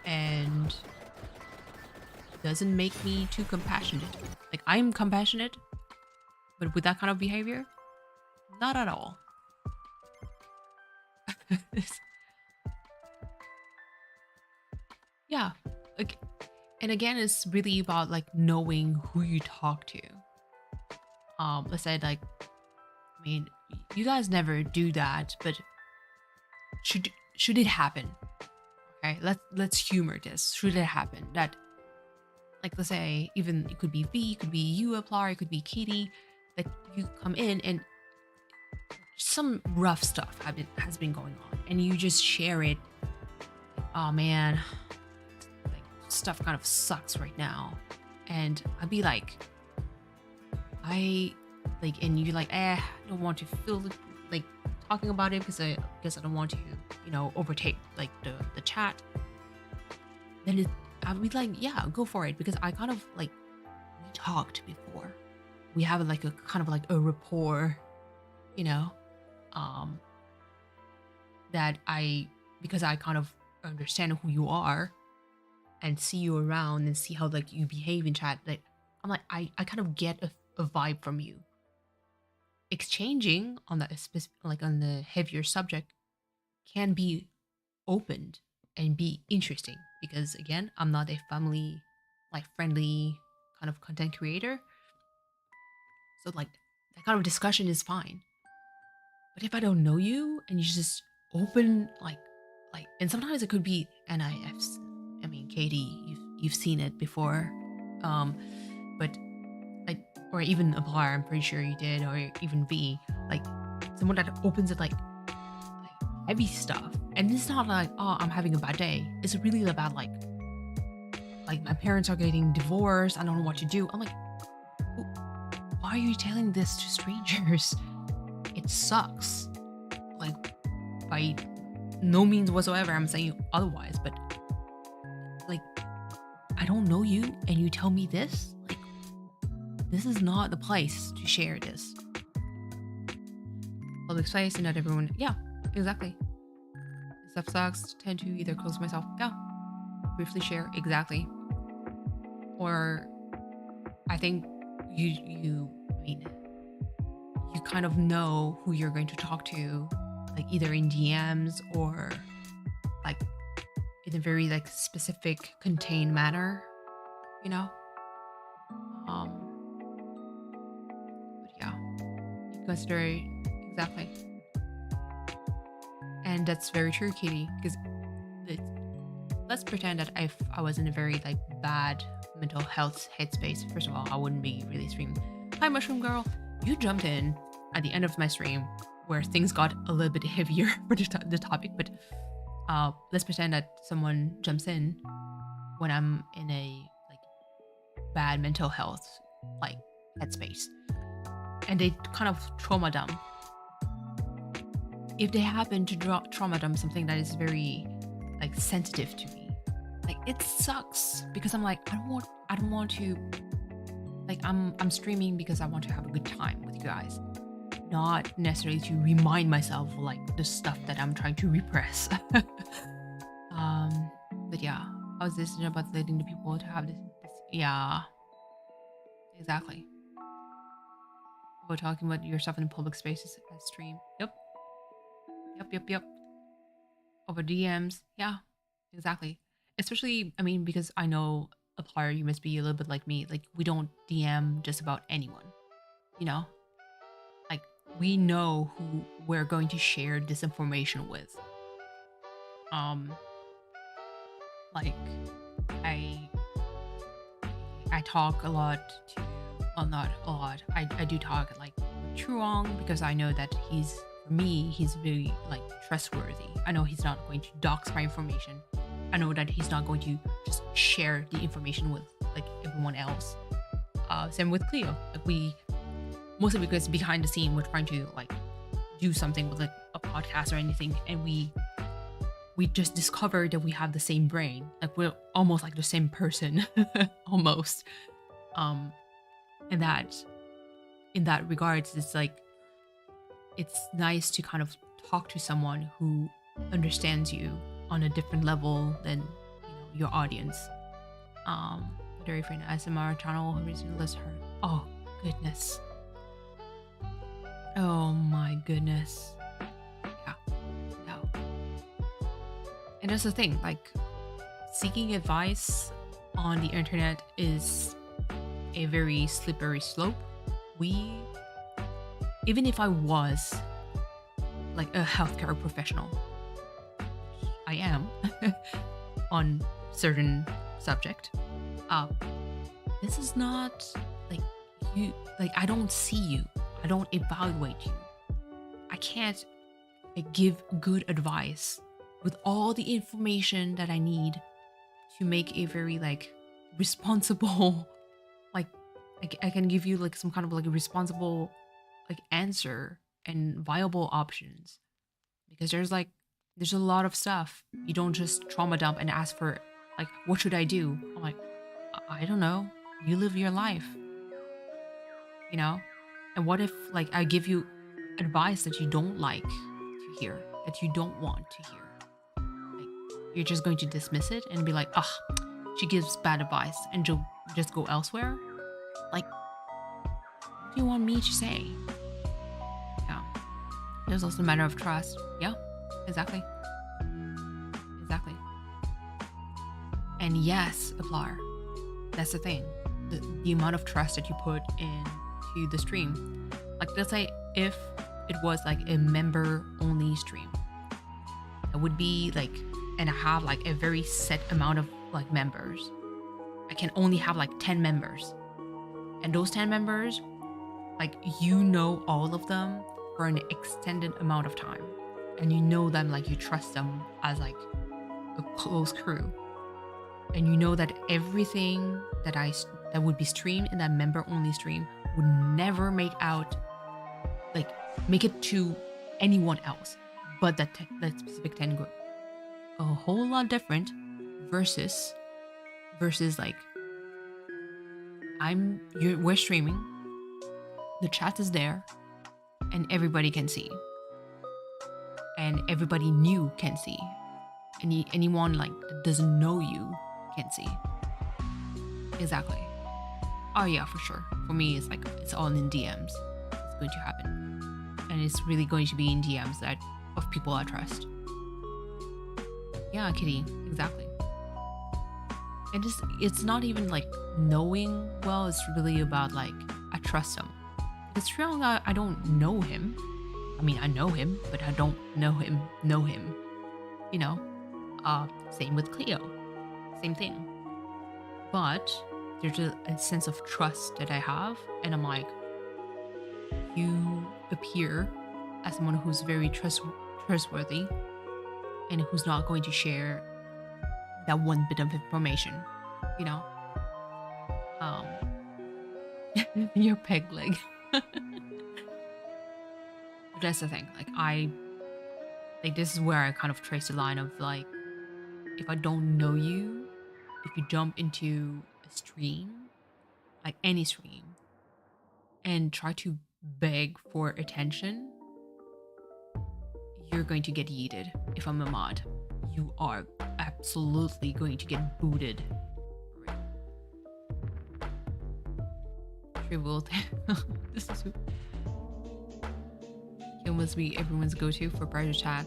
And doesn't make me too compassionate. Like, I'm compassionate, but with that kind of behavior, not at all. Yeah, like, and again, it's really about like knowing who you talk to. Let's say like, I mean, you guys never do that, but should it happen? Okay, let's humor this. Should it happen that, like, let's say even it could be V, it could be you, Aplar, it could be Katie, that you come in and some rough stuff has been going on, and you just share it. Oh man, like stuff kind of sucks right now, and I'd be like, and you're like, I don't want to feel like talking about it because I guess I don't want to, overtake like the chat. Then I'd be like, yeah, go for it, because I kind of like, we talked before. We have like a kind of like a rapport, that because I kind of understand who you are and see you around and see how like you behave in chat. Like, I'm like, I kind of get a vibe from you. Exchanging on that like on the heavier subject can be opened and be interesting, because again, I'm not a family like friendly kind of content creator, so like that kind of discussion is fine. But if I don't know you and you just open like and sometimes it could be, and I mean Katie, you've seen it before, but like, or even Aplar, I'm pretty sure you did, or even V, like someone that opens it like heavy stuff, and it's not like, oh, I'm having a bad day. It's really about like my parents are getting divorced, I don't know what to do. I'm like, why are you telling this to strangers? It sucks. Like, by no means whatsoever I'm saying otherwise, but like, I don't know you and you tell me this? Like, this is not the place to share this. Public space and not everyone. Yeah, exactly. Stuff sucks. Tend to either close myself. Yeah. Briefly share. Exactly. Or I think you kind of know who you're going to talk to, like either in DMs or like in a very like specific contained manner, But yeah, you consider it exactly. And that's very true, Katie, because let's pretend that if I was in a very like bad mental health headspace, first of all, I wouldn't be really streaming. Hi, Mushroom Girl. You jumped in at the end of my stream where things got a little bit heavier for the topic, but let's pretend that someone jumps in when I'm in a like bad mental health like headspace, and they kind of trauma dump. If they happen to trauma dump something that is very like sensitive to me, like it sucks, because I'm like, I don't want to, like, I'm streaming because I want to have a good time with you guys, not necessarily to remind myself of like the stuff that I'm trying to repress. But yeah, I was listening about letting the people to have this. Yeah, exactly. We're talking about yourself in public spaces as stream. Yep. Over DMs. Yeah, exactly. Especially, I mean, because I know, Aplar, you must be a little bit like me. Like, we don't DM just about anyone, Like, we know who we're going to share this information with. Like, I talk a lot to, well, not a lot. I do talk like Truong, because I know that he's very like trustworthy. I know he's not going to dox my information. I know that he's not going to just share the information with like everyone else. Same with Cleo. Like, we, mostly because behind the scene we're trying to like do something with like a podcast or anything, and we just discovered that we have the same brain. Like, we're almost like the same person. Almost. And that in that regards, it's like, it's nice to kind of talk to someone who understands you on a different level than your audience. But commentary for an ASMR channel who recently listened her. Oh, goodness. Oh my goodness. Yeah. No. And that's the thing, like, seeking advice on the internet is a very slippery slope. Even if I was like a healthcare professional, I am on certain subject, this is not like you, like I don't see you, I don't evaluate you, I can't like give good advice with all the information that I need to make a very like responsible like I can give you like some kind of like a responsible like answer and viable options, because there's a lot of stuff. You don't just trauma dump and ask for like, what should I do? I'm like, I don't know. You live your life, you know? And what if like I give you advice that you don't like to hear, that you don't want to hear? Like, you're just going to dismiss it and be like, she gives bad advice, and just go elsewhere? Like, what do you want me to say? Yeah. There's also a matter of trust. Yeah, exactly. Exactly. And yes, Aplar, that's the thing. The amount of trust that you put into the stream. Like, let's say if it was like a member only stream, it would be like, and I have like a very set amount of like members. I can only have like 10 members. And those 10 members, like, you know all of them for an extended amount of time. And you know them, like, you trust them as like a close crew. And you know that everything that would be streamed in that member only stream would never make it to anyone else but that specific 10 group. A whole lot different versus like, we're streaming, the chat is there, and everybody can see, and everybody new can see, anyone like that doesn't know you can see. Exactly. Oh yeah, for sure. For me, it's like, it's all in DMs. It's going to happen, and it's really going to be in DMs that of people I trust. Yeah, Kitty, exactly. And it's not even like knowing well, it's really about like, I trust him. It's true, I don't know him. I mean, I know him, but I don't know him, you know? Same with Cleo, same thing. But there's a sense of trust that I have, and I'm like, you appear as someone who's very trustworthy and who's not going to share that one bit of information, you know? Your peg leg. But that's the thing, like this is where I kind of trace the line of like, if I don't know you, if you jump into a stream, like any stream, and try to beg for attention, you're going to get yeeted. If I'm a mod, you are absolutely going to get booted. Trivial. This is who must be everyone's go-to for private chat.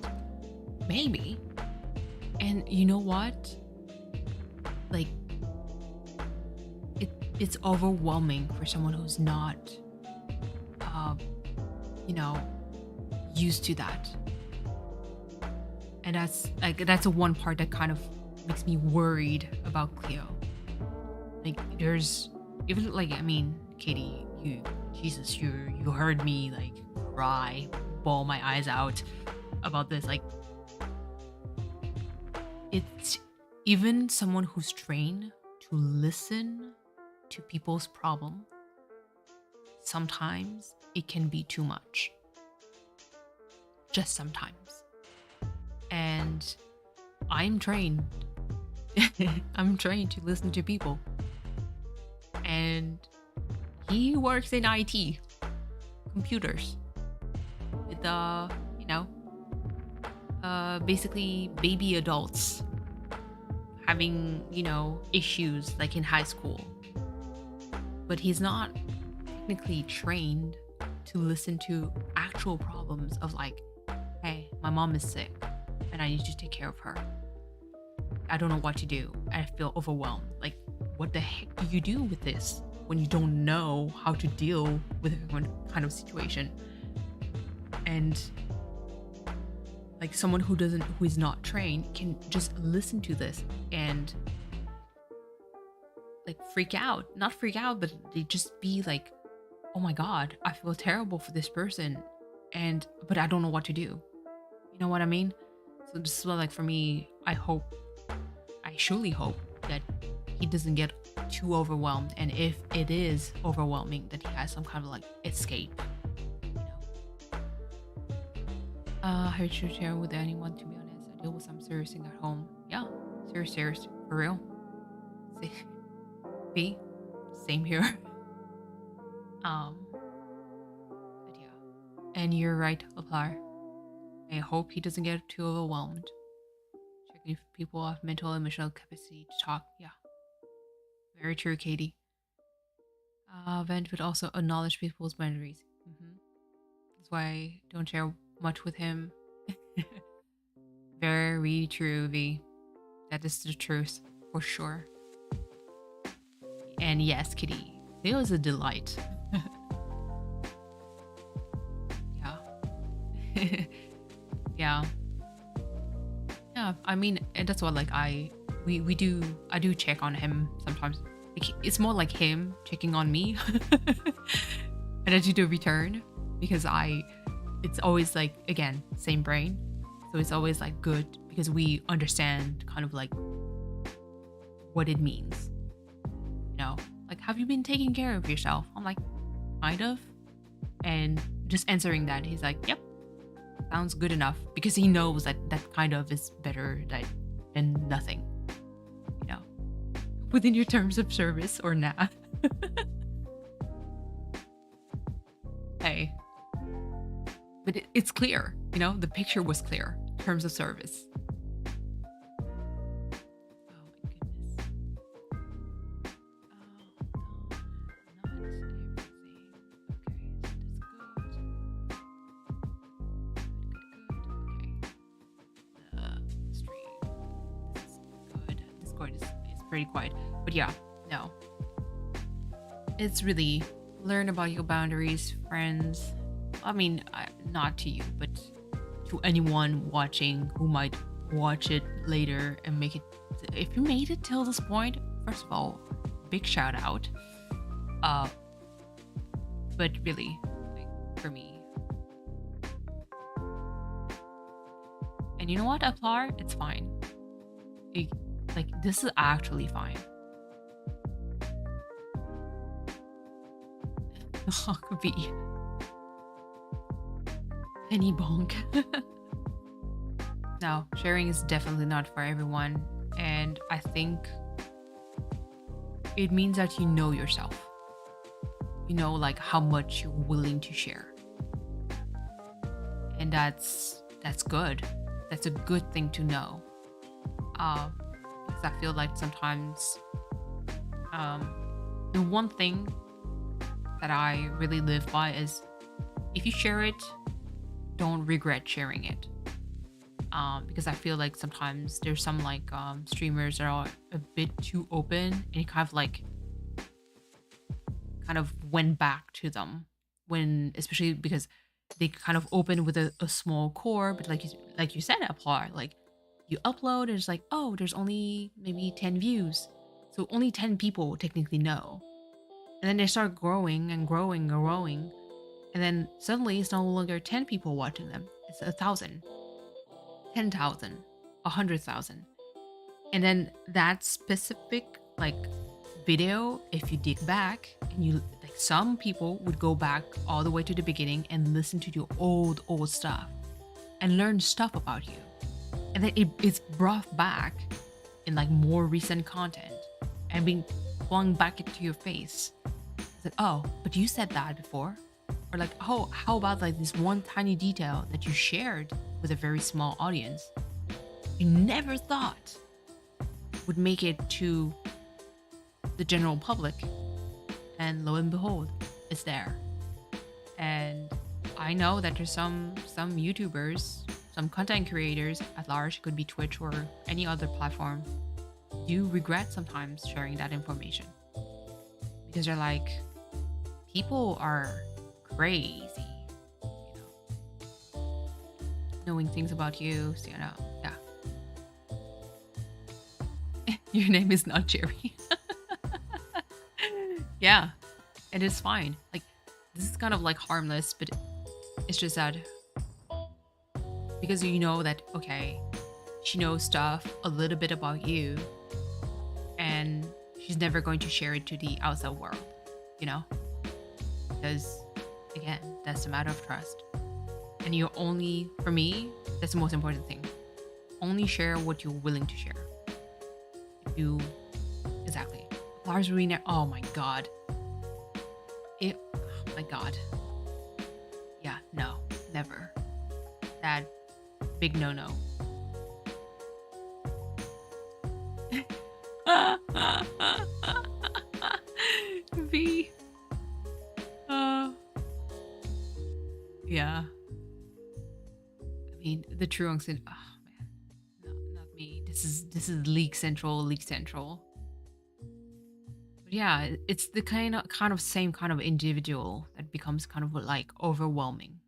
Maybe. And you know what? Like, it's overwhelming for someone who's not, you know, used to that. And that's a one part that kind of makes me worried about Cleo. Like, there's even like, I mean, Katie, you heard me like cry, bawl my eyes out about this. Like, it's even someone who's trained to listen to people's problem. Sometimes it can be too much. Just sometimes. And I'm trained. I'm trained to listen to people. And he works in IT, computers, with you know, basically baby adults having, you know, issues like in high school. but he's not technically trained to listen to actual problems of like, hey, my mom is sick and I need to take care of her. I don't know what to do. I feel overwhelmed. Like, what the heck do you do with this when you don't know how to deal with one kind of situation? And like someone who is not trained can just listen to this and like not freak out, but they just be like, oh my God, I feel terrible for this person. But I don't know what to do. You know what I mean? So this is what, like, for me, I surely hope that he doesn't get too overwhelmed. And if it is overwhelming, that he has some kind of like escape. You know? I heard you share with anyone, to be honest. I deal with some serious thing at home. Yeah, serious, for real. See? Same here. But yeah. And you're right, Aplar. I hope he doesn't get too overwhelmed. Checking if people have mental and emotional capacity to talk. Yeah. Very true, Katie. Vent would also acknowledge people's boundaries. That's why I don't share much with him. Very true, V. That is the truth, for sure. And yes, Kitty, Leo is a delight. Yeah. Yeah, I mean, and that's what, like, I do check on him sometimes. Like, it's more like him checking on me. And I do the return because it's always like, again, same brain. So it's always like good because we understand kind of like what it means. You know, like, have you been taking care of yourself? I'm like, kind of. And just answering that, he's like, yep, sounds good enough, because he knows that that kind of is better than nothing, you know, within your terms of service or not. Hey, but it's clear, you know, the picture was clear, terms of service. Pretty quiet, but yeah, no, it's really learn about your boundaries, friends. I mean, not to you, but to anyone watching who might watch it later and make it. If you made it till this point, first of all, big shout out. But really, like, for me, and you know what, Aplar, it's fine. Like, this is actually fine. Could be Penny bonk. No, sharing is definitely not for everyone. And I think it means that you know yourself. You know, like, how much you're willing to share. And that's good. That's a good thing to know. Because I feel like sometimes the one thing that I really live by is, if you share it, don't regret sharing it. Because I feel like sometimes there's some like streamers that are a bit too open, and it kind of went back to them when, especially because they kind of open with a small core, but like you said, Aplar, like, you upload and it's like, oh, there's only maybe 10 views, so only 10 people technically know. And then they start growing and growing and growing, and then suddenly it's no longer 10 people watching them, it's 1,000, 10,000, 100,000. And then that specific like video, if you dig back, and you like, some people would go back all the way to the beginning and listen to your old stuff and learn stuff about you. And then it's brought back in like more recent content and being flung back into your face. It's like, oh, but you said that before. Or like, oh, how about like this one tiny detail that you shared with a very small audience you never thought would make it to the general public. and lo and behold, it's there. And I know that there's some YouTubers, some content creators at large, could be Twitch or any other platform, do regret sometimes sharing that information because they're like, people are crazy, knowing things about you. So yeah. Your name is not Jerry. Yeah, and it's fine. Like, this is kind of like harmless, but it's just that because you know that, okay, she knows stuff a little bit about you and she's never going to share it to the outside world, because again, that's a matter of trust. And you only, for me, that's the most important thing. Only share what you're willing to share. Exactly. Lars Arena, oh my god. Oh my god. Yeah, no, never. That big no-no. V. Yeah. I mean, the true Ongsin. Oh man, no, not me. This is League Central. But yeah, it's the kind of same kind of individual that becomes kind of like overwhelming.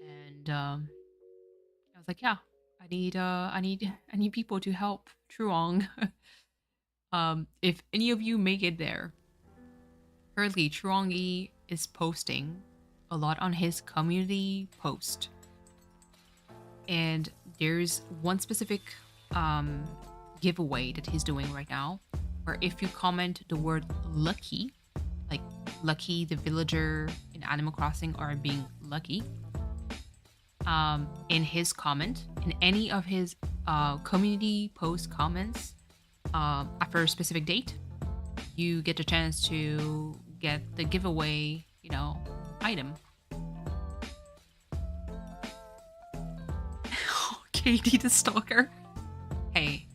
And I was like, yeah, I need people to help Truong. If any of you make it there, currently Truongi is posting a lot on his community post, and there's one specific giveaway that he's doing right now, where if you comment the word lucky, like Lucky the villager in Animal Crossing or being lucky, in his comment, in any of his community post comments, after a specific date, you get a chance to get the giveaway, item. Katie the stalker. Hey,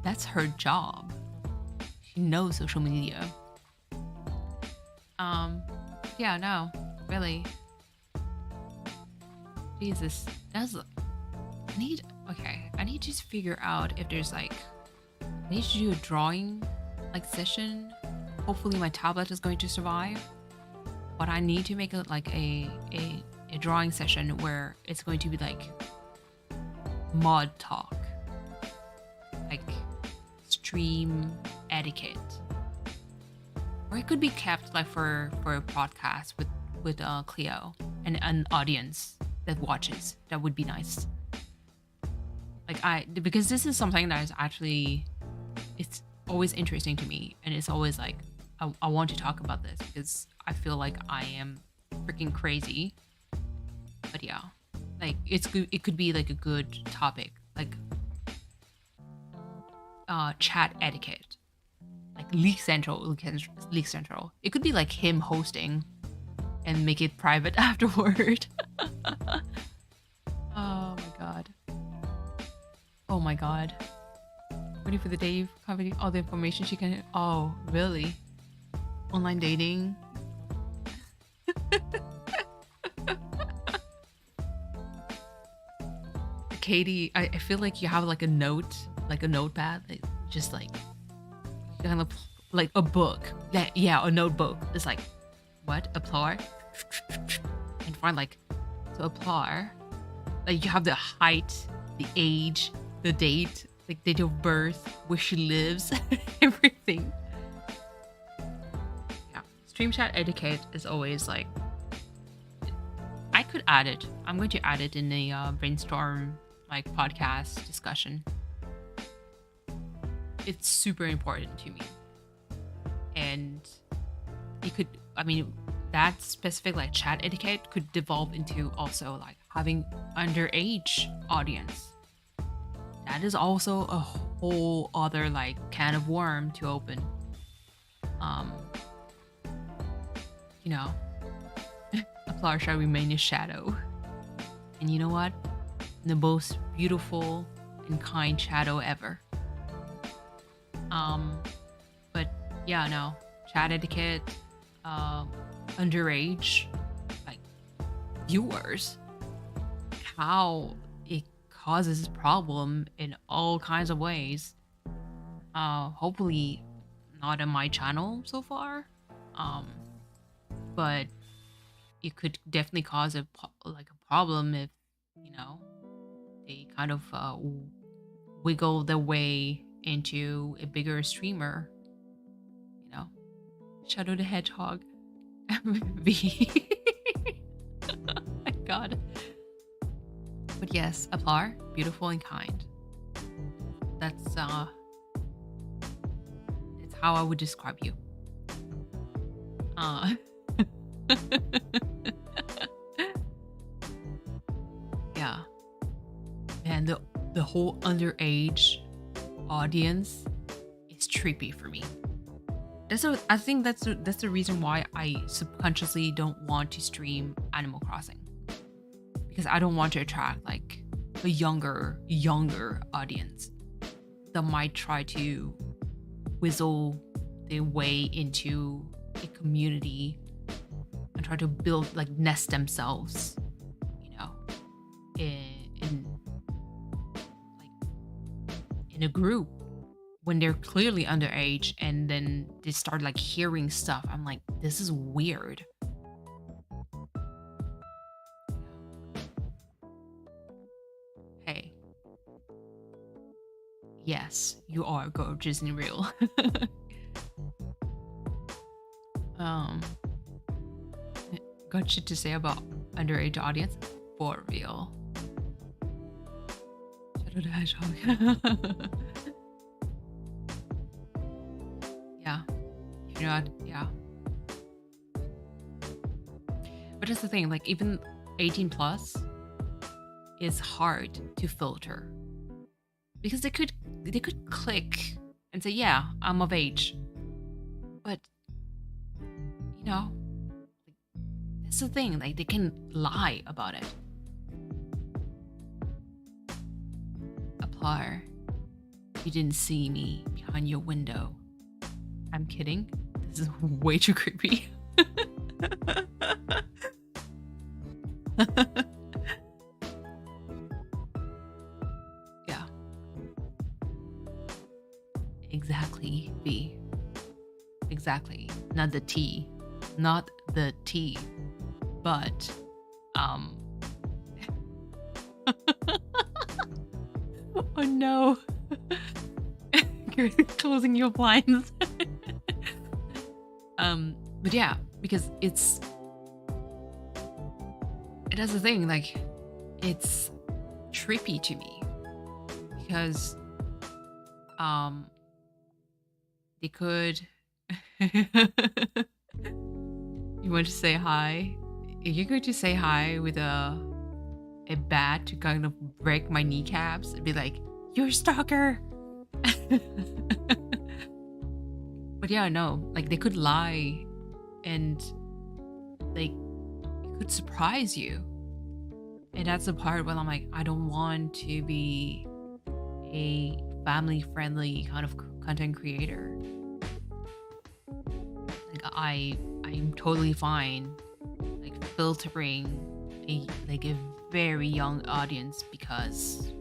that's her job. She knows social media. Yeah, no, really. Jesus, I need to figure out if there's like, I need to do a drawing session. Hopefully my tablet is going to survive, but I need to make a drawing session where it's going to be like mod talk, like stream etiquette, or it could be kept like for a podcast with Cleo and an audience that watches. That would be nice. Because this is something that is actually, it's always interesting to me, and it's always like I want to talk about this because I feel like I am freaking crazy. But yeah, like it's good. It could be like a good topic, like chat etiquette, like League Central. It could be like him hosting and make it private afterward. Oh my god. Waiting for the day of covering all the information she can. Oh, really? Online dating? Katie, I feel like you have like a notepad, just like kind of like a book. Yeah, a notebook. It's like, what? Apply? And find like, so apply. Like you have the height, the age, the date, like date of birth, where she lives, everything. Yeah, stream chat etiquette is always like, I could add it. I'm going to add it in the brainstorm like podcast discussion. It's super important to me, and it could, I mean, that specific like chat etiquette could devolve into also like having underage audience. That is also a whole other like can of worm to open. Applaud shall remain a shadow. And you know what? The most beautiful and kind shadow ever. But yeah, no. Chat etiquette, underage like viewers, how it causes problem in all kinds of ways. Hopefully not on my channel so far, but it could definitely cause a problem if they kind of wiggle their way into a bigger streamer. Shadow the Hedgehog. V. Oh my god. But yes, Aplar, beautiful and kind. That's how I would describe you. Yeah. And the whole underage audience is trippy for me. I think that's the reason why I subconsciously don't want to stream Animal Crossing, because I don't want to attract like a younger audience that might try to whistle their way into a community and try to build like nest themselves, in a group when they're clearly underage, and then they start like hearing stuff. I'm like, this is weird. Hey. Yes, you are gorgeous and real. Got shit to say about underage audience? For real. Shadow the Hedgehog. Yeah. Yeah. But that's the thing, like even 18 plus is hard to filter. Because they could click and say, yeah, I'm of age. But that's the thing, like they can lie about it. Aplar, you didn't see me behind your window. I'm kidding. This is way too creepy. Yeah. Exactly, V. Exactly. Not the T. Not the T. But, oh no. You're closing your blinds. But yeah, because that's the thing, like, it's trippy to me. Because, they could... You want to say hi? If you're going to say hi with a bat to kind of break my kneecaps, it'd be like, you're a stalker. But yeah, no, like they could lie and like it could surprise you. And that's the part where I'm like, I don't want to be a family friendly kind of content creator. Like I'm totally fine like filtering a very young audience because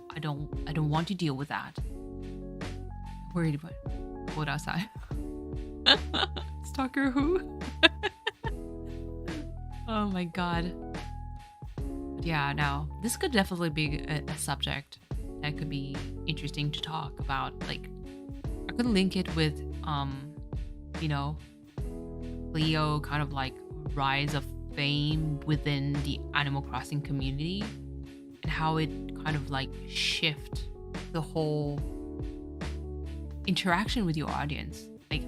I don't want to deal with that. Worried about what outside. Stalker who? Oh my god. But yeah, now this could definitely be a subject that could be interesting to talk about. Like I could link it with Leo kind of like rise of fame within the Animal Crossing community and how it kind of like shift the whole interaction with your audience. Like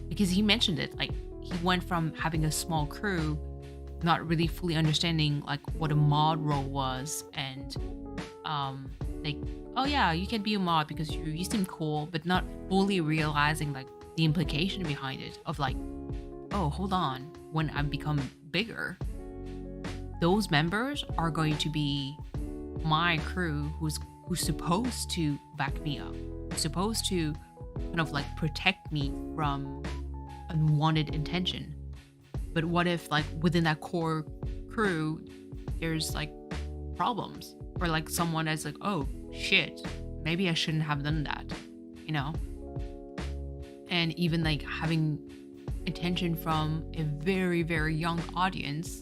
because he mentioned it, like he went from having a small crew, not really fully understanding like what a mod role was, and like, oh yeah, you can be a mod because you seem cool, but not fully realizing like the implication behind it of like, oh, hold on, when I become bigger, those members are going to be my crew who's supposed to back me up, supposed to kind of like protect me from unwanted intention. But what if like within that core crew, there's like problems, or like someone is like, oh shit, maybe I shouldn't have done that, you know? And even like having attention from a very, very young audience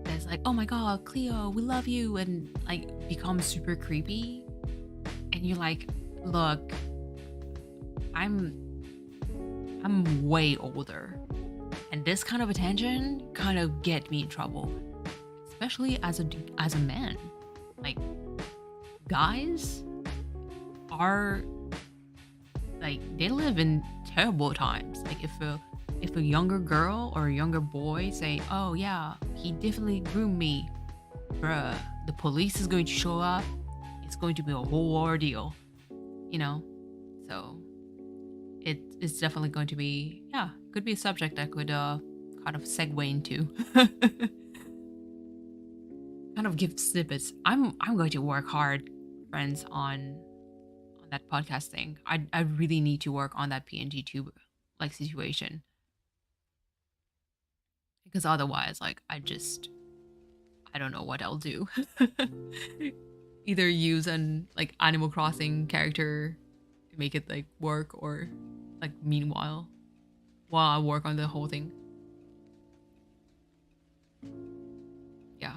that's like, oh my god, Cleo, we love you, and like becomes super creepy. And you're like, look, I'm way older, and this kind of attention kind of get me in trouble, especially as a man. Like, guys are like, they live in terrible times. Like if a younger girl or a younger boy say, oh yeah, he definitely groomed me, bruh, the police is going to show up. It's going to be a whole ordeal, you know? So it's definitely going to be, yeah, could be a subject I could kind of segue into. Kind of give snippets. I'm going to work hard, friends, on that podcast thing. I really need to work on that PNGTuber like situation, because otherwise, like, I don't know what I'll do. Either use an like Animal Crossing character to make it like work, or like meanwhile while I work on the whole thing. Yeah,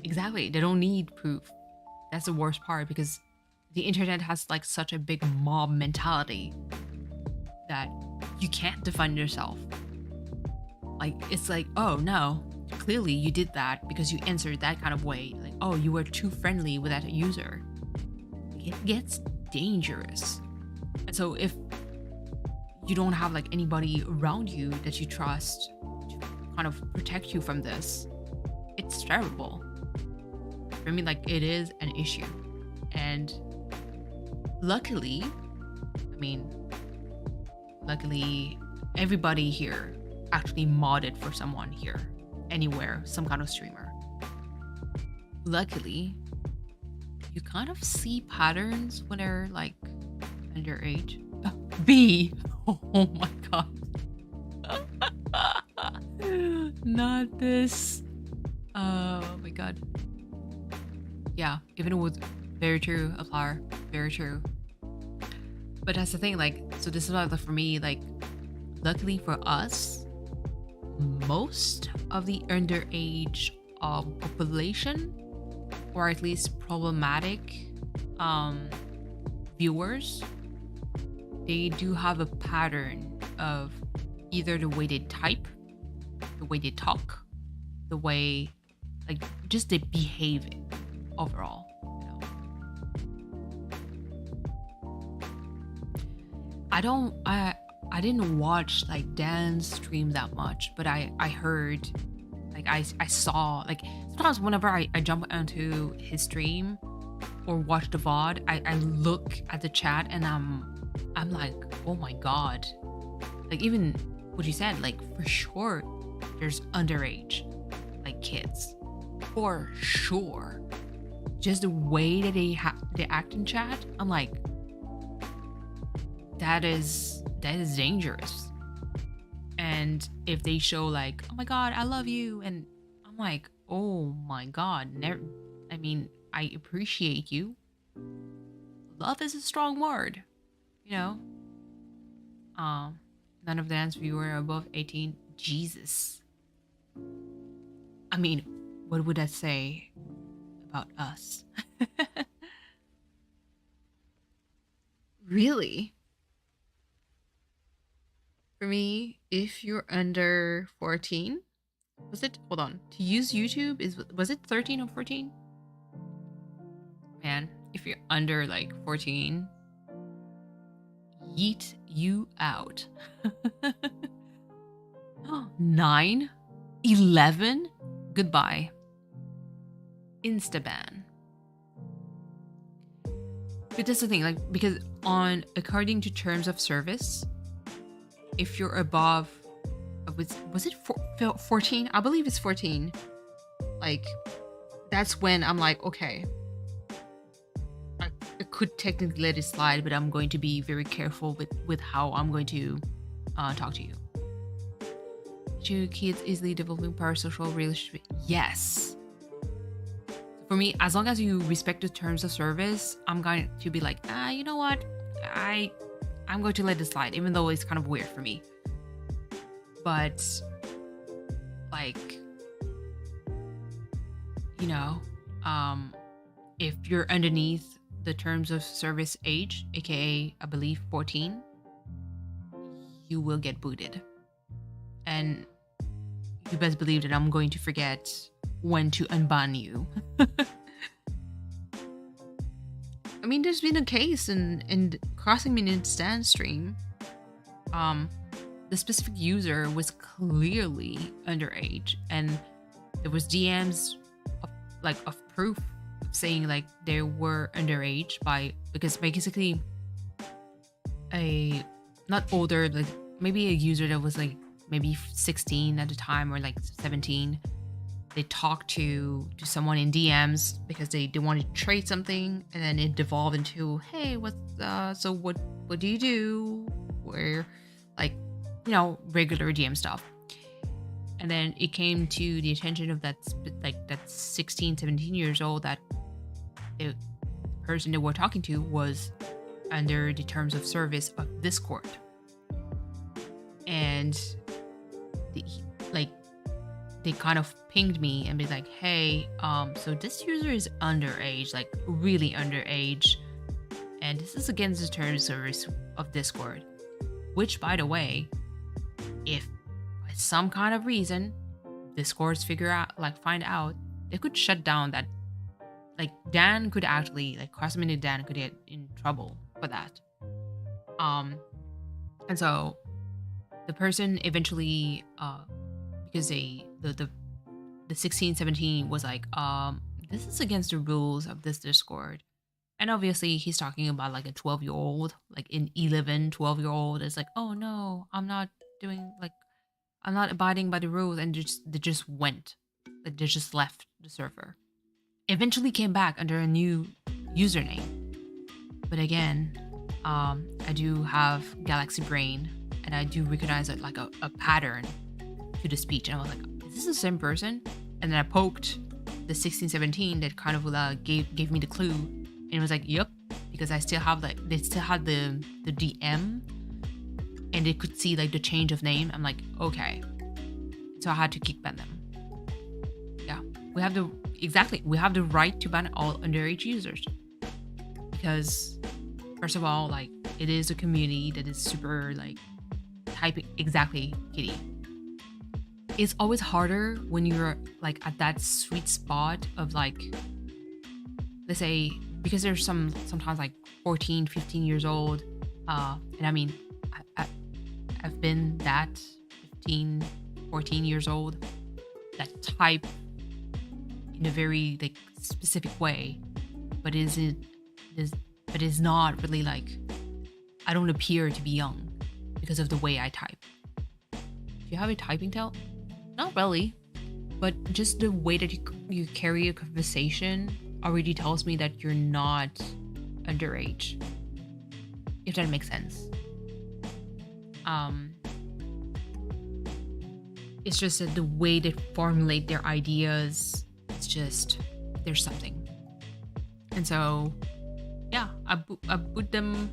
exactly. They don't need proof. That's the worst part, because the internet has like such a big mob mentality that you can't defend yourself. Like, it's like, oh no, clearly you did that because you answered that kind of way. Like, oh, you were too friendly with that user. It gets dangerous. And so if you don't have like anybody around you that you trust to kind of protect you from this, it's terrible. For me, like, it is an issue. And luckily everybody here actually modded for someone here, anywhere, some kind of streamer. Luckily, you kind of see patterns when they're like underage. B. Oh my god. Not this. Oh my god. Yeah, even it was very true, Aplar. Very true. But that's the thing, like, so this is why, for me, like, luckily for us, most of the underage population, or at least problematic viewers, they do have a pattern of either the way they type, the way they talk, the way, like, just they behave overall. I didn't watch like dance stream that much, but I heard, like, I saw, like, sometimes whenever I jump onto his stream or watch the VOD, I look at the chat and I'm like, oh my god. Like, even what you said, like, for sure there's underage, like, kids, for sure. Just the way that they act in chat, I'm like, that is dangerous. And if they show like, oh my god, I love you, and I'm like, oh my god, I mean, I appreciate you. Love is a strong word, you know. None of the dance viewer are above 18. Jesus. I mean, what would that say about us? Really? For me, if you're under 14, hold on, to use YouTube was it 13 or 14? Man, if you're under like 14, yeet you out. 9, 11, goodbye. Insta-ban. But that's the thing, like, because according to terms of service, if you're above, was it 14? I believe it's 14. Like, that's when I'm like, okay, I could technically let it slide, but I'm going to be very careful with how I'm going to talk to you. Do kids easily developing parasocial relationship? Yes. For me, as long as you respect the terms of service, I'm going to be like, you know what? I'm going to let this slide, even though it's kind of weird for me. But, like, you know, if you're underneath the terms of service age, aka I believe 14, you will get booted. And you best believe that I'm going to forget when to unban you. I mean, there's been a case in Crossing Minute Stand stream. The specific user was clearly underage, and there was DMs of proof saying like they were underage because basically a not older, like maybe a user that was like maybe 16 at the time or like 17. They talked to someone in DMs because they wanted to trade something, and then it devolved into, hey, what do you do? Where, like, you know, regular DM stuff. And then it came to the attention of that 16, 17 years old that the person they were talking to was under the terms of service of Discord. And they kind of pinged me and be like, hey, so this user is underage, like really underage, and this is against the terms of service of Discord. Which, by the way, if by some kind of reason Discords find out, they could shut down that. Like Dan could actually, like Crossminute Dan could get in trouble for that. And so the person eventually, because the 16, 17 was like, this is against the rules of this Discord. And obviously he's talking about like a 12-year-old, like in 11, 12-year-old is like, oh no, I'm not abiding by the rules. And they just went, like they just left the server. Eventually came back under a new username. But again, I do have Galaxy Brain, and I do recognize it like a pattern to the speech. And I was like, is this the same person? And then I poked the 16, 17 that kind of gave me the clue. And it was like, yep, because I still have they still had the DM, and they could see like the change of name. I'm like, okay. So I had to kick ban them. Yeah, we have the right to ban all underage users. Because first of all, like it is a community that is super like typing exactly kitty. It's always harder when you're like at that sweet spot of like, let's say, because there's sometimes like 14, 15 years old. And I mean, I've been that 15, 14 years old that type in a very like specific way, but is not really like, I don't appear to be young because of the way I type. Do you have a typing tail? Not really, but just the way that you carry a conversation already tells me that you're not underage, if that makes sense. It's just that the way they formulate their ideas, it's just, there's something. And so, yeah, I put them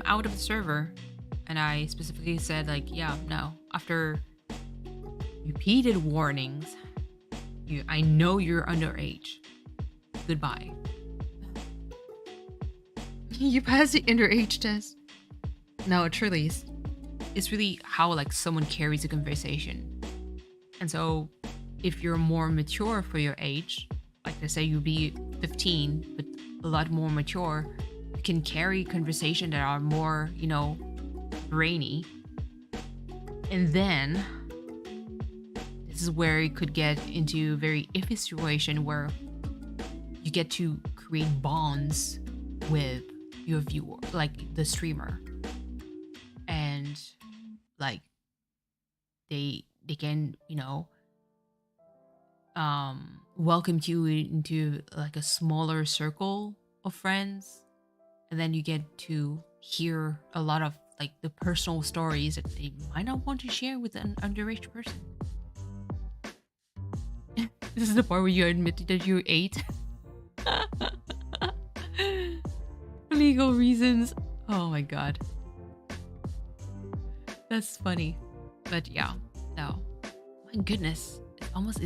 out of the server, and I specifically said like, yeah, no, after repeated warnings, I know you're underage. Goodbye. You passed the underage test. No, truly, it's really how like someone carries a conversation. And so if you're more mature for your age, like they say you be 15, but a lot more mature, you can carry conversation that are more, you know, brainy. And then this is where you could get into a very iffy situation where you get to create bonds with your viewer, like the streamer, and like they can, you know, welcome you into like a smaller circle of friends, and then you get to hear a lot of like the personal stories that they might not want to share with an underage person. This is the part where you admit that you ate. Legal reasons. Oh my god. That's funny. But yeah, no. My goodness. It's almost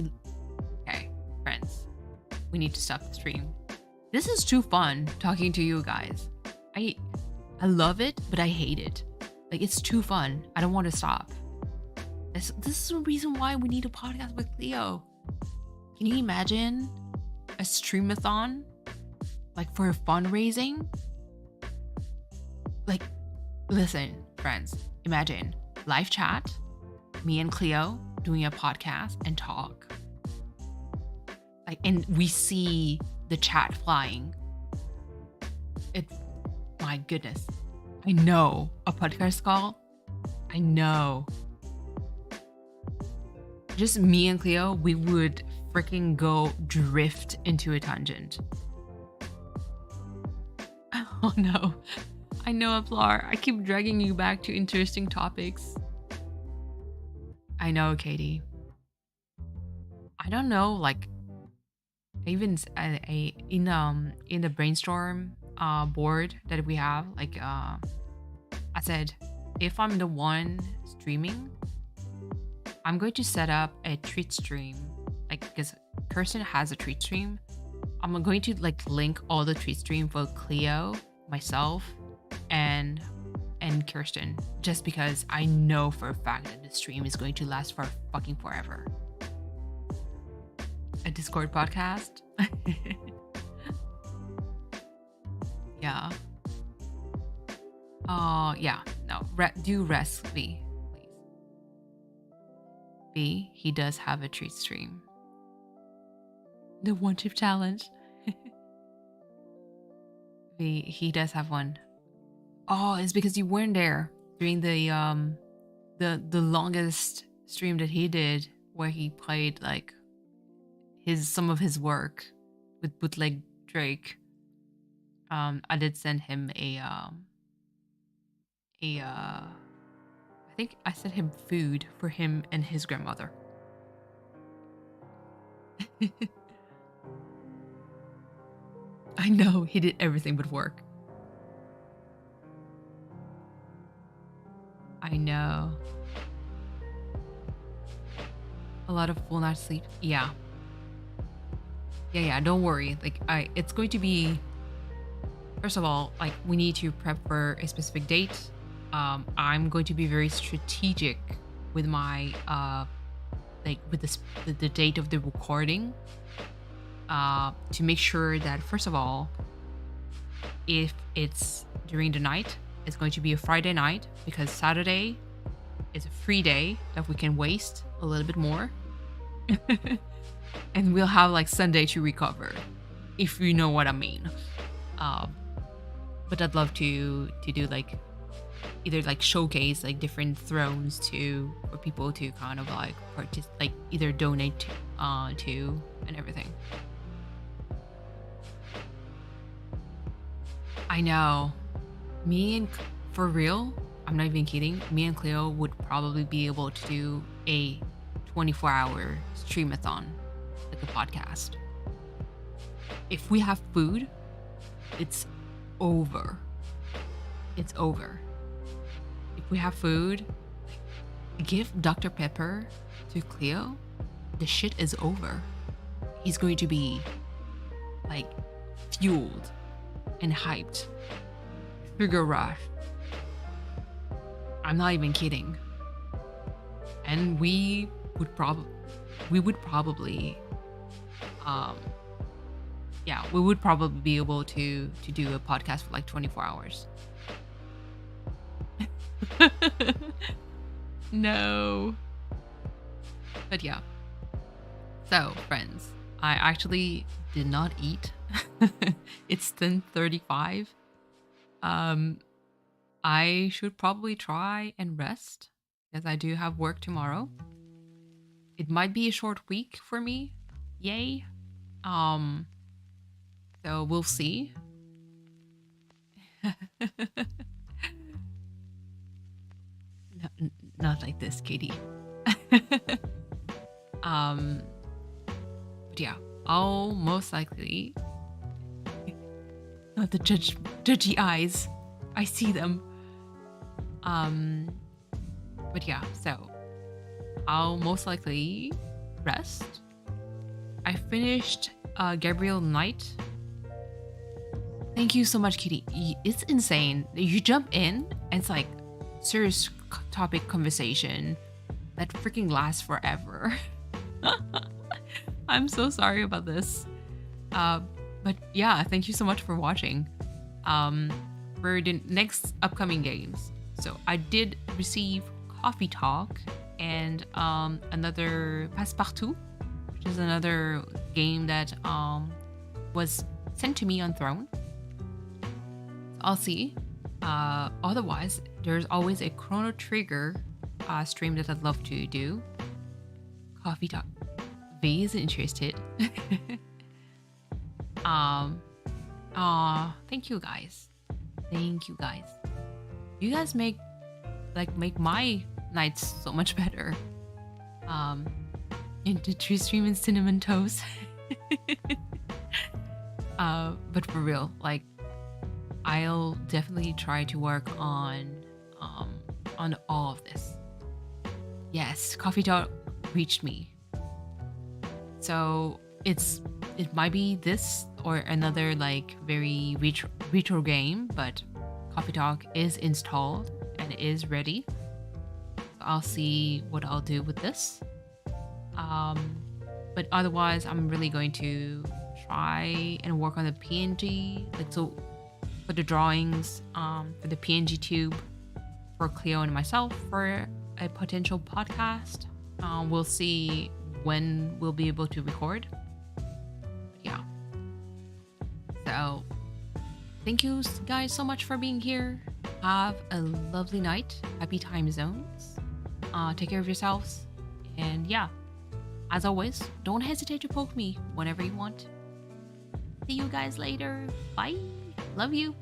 okay, friends. We need to stop the stream. This is too fun talking to you guys. I love it, but I hate it. Like, it's too fun. I don't want to stop. This is the reason why we need a podcast with Cleo. Can you imagine a streamathon? Like, for fundraising? Like, listen, friends. Imagine live chat, me and Cleo doing a podcast and talk. Like, and we see the chat flying. My goodness. I know. A podcast call? I know. Just me and Cleo, we would freaking go drift into a tangent. Oh no. I know, Aplar. I keep dragging you back to interesting topics. I know, Katie. I don't know, like, even in the brainstorm board that we have, like I said, if I'm the one streaming, I'm going to set up a treat stream, like, because Kirsten has a treat stream. I'm going to like link all the treat stream for Cleo, myself, and Kirsten, just because I know for a fact that the stream is going to last for fucking forever. A Discord podcast. Yeah. Yeah. No. Do rest, V, please. V, he does have a treat stream. The one chip challenge. V, he does have one. Oh, it's because you weren't there during the longest stream that he did, where he played like some of his work with Bootleg Drake. I did send him I think I sent him food for him and his grandmother. I know, he did everything but work. I know. A lot of full night's sleep. Yeah. Yeah, don't worry. Like, it's going to be, first of all, like, we need to prep for a specific date. I'm going to be very strategic with my like with the date of the recording, to make sure that, first of all, if it's during the night, it's going to be a Friday night, because Saturday is a free day that we can waste a little bit more. And we'll have like Sunday to recover, if you know what I mean. But I'd love to do like either like showcase like different thrones for people to kind of like either donate to and everything. I know. For real, I'm not even kidding. Me and Cleo would probably be able to do a 24-hour streamathon, like a podcast. If we have food, it's over. It's over. If we have food, give Dr. Pepper to Cleo, the shit is over. He's going to be like fueled and hyped. Sugar rush. I'm not even kidding. And we would probably be able to do a podcast for like 24 hours. No. But yeah. So, friends, I actually did not eat. It's 10:35. I should probably try and rest, because I do have work tomorrow. It might be a short week for me. Yay. So we'll see. Not like this, Katie. But yeah, I'll most likely not the judgy eyes. I see them. But yeah, so I'll most likely rest. I finished Gabriel Knight. Thank you so much, Kitty. It's insane. You jump in and it's like serious topic conversation that freaking lasts forever. I'm so sorry about this. But yeah, thank you so much for watching. For the next upcoming games. So I did receive Coffee Talk and another Passepartout, which is another game that was sent to me on Throne. I'll see. Otherwise, there's always a Chrono Trigger stream that I'd love to do. Coffee Talk. V is interested. Thank you guys. Thank you guys. You guys make my nights so much better. Into tree stream and cinnamon toast. But for real, like I'll definitely try to work on all of this. Yes, Coffee Talk reached me. So it might be this or another like very retro game, but Coffee Talk is installed and is ready. So I'll see what I'll do with this. But otherwise, I'm really going to try and work on the PNG, like so for the drawings, for the PNGTube, for Cleo and myself for a potential podcast. We'll see when we'll be able to record. Yeah. So thank you guys so much for being here. Have a lovely night. Happy time zones. Take care of yourselves. And yeah, as always, don't hesitate to poke me whenever you want. See you guys later. Bye. Love you.